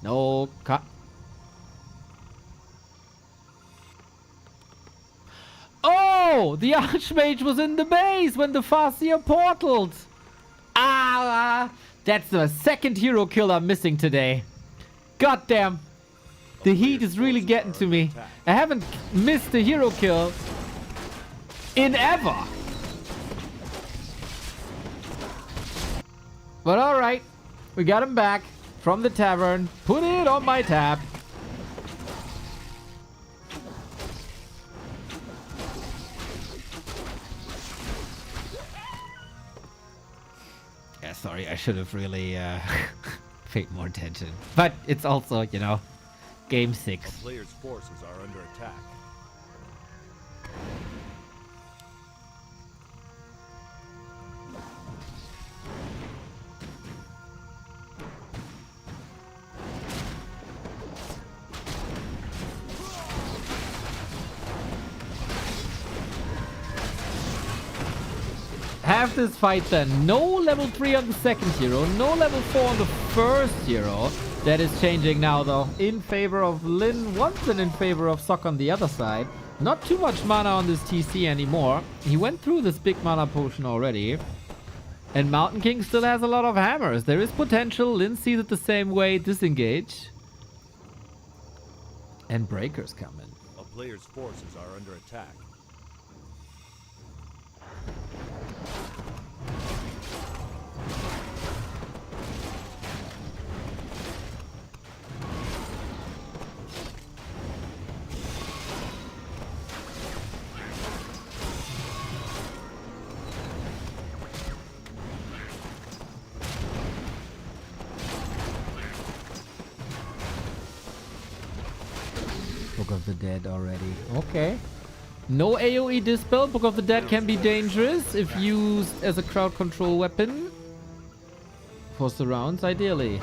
Speaker 2: No, cut. Oh! The Archmage was in the base when the Farseer portaled. Ah! That's the second hero kill I'm missing today. God damn. The heat is really getting to me. I haven't missed a hero kill in ever. But alright. We got him back from the tavern. Put it on my tab. Yeah, sorry, I should have really paid more attention. But it's also, you know, game 6.
Speaker 6: A player's forces are under attack.
Speaker 2: Have this fight then. No level 3 on the second hero, no level 4 on the first hero. That is changing now, though. In favor of Lyn once and in favor of Sok on the other side. Not too much mana on this TC anymore. He went through this big mana potion already. And Mountain King still has a lot of hammers. There is potential. Lyn sees it the same way. Disengage. And breakers come in.
Speaker 6: A player's forces are under attack.
Speaker 2: Book of the Dead already. Okay. No AoE Dispel. Book of the Dead can be dangerous if used as a crowd control weapon. For surrounds, ideally.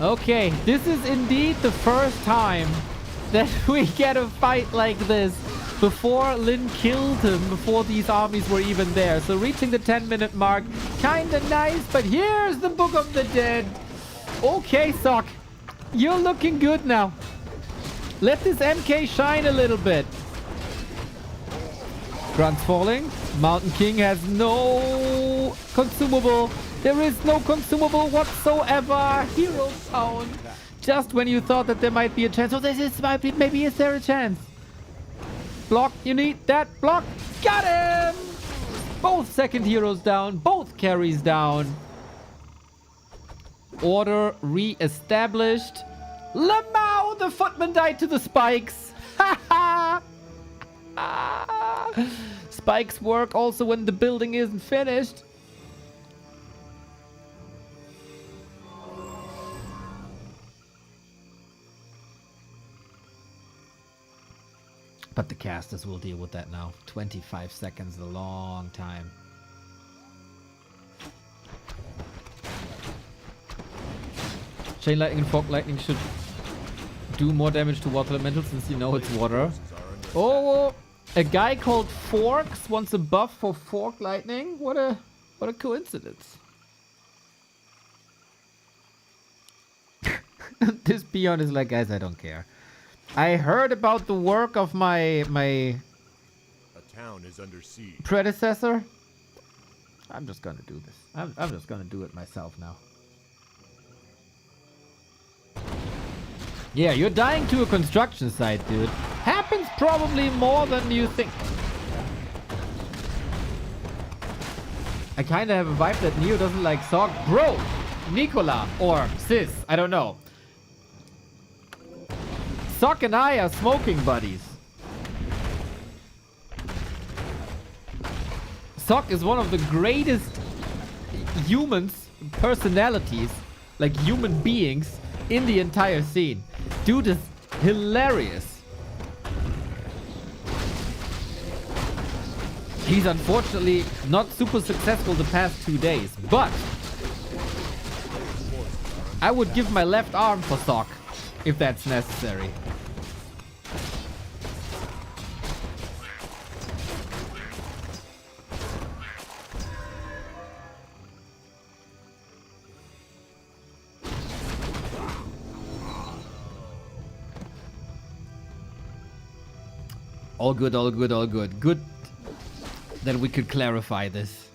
Speaker 2: Okay, this is indeed the first time that we get a fight like this before Lyn killed him, before these armies were even there. So reaching the 10-minute mark, kinda nice, but here's the Book of the Dead. Okay, Sok, you're looking good now. Let this MK shine a little bit. Grunts falling. Mountain King has no consumable. There is no consumable whatsoever. Hero Town. Just when you thought that there might be a chance. Oh, maybe is there a chance? Block. You need that block. Got him. Both second heroes down. Both carries down. Order re-established. Lamau, the footman died to the spikes. Spikes work also when the building isn't finished. But the casters will deal with that now. 25 seconds, a long time. Chain Lightning and Fog Lightning should do more damage to water elementals since you know it's water. Oh, a guy called Forks wants a buff for Fork Lightning. What a coincidence. This peon is like, guys, I don't care. I heard about the work of my
Speaker 6: A town is under siege.
Speaker 2: predecessor. I'm just gonna do this. I'm just gonna do it myself now. Yeah, you're dying to a construction site, dude. Happens probably more than you think. I kinda have a vibe that Neo doesn't like Sok. Bro! Nicola or Sis, I don't know. Sok and I are smoking buddies. Sok is one of the greatest humans, personalities, like human beings in the entire scene. Dude is hilarious. He's unfortunately not super successful the past 2 days, but I would give my left arm for Sok if that's necessary. All good, all good, all good. Good that we could clarify this.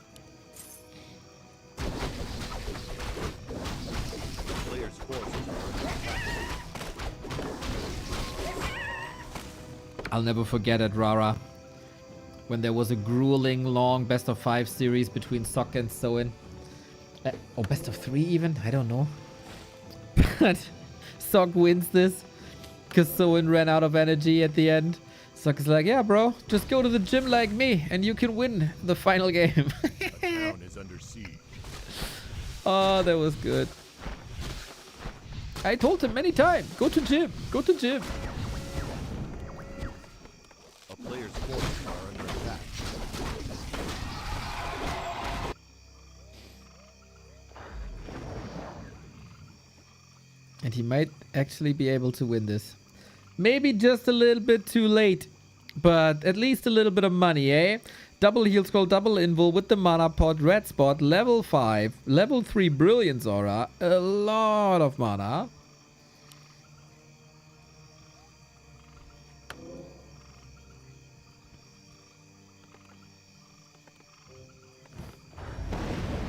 Speaker 6: Player's forces are
Speaker 2: I'll never forget it, Rara. When there was a grueling, long best of 5 series between Sok and Soin. Or best of 3 even? I don't know. But Sok wins this because Soin ran out of energy at the end. Sok is like, yeah, bro, just go to the gym like me and you can win the final game.
Speaker 6: town is under siege.
Speaker 2: Oh, that was good. I told him many times, go to gym, go to gym.
Speaker 6: A player's forces are under attack.
Speaker 2: And he might actually be able to win this. Maybe just a little bit too late, but at least a little bit of money, eh? Double heal scroll, double invul with the mana pot, red spot, level 5, level 3 brilliance aura, a lot of mana.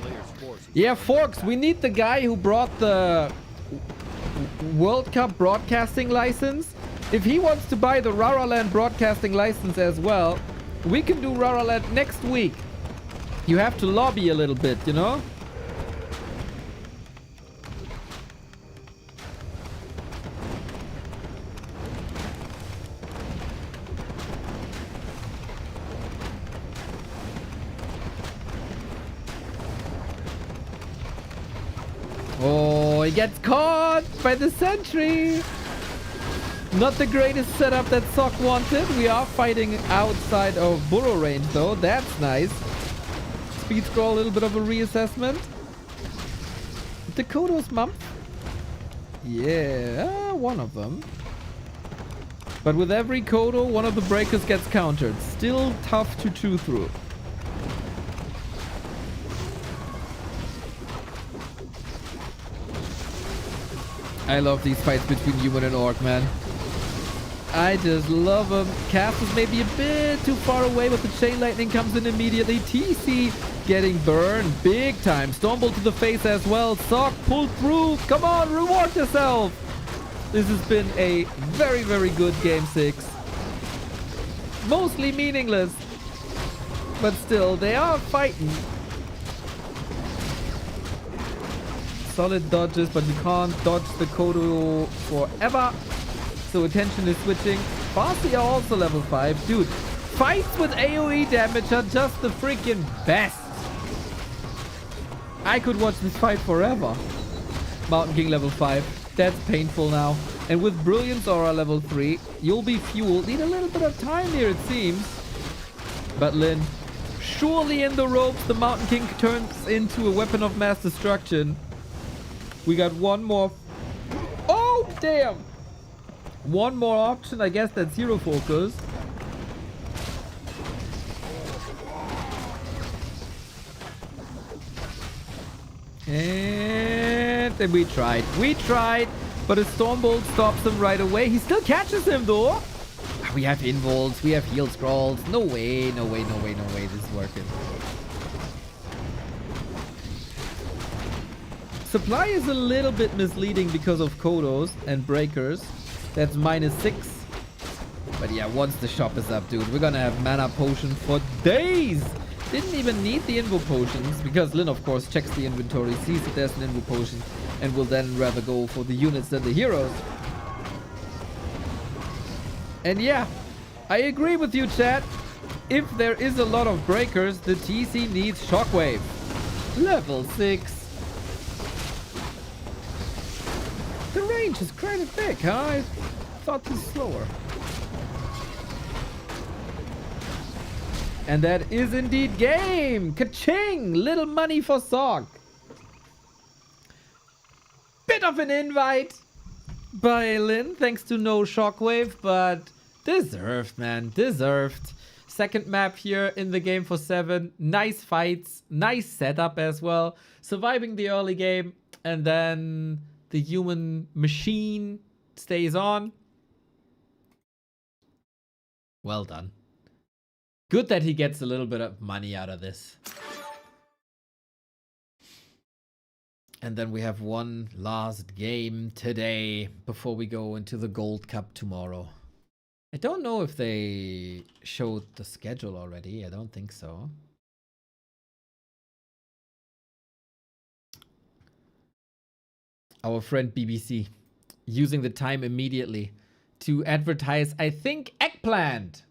Speaker 6: Player's forces
Speaker 2: Yeah,
Speaker 6: are under
Speaker 2: Forks,
Speaker 6: attack.
Speaker 2: we need the guy who brought the World Cup broadcasting license. If he wants to buy the Raraland broadcasting license as well, we can do Raraland next week. You have to lobby a little bit, you know? Oh, he gets caught by the sentry. Not the greatest setup that Sock wanted. We are fighting outside of burrow range though. That's nice. Speed scroll, a little bit of a reassessment. The Kodos mump. Yeah, one of them. But with every Kodo, one of the breakers gets countered. Still tough to chew through. I love these fights between human and orc, man. I just love them. Cast is maybe a bit too far away, but the chain lightning comes in immediately. TC getting burned big time. Stormbolt to the face as well. Sock pulled through. Come on, reward yourself. This has been a very, very good game 6. Mostly meaningless, but still, they are fighting. Solid dodges, but you can't dodge the Kodo forever. So attention is switching. Farsi are also level 5. Dude, fights with AoE damage are just the freaking best. I could watch this fight forever. Mountain King level 5. That's painful now. And with Brilliance Aura level 3, you'll be fueled. Need a little bit of time here, it seems. But Lyn, surely in the ropes, the Mountain King turns into a weapon of mass destruction. We got one more. Oh, damn. One more option. I guess that's zero focus. And then we tried. We tried. But a Stormbolt stops him right away. He still catches him though. We have involts. We have heal scrolls. No way. No way. No way. No way. This is working. Supply is a little bit misleading because of Kodos and breakers. That's -6. But yeah, once the shop is up, dude, we're gonna have mana potion for days. Didn't even need the invo potions because Lyn, of course, checks the inventory, sees that there's an invo potion, and will then rather go for the units than the heroes. And yeah, I agree with you, chat. If there is a lot of breakers, the TC needs Shockwave. Level 6. The range is kind of big, huh? I thought this slower. And that is indeed game. Ka-ching! Little money for Sock. Bit of an invite by Lyn, thanks to no Shockwave, but deserved, man. Deserved. Second map here in the game for 7. Nice fights. Nice setup as well. Surviving the early game, and then the human machine stays on. Well done. Good that he gets a little bit of money out of this. And then we have one last game today before we go into the Gold Cup tomorrow. I don't know if they showed the schedule already. I don't think so. Our friend BBC using the time immediately to advertise, I think, eggplant.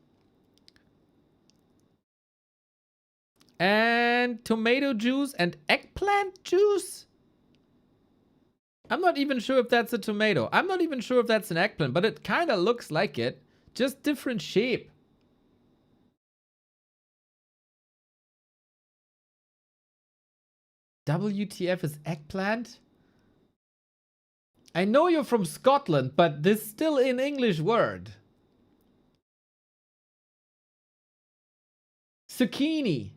Speaker 2: And tomato juice and eggplant juice? I'm not even sure if that's a tomato. I'm not even sure if that's an eggplant, but it kind of looks like it. Just different shape. WTF is eggplant? I know you're from Scotland, but this is still an English word. zucchini.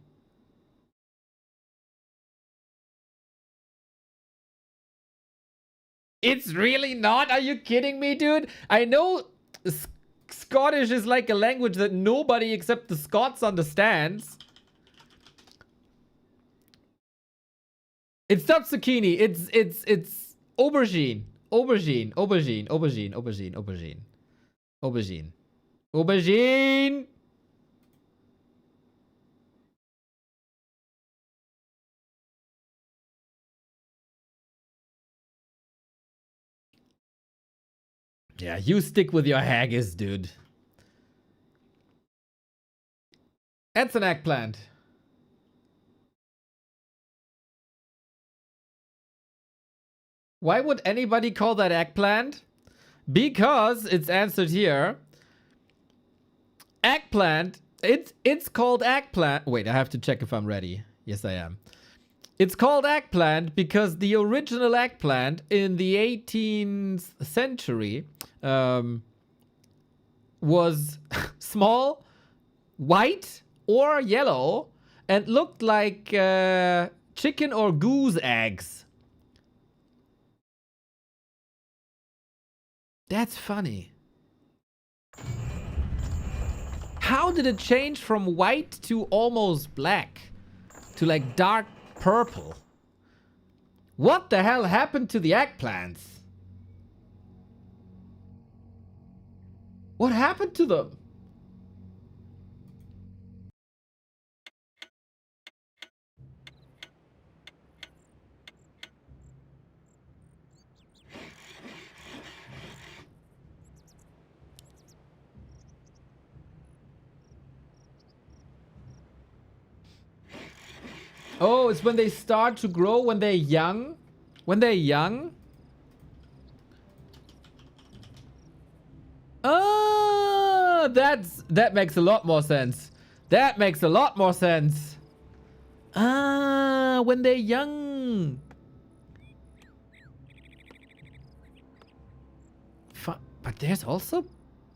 Speaker 2: It's really not? Are you kidding me, dude? I know Scottish is like a language that nobody except the Scots understands. It's not zucchini. It's aubergine. Aubergine. Aubergine. Aubergine. Aubergine. Aubergine. Aubergine. Aubergine. Yeah, you stick with your haggis, dude. That's an eggplant. Why would anybody call that eggplant? Because it's answered here. Eggplant. It's called eggplant. Wait, I have to check if I'm ready. Yes, I am. It's called eggplant because the original eggplant in the 18th century was small, white, or yellow, and looked like chicken or goose eggs. That's funny. How did it change from white to almost black? To like dark purple? What the hell happened to the eggplants? What happened to them? Oh, it's when they start to grow, when they're young? When they're young? Ah, that makes a lot more sense. That makes a lot more sense. Ah, when they're young. But there's also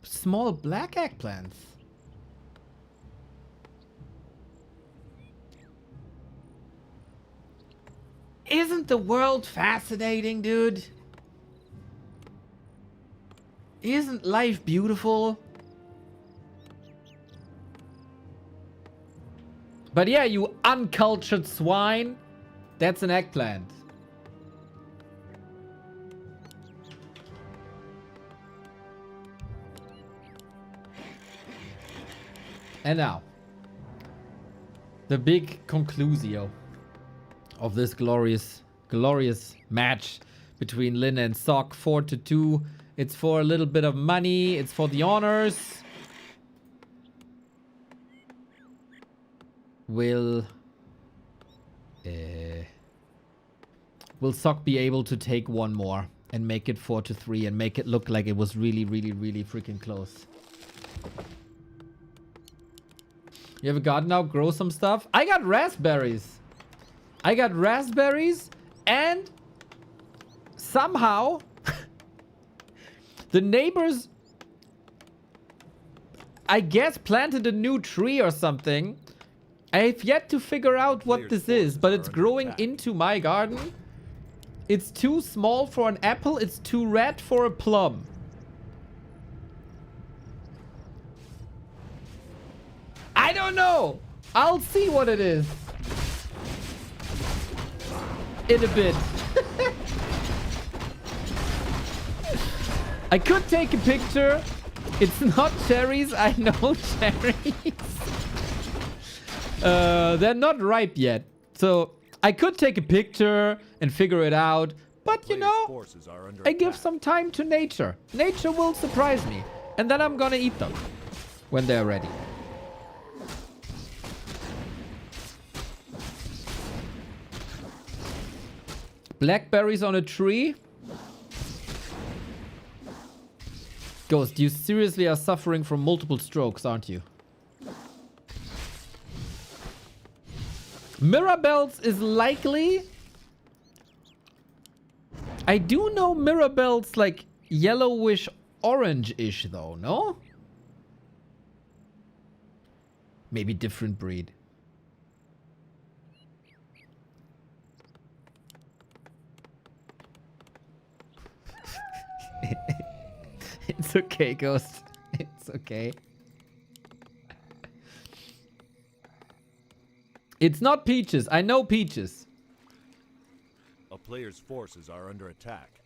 Speaker 2: small black eggplants. Isn't the world fascinating, dude? Isn't life beautiful? But yeah, you uncultured swine. That's an eggplant. And now, the big conclusio of this glorious match between Lyn and Sock. 4-2. It's for a little bit of money. It's for the honors. Will Sock be able to take one more and make it 4-3 and make it look like it was really freaking close? You have a garden now? Grow some stuff? I got raspberries. I got raspberries, and somehow the neighbors, I guess, planted a new tree or something. I've yet to figure out what this is, but it's growing into my garden. It's too small for an apple. It's too red for a plum. I don't know. I'll see what it is in a bit. I could take a picture. It's not cherries. I know cherries. They're not ripe yet. So I could take a picture and figure it out. But you know, I give some time to nature. Nature will surprise me. And then I'm gonna eat them when they're ready. Blackberries on a tree? Ghost, you seriously are suffering from multiple strokes, aren't you? Mirabelle's is likely. I do know Mirabelle's like yellowish orange-ish though, no? Maybe different breed. It's okay, Ghost. It's okay. It's not Peaches. I know Peaches.
Speaker 6: A player's forces are under attack.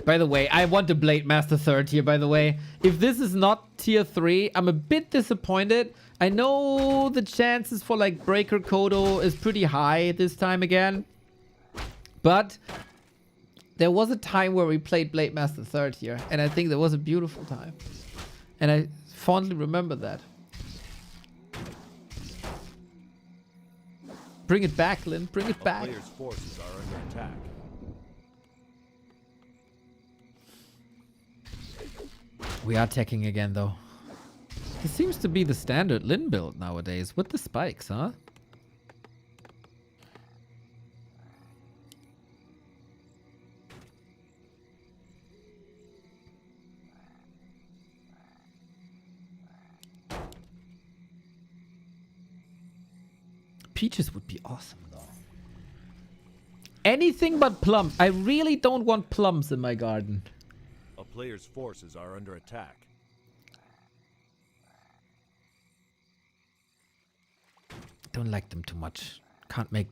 Speaker 2: By the way, I want a Blade Master 3rd here, by the way. If this is not tier 3, I'm a bit disappointed. I know the chances for like Breaker Kodo is pretty high this time again. But there was a time where we played Blade Master 3rd here. And I think that was a beautiful time. And I fondly remember that. Bring it back, Lyn. Bring it back.
Speaker 6: A player's forces are under attack.
Speaker 2: We are teching again, though. This seems to be the standard Lyn build nowadays with the spikes, huh? Peaches would be awesome, though. Anything but plums. I really don't want plums in my garden.
Speaker 6: A player's forces are under attack.
Speaker 2: Don't like them too much. Can't make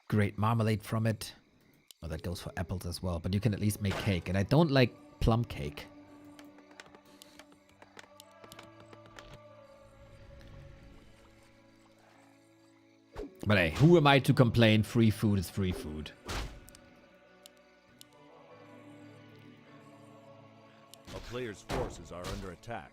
Speaker 2: great marmalade from it. Oh, that goes for apples as well. But you can at least make cake. And I don't like plum cake. But hey, who am I to complain? Free food is free food.
Speaker 6: A player's forces are under attack.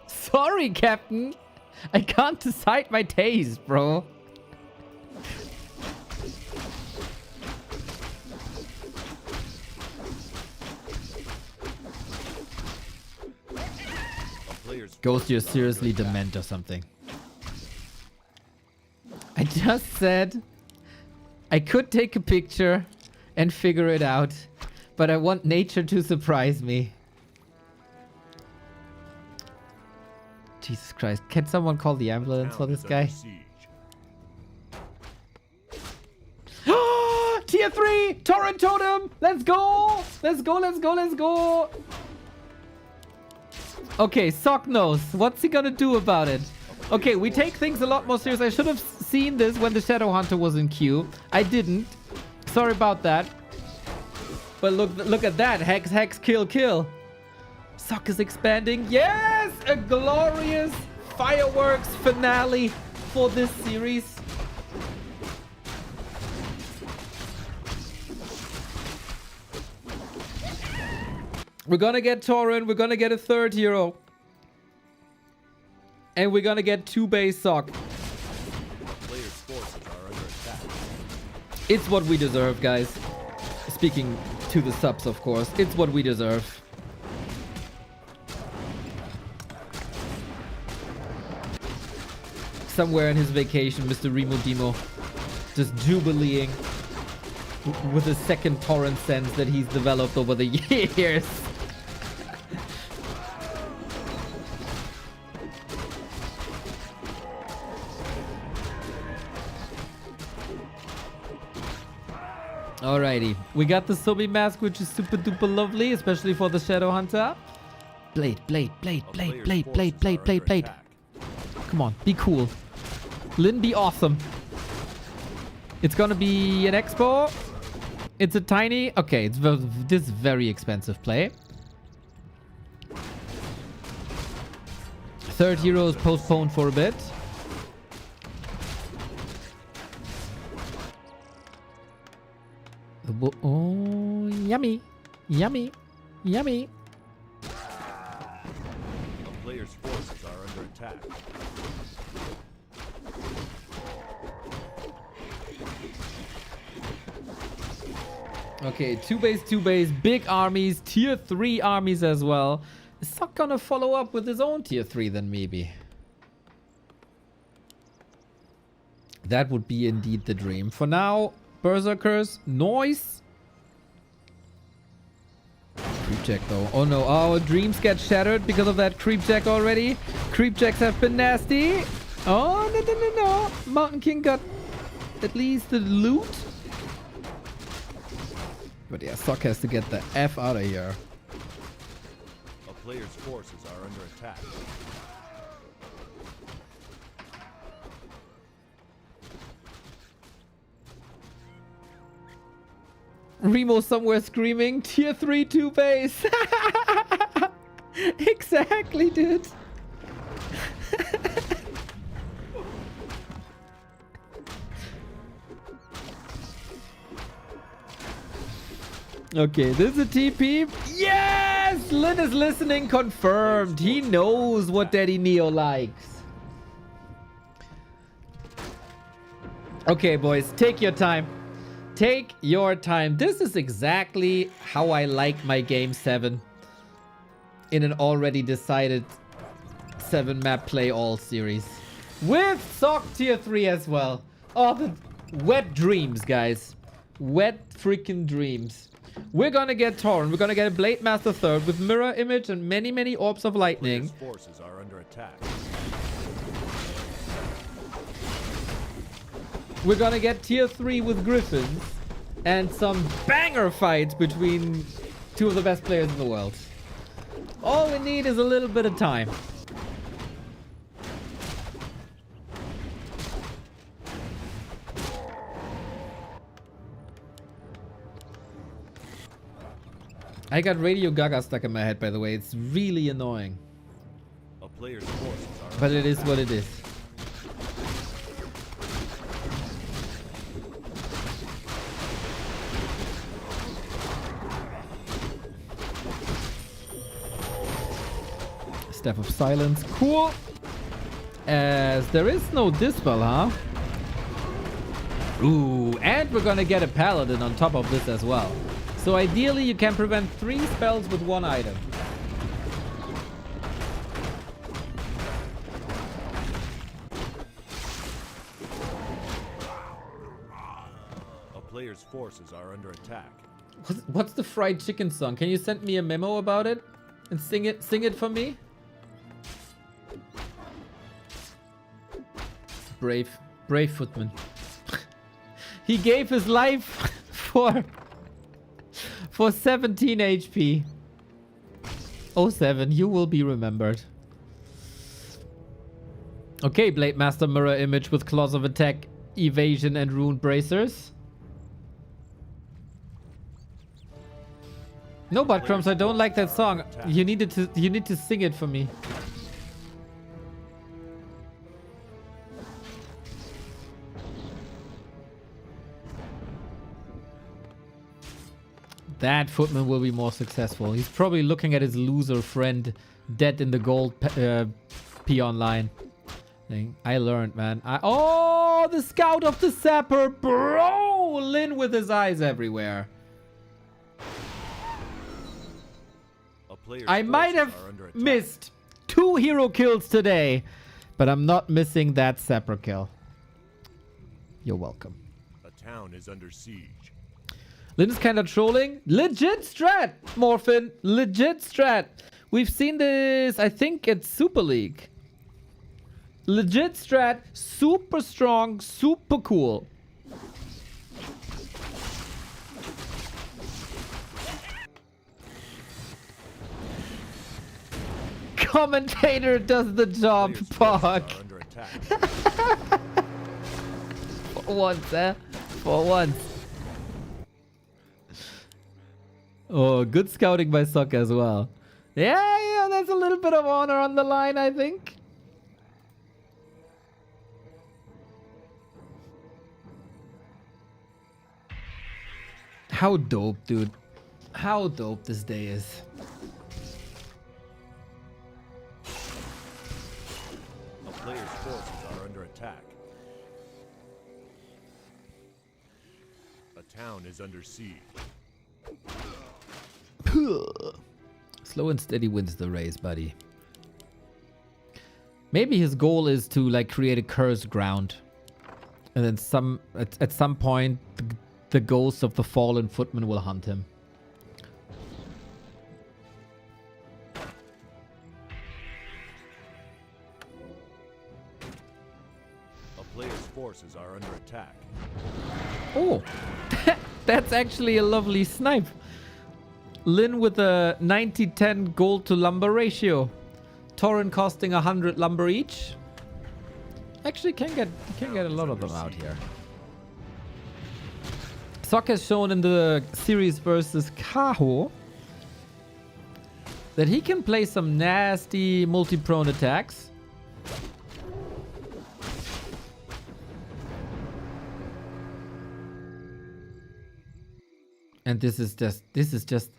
Speaker 2: Sorry, Captain. I can't decide my taste, bro. Ghost, you're seriously dement or something. I just said I could take a picture and figure it out, but I want nature to surprise me. Jesus Christ. Can someone call the ambulance for this guy? Tier 3! Torrent Totem! Let's go! Let's go, let's go, let's go! Okay, Sock knows. What's he gonna do about it? Okay, we take things a lot more serious. I should have seen this when the Shadow Hunter was in queue. I didn't. Sorry about that. But look at that. Hex, hex, kill, kill. Sock is expanding. Yes! A glorious fireworks finale for this series. We're gonna get Torrent. We're gonna get a 3rd hero. And we're gonna get 2 base Sock.
Speaker 6: Players' forces are under attack.
Speaker 2: It's what we deserve, guys. Speaking to the subs, of course. It's what we deserve. Somewhere in his vacation, Mr. Remo Demo just jubileeing with a second torrent sense that he's developed over the years. Alrighty, we got the Sobi mask, which is super duper lovely, especially for the Shadow Hunter. Blade, blade, blade, blade, blade, blade, blade, blade, blade. Come on, be cool. Lyn, be awesome. It's gonna be an expo. It's a tiny... Okay, it's this very expensive play. 3rd hero is postponed for a bit. Oh, yummy. Yummy. Yummy.
Speaker 6: A player's forces are under attack.
Speaker 2: Okay, 2 base, big armies, tier 3 armies as well. Is Sock gonna follow up with his own tier 3 then maybe? That would be indeed the dream. For now, Berserkers, noise. Creep check though. Oh no, our dreams get shattered because of that creep check already. Creep checks have been nasty. Oh, no. Mountain King got at least the loot. But yeah, Sock has to get the F out of here.
Speaker 6: A player's forces are under attack.
Speaker 2: Remo somewhere screaming, tier 3 2 base. Exactly, dude. Okay, this is a TP. Yes! Lyn is listening, confirmed. He knows what Daddy Neo likes. Okay, boys, take your time. Take your time. This is exactly how I like my game 7 in an already decided 7 map play all series. With Sock tier 3 as well. Oh, the wet dreams, guys. Wet freaking dreams. We're gonna get Torrent. We're gonna get a Blade Master 3rd with Mirror Image and many Orbs of Lightning.
Speaker 6: Player's forces are under attack.
Speaker 2: We're gonna get tier 3 with Griffins and some banger fights between 2 of the best players in the world. All we need is a little bit of time. I got Radio Gaga stuck in my head, by the way. It's really annoying.
Speaker 6: A player's forces are
Speaker 2: But it is what it is. Staff of Silence. Cool. As there is no Dispel, huh? Ooh, and we're gonna get a Paladin on top of this as well. So ideally you can prevent 3 spells with 1 item.
Speaker 6: A player's forces are under attack.
Speaker 2: What's the fried chicken song? Can you send me a memo about it and sing it for me? Brave footman. He gave his life for 17 HP. 07, you will be remembered. Okay, Blade Master Mirror Image with Claws of Attack, Evasion and Rune Bracers. No, but Crumbs, I don't like that song. You need to sing it for me. That footman will be more successful. He's probably looking at his loser friend dead in the gold peon line. I learned, man. Oh, the scout of the sapper, bro! Lyn with his eyes everywhere. I might have missed 2 hero kills today, but I'm not missing that sapper kill. You're welcome.
Speaker 6: A town is under siege.
Speaker 2: Lyn is kind of trolling. Legit strat, Morphin. Legit strat. We've seen this, I think, at Super League. Legit strat. Super strong. Super cool. Commentator does the job, Pog. For once, eh? For once. Oh, good scouting by Sock as well. Yeah, there's a little bit of honor on the line, I think. How dope, dude. How dope this day is.
Speaker 6: A player's forces are under attack. A town is under siege.
Speaker 2: Slow and steady wins the race, buddy. Maybe his goal is to like create a cursed ground And then at some point, the ghost of the fallen footman will hunt him.
Speaker 6: A player's forces are under attack.
Speaker 2: Oh, that's actually a lovely snipe. Lyn with a 90-10 gold to lumber ratio. Torrent costing 100 lumber each. Actually, can get a lot of them out here. Sok has shown in the series versus Kaho that he can play some nasty multi-prone attacks. And this is just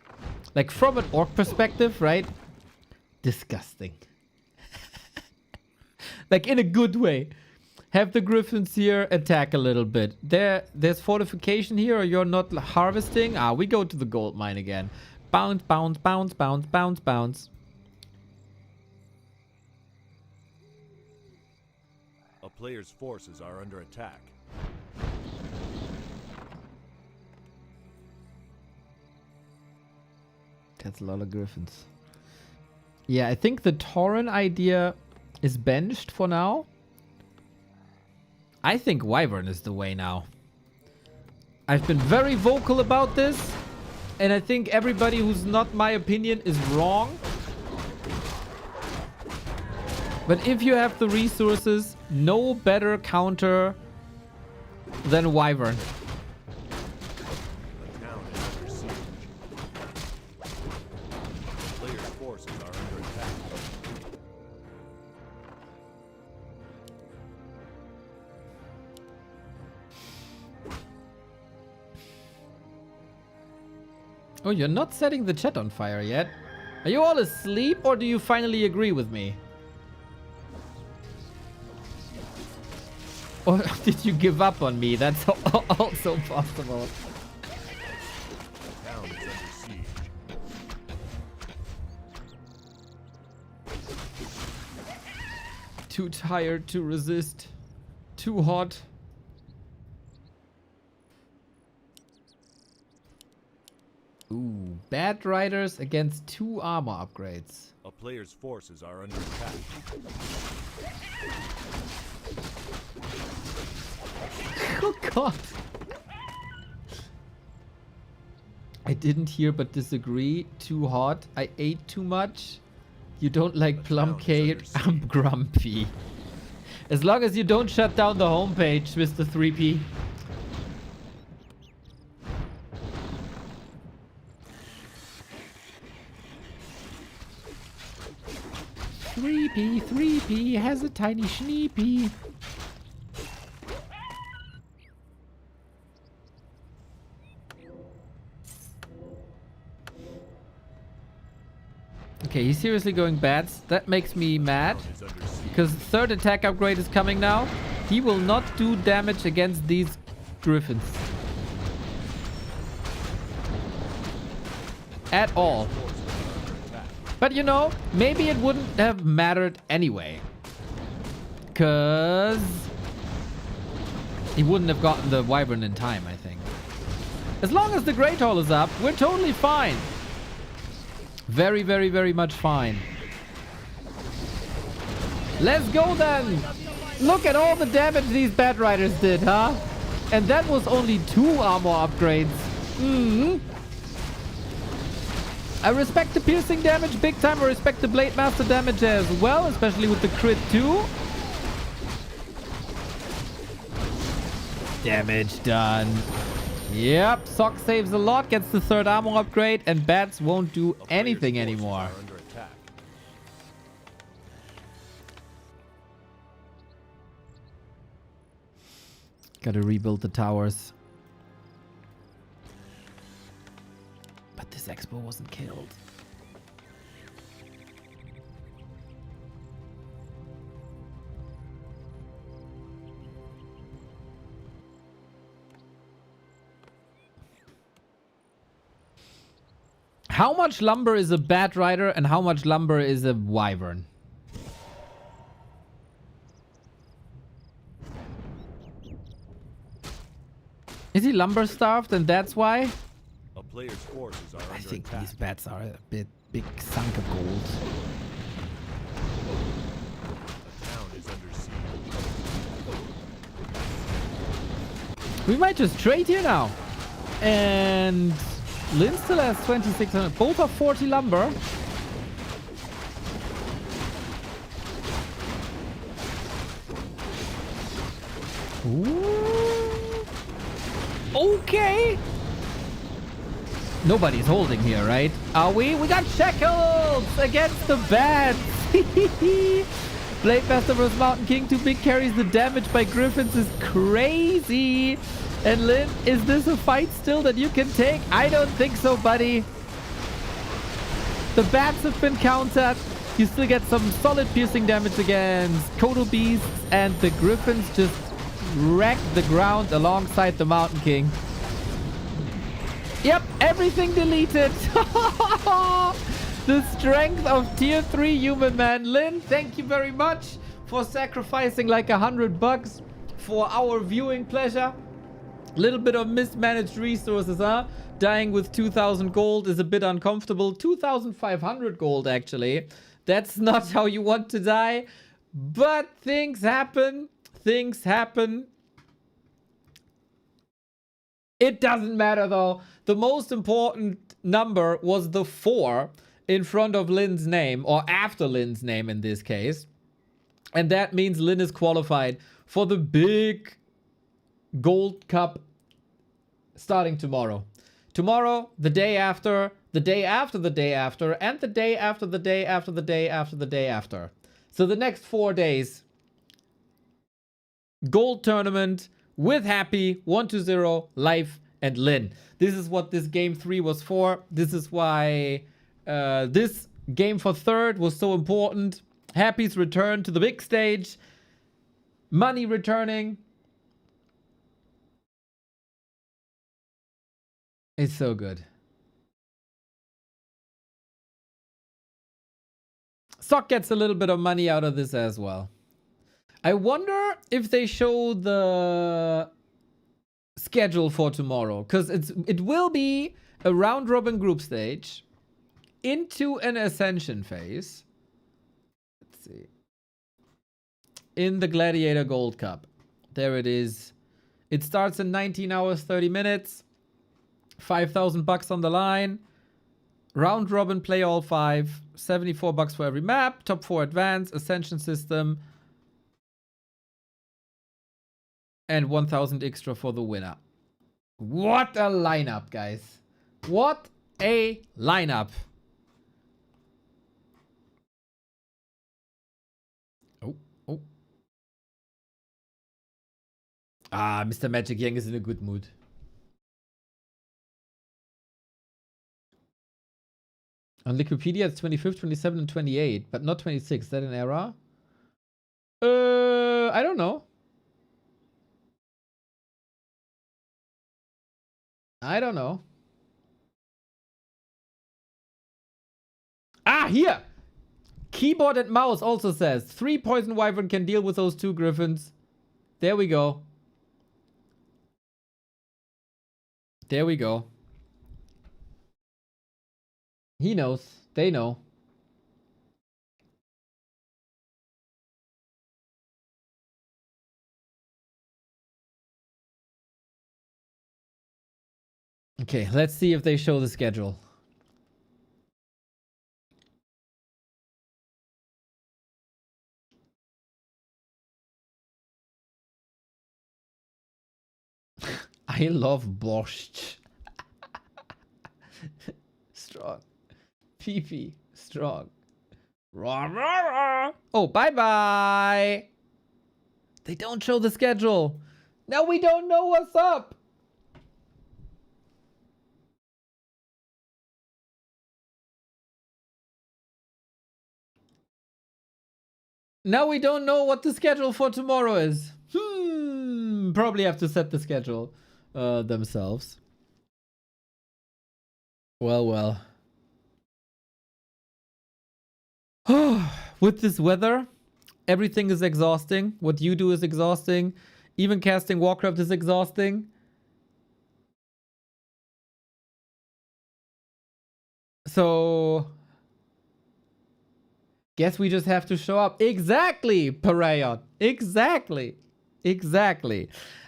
Speaker 2: like from an orc perspective, right? Disgusting. Like in a good way. Have the griffins here attack a little bit. There's fortification here, or you're not harvesting. Ah, we go to the gold mine again. Bounce, bounce, bounce, bounce, bounce, bounce.
Speaker 6: A player's forces are under attack.
Speaker 2: That's a lot of griffins. Yeah, I think the Tauren idea is benched for now. I think Wyvern is the way now. I've been very vocal about this, and I think everybody who's not my opinion is wrong. But if you have the resources, no better counter than Wyvern.
Speaker 6: The town is under siege. A player's forces are under attack.
Speaker 2: Oh, you're not setting the chat on fire yet. Are you all asleep, or do you finally agree with me? Or did you give up on me? That's also possible.
Speaker 6: The town is under siege.
Speaker 2: Too tired to resist. Too hot. Ooh, Bad Riders against 2 armor upgrades.
Speaker 6: A player's forces are under attack.
Speaker 2: Oh god. I didn't hear but disagree. Too hot. I ate too much. You don't like plum cake. I'm grumpy. As long as you don't shut down the homepage, Mr. 3P. 3P has a tiny schneepy. Okay, he's seriously going bats. That makes me mad. Because third attack upgrade is coming now. He will not do damage against these griffins. At all. But you know, maybe it wouldn't have mattered anyway. Because he wouldn't have gotten the Wyvern in time, I think. As long as the Great Hall is up, we're totally fine. Very, very, very much fine. Let's go then! Look at all the damage these Bad Riders did, huh? And that was only 2 armor upgrades. I respect the piercing damage big time. I respect the Blade Master damage as well, especially with the crit too. Damage done. Yep, Sock saves a lot, gets the 3rd armor upgrade, and Bats won't do anything anymore. Gotta rebuild the towers. But this Expo wasn't killed. How much lumber is a Bat Rider and how much lumber is a Wyvern? Is he lumber starved and that's why?
Speaker 6: A player's forces are
Speaker 2: I
Speaker 6: under
Speaker 2: think
Speaker 6: attack.
Speaker 2: these bats are a big sunk of gold.
Speaker 6: A town is under siege.
Speaker 2: We might just trade here now. And Lyn still has 2,600. Both are 40 lumber. Ooh. Okay. Nobody's holding here, right? Are we? We got Shekels against the bats. Blademaster vs Mountain King. 2 big carries. The damage by Griffins is crazy. And Lyn, is this a fight still that you can take? I don't think so, buddy. The bats have been countered. You still get some solid piercing damage against Kodo Beasts. And the Griffins just wreck the ground alongside the Mountain King. Yep, everything deleted. The strength of tier 3 human man. Lyn, thank you very much for sacrificing like $100 for our viewing pleasure. Little bit of mismanaged resources, huh? Dying with 2,000 gold is a bit uncomfortable. 2,500 gold, actually. That's not how you want to die. But things happen. Things happen. It doesn't matter, though. The most important number was the 4 in front of Lyn's name, or after Lyn's name in this case. And that means Lyn is qualified for the big Gold Cup starting tomorrow. Tomorrow, the day after, the day after the day after, and the day after the day after the day after the day after. So the next 4 days, gold tournament with Happy, 1-0, Life, and Lyn. This is what this game 3 was for. This is why this game for third was so important. Happy's return to the big stage. Money returning. It's so good. Sock gets a little bit of money out of this as well. I wonder if they show the schedule for tomorrow, because it will be a round robin group stage into an ascension phase. Let's see. In the Gladiator Gold Cup. There it is. It starts in 19 hours, 30 minutes. $5,000 on the line. Round robin, play all 5. $74 for every map. Top 4 advance, ascension system. And 1,000 extra for the winner. What a lineup, guys. What a lineup. Oh. Ah, Mr. Magic Yang is in a good mood. On Wikipedia, it's 25th, 27, and 28, but not 26. Is that an error? I don't know. I don't know. Ah, here! Keyboard and mouse also says 3 poison wyvern can deal with those 2 griffins. There we go. There we go. He knows. They know. Okay, let's see if they show the schedule. I love borscht. Strong. PP. Strong. Oh, bye-bye. They don't show the schedule. Now we don't know what's up. Now we don't know what the schedule for tomorrow is. Probably have to set the schedule themselves. Well. With this weather, everything is exhausting. What you do is exhausting. Even casting Warcraft is exhausting. So guess we just have to show up. Exactly, Parayon. Exactly.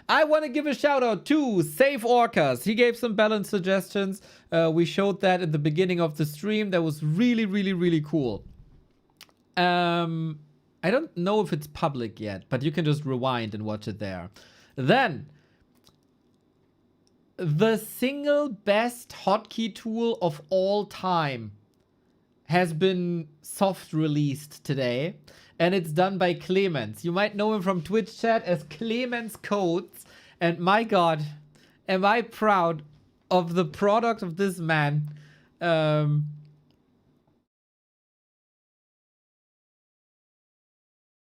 Speaker 2: I want to give a shout out to Save Orcas. He gave some balance suggestions. We showed that at the beginning of the stream. That was really cool. I don't know if it's public yet, but you can just rewind and watch it there. Then, the single best hotkey tool of all time has been soft released today, and it's done by Clemens. You might know him from Twitch chat as Clemens Codes, and my god, am I proud of the product of this man.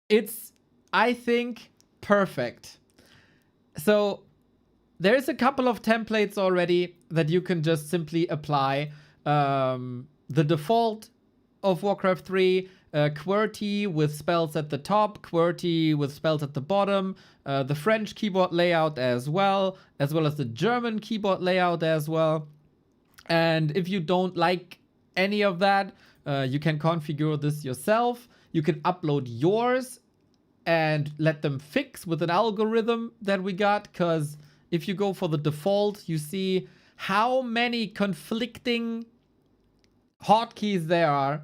Speaker 2: It's, I think, perfect. So there's a couple of templates already that you can just simply apply. The default of Warcraft 3, QWERTY with spells at the top, QWERTY with spells at the bottom, the French keyboard layout as well as the German keyboard layout as well. And if you don't like any of that, you can configure this yourself. You can upload yours and let them fix with an algorithm that we got, because if you go for the default, you see how many conflicting hotkeys there are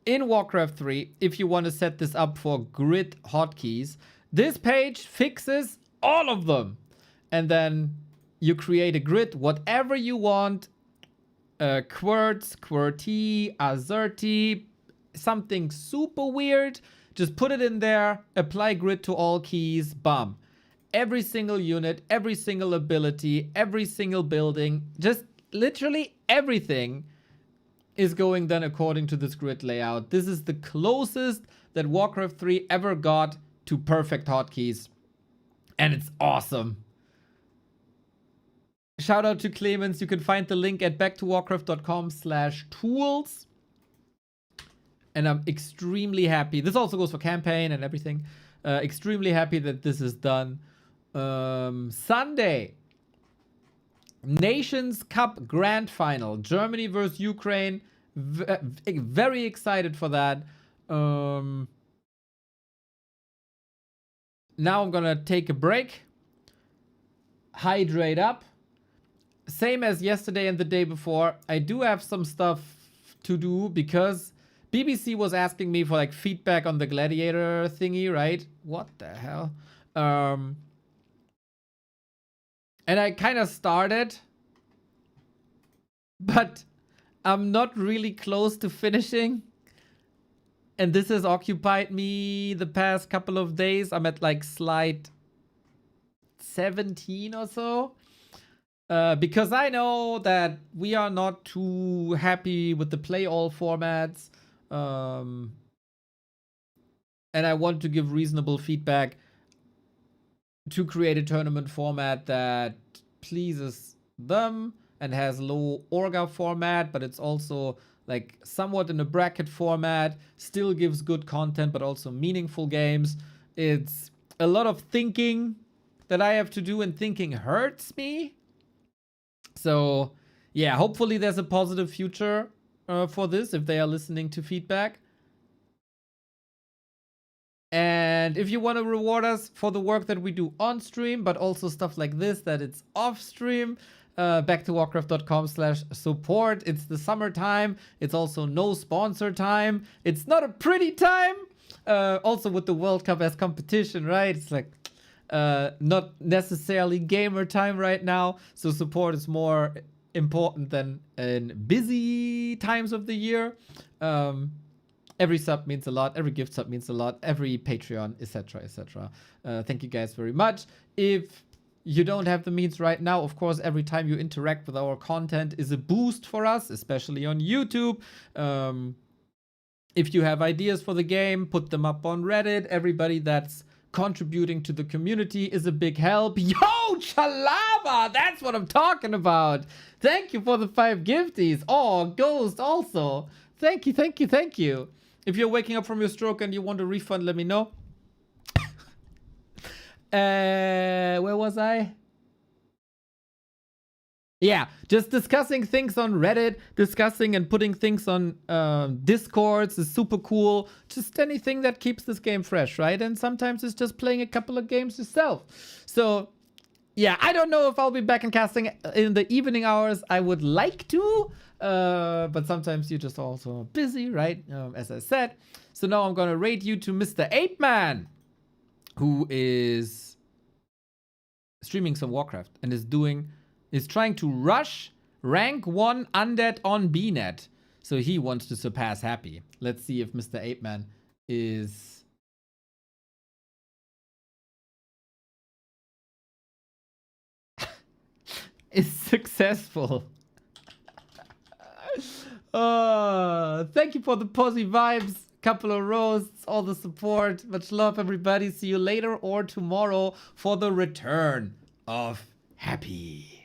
Speaker 2: in Warcraft 3 if you want to set this up for grid hotkeys. This page fixes all of them. And then you create a grid, whatever you want. QWERTZ, QWERTY, AZERTY, something super weird. Just put it in there, apply grid to all keys, bam. Every single unit, every single ability, every single building, just literally everything is going then according to this grid layout. This is the closest that Warcraft 3 ever got to perfect hotkeys. And it's awesome. Shout out to Clemens. You can find the link at backtowarcraft.com/tools. And I'm extremely happy. This also goes for campaign and everything. Extremely happy that this is done. Sunday, Nations Cup Grand Final. Germany versus Ukraine. Very excited for that. Now I'm going to take a break. Hydrate up. Same as yesterday and the day before. I do have some stuff to do because BBC was asking me for like feedback on the Gladiator thingy, right? What the hell? And I kind of started, but I'm not really close to finishing. And this has occupied me the past couple of days. I'm at like slide 17 or so. Because I know that we are not too happy with the play all formats. And I want to give reasonable feedback to create a tournament format that pleases them and has low Orga format, but it's also like somewhat in a bracket format, still gives good content, but also meaningful games. It's a lot of thinking that I have to do, and thinking hurts me. So yeah, hopefully there's a positive future for this if they are listening to feedback. And if you want to reward us for the work that we do on stream, but also stuff like this, that it's off stream, backtowarcraft.com/support. It's the summertime. It's also no sponsor time. It's not a pretty time. Also with the World Cup as competition, right? It's like not necessarily gamer time right now. So support is more important than in busy times of the year. Every sub means a lot. Every gift sub means a lot. Every Patreon, etc., etc. Thank you guys very much. If you don't have the means right now, of course, every time you interact with our content is a boost for us, especially on YouTube. If you have ideas for the game, put them up on Reddit. Everybody that's contributing to the community is a big help. Yo, Chalava! That's what I'm talking about. Thank you for the 5 gifties. Oh, Ghost also. Thank you, thank you, thank you. If you're waking up from your stroke and you want a refund, let me know. Where was I? yeah, just discussing things on Reddit, discussing and putting things on Discords is super cool. Just anything that keeps this game fresh, right? And sometimes it's just playing a couple of games yourself. So yeah, I don't know if I'll be back in casting in the evening hours. I would like to, but sometimes you're just also busy, right? As I said. So now I'm gonna rate you to Mr. Ape Man, who is streaming some Warcraft and is trying to rush rank 1 undead on BNet. So he wants to surpass Happy. Let's see if Mr. Ape Man is successful. Thank you for the posy vibes, couple of roasts, all the support. Much love, everybody. See you later or tomorrow for the return of Happy.